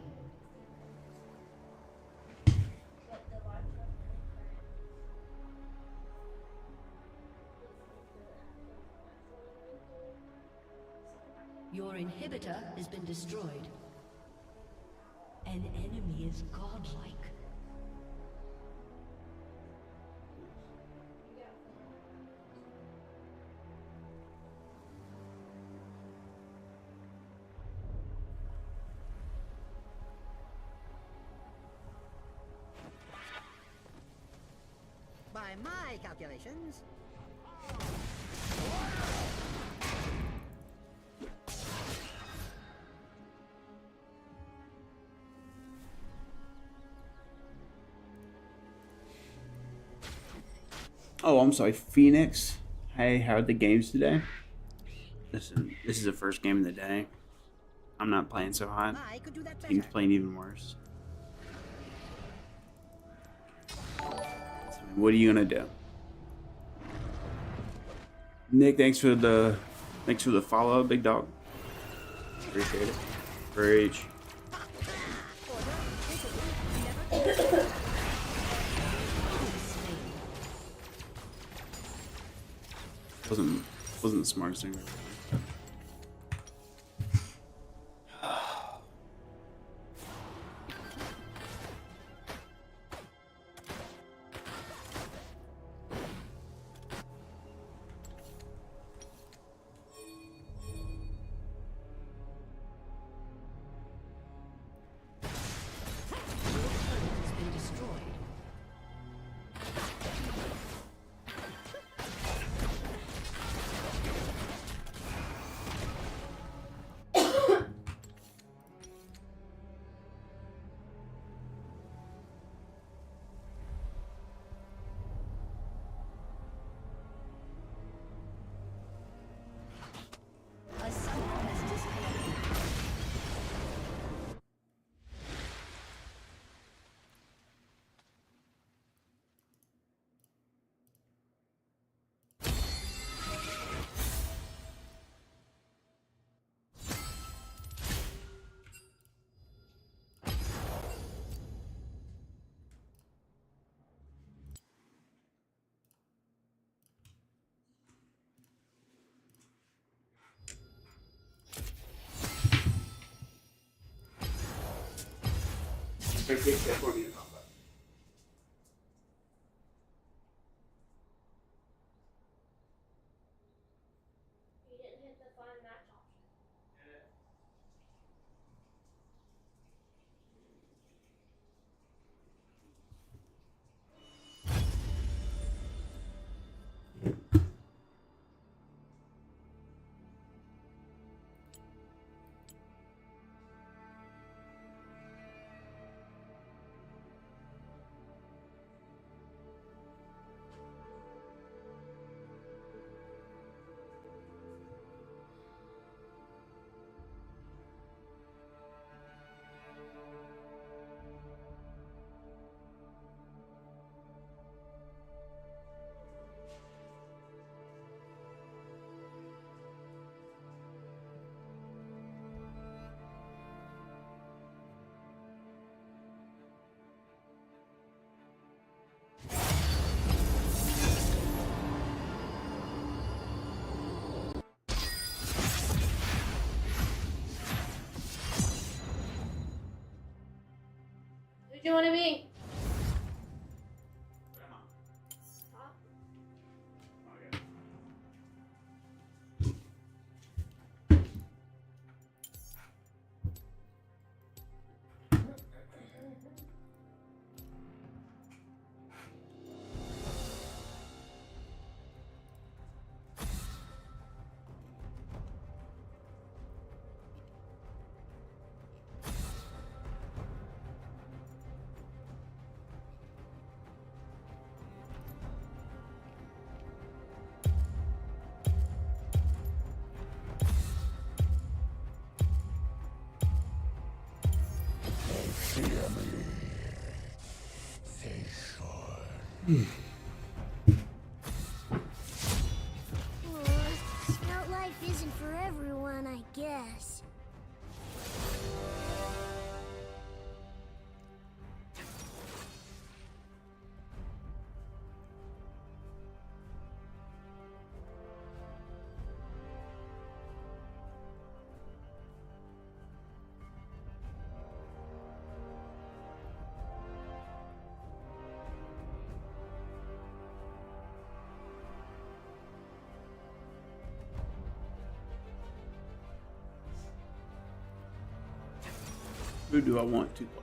Your inhibitor has been destroyed. An enemy is godlike. By my calculations, Oh, I'm sorry, Phoenix. Hey, how are the games today? Listen, this is the first game of the day. I'm not playing so hot. I could do that better. Team's playing even worse. So, what are you gonna do? Nick, thanks for the follow, big dog. Appreciate it. Preach. Wasn't the smartest thing. Has been destroyed. A summoner has disconnected. You didn't hit the find match option. Who do you want to be? Top? Scout life isn't for everyone, I guess. Who do I want to play?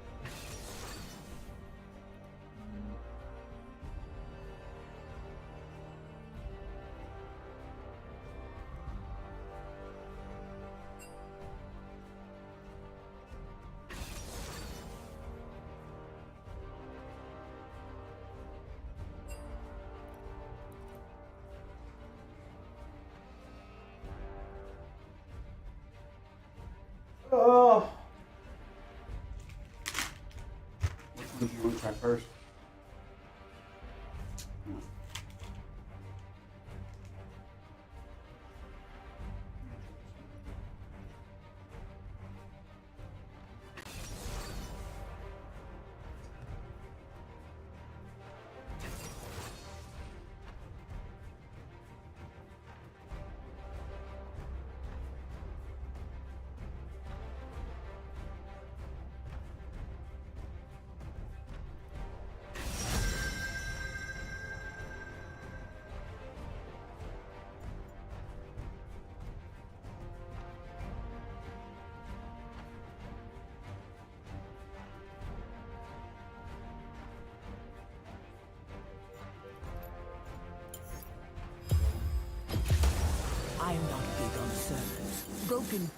try first. I'm not big on servants. Broken.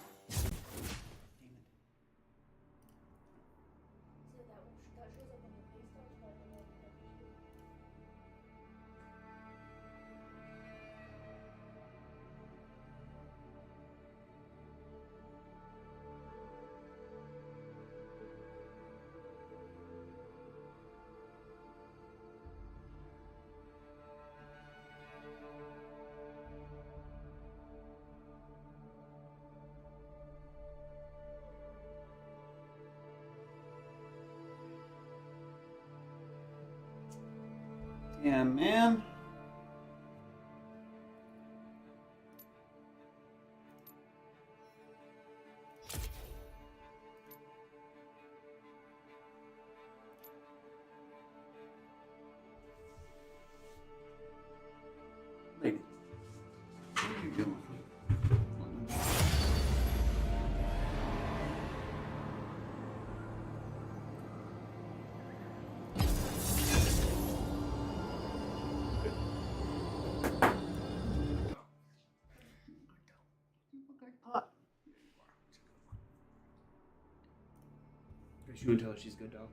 Yeah, man. Lady, what are you doing? You can tell her she's good, dog.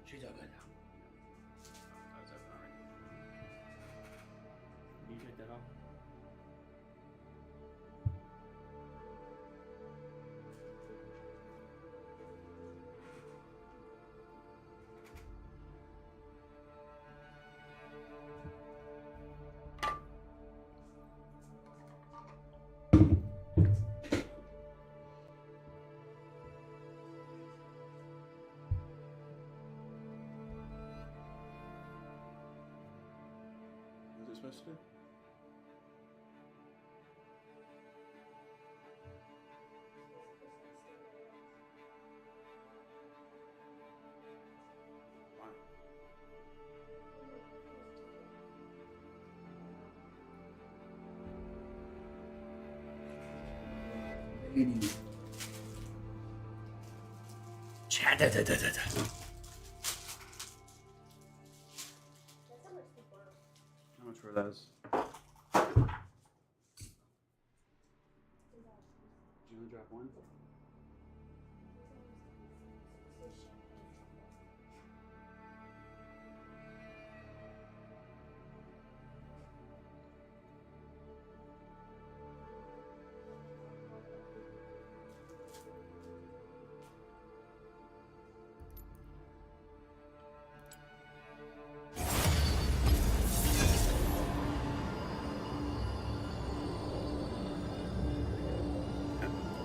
She's a good dog. Can you take that off? What is it supposed to do? Lady. Chat. How much were those? Did you only drop one?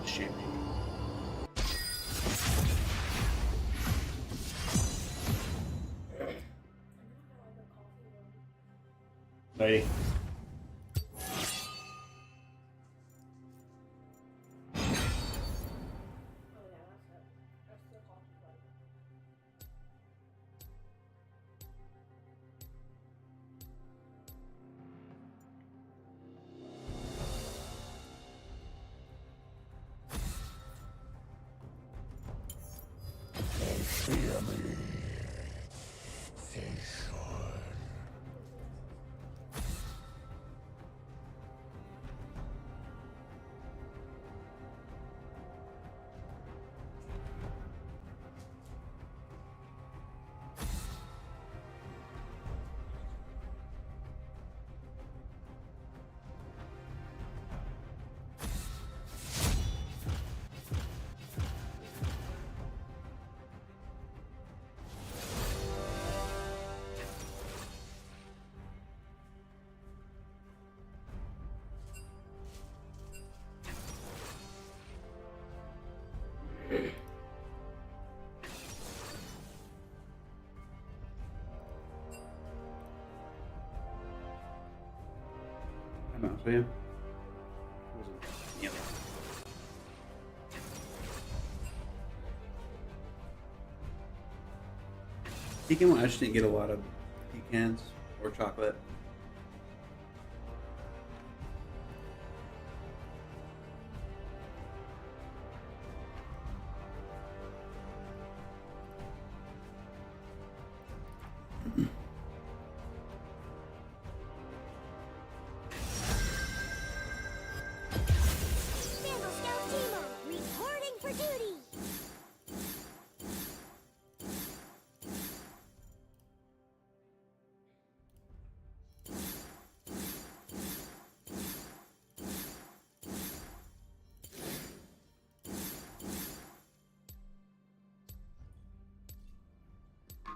Shit. Lady. I'm out for you. Yep. Pecan, I just didn't get a lot of pecans or chocolate. Vandal Scout Timo, reporting for duty.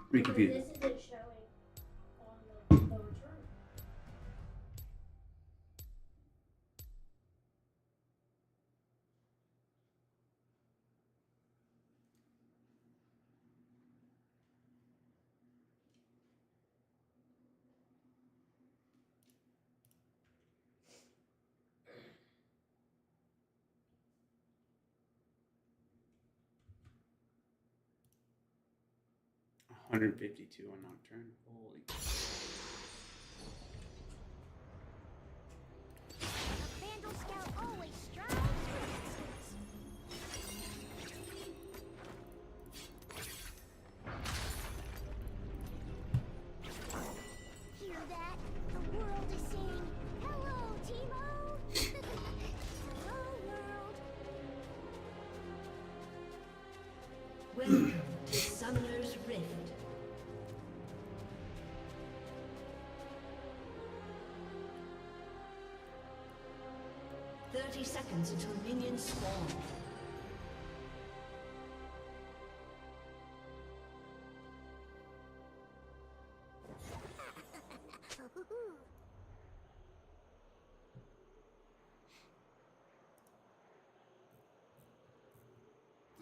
Pretty confused. This isn't showing on the return. $152 on Nocturne. Holy. A Vandal Scout always strives for excellence. Hear that? The world is saying, "Hello, Timo." Hello, world. Welcome to Summoner's Rift. Seconds until minions spawn.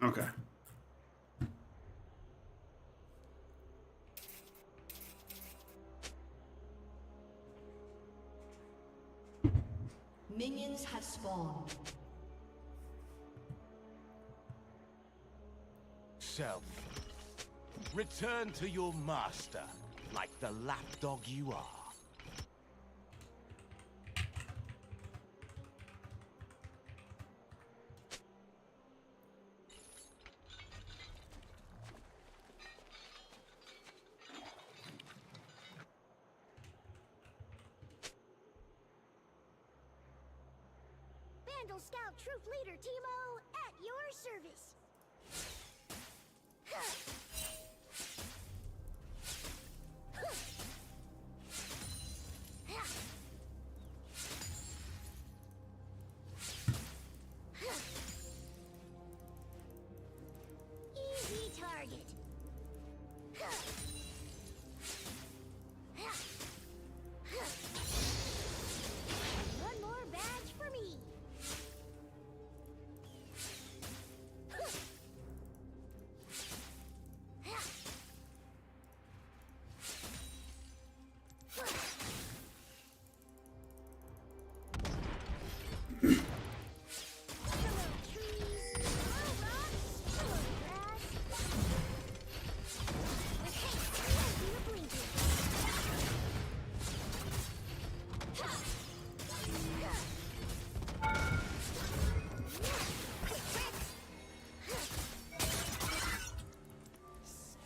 Okay. Minions have spawned. Self, return to your master, like the lapdog you are. Vandal Scout Troop Leader Timo, at your service. Easy target. One more badge for me.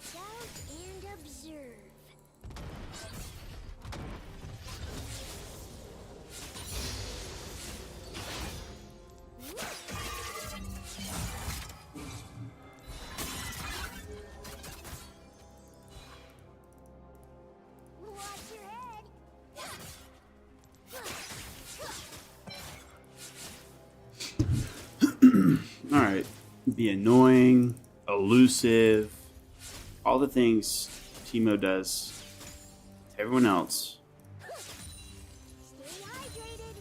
Scout and observe. Watch your head. All right. Be annoying, elusive, all the things Timo does to everyone else. Stay hydrated.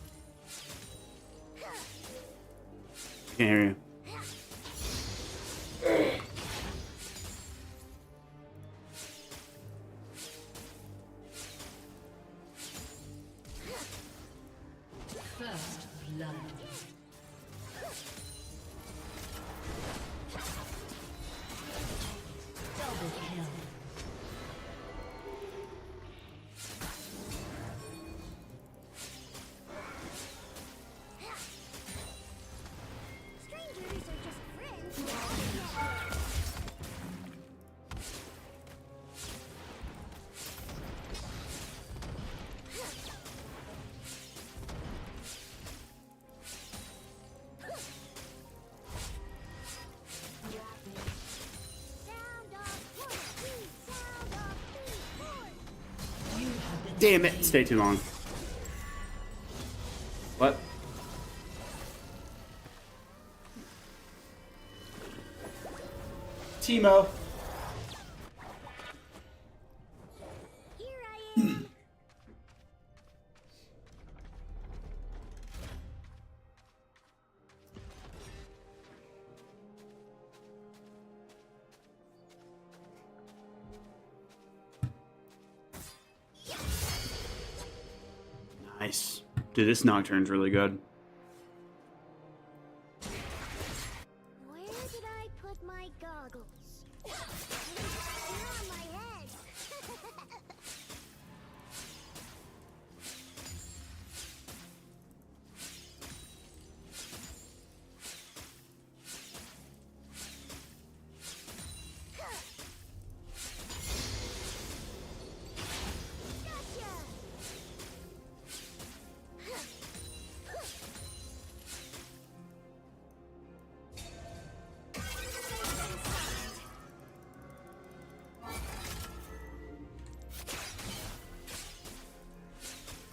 Can't hear you. First blood. Double kill. Strangers are just friends. Damn it! Stay too long. What? Teemo. Nice. Dude, this Nocturne's really good. Where did I put my goggles? They're on my head.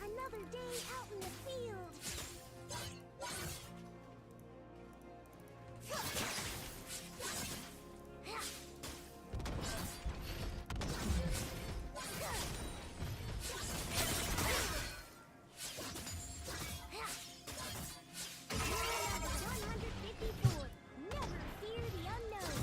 Another day out in the field. Never fear the unknown.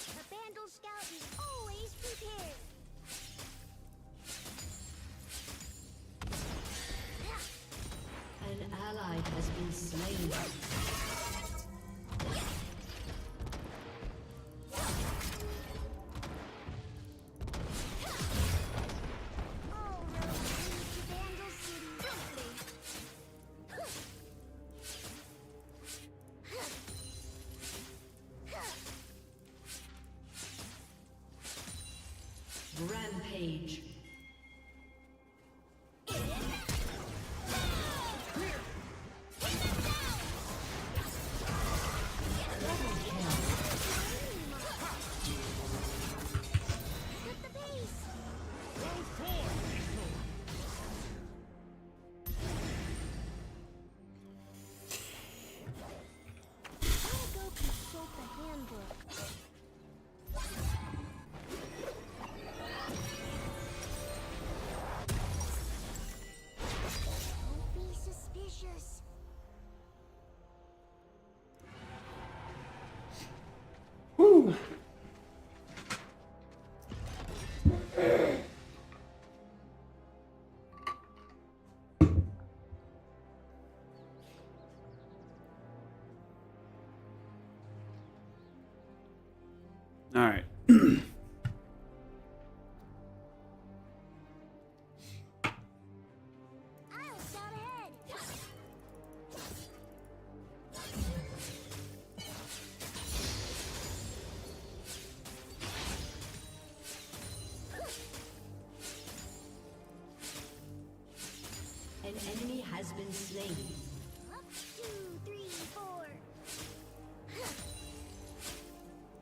A Vandal Scout is always prepared. An ally has been slain. All roads lead to Vandal City, don't they? Rampage. Cut the pace. Gotta go consult the handbook. Don't be suspicious. Whew. All right. I'll shout ahead. An enemy has been slain.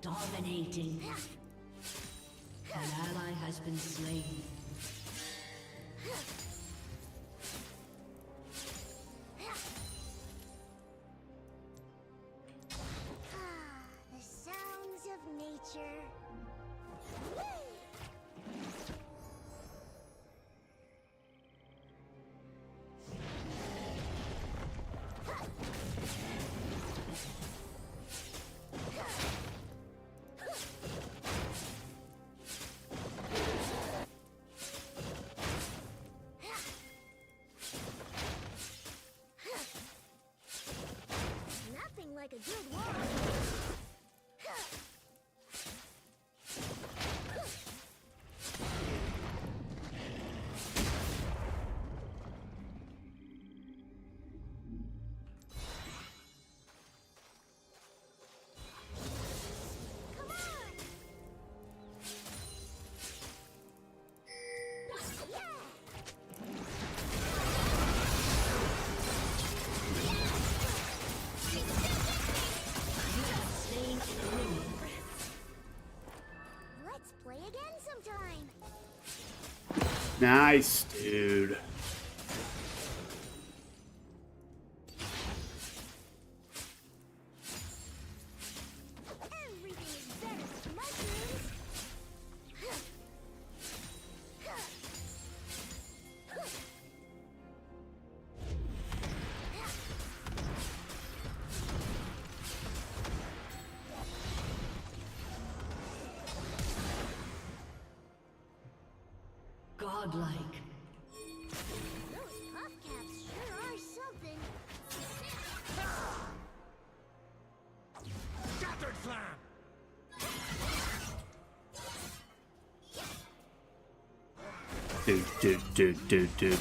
Dominating. An ally has been slain. The sounds of nature. Nothing like a good walk. Let's play again sometime. Nice, dude. Everything is better with mushrooms. Godlike. Those puff caps sure are something. Scattered slam. Dude.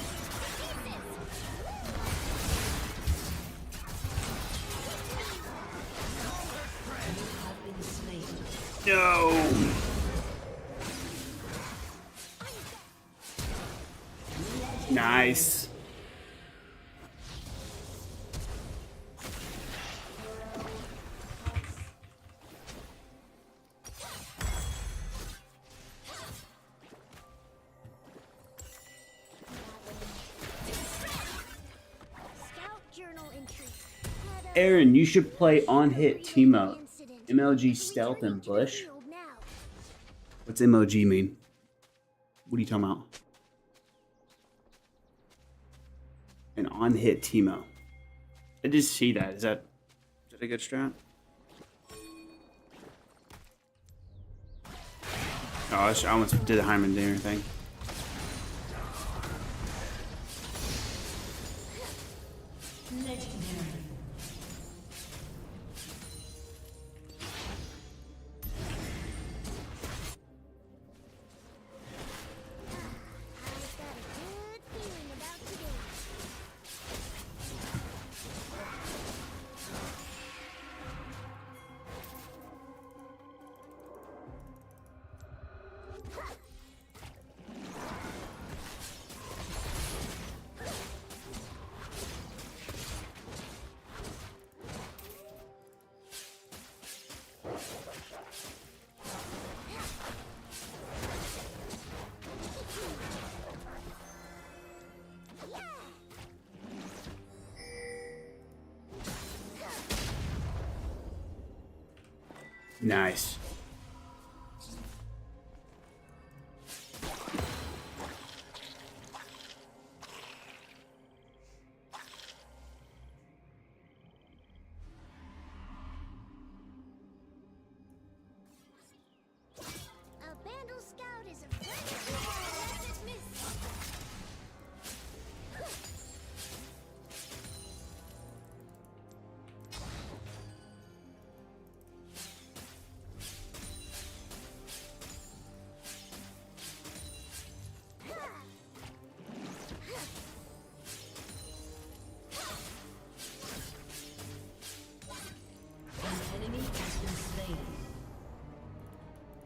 No. Nice. Scout journal entry. Aaron, you should play on hit Teemo. MLG stealth and bush. What's MLG mean? What are you talking about? An on hit Teemo. I just see that. Is that a good strat? Oh, I almost did the Heimerdinger thing. Legendary. I've got a good feeling about today. Nice. A Vandal Scout is a friend.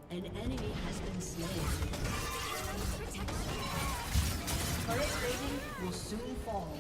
An enemy has been slain. Turret rating will soon fall.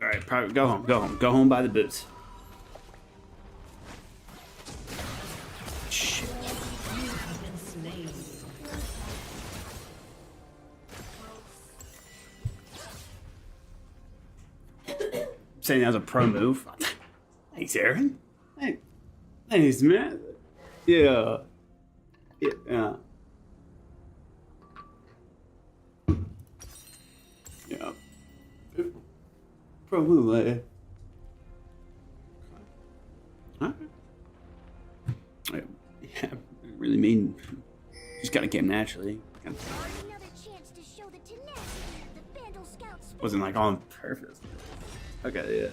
All right, probably go home. Go home. Go home by the boots. Shit. Saying that was a pro move. Thanks, Aaron. Thanks, man. Yeah. Yeah. Yeah. Pro move, eh? Huh? Yeah, I really mean, just kind of came naturally. Wasn't like on purpose. Okay, yeah.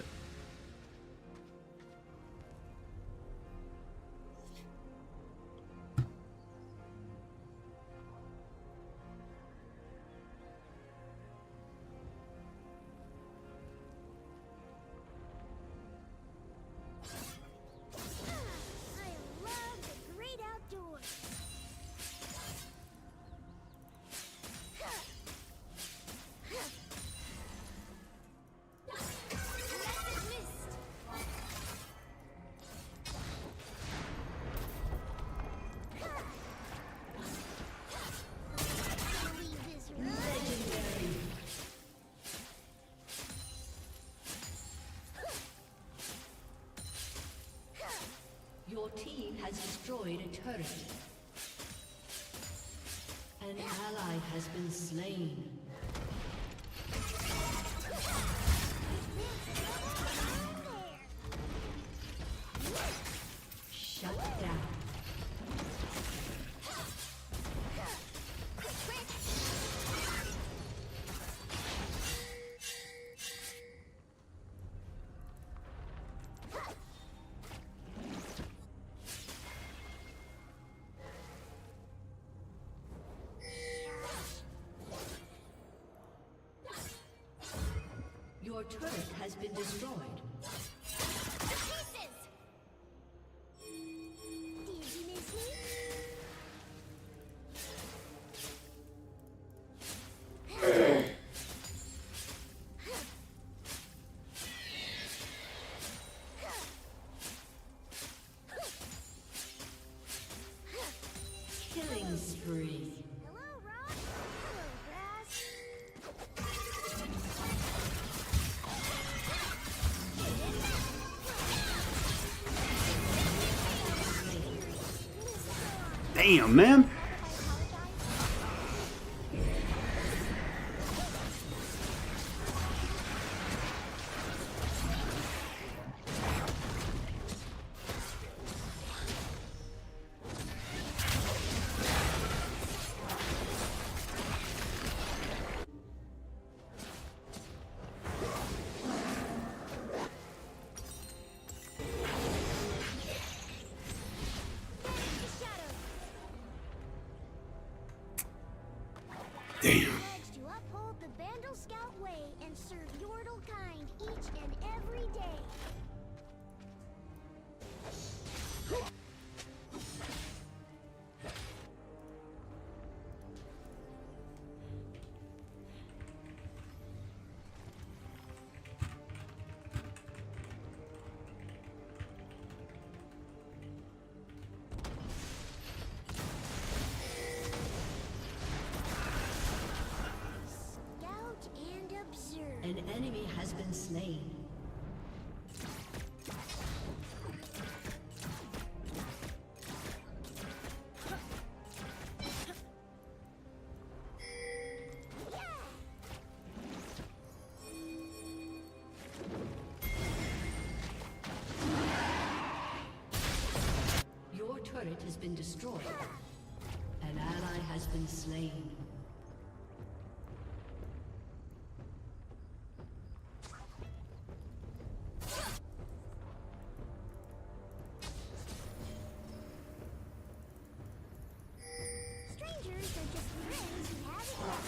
Your team has destroyed a turret. An ally has been slain. Shut down. Your turret has been destroyed. Killing spree. Damn, man. Damn. To uphold the Vandal Scout way and serve Yordle kind each and every day. Scout and observe. An enemy has been slain. Your turret has been destroyed. An ally has been slain. Strangers are just friends who haven't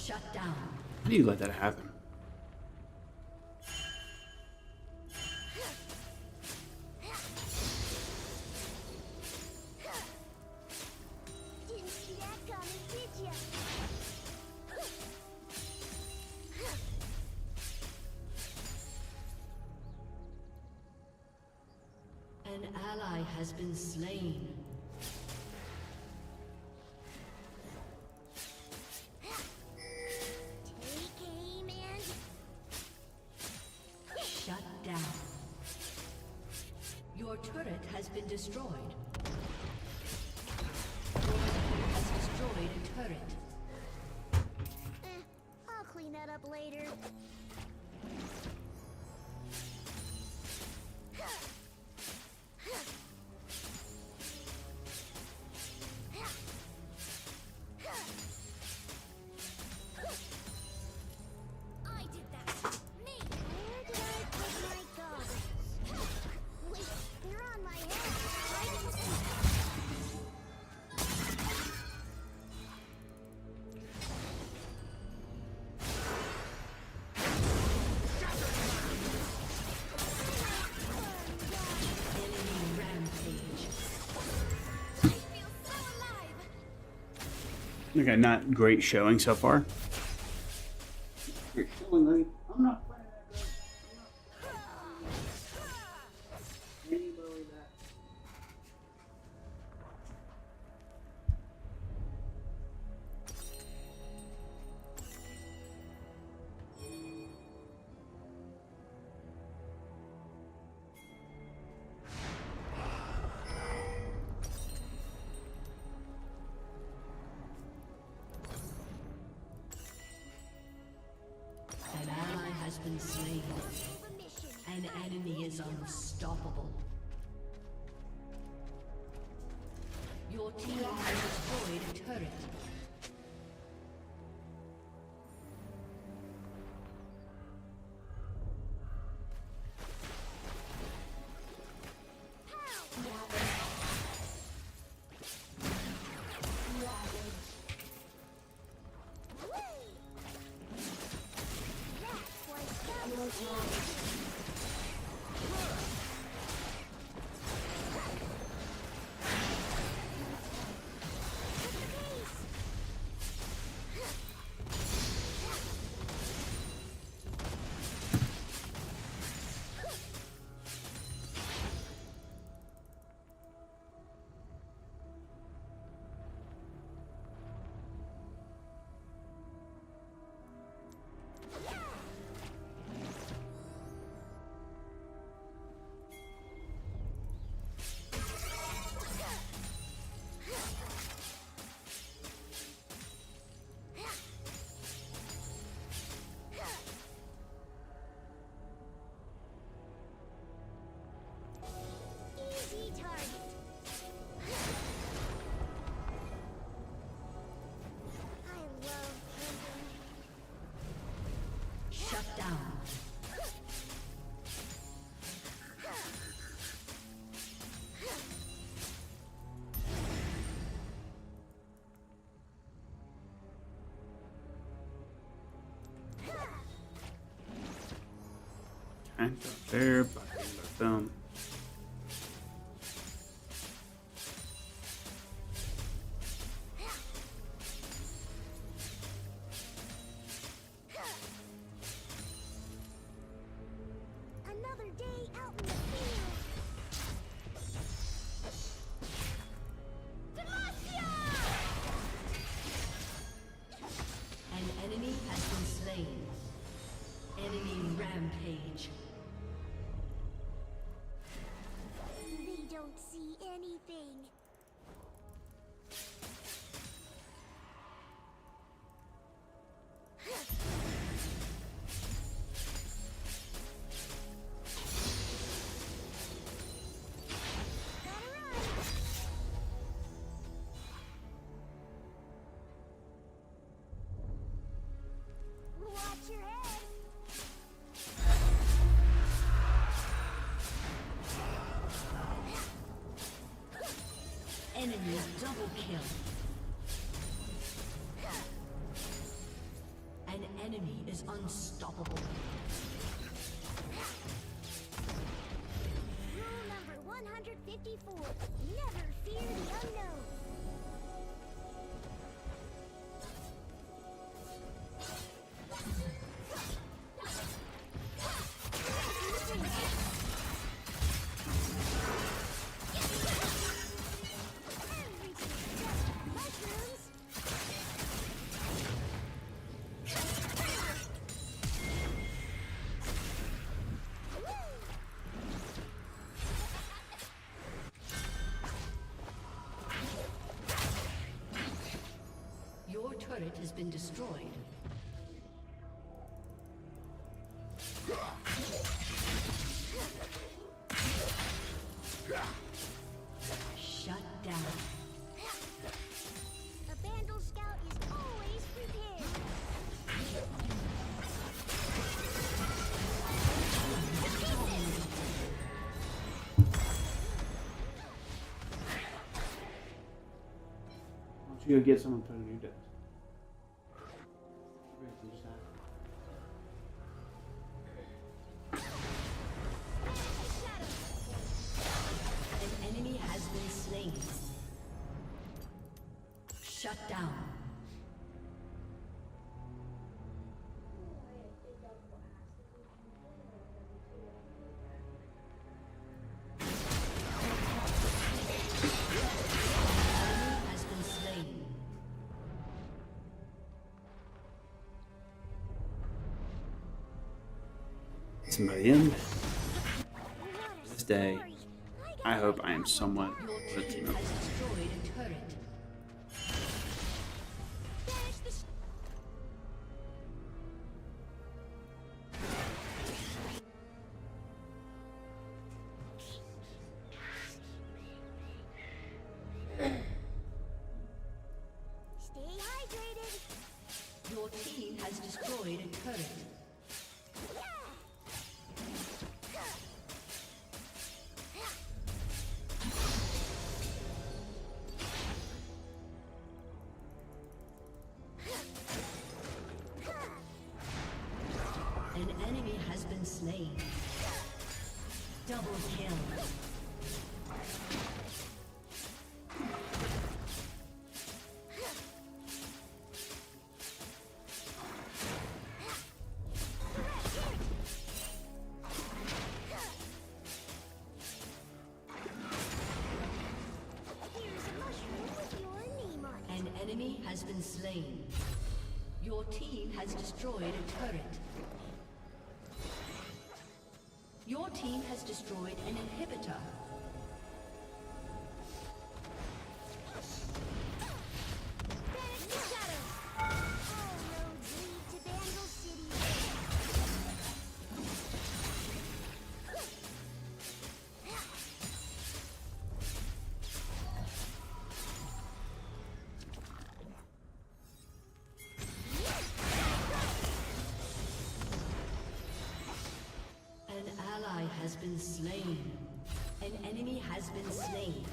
Shut down. How do you let that happen? Didn't see that coming, did ya? An ally has been slain. Take aim and Shut down. Your turret has been destroyed. Your team has destroyed a turret. I'll clean that up later. I did that. Me. Where did I put my goggles? Wait, they're on my head. Enemy rampage. Okay, not great showing so far. You're showing like I'm not playing that good. An ally has been slain. An enemy is unstoppable. Your team has destroyed a turret. Easy target. I love camping. Shut down. Okay, go there, boom. Another day out in the field. Demacia! An enemy has been slain. Enemy rampage. They don't see anything. Watch your head. enemy is unstoppable. Rule number 154. Never fear the unknown. Your turret has been destroyed. Shut down. A Vandal Scout is always prepared. Why don't you go get someone to put a new desk? An enemy has been slain. Shut down. Enemy has been slain. Somebody in. This day, I hope I am somewhat Your of a team team. has destroyed a turret. Stay hydrated. Your team has destroyed a turret. An enemy has been slain. Double kill. Here's a mushroom with your name on it. An enemy has been slain. Your team has destroyed a turret. Your team has destroyed an inhibitor. Banish the shadows. All roads lead to Vandal City. An ally has been slain. An enemy has been slain.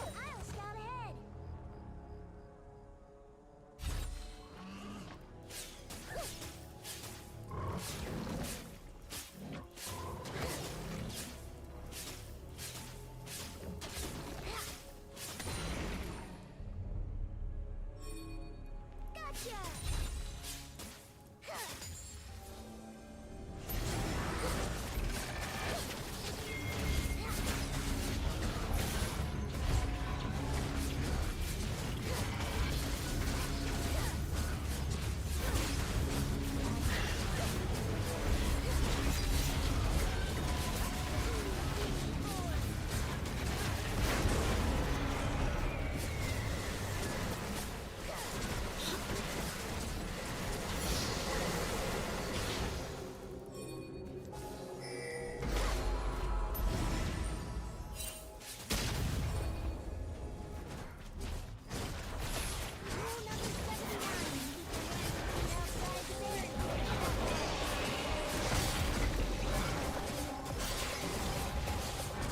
I'll scout ahead.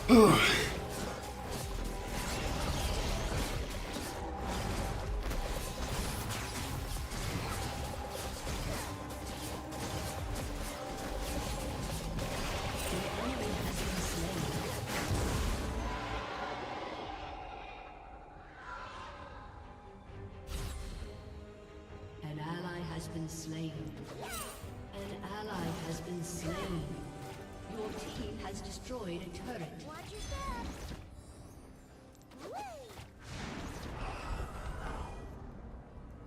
An ally has been slain. An ally has been slain. Your team has destroyed a turret. Watch your step.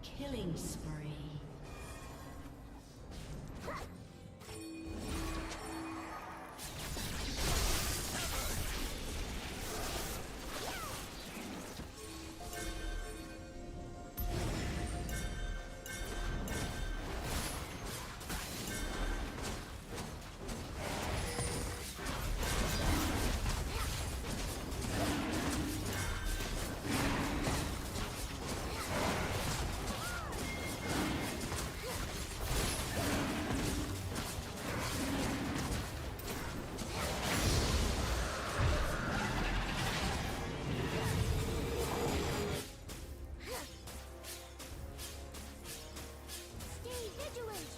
Killing spree. Stay vigilant.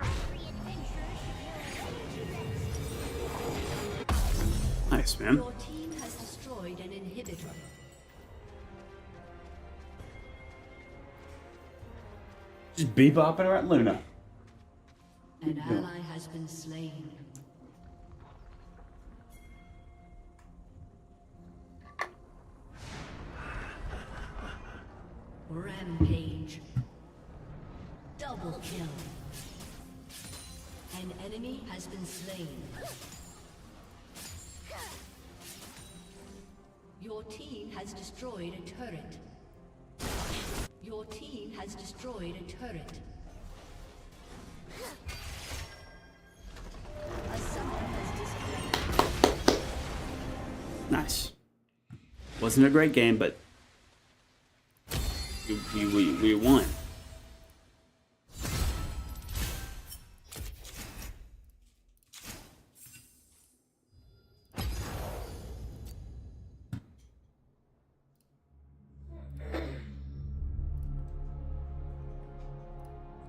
Every adventurer should know where to best. Nice, man. Your team has destroyed an inhibitor. Just bebopping around Luna. An ally has been slain. Rampage. Double kill. An enemy has been slain. Your team has destroyed a turret. Your team has destroyed a turret. A summoner has disconnected. Nice. Wasn't a great game, but we won.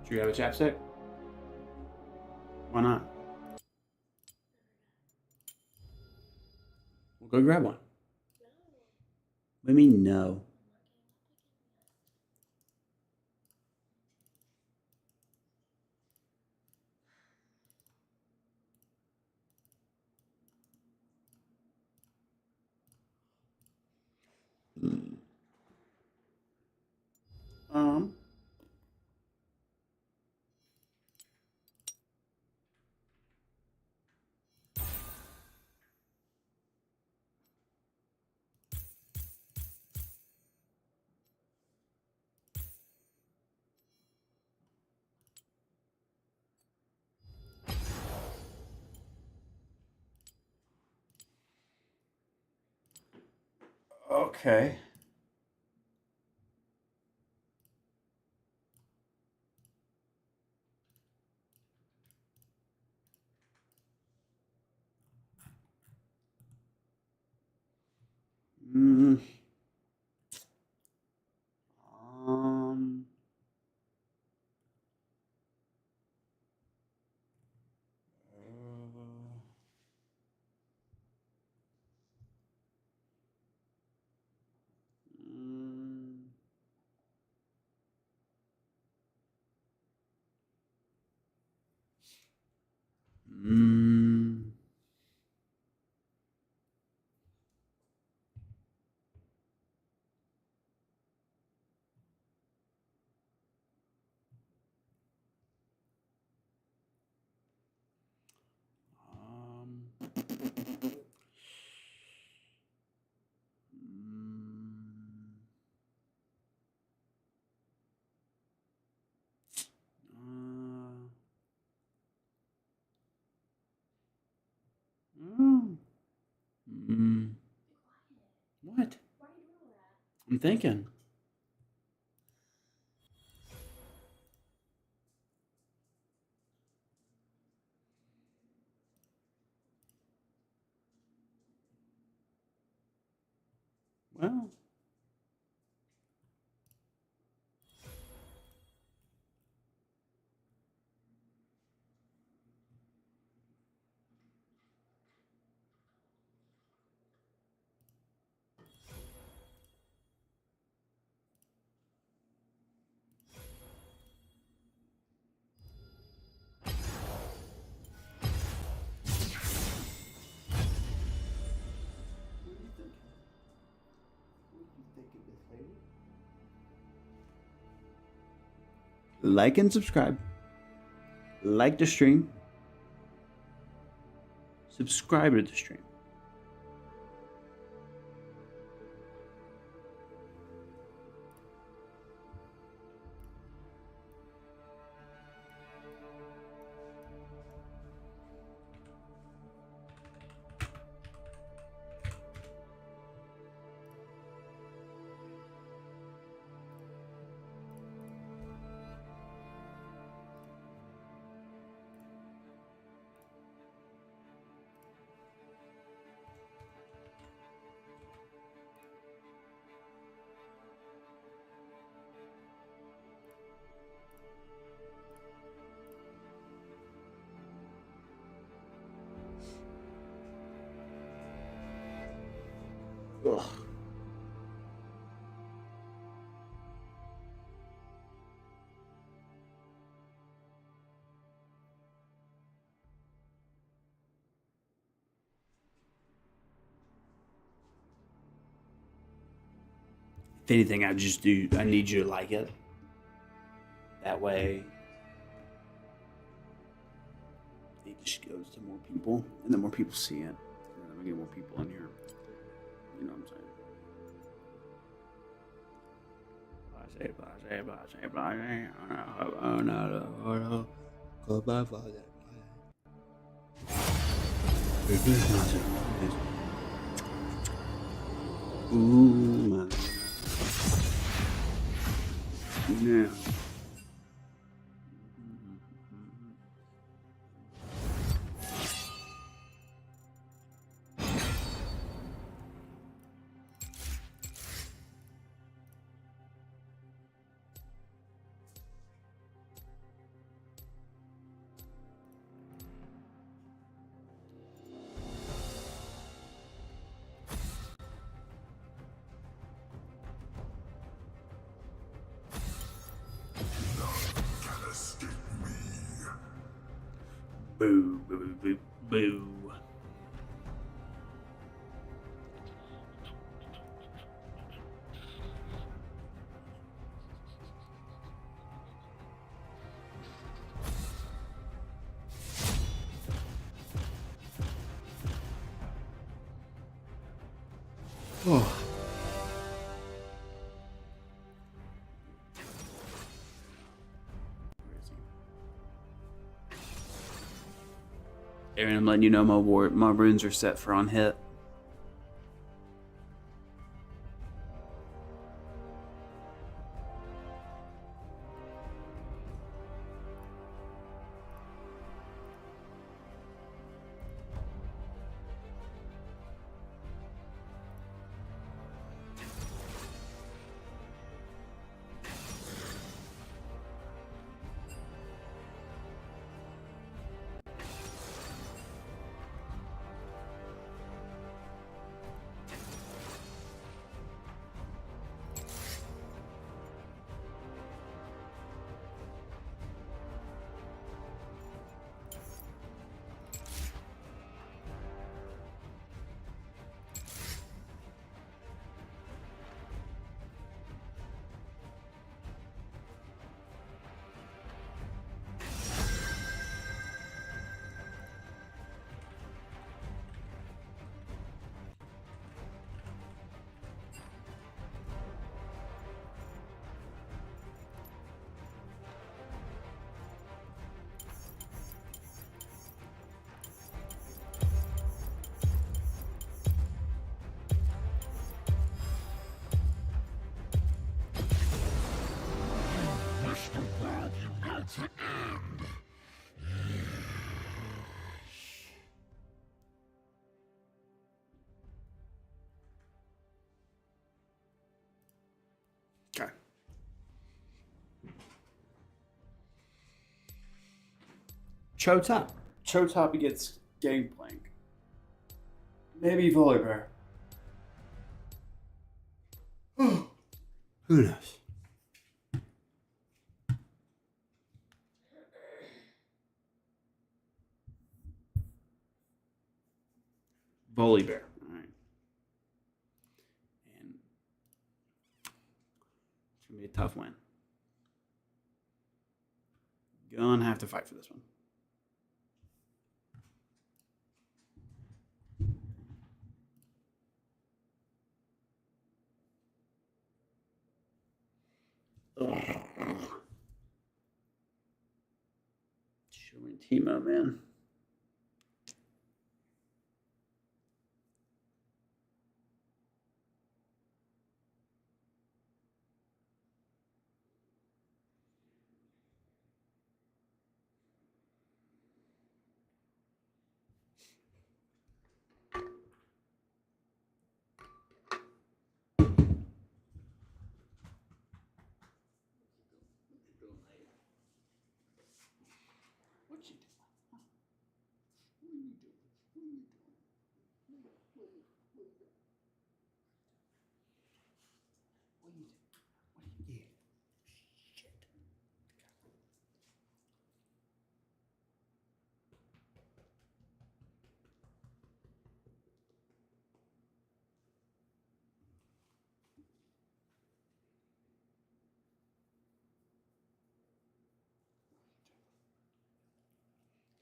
Do you have a chapstick? Why not? We'll go grab one. What do you mean no? Um. Okay. Mm. Um. Mm. What? I'm thinking. like and subscribe. Like the stream. Subscribe to the stream. Ugh. If anything, I need you to like it. That way, it just goes to more people, and the more people see it, and then we get more people in here. You know what I'm saying? Ooh, man. Yeah. Boo, boo, boo, boo. Oh. Aaron, I'm letting you know my runes are set for on hit. Okay. Chotop gets Gangplank. Maybe Volibear. Who knows? Volibear. All right. And it's gonna be a tough win. Gonna have to fight for this one. Showing Timo, man.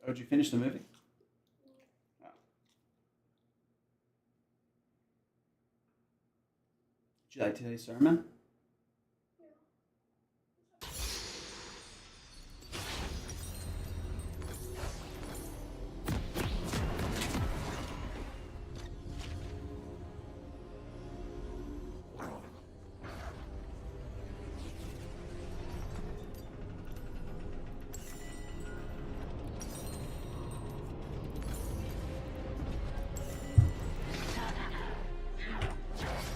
Oh, did you finish the movie? Oh. Did you like today's sermon?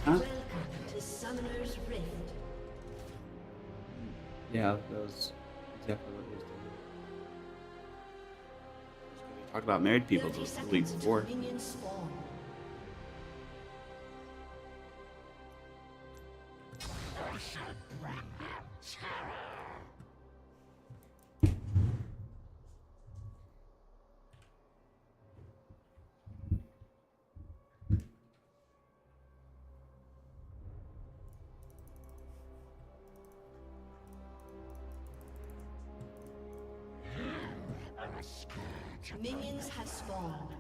Welcome to Summoner's Rift. Yeah, that was exactly what he was doing. He talked about married people the week before. Minions spawn. I shall bring terror. Minions have spawned.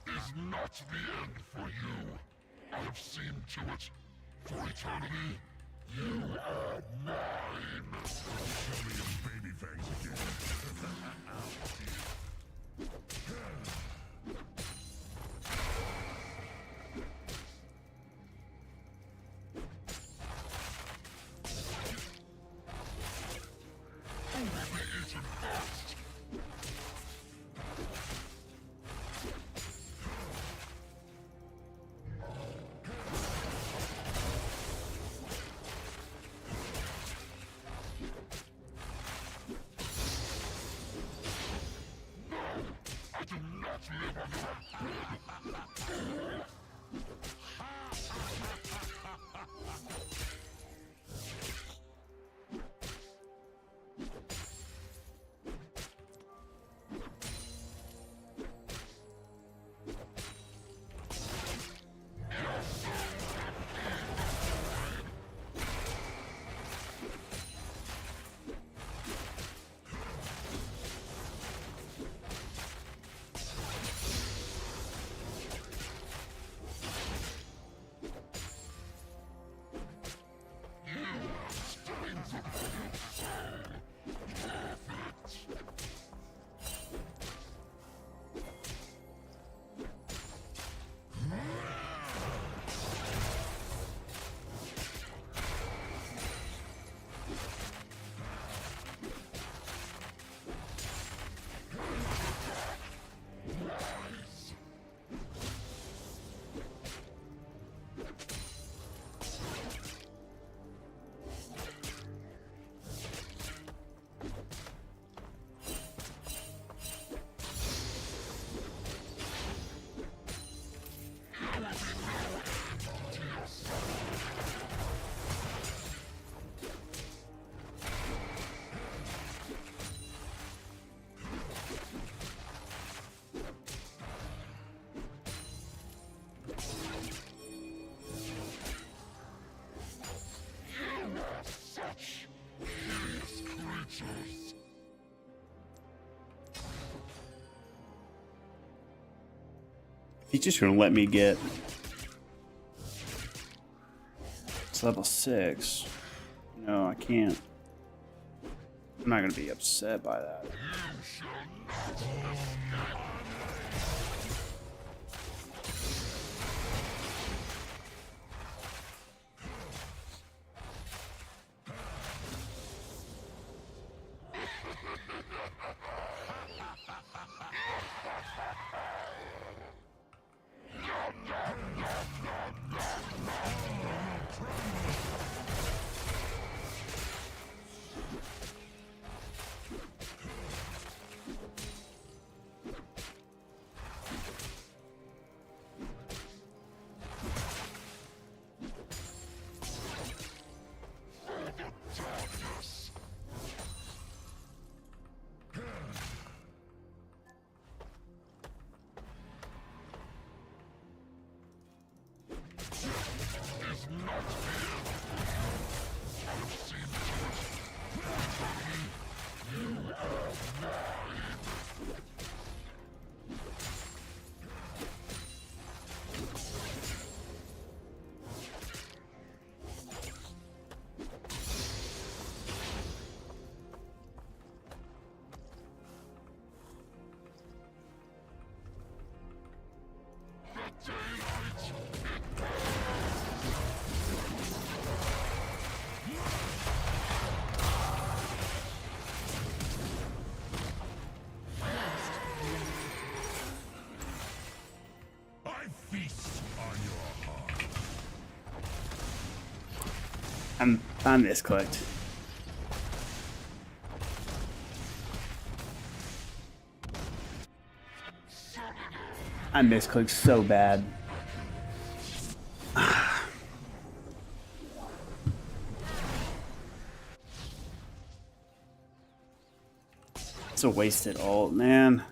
Is not the end for you. I've seen to it. For eternity, you are mine. Show me your baby fangs again. Who will be eaten first? He's just gonna let me get. It's level 6. No, I can't. I'm not gonna be upset by that. I'm misclicked. I misclicked so bad. It's a wasted ult, man.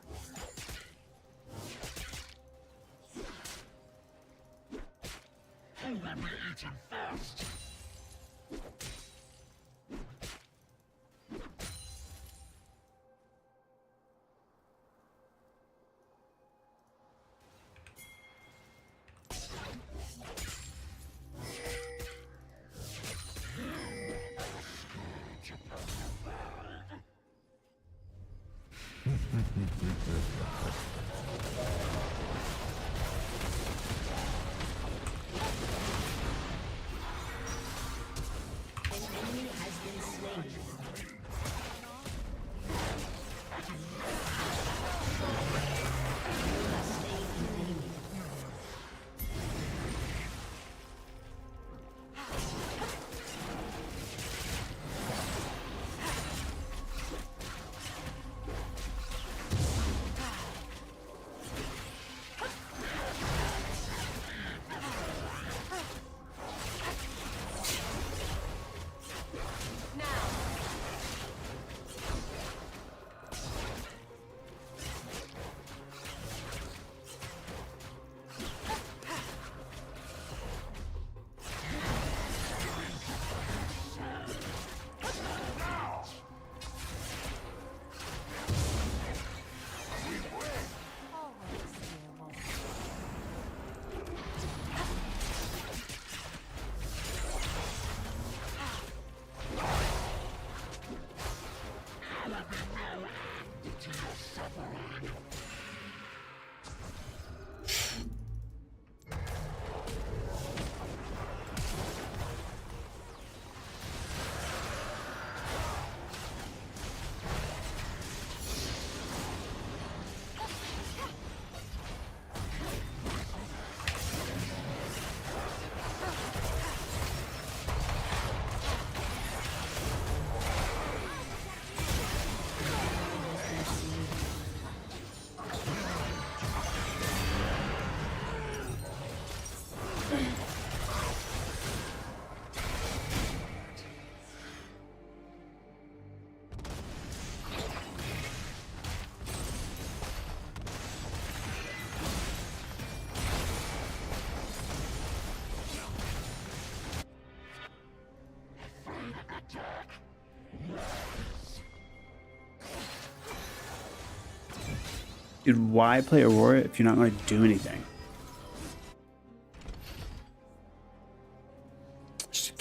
Dude, why play Aurora if you're not going to do anything?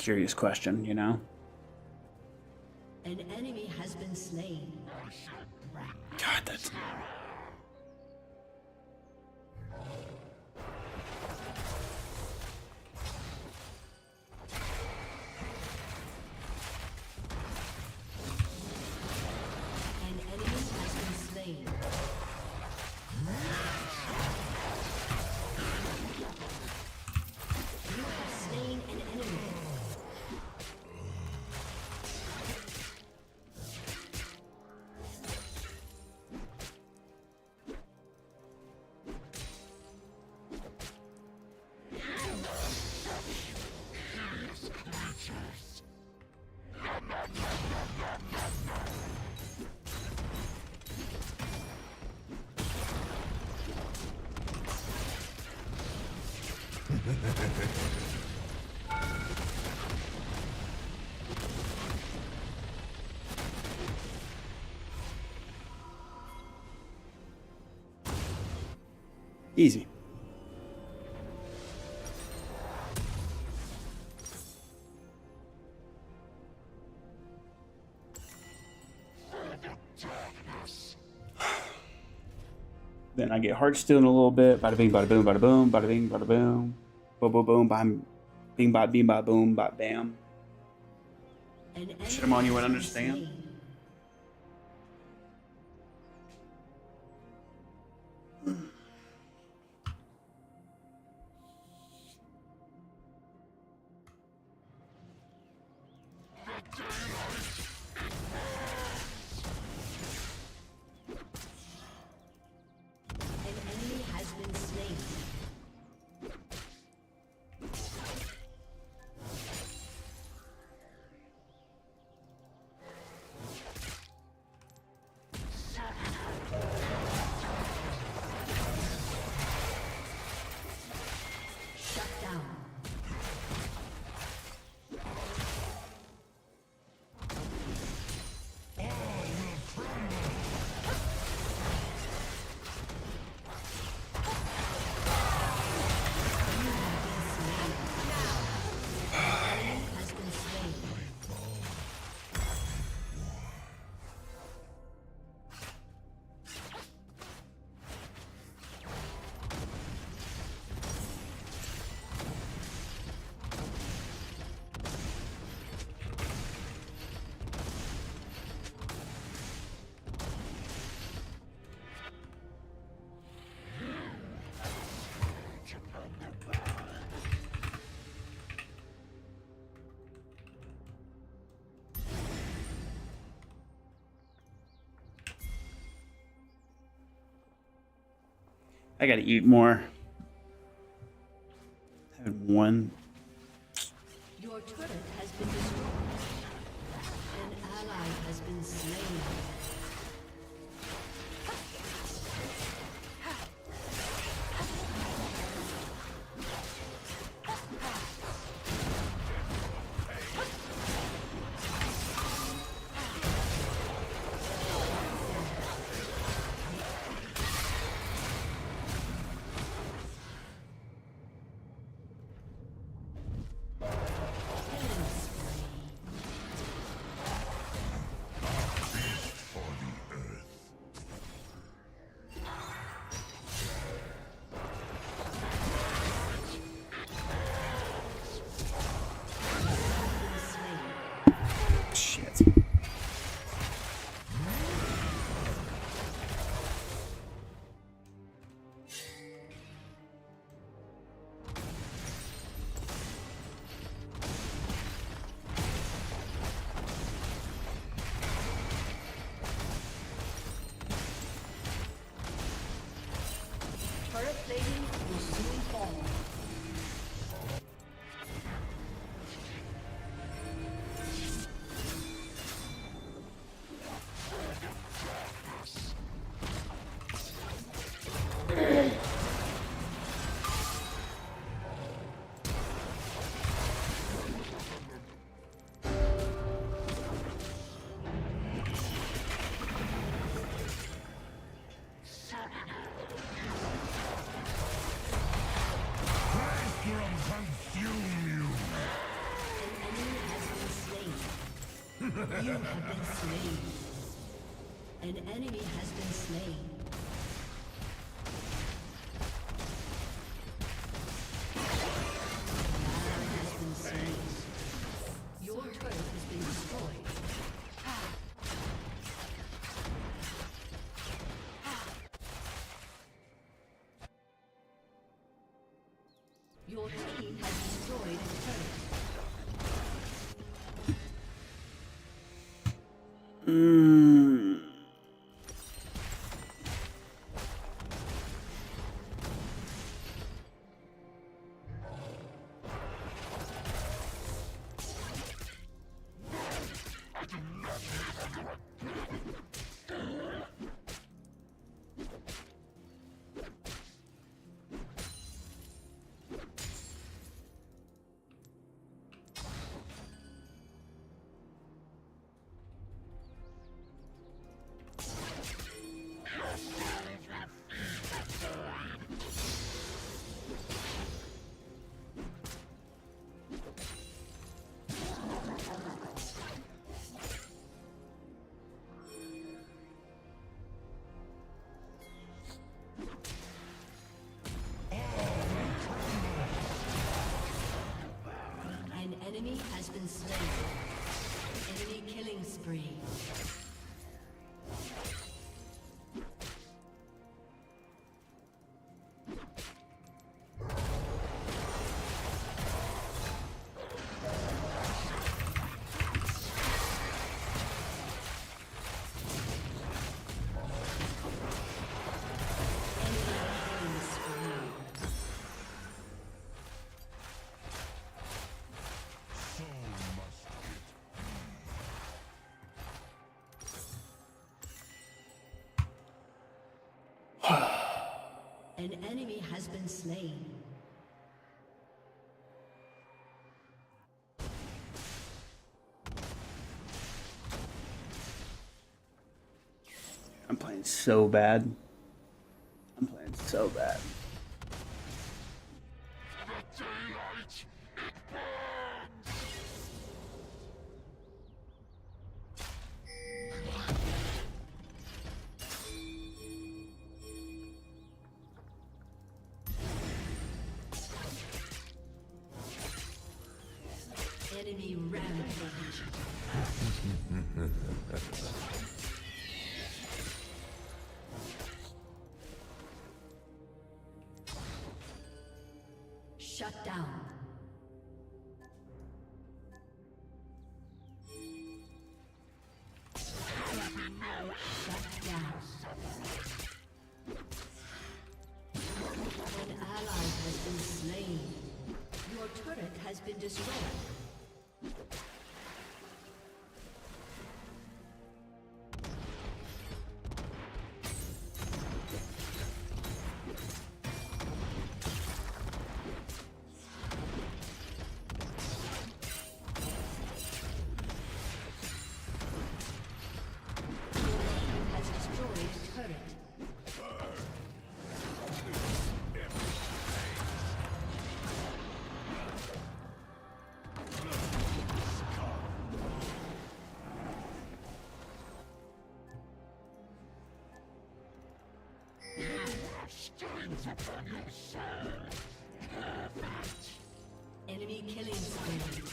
curious question, you know? An enemy has been slain. God, that's... An enemy has been slain. You have slain an enemy. Easy. Then I get Heartstone in a little bit. Bada bing, bada boom, bada boom, bada bing, bada boom. Boom, boom, boom, bam. Bing, bada bing, bada boom, bada bam. Shit, I'm on you would understand. An enemy has been slain. Shut down. Has been slain. I gotta eat more. I had one. Your turret has been destroyed. An ally has been slain. Shit. Turret plating will soon fall. You have been slain. An enemy has been slain. Baron has been slain. Your turret has been destroyed. Your team has destroyed a turret. An enemy has been slain. Enemy killing spree. An enemy has been slain. I'm playing so bad. I'm playing so bad. Enemy rampage. Shut down. Shut down. An ally has been slain. Your turret has been destroyed. Has destroyed a turret. Enemy killing spree.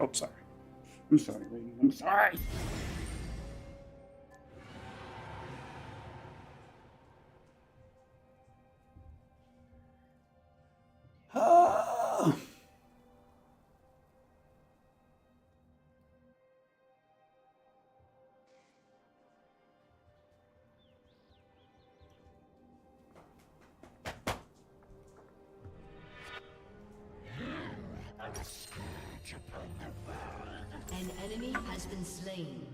Oh, sorry. I'm sorry, lady. I'm sorry. An enemy has been slain.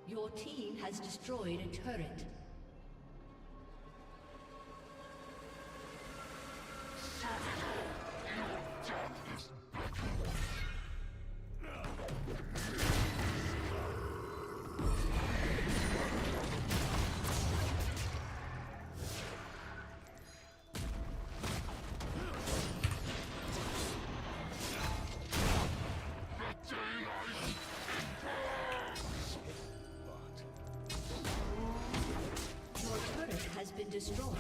Your team has destroyed a turret. Your turret has been destroyed.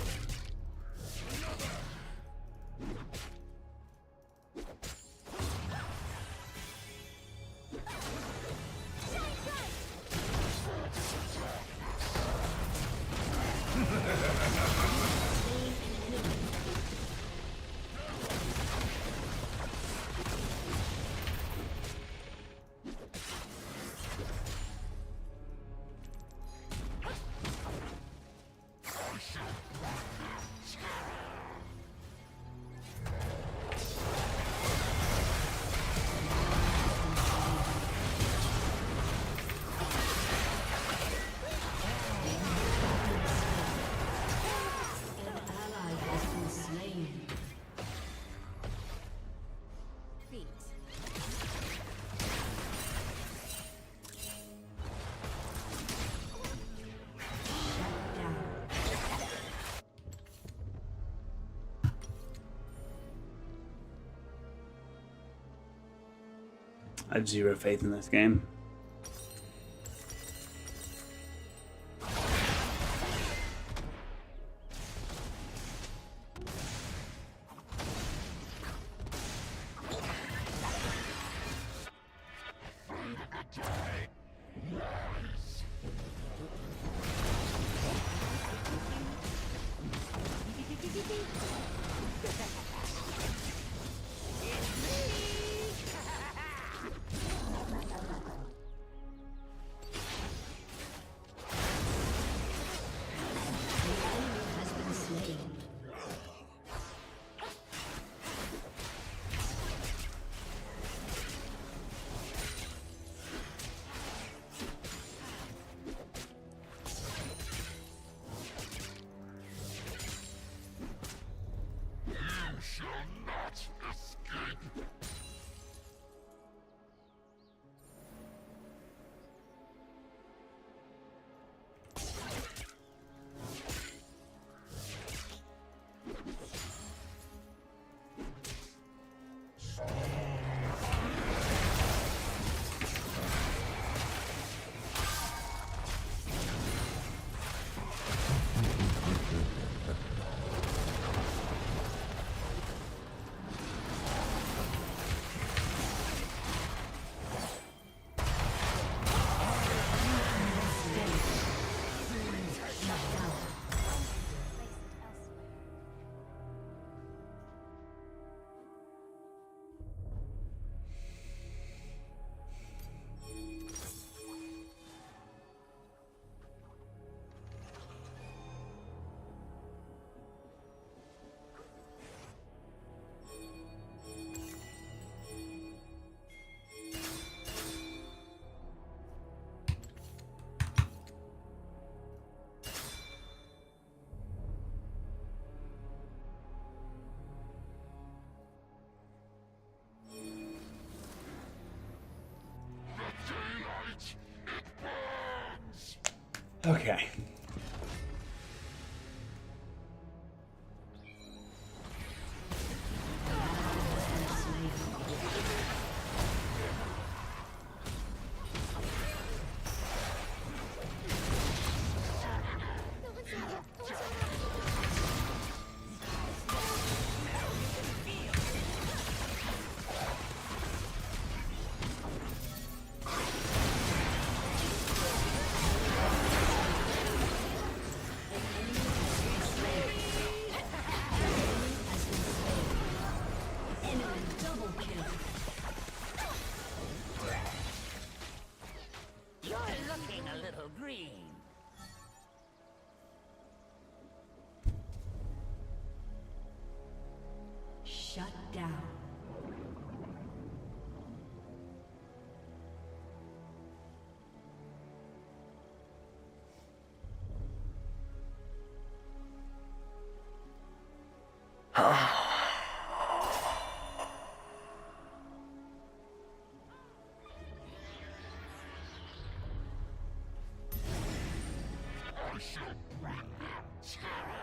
I have zero faith in this game. Okay. Shut down. I shall bring them terror.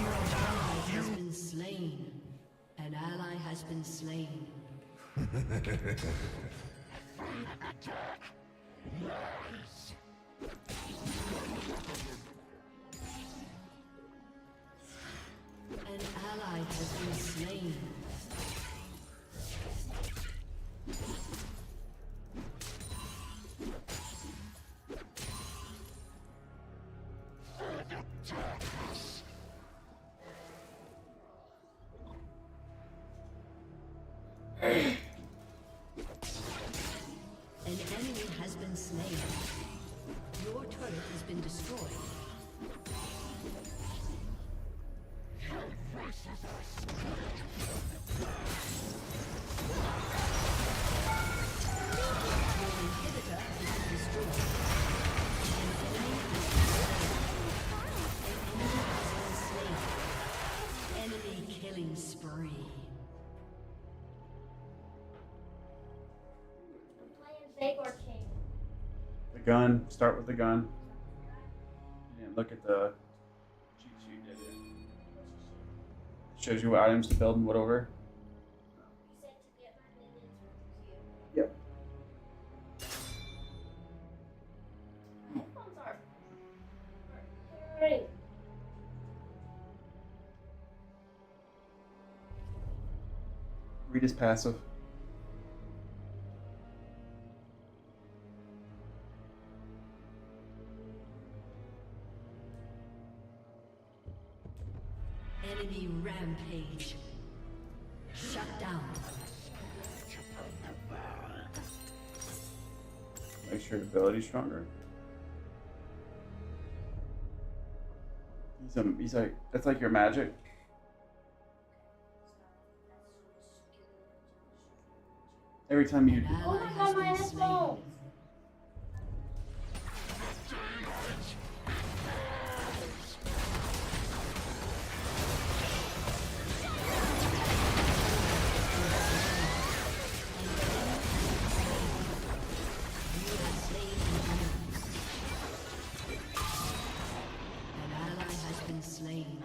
Your ally has been slain. An ally has been slain. Lies. An ally has been slain. An enemy has been slain. Your turret has been destroyed. Enemy killing spree. Big or king? The gun. Start with the gun. And look at the cheat sheet. Shows you what items to build and what over. Yep. Headphones are great. Read his passive. Enemy rampage. Shut down. Make sure your ability's stronger. He's like, that's like your magic. Every time you. Oh my god, my headphones! An ally has been slain.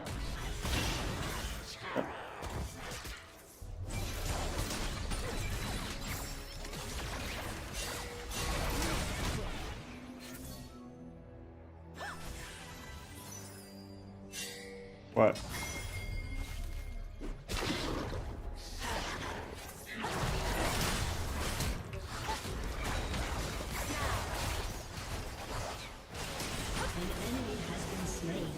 What? An enemy has been slain.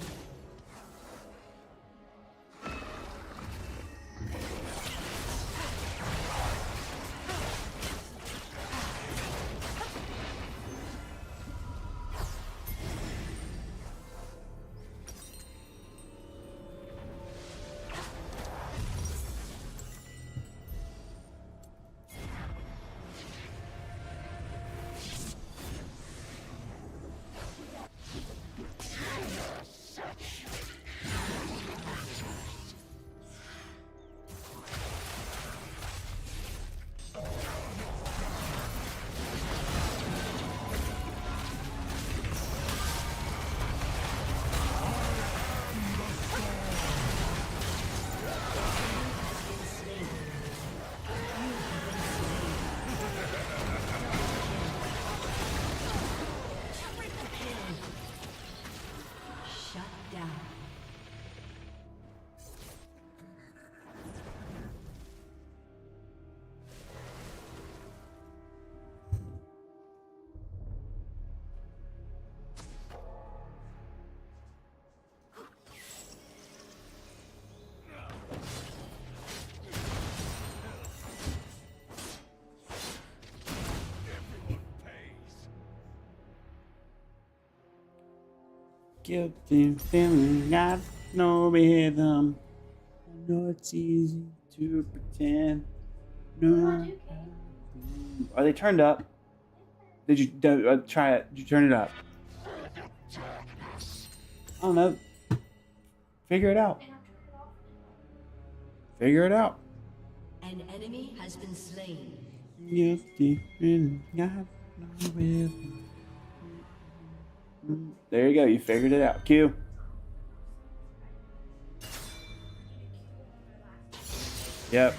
Guilty feeling, got no rhythm. I know it's easy to pretend. No. Are they turned up? Did you try it? Did you turn it up? I don't know. Figure it out. Figure it out. An enemy has been slain. Guilty feeling, got no rhythm. There you go. You figured it out. Q. Yep.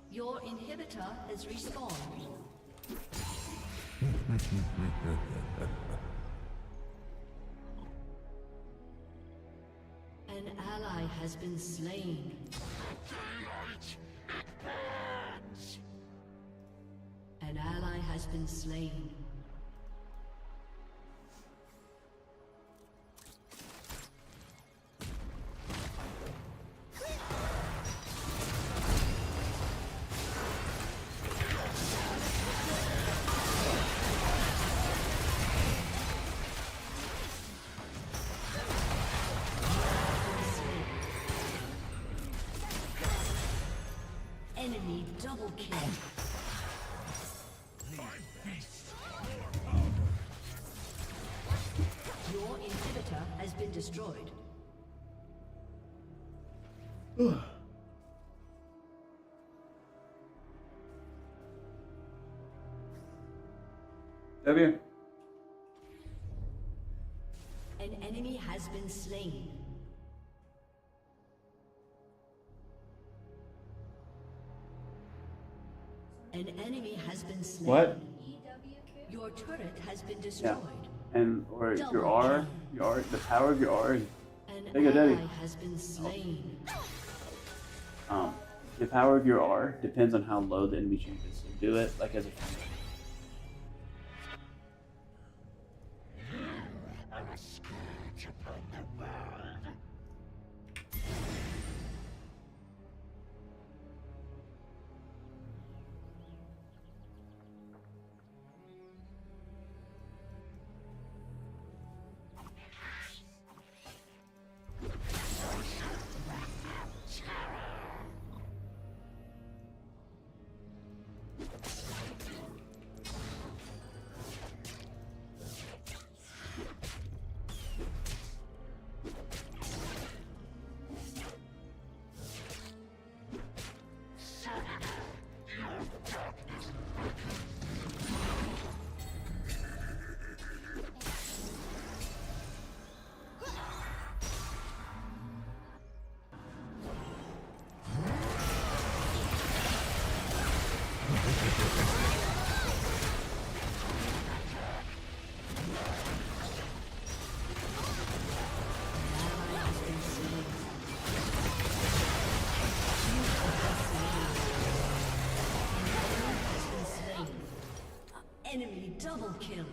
Your inhibitor has respawned. An ally has been slain. An ally has been slain. Enemy double kill. Your inhibitor has been destroyed. W. An enemy has been slain. An enemy has been slain. What? Your turret has been destroyed. Yeah. And or your R, the power of your R is An big ally has been slain. The power of your R depends on how low the enemy champ is. So do it like as a Enemy double kill.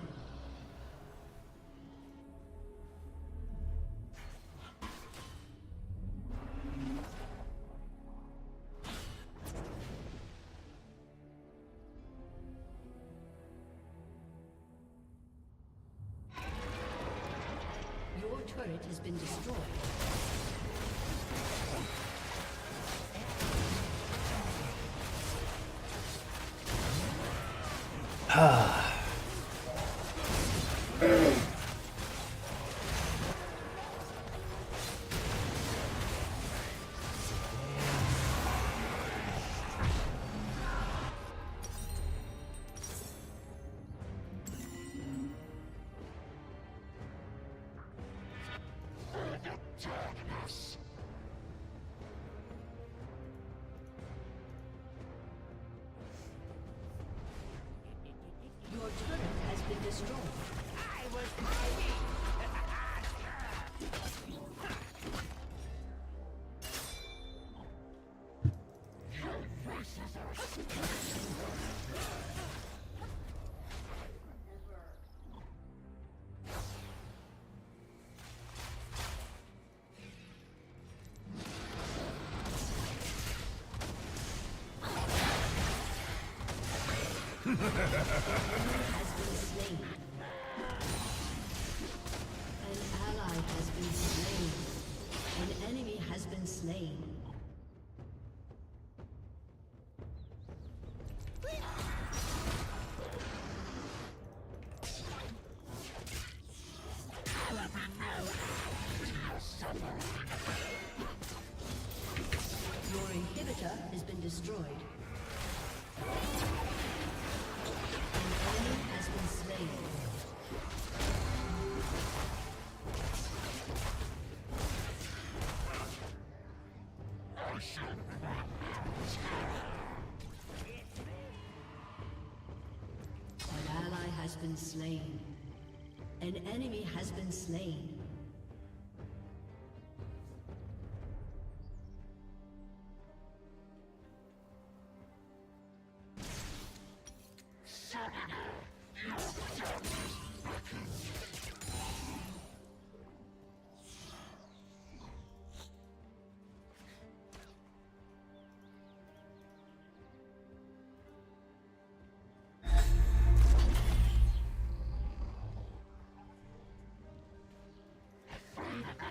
Your turret has been destroyed. destroyed. Has been slain. An ally has been slain. An enemy has been slain. Your inhibitor has been destroyed. Has been slain. An ally has been slain. An enemy has been slain.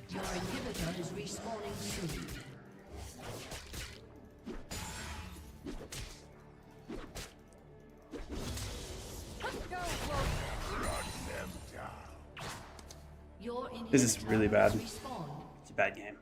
Your inhibitor is respawning soon. Your This is really bad. inhibitor has respawned. It's a bad game.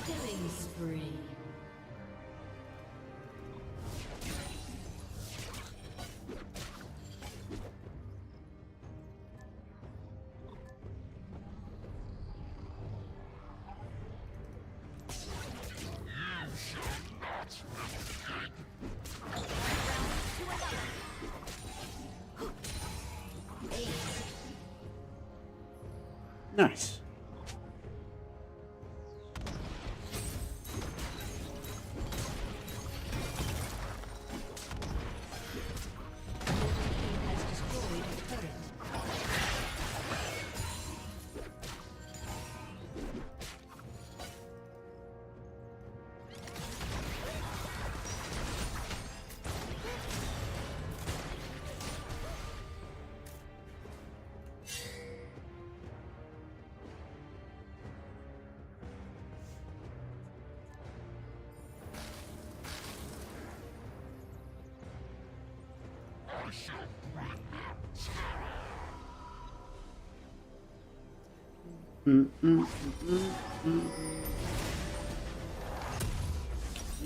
Killing spree. Nice. Has destroyed a turret.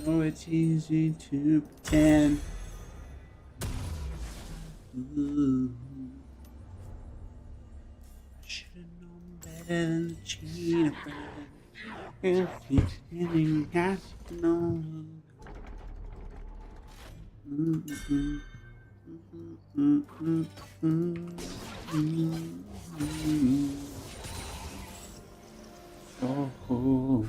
Oh, it's easy to pretend. Ooh. I should have known better than to cheat a friend. If you didn't have to know. Oh.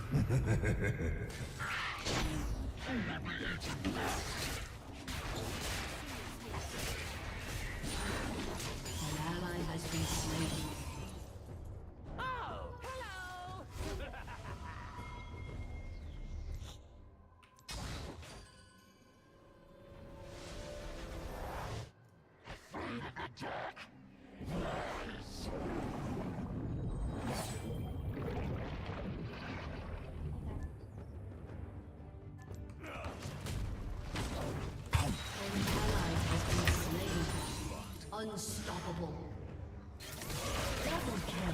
Unstoppable. Double kill.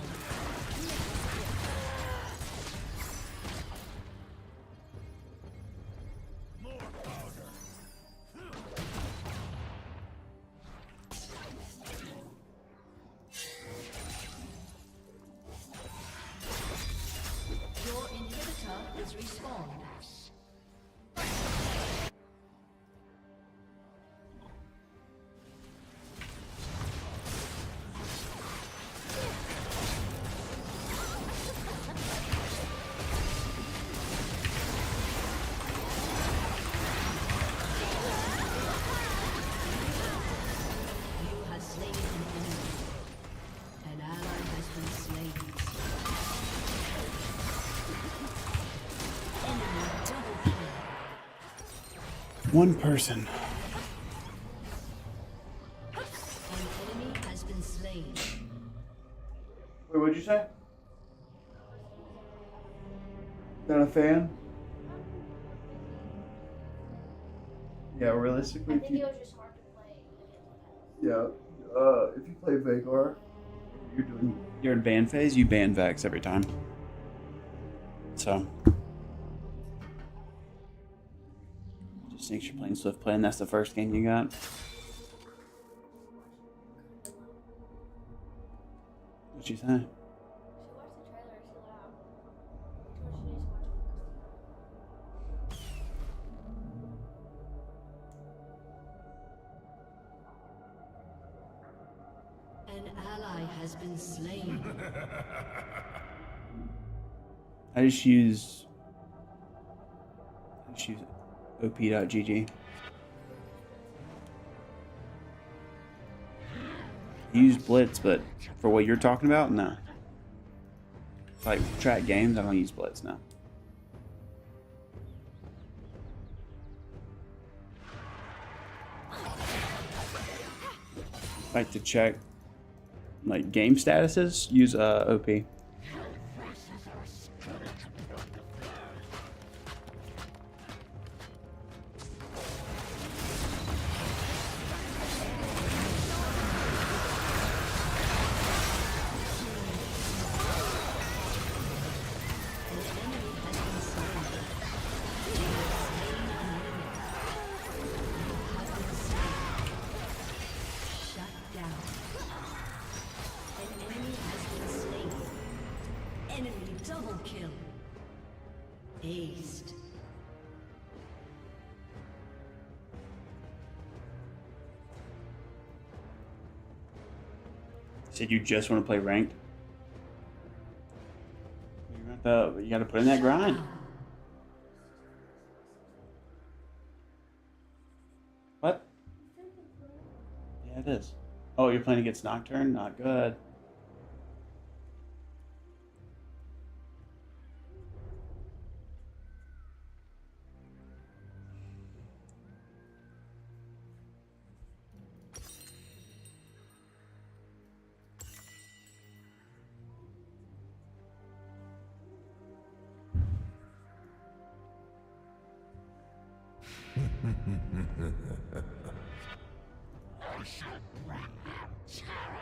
Your inhibitor is respawned. You have slain an enemy. An ally has been slain. Enemy double kill. One person. An enemy has been slain. Wait, what'd you say? Not a fan? Yeah, realistically, if you, if you play Vagar, you're in ban phase, you ban Vex every time. So just think you're playing Swift play, and that's the first game you got. What'd you say? An ally has been slain. I just use op.gg. You use Blitz, but for what you're talking about, no. Like track games, I don't use Blitz now. Like to check like game statuses, use OP. Shut down. An enemy has been slain. Enemy double kill. Aced. Said you just want to play ranked. You gotta put in that grind. What? Yeah, it is. Oh, you're playing against Nocturne? Not good. I shall bring them terror.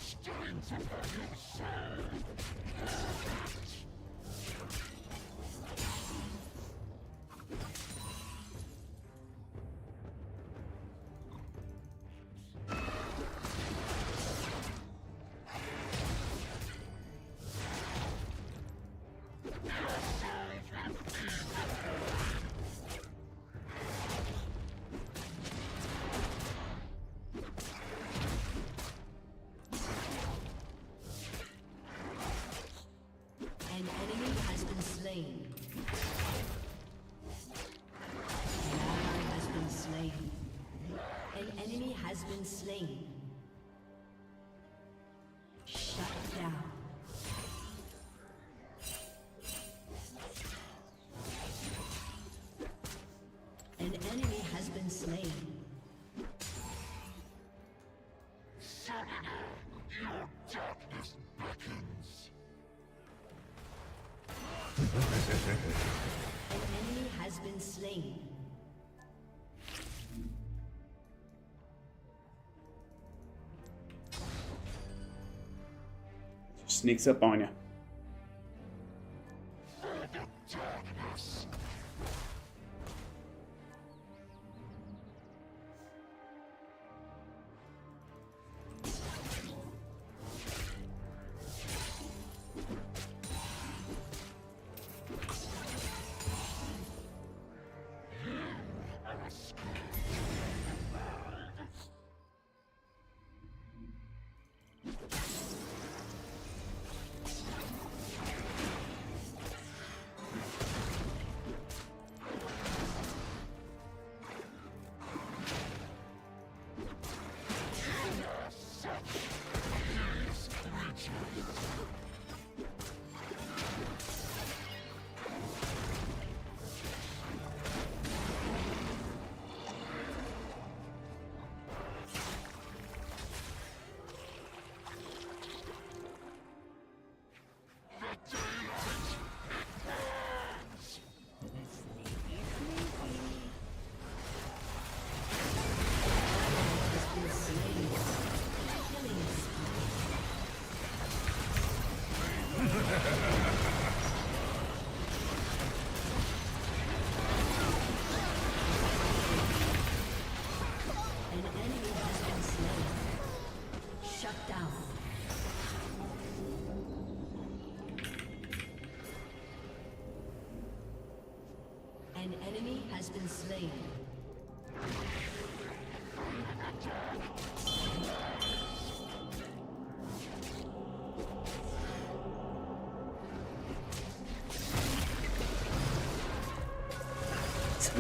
Strength of your soul. An enemy has been slain. An ally has been slain. An enemy has been slain. Shut down. An enemy has been slain. enemy has been slain. Just sneaks up on you. Darkness.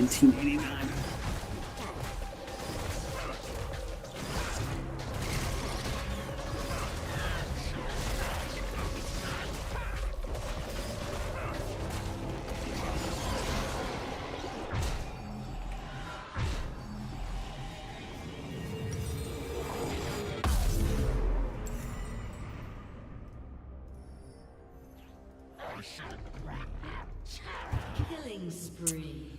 1789. Killing spree.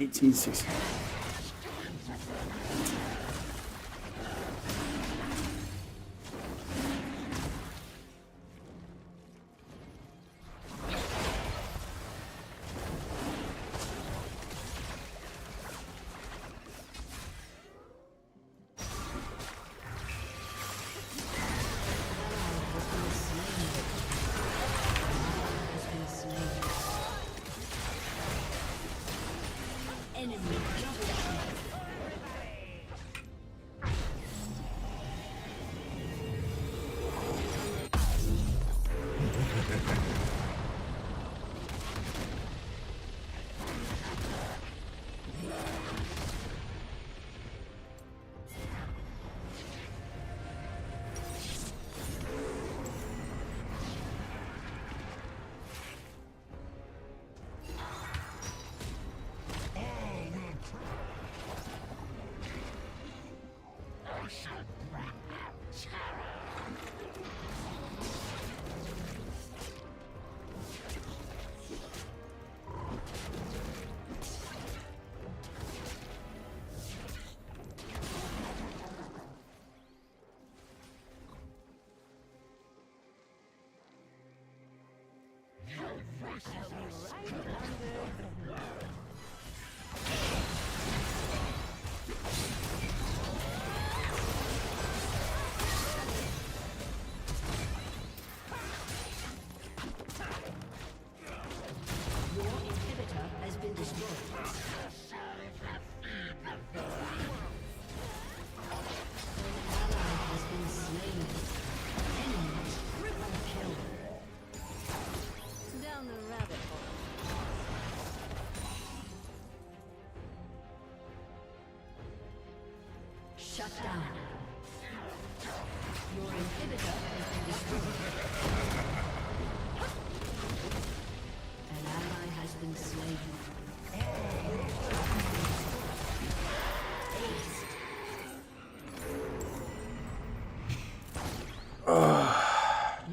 $18.60. Enemy double Your inhibitor has been destroyed. Has been slain. Enemy triple kill. Down the rabbit hole. Shut down. Your inhibitor has been destroyed. An ally has been slain.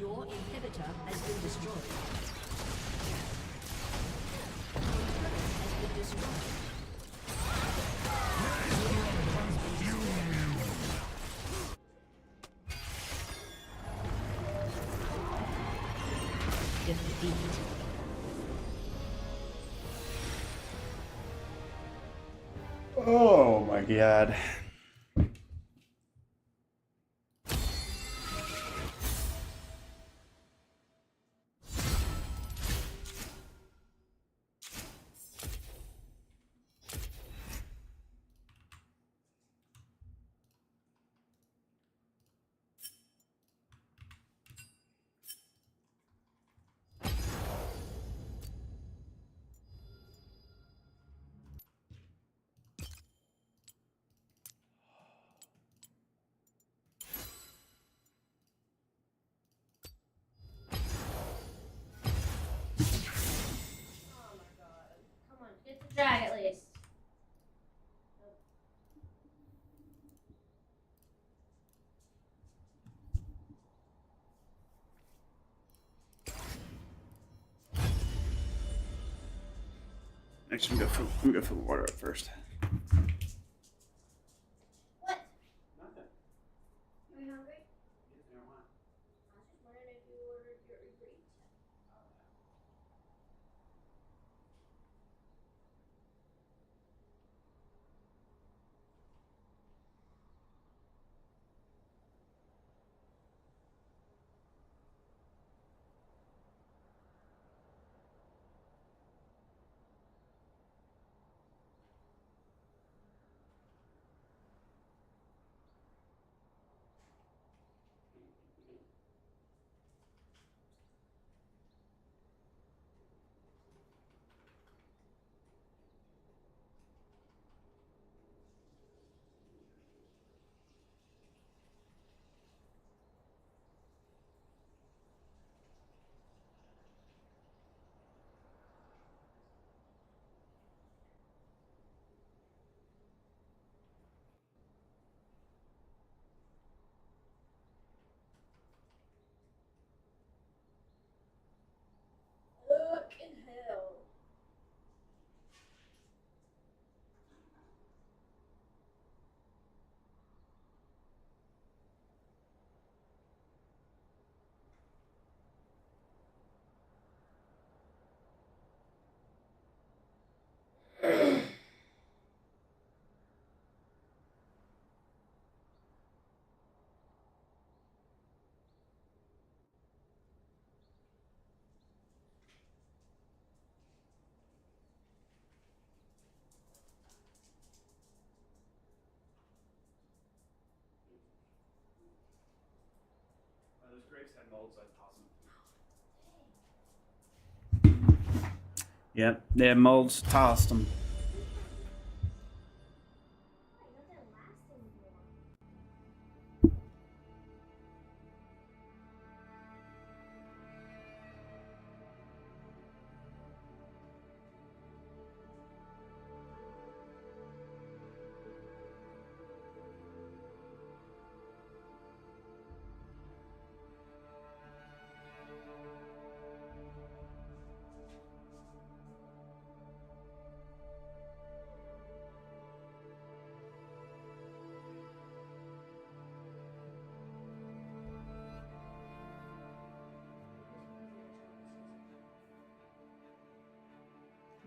Your inhibitor has been destroyed. Has been destroyed. Defeat. Oh my god. Drag at least. Actually, let me go fill the water up first. What? Nothing. Are you hungry? I was just wondering if you ordered your Uber Eats yet. Fucking hell. Those grapes had molds, I'd toss them. Yep, they had molds, tossed them.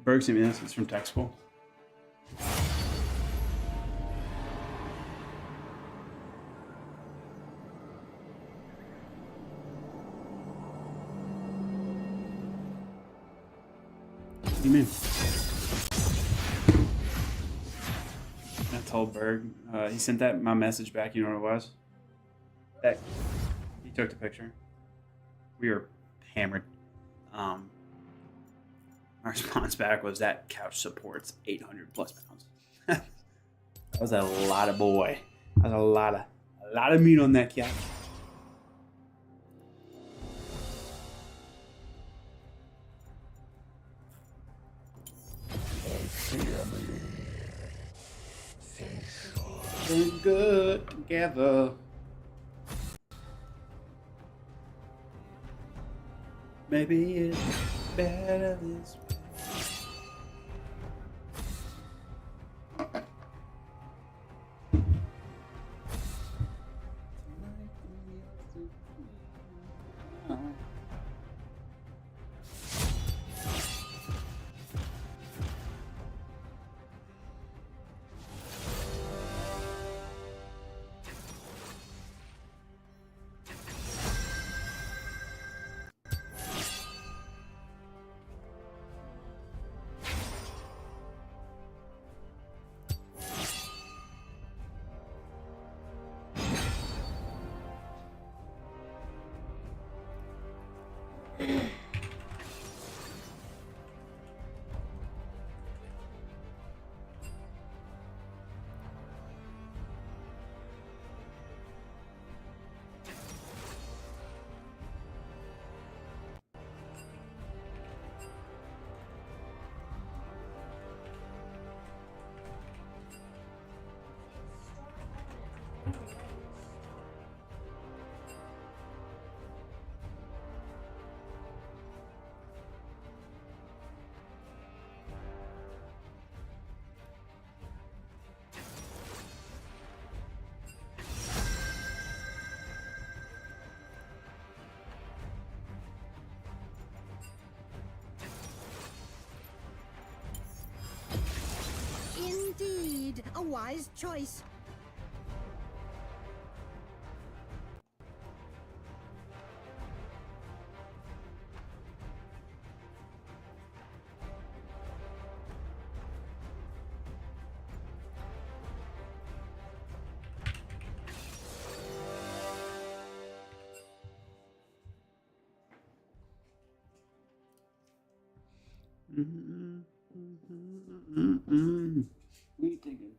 Berg sent me this. It's from tech school. What do you mean? I told Berg. He sent that my message back. You know what it was? That he took the picture. We were hammered. My response back was that couch supports 800 plus pounds. That was a lot of boy. That was a lot of meat on that couch. We're good together. Maybe it's better this way. Indeed, a wise choice. What are you thinking?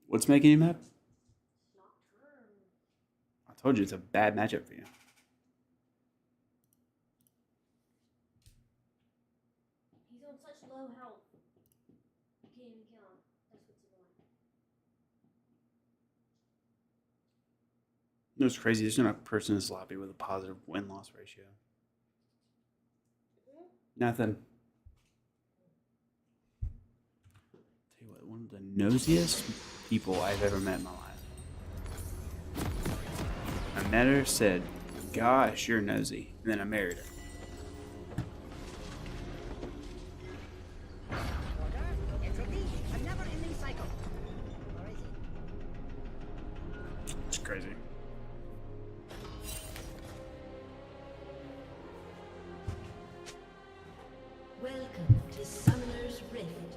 What's making you mad? I told you it's a bad matchup for you. He's on such low health. You can't even kill him. That's what's annoying. You know what's crazy? There's not a person in this lobby with a positive win-loss ratio. Nothing. Tell you what, one of the nosiest people I've ever met in my life. I met her, said, "Gosh, you're nosy," and then I married her. It will be a never-ending cycle. Or is it? It's crazy. Welcome to Summoner's Rift.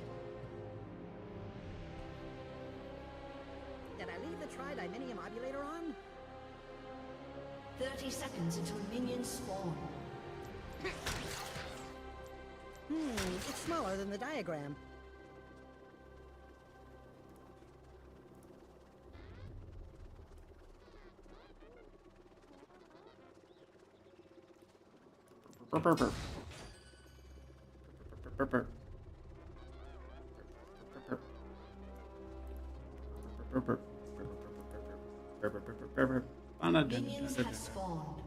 Did I leave the tri-diminium ovulator on? 30 seconds until minions spawn. It's smaller than the diagram. Minions have spawned.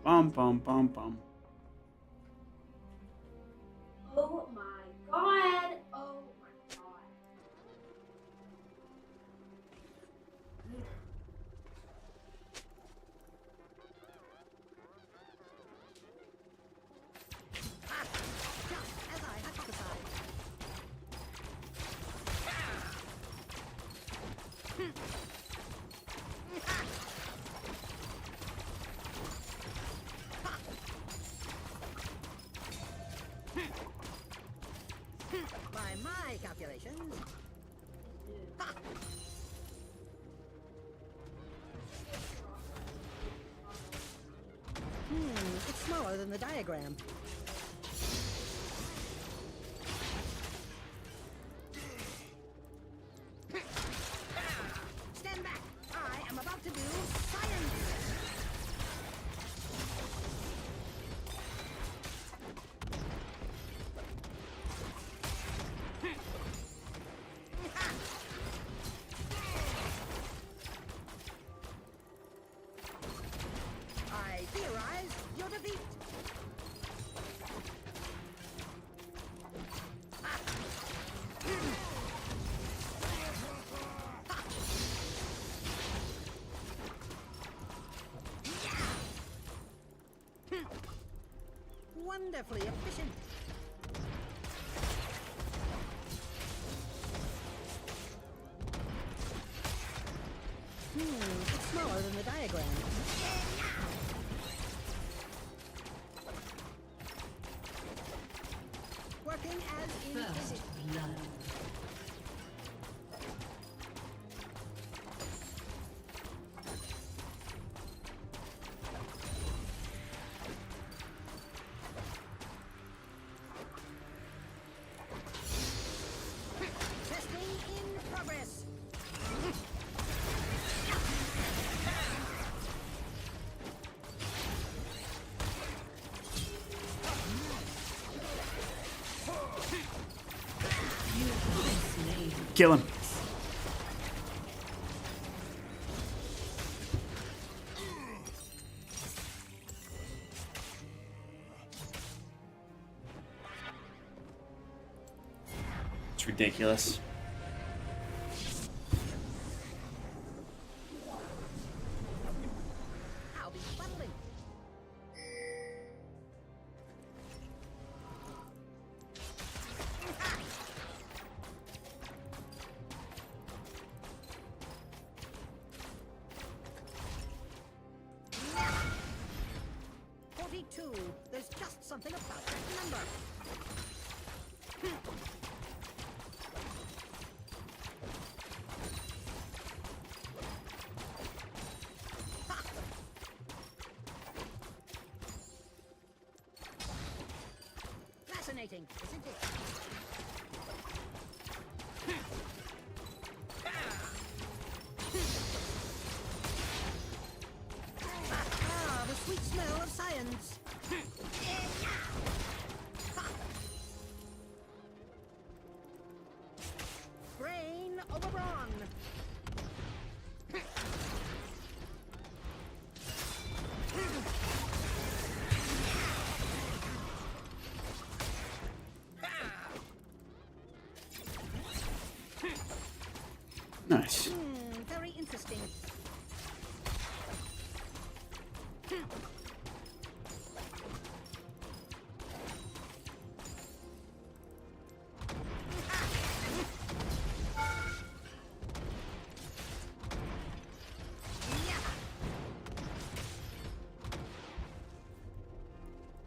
Bum bum bum bum. Oh my god! Oh my god. Just as I hypothesized. By my calculations. Ha! It's smaller than the diagram. Stand back! I am about to do science! I theorize your defeat! Wonderfully efficient. It's smaller than the diagram. Working as intended. First blood. Testing in progress. Kill him. It's ridiculous. I'll be funneling. There's just something about that number. Fascinating, isn't it? Ah, the sweet smell of science. Brain over brawn. Nice. Very interesting.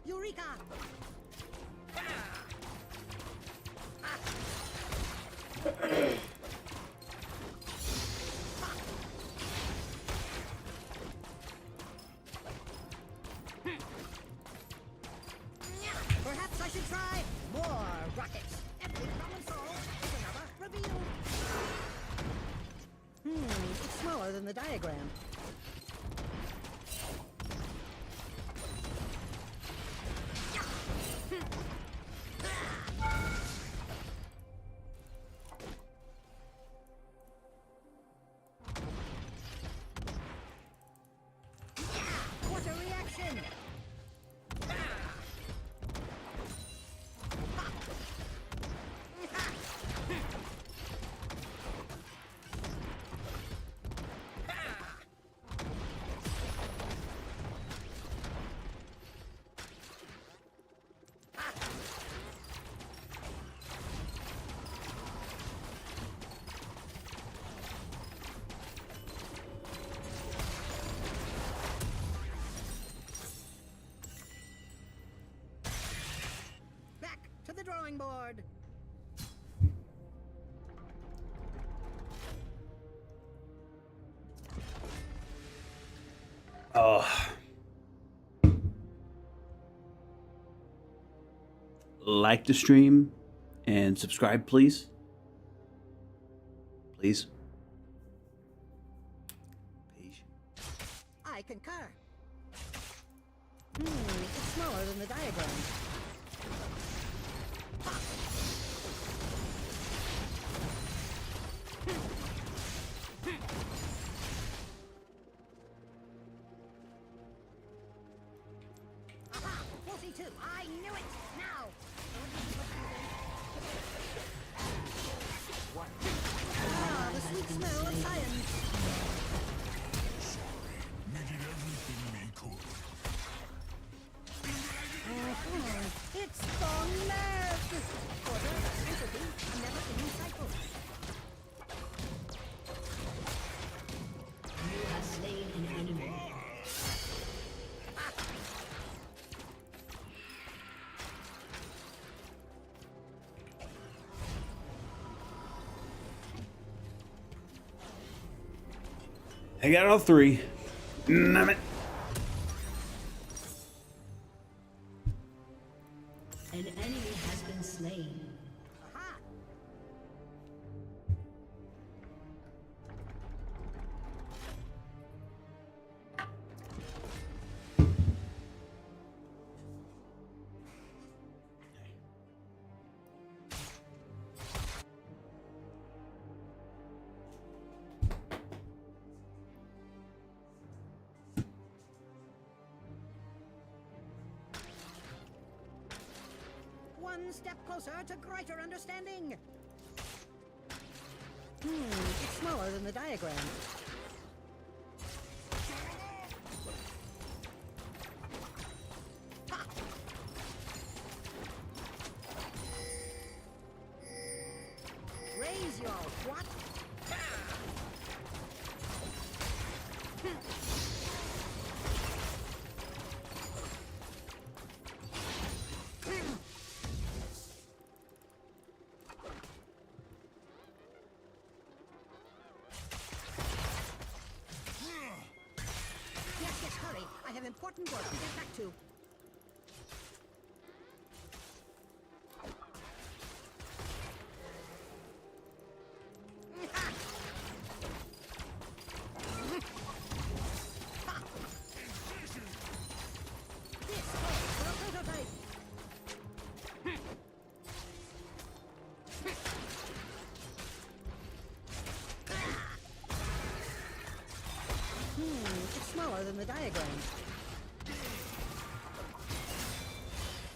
Eureka! Perhaps I should try more rockets. Every problem solved is another reveal. It's smaller than the diagram. the drawing board. Oh. Like the stream and subscribe, please. Please. I concur. It's smaller than the diagram. Aha! 42! I knew it! Now! Ah, the sweet smell of science! It's gone mad! Order, entropy, a never-ending cycle. You have slain an enemy. I got all three. Damn it. An enemy has been slain. One step closer to greater understanding. It's smaller than the diagram. Raise your what? Yes, hurry. I have important work to get back to. This calls for a prototype. It's smaller than the diagram.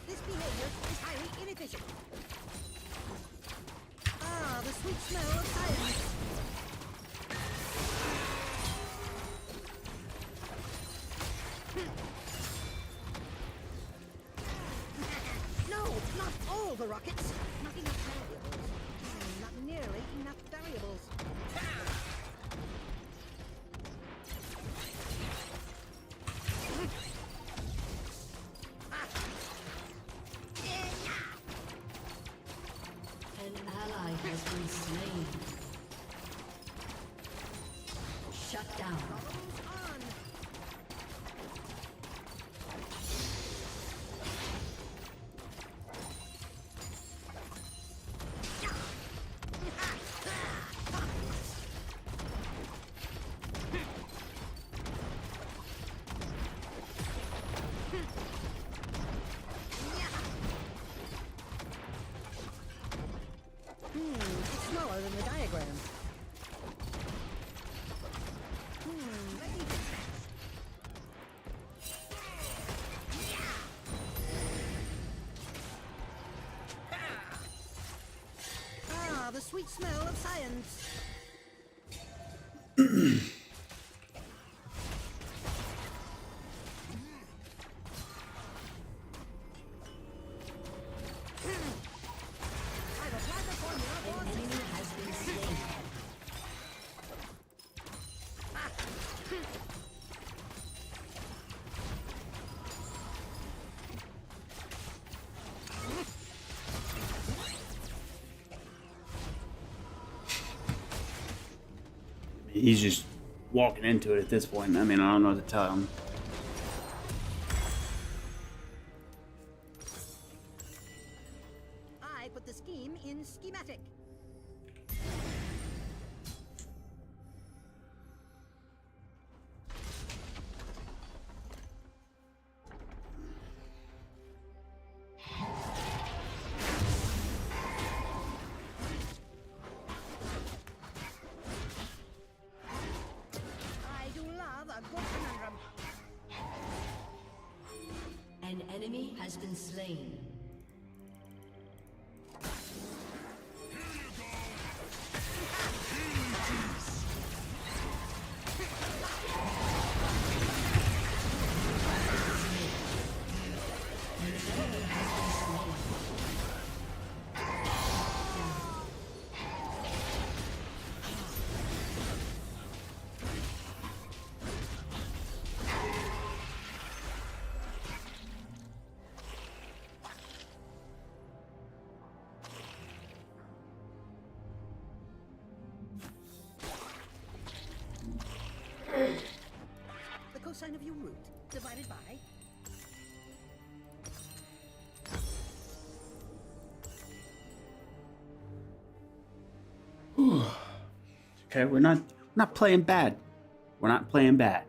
This behavior is highly inefficient. Ah, the sweet smell of science. No, not all the rockets. Not enough variables. Not nearly enough variables. An ally has been slain. Shut down. It's smaller than the diagram. Let me fix that. Ah, the sweet smell of science. I've applied the formula for An enemy has been slain. he's just walking into it at this point. I mean, I don't know what to tell him. I put the scheme in schematic. I do love a good conundrum. An enemy has been slain. The cosine of your root divided by. Okay, we're not playing bad. We're not playing bad.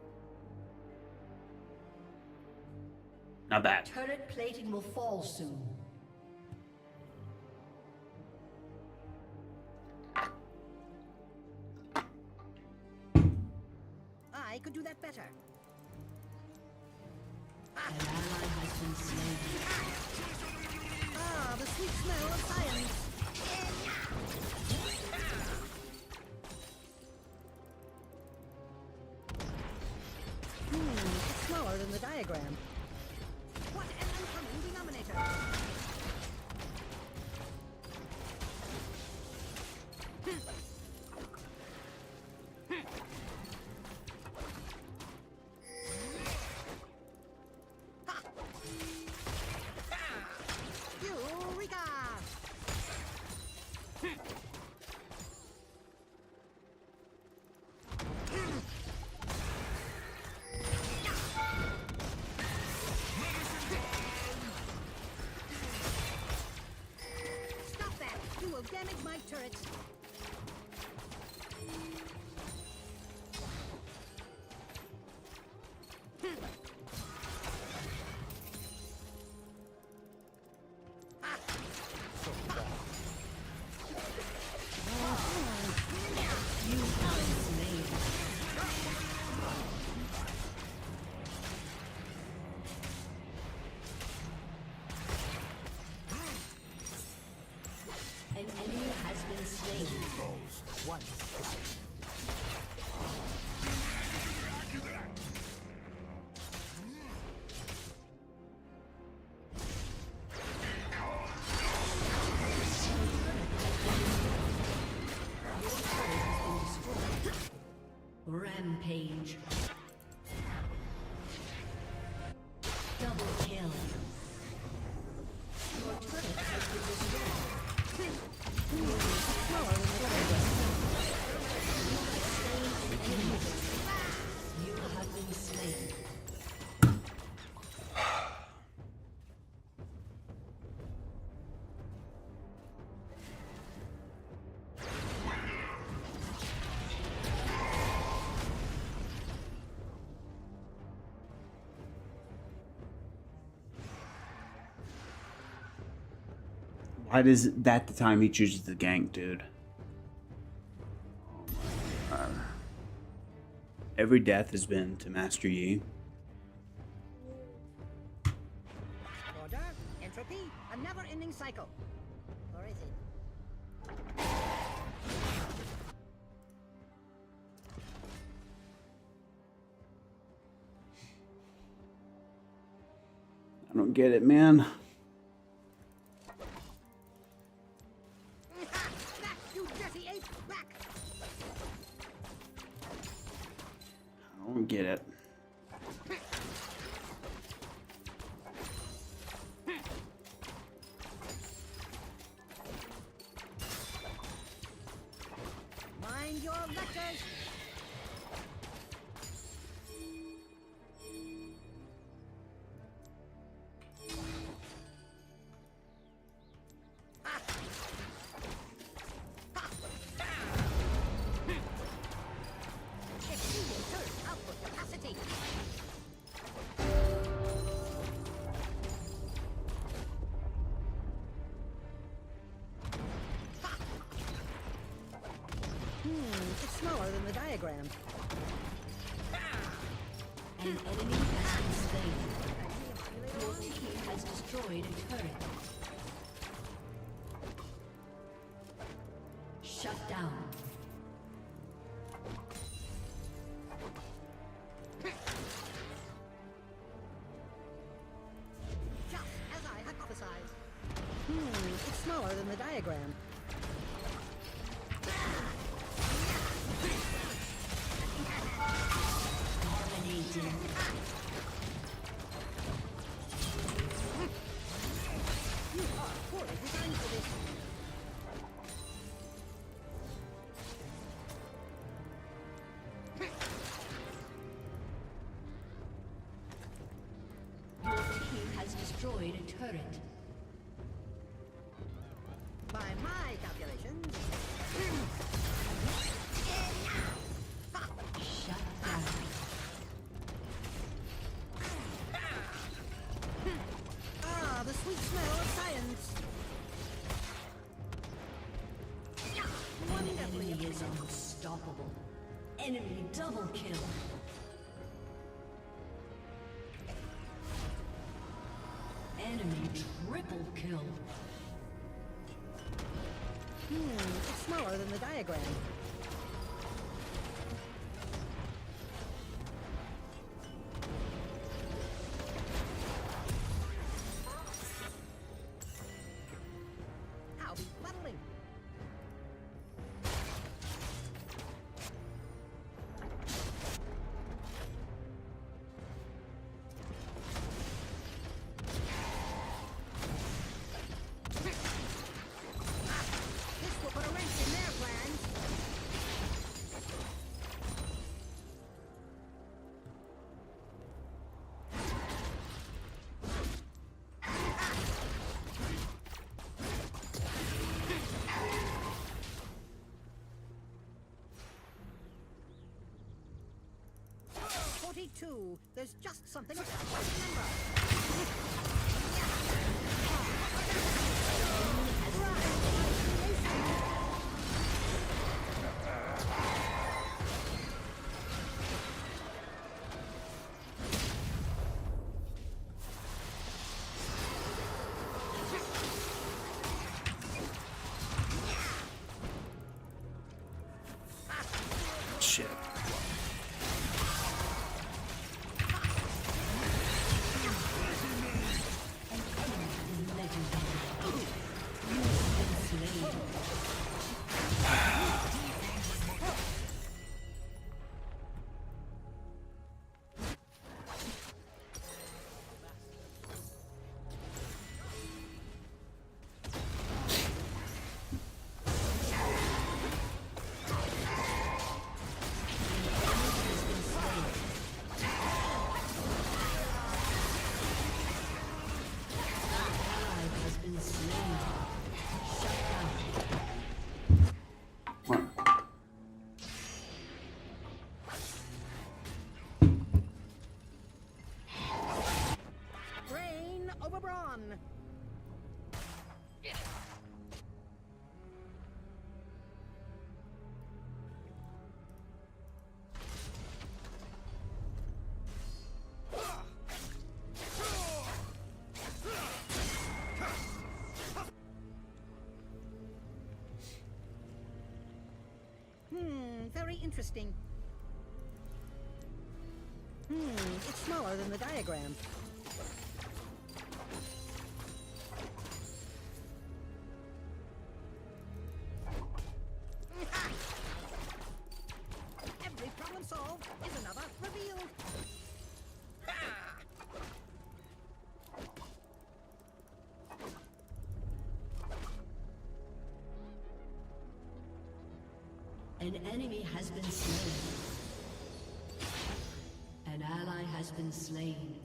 Not bad. Turret plating will fall soon. I could do that better. An ally has been slain. Ah, the sweet smell of science. It's smaller than the diagram. What an uncommon denominator. Eureka! Stop that! You will damage my turrets. An enemy has been slain. Once. Rampage. Double kill. Your turret has been destroyed. You have been slain. Why is that the time he chooses the gank, dude? Every death has been to Master Yi. Order, entropy, a never-ending cycle. Or is it? I don't get it, man. Back, you dirty ape! Back! I don't get it. Mind your vectors! diagram. An enemy has been slain. Your team has destroyed a turret. Shut down. Just as I hypothesized. It's smaller than the diagram. Dominating. You are poorly designed for this. Your team has destroyed a turret. By my calculations. Shut down. Ah, the sweet smell of science. Enemy is unstoppable. Enemy double kill. Enemy triple kill. It's smaller than the diagram. How befuddling. This will put a wrench in their plans. There's just something I can't remember. Shit. Brain over brawn. Very interesting. It's smaller than the diagram. Every problem solved is another revealed. An enemy has been slain. An ally has been slain.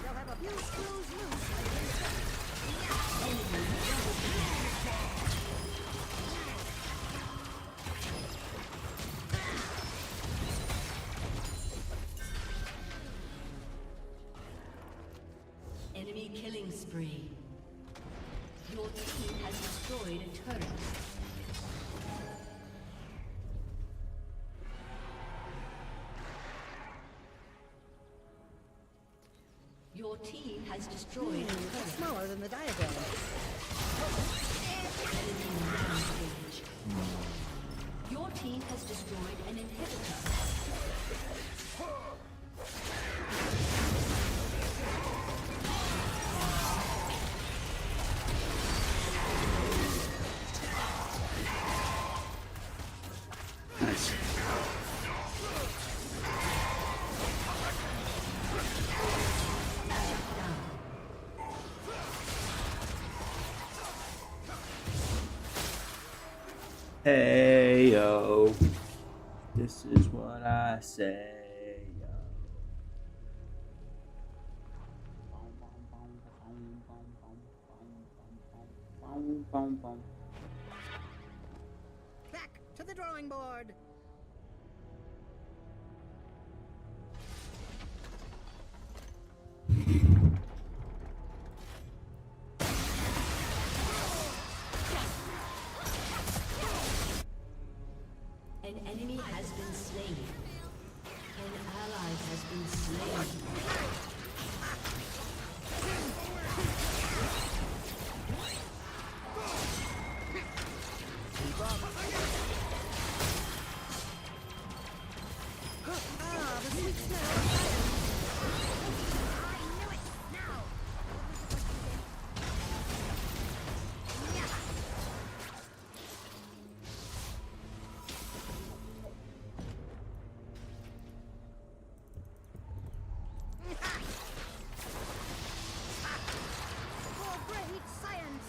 They'll have a few screws loose. Enemy double kill. Enemy killing spree. Your team has destroyed a turret. has destroyed a turret. It's smaller than the diagram. Rampage. Your team has destroyed an inhibitor. Nice. Hey yo, this is what I say. Back to the drawing board. An enemy has been slain. An ally has been slain. Ah, the sweet smell of science. For great science.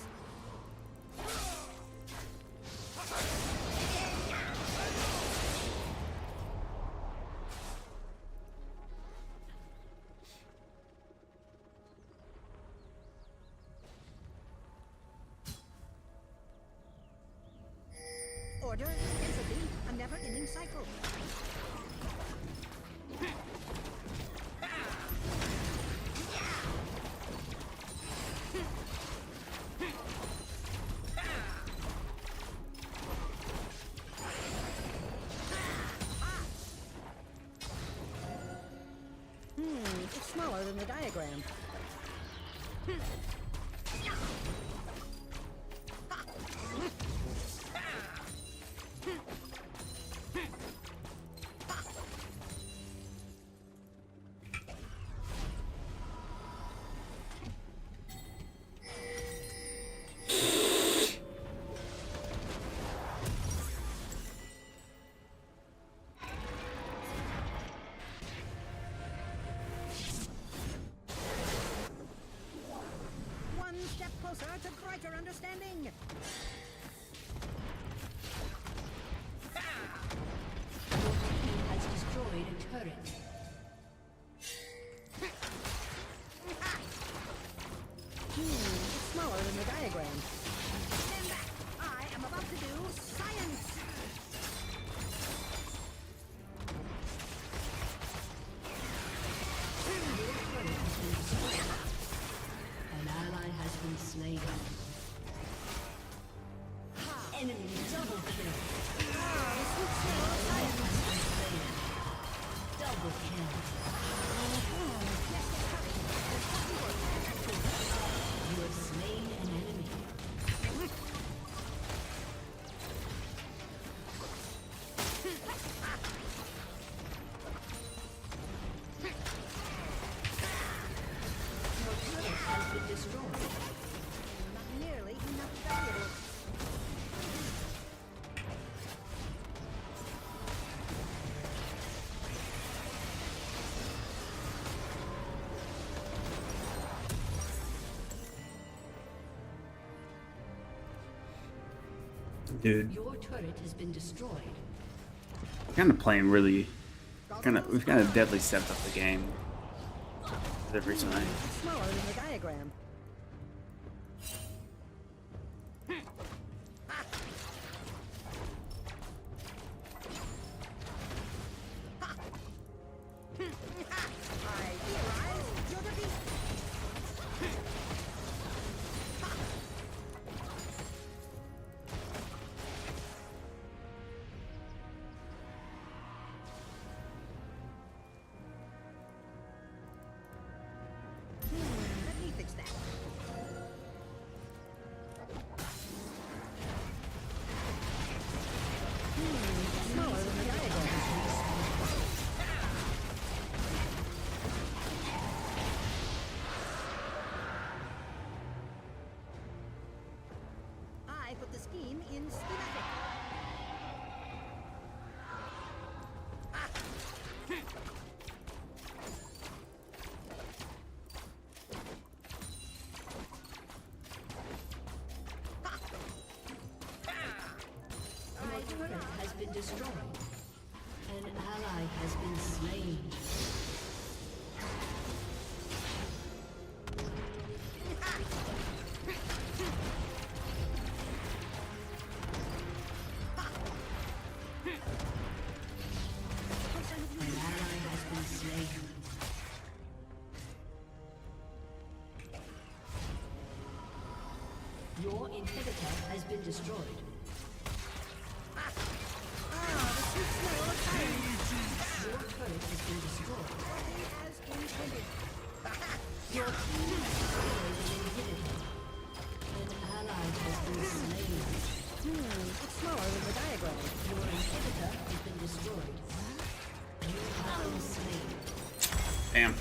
Order, entropy, a never-ending cycle. It's smaller than the diagram. One step closer to greater understanding. Your team has destroyed a turret. It's smaller than the diagram. Stand back. I am about to do science. An ally has been slain. Enemy double kill. Double kill. You have slain an enemy. Your turret has been destroyed. Not nearly enough valuables. Dude, Your turret has been destroyed. kind of playing really, we've kind of deadly stepped up the game recently. Smaller than the diagram. I theorize your defeat. Let me put the scheme in schematic. Your turret has been destroyed. An ally has been slain. An ally has been slain. Your inhibitor has been destroyed. Your turret has been destroyed. As intended. Your team has destroyed an inhibitor. An ally has been slain. It's smaller than the diagram. Your inhibitor has been destroyed. You have been slain. Damn.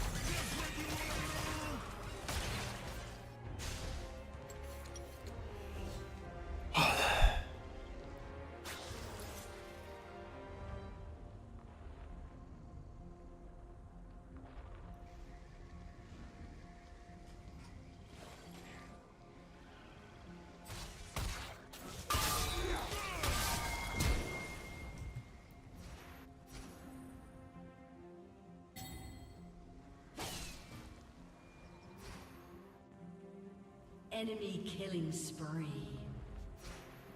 Enemy killing spree.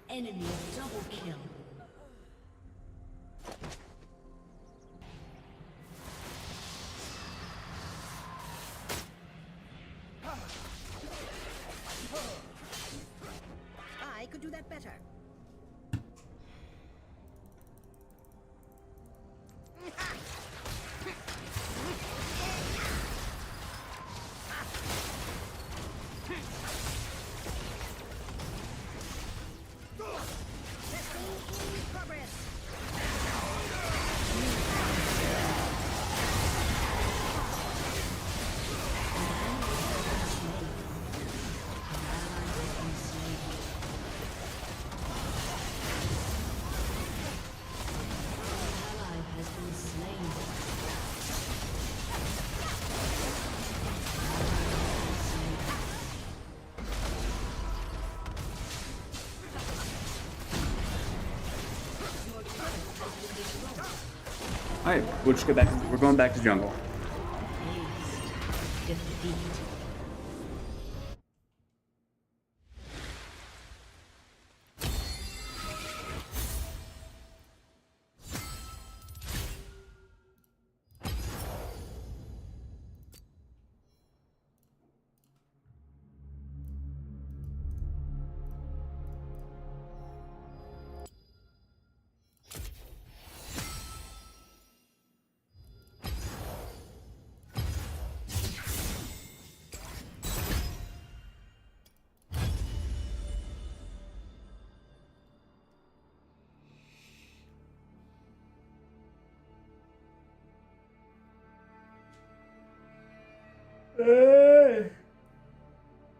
Enemy double kill. I could do that better. All right, we'll just go back. We're going back to jungle. Defeat.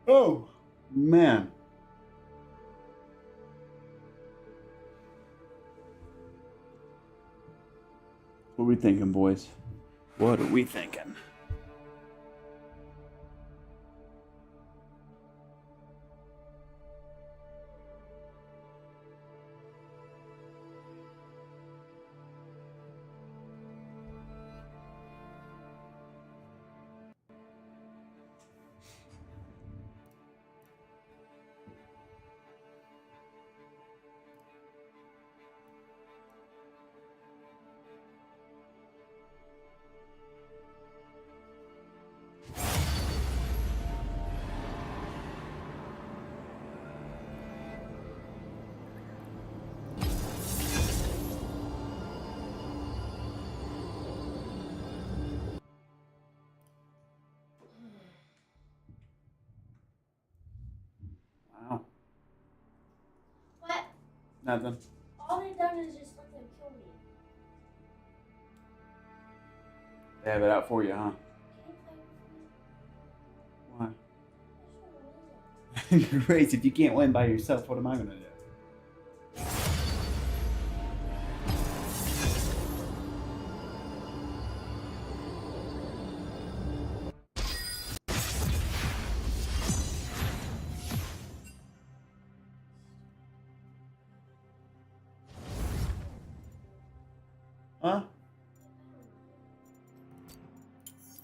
Oh, man. What are we thinking, boys? What are we thinking? Wow. What? Nothing. All they've done is just let them kill me. They have it out for you, huh? Can you play with me? Why? Great. If you can't win by yourself, what am I gonna do?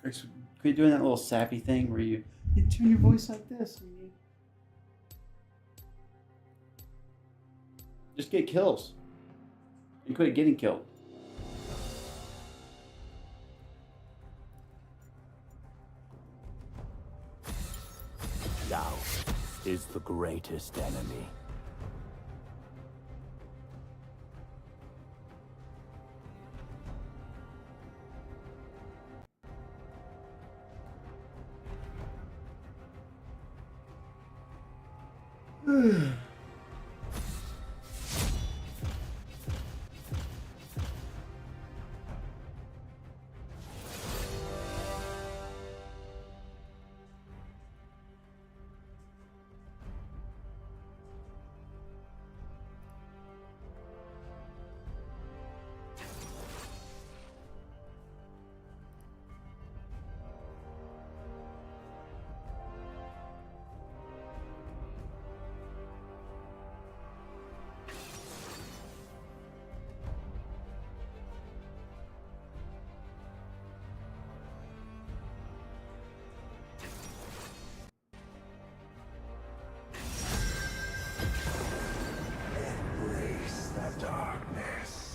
Quit doing that little sappy thing where you turn your voice like this. And you just get kills. And quit getting killed. Doubt is the greatest enemy. Embrace the darkness.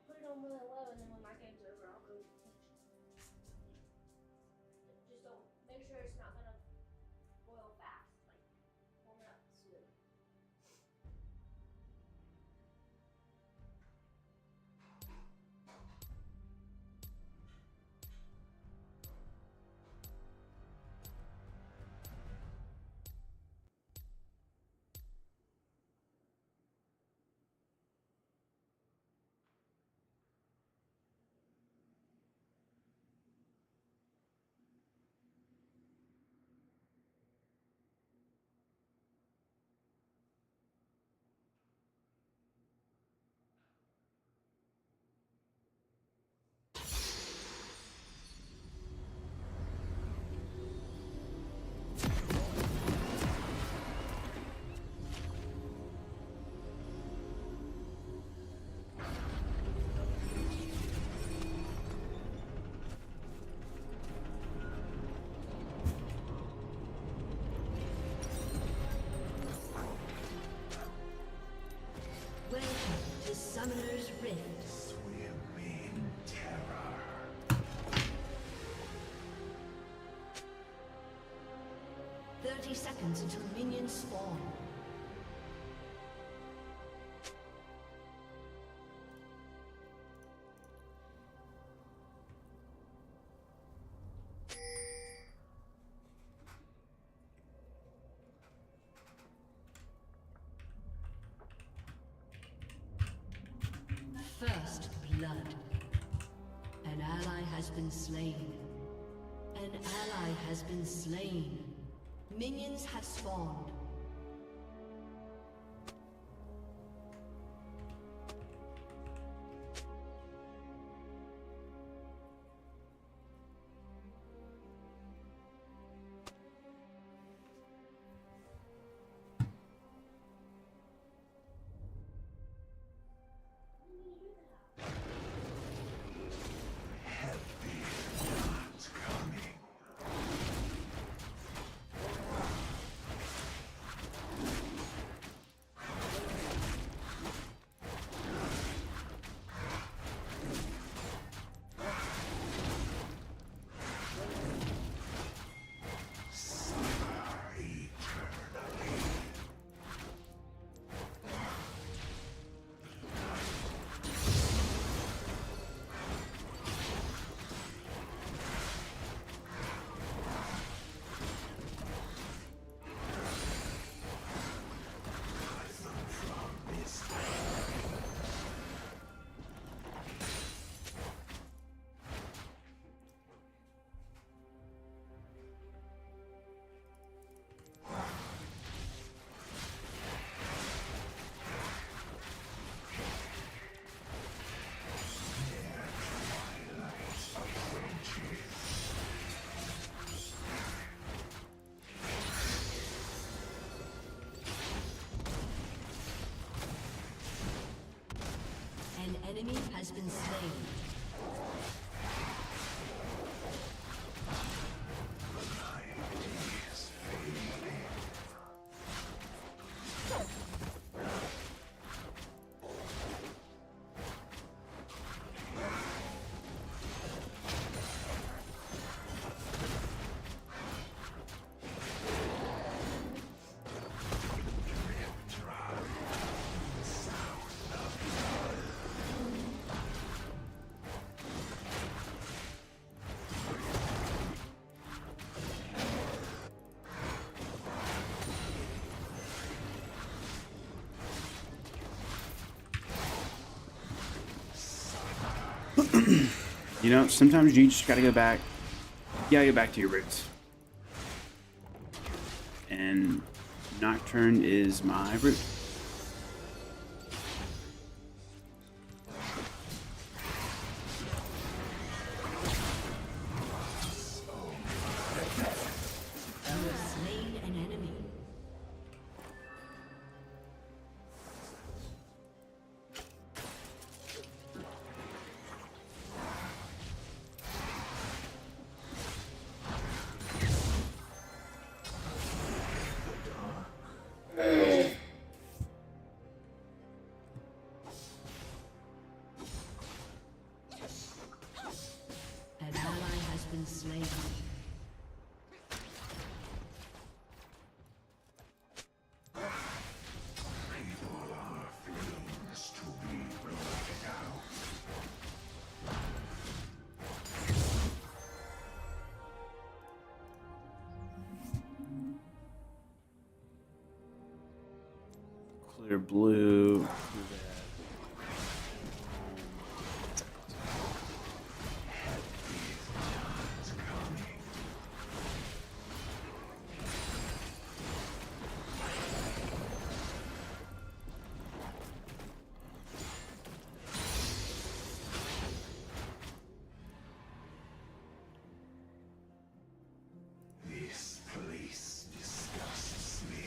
Put it on really low, and then when my game's over, I'll go. Just don't make sure it's not gonna boil fast. Like warm it up soon. Welcome to Summoner's Rift. Swim in terror. 30 seconds until minions spawn. First blood. An ally has been slain. An ally has been slain. Minions have spawned. enemy has been slain. You know, sometimes you just gotta go back. You gotta go back to your roots. And Nocturne is my root. You have slain an enemy. An ally has been slain. Clear blue. This place disgusts me.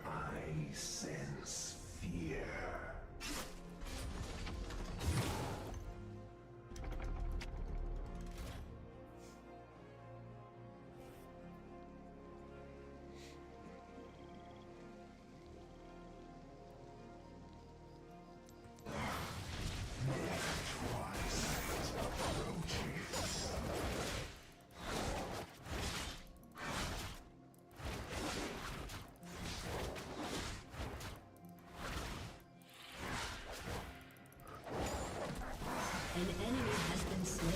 I sense fear. An enemy has been slain.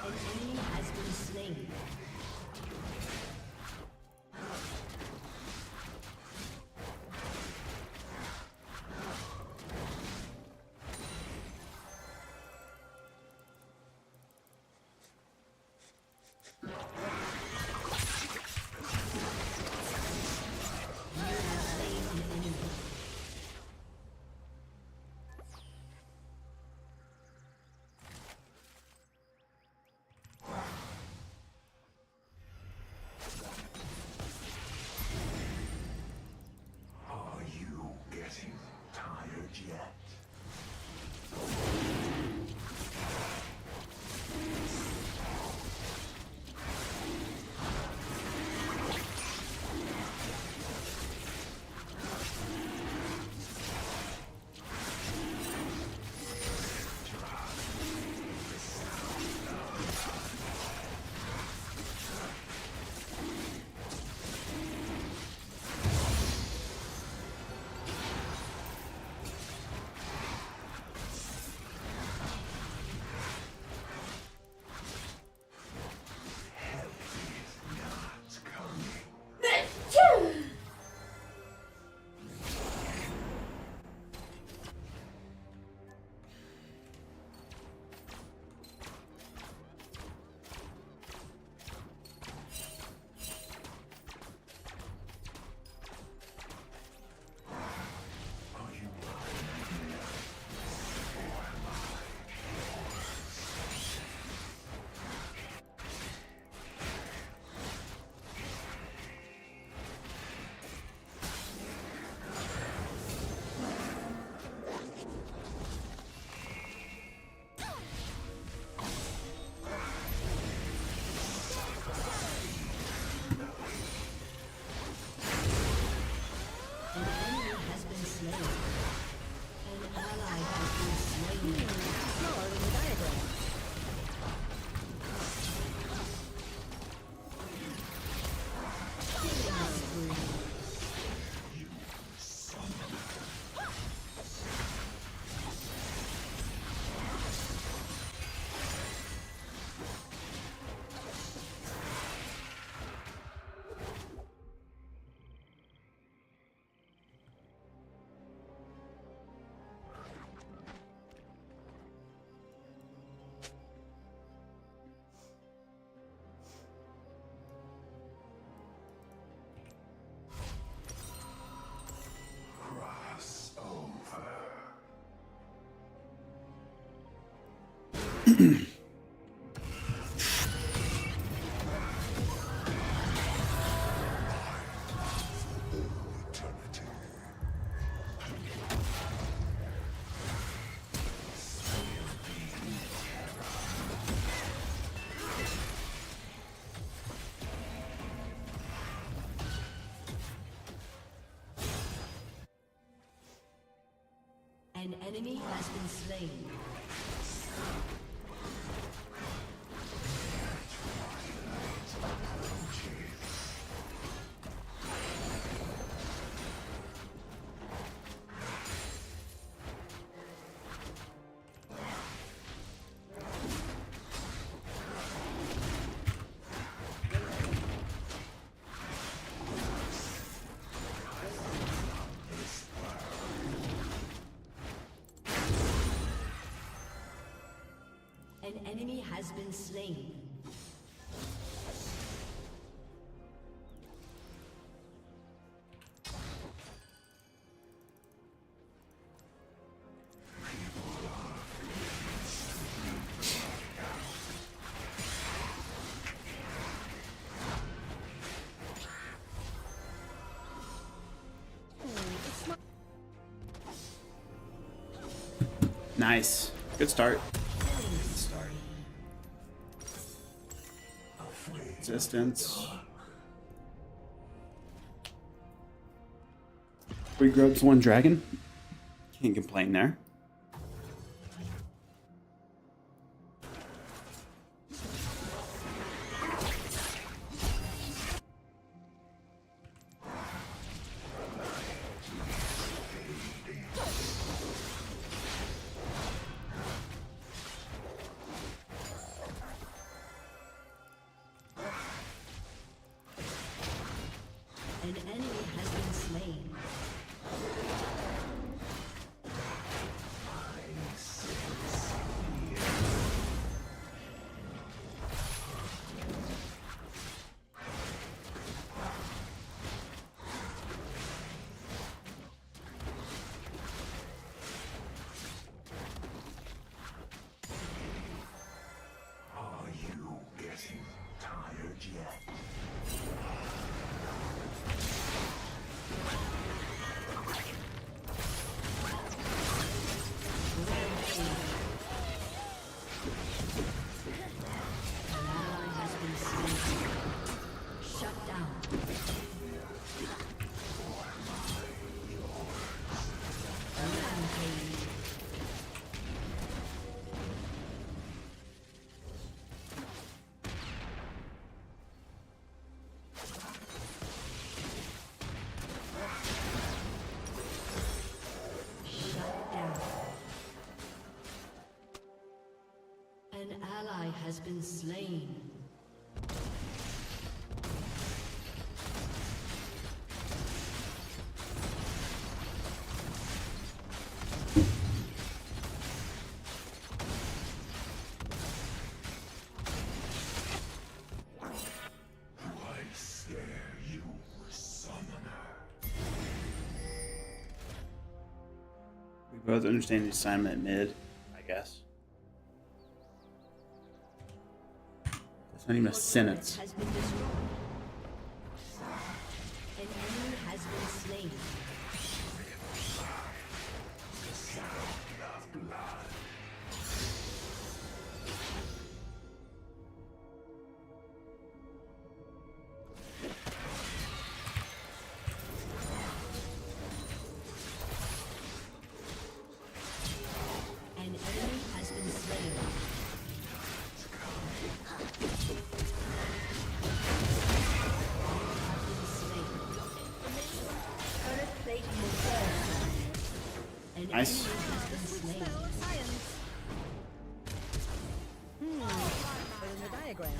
An enemy has been slain. You have slain an enemy. An enemy has been slain. An enemy has been slain. Nice. Good start. Resistance. We grubs one dragon. Can't complain there. An enemy has been slain. Are you getting tired yet? An ally has been slain. Shut down. Rampage. Shut down. An ally has been slain. I scare you, summoner. We both understand the assignment mid, I guess. That's not even a sentence. Has been destroyed. An enemy has been slain. An enemy has been slain. Turret plate will fall. An Nice. enemy has been slain. But in the diagram.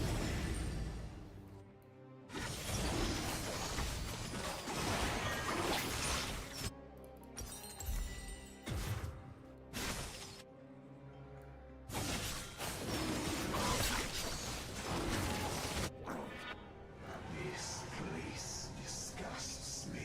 This place disgusts me.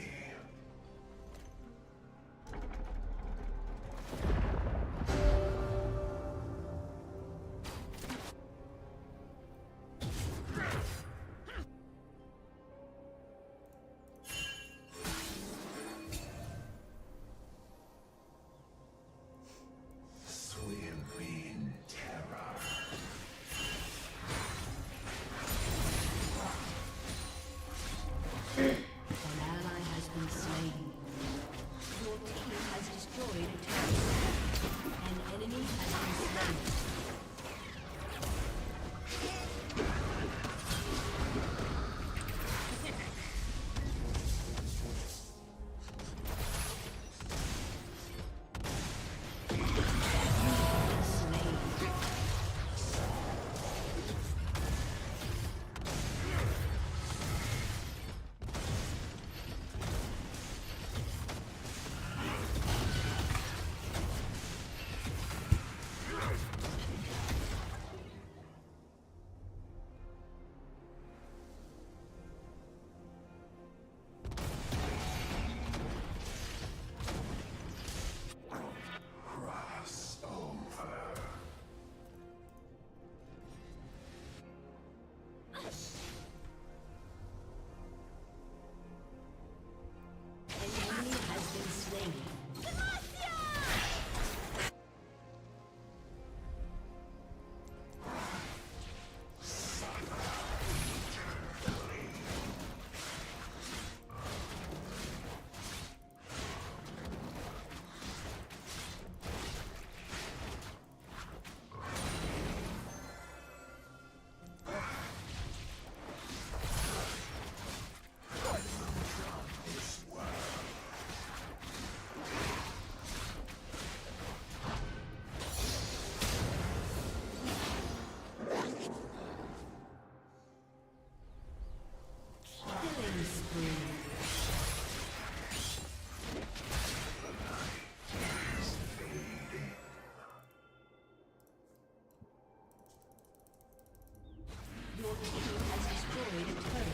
Your team has destroyed a turret.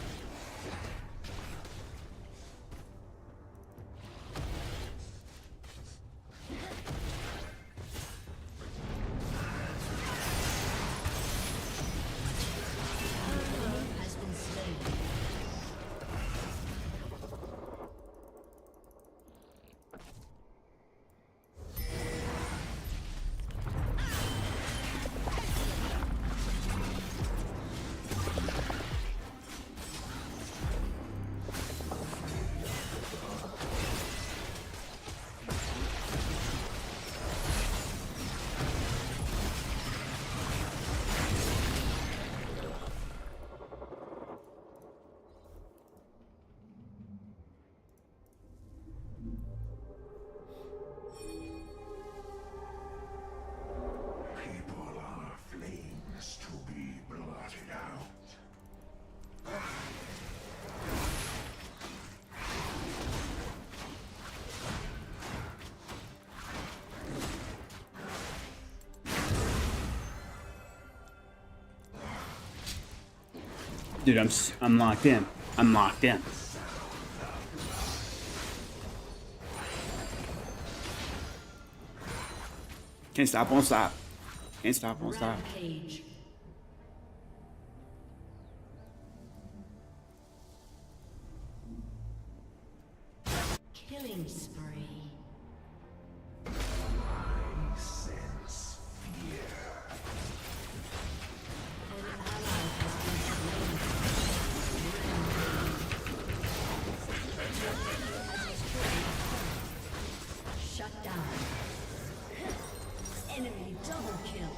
Has been slain. People are flames to be blotted out. Dude, I'm locked in. I'm locked in. Can't stop, won't stop. Can't stop, won't stop. Rampage. Killing spree. I sense fear. An ally has been slain. Shut down. Enemy double kill.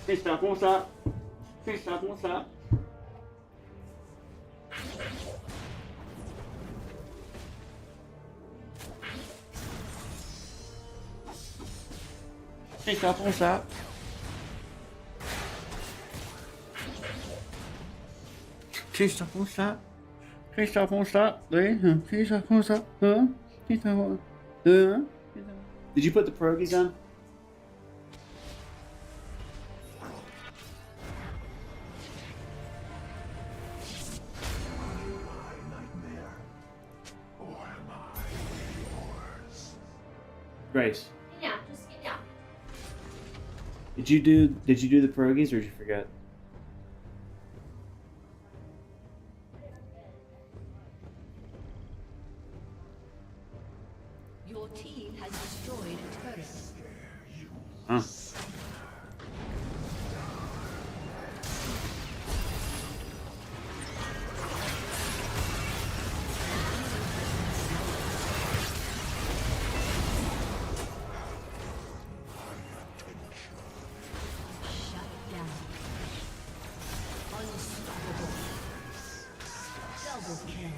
Can't stop, won't stop. Can't stop, won't stop. Can't stop, won't stop. Can't stop, won't stop. Can't stop, won't stop. Can't stop, won't stop. Can't stop, won't stop. Did you put the pierogies on? Grace, Yeah, just yeah. did you do the pierogies or did you forget? Your team has destroyed a turret. Huh? Shut down. Unstoppable. Double kill.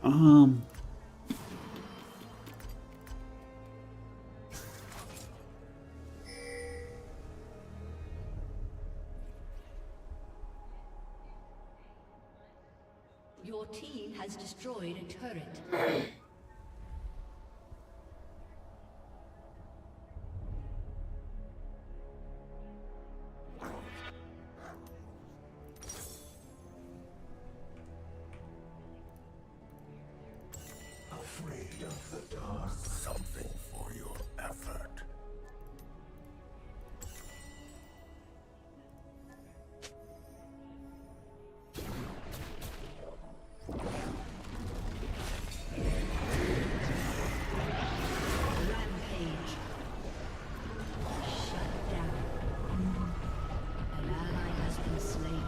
Your team has destroyed a turret. Afraid of the dark. Something for your effort. Rampage. Shut down. An ally has been slain.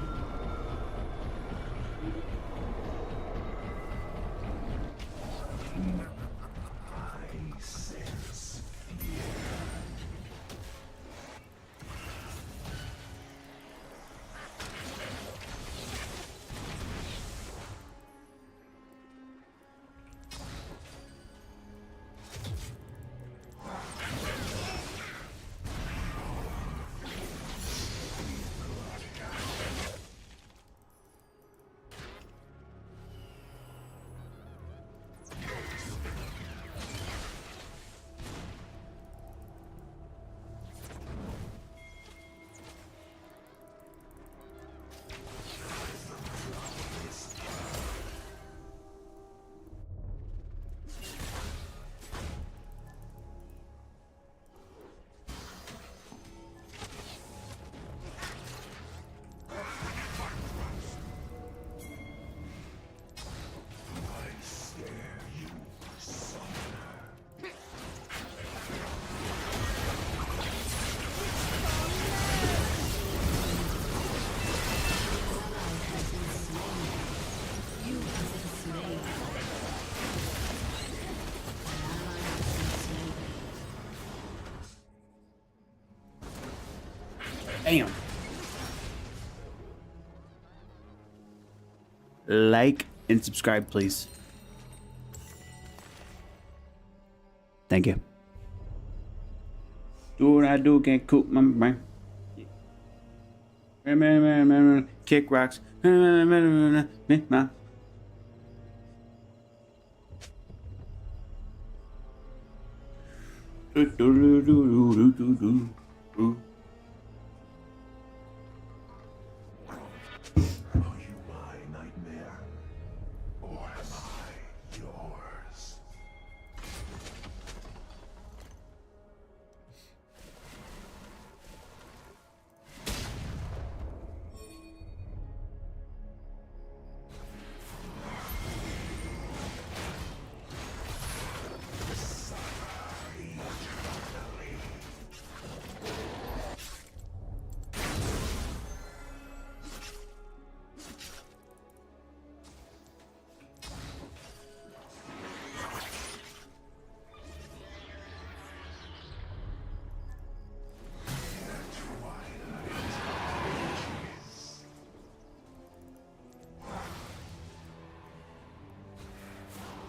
I sense fear. Damn. Like and subscribe, please. Thank you. Do what I do, can't cook my brain. Kick rocks. Are you my nightmare? Or am I yours?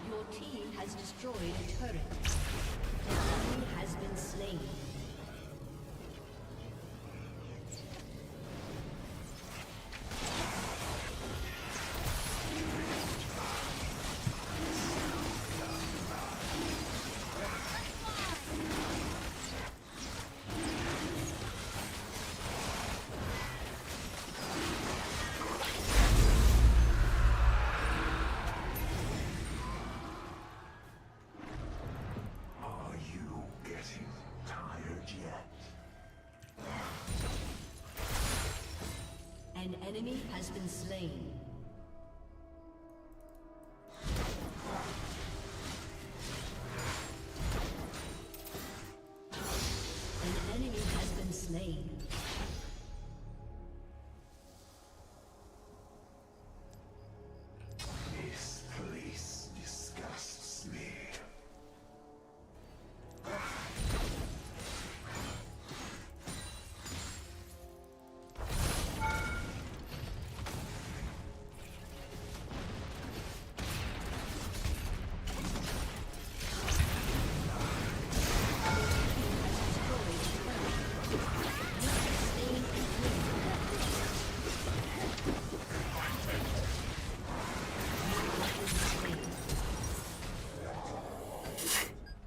Your team has destroyed a turret. An enemy has been slain. Are you getting tired yet? An enemy has been slain. An enemy has been slain. This place disgusts me.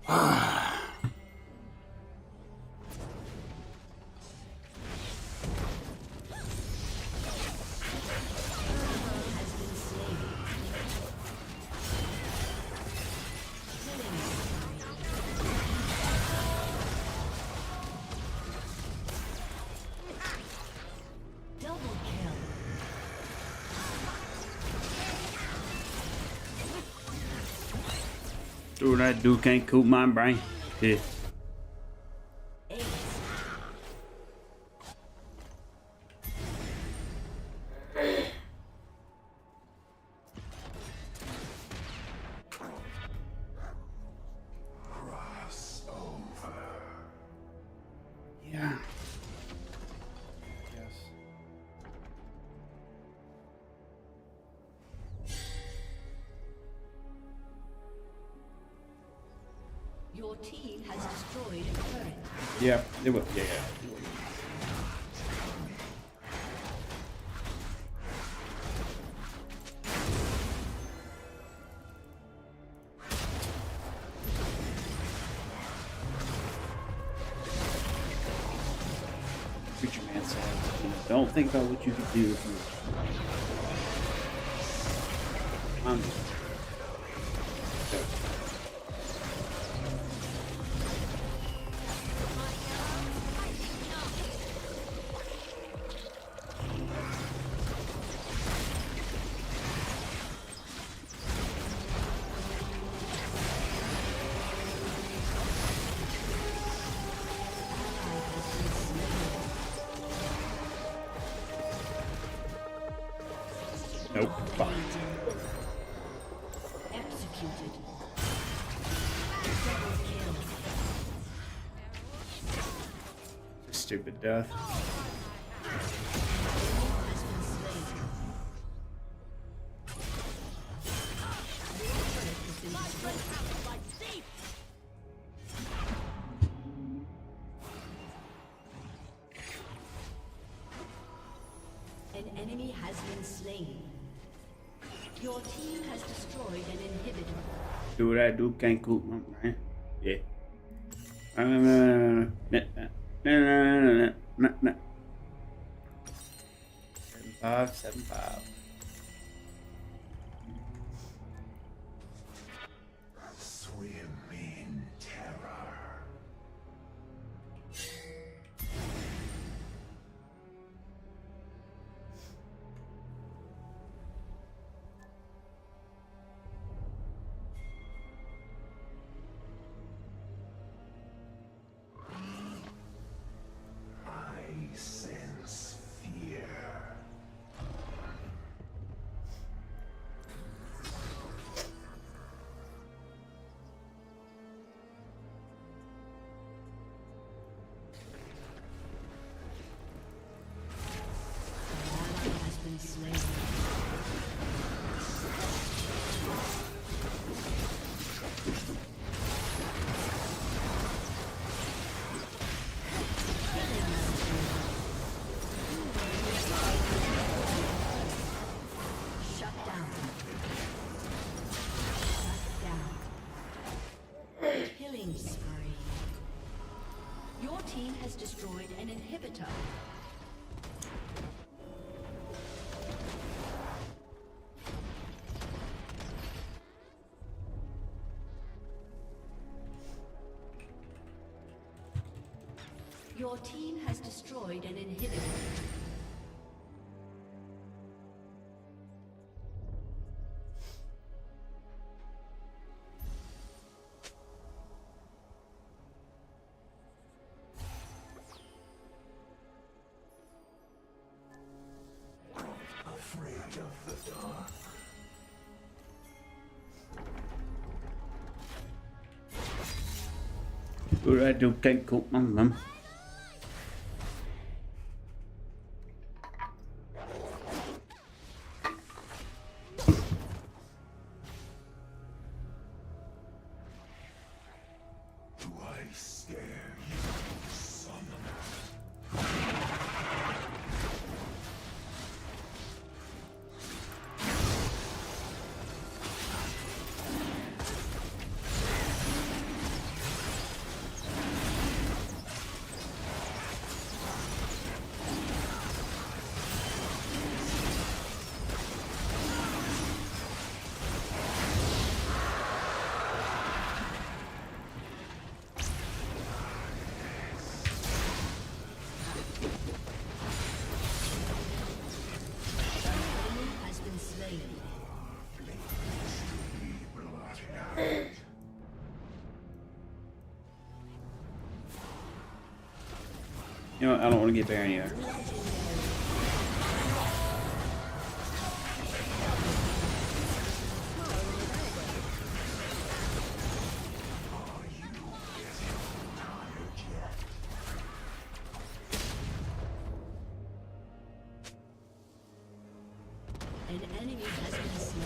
Double kill. Dude, that dude can't cool my brain. Yeah. Yeah. Yes. Your team has destroyed a turret. Yeah, it will. Yeah. Future Man said, don't think about what you could do if you. Nope. Fuck. Executed. Double kill. Stupid death. Has been slain. Turret has been destroyed. An enemy has been slain. Your team has destroyed an inhibitor. Dude, that dude can't cool my brain. Yeah. 75. Swim in terror. I sense fear. Ally has been slain. Shut down. Shut down. Killing spree. Your team has destroyed an inhibitor. Your team has destroyed an inhibitor. Afraid of the dark. Dude, that dude can't cool my brain. Do I scare you, summoner? You know what? I don't want to get Baron either. An enemy has been slain.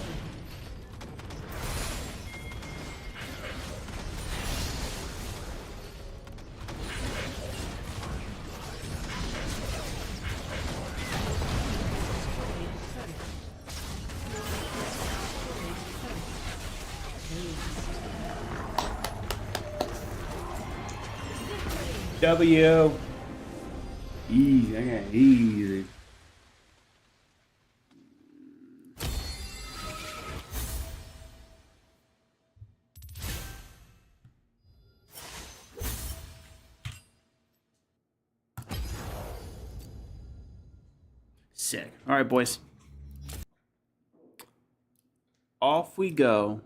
W. Easy. I got easy. Sick. All right, boys. Off we go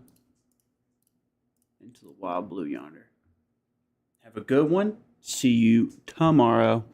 into the wild blue yonder. Have a good one. See you tomorrow.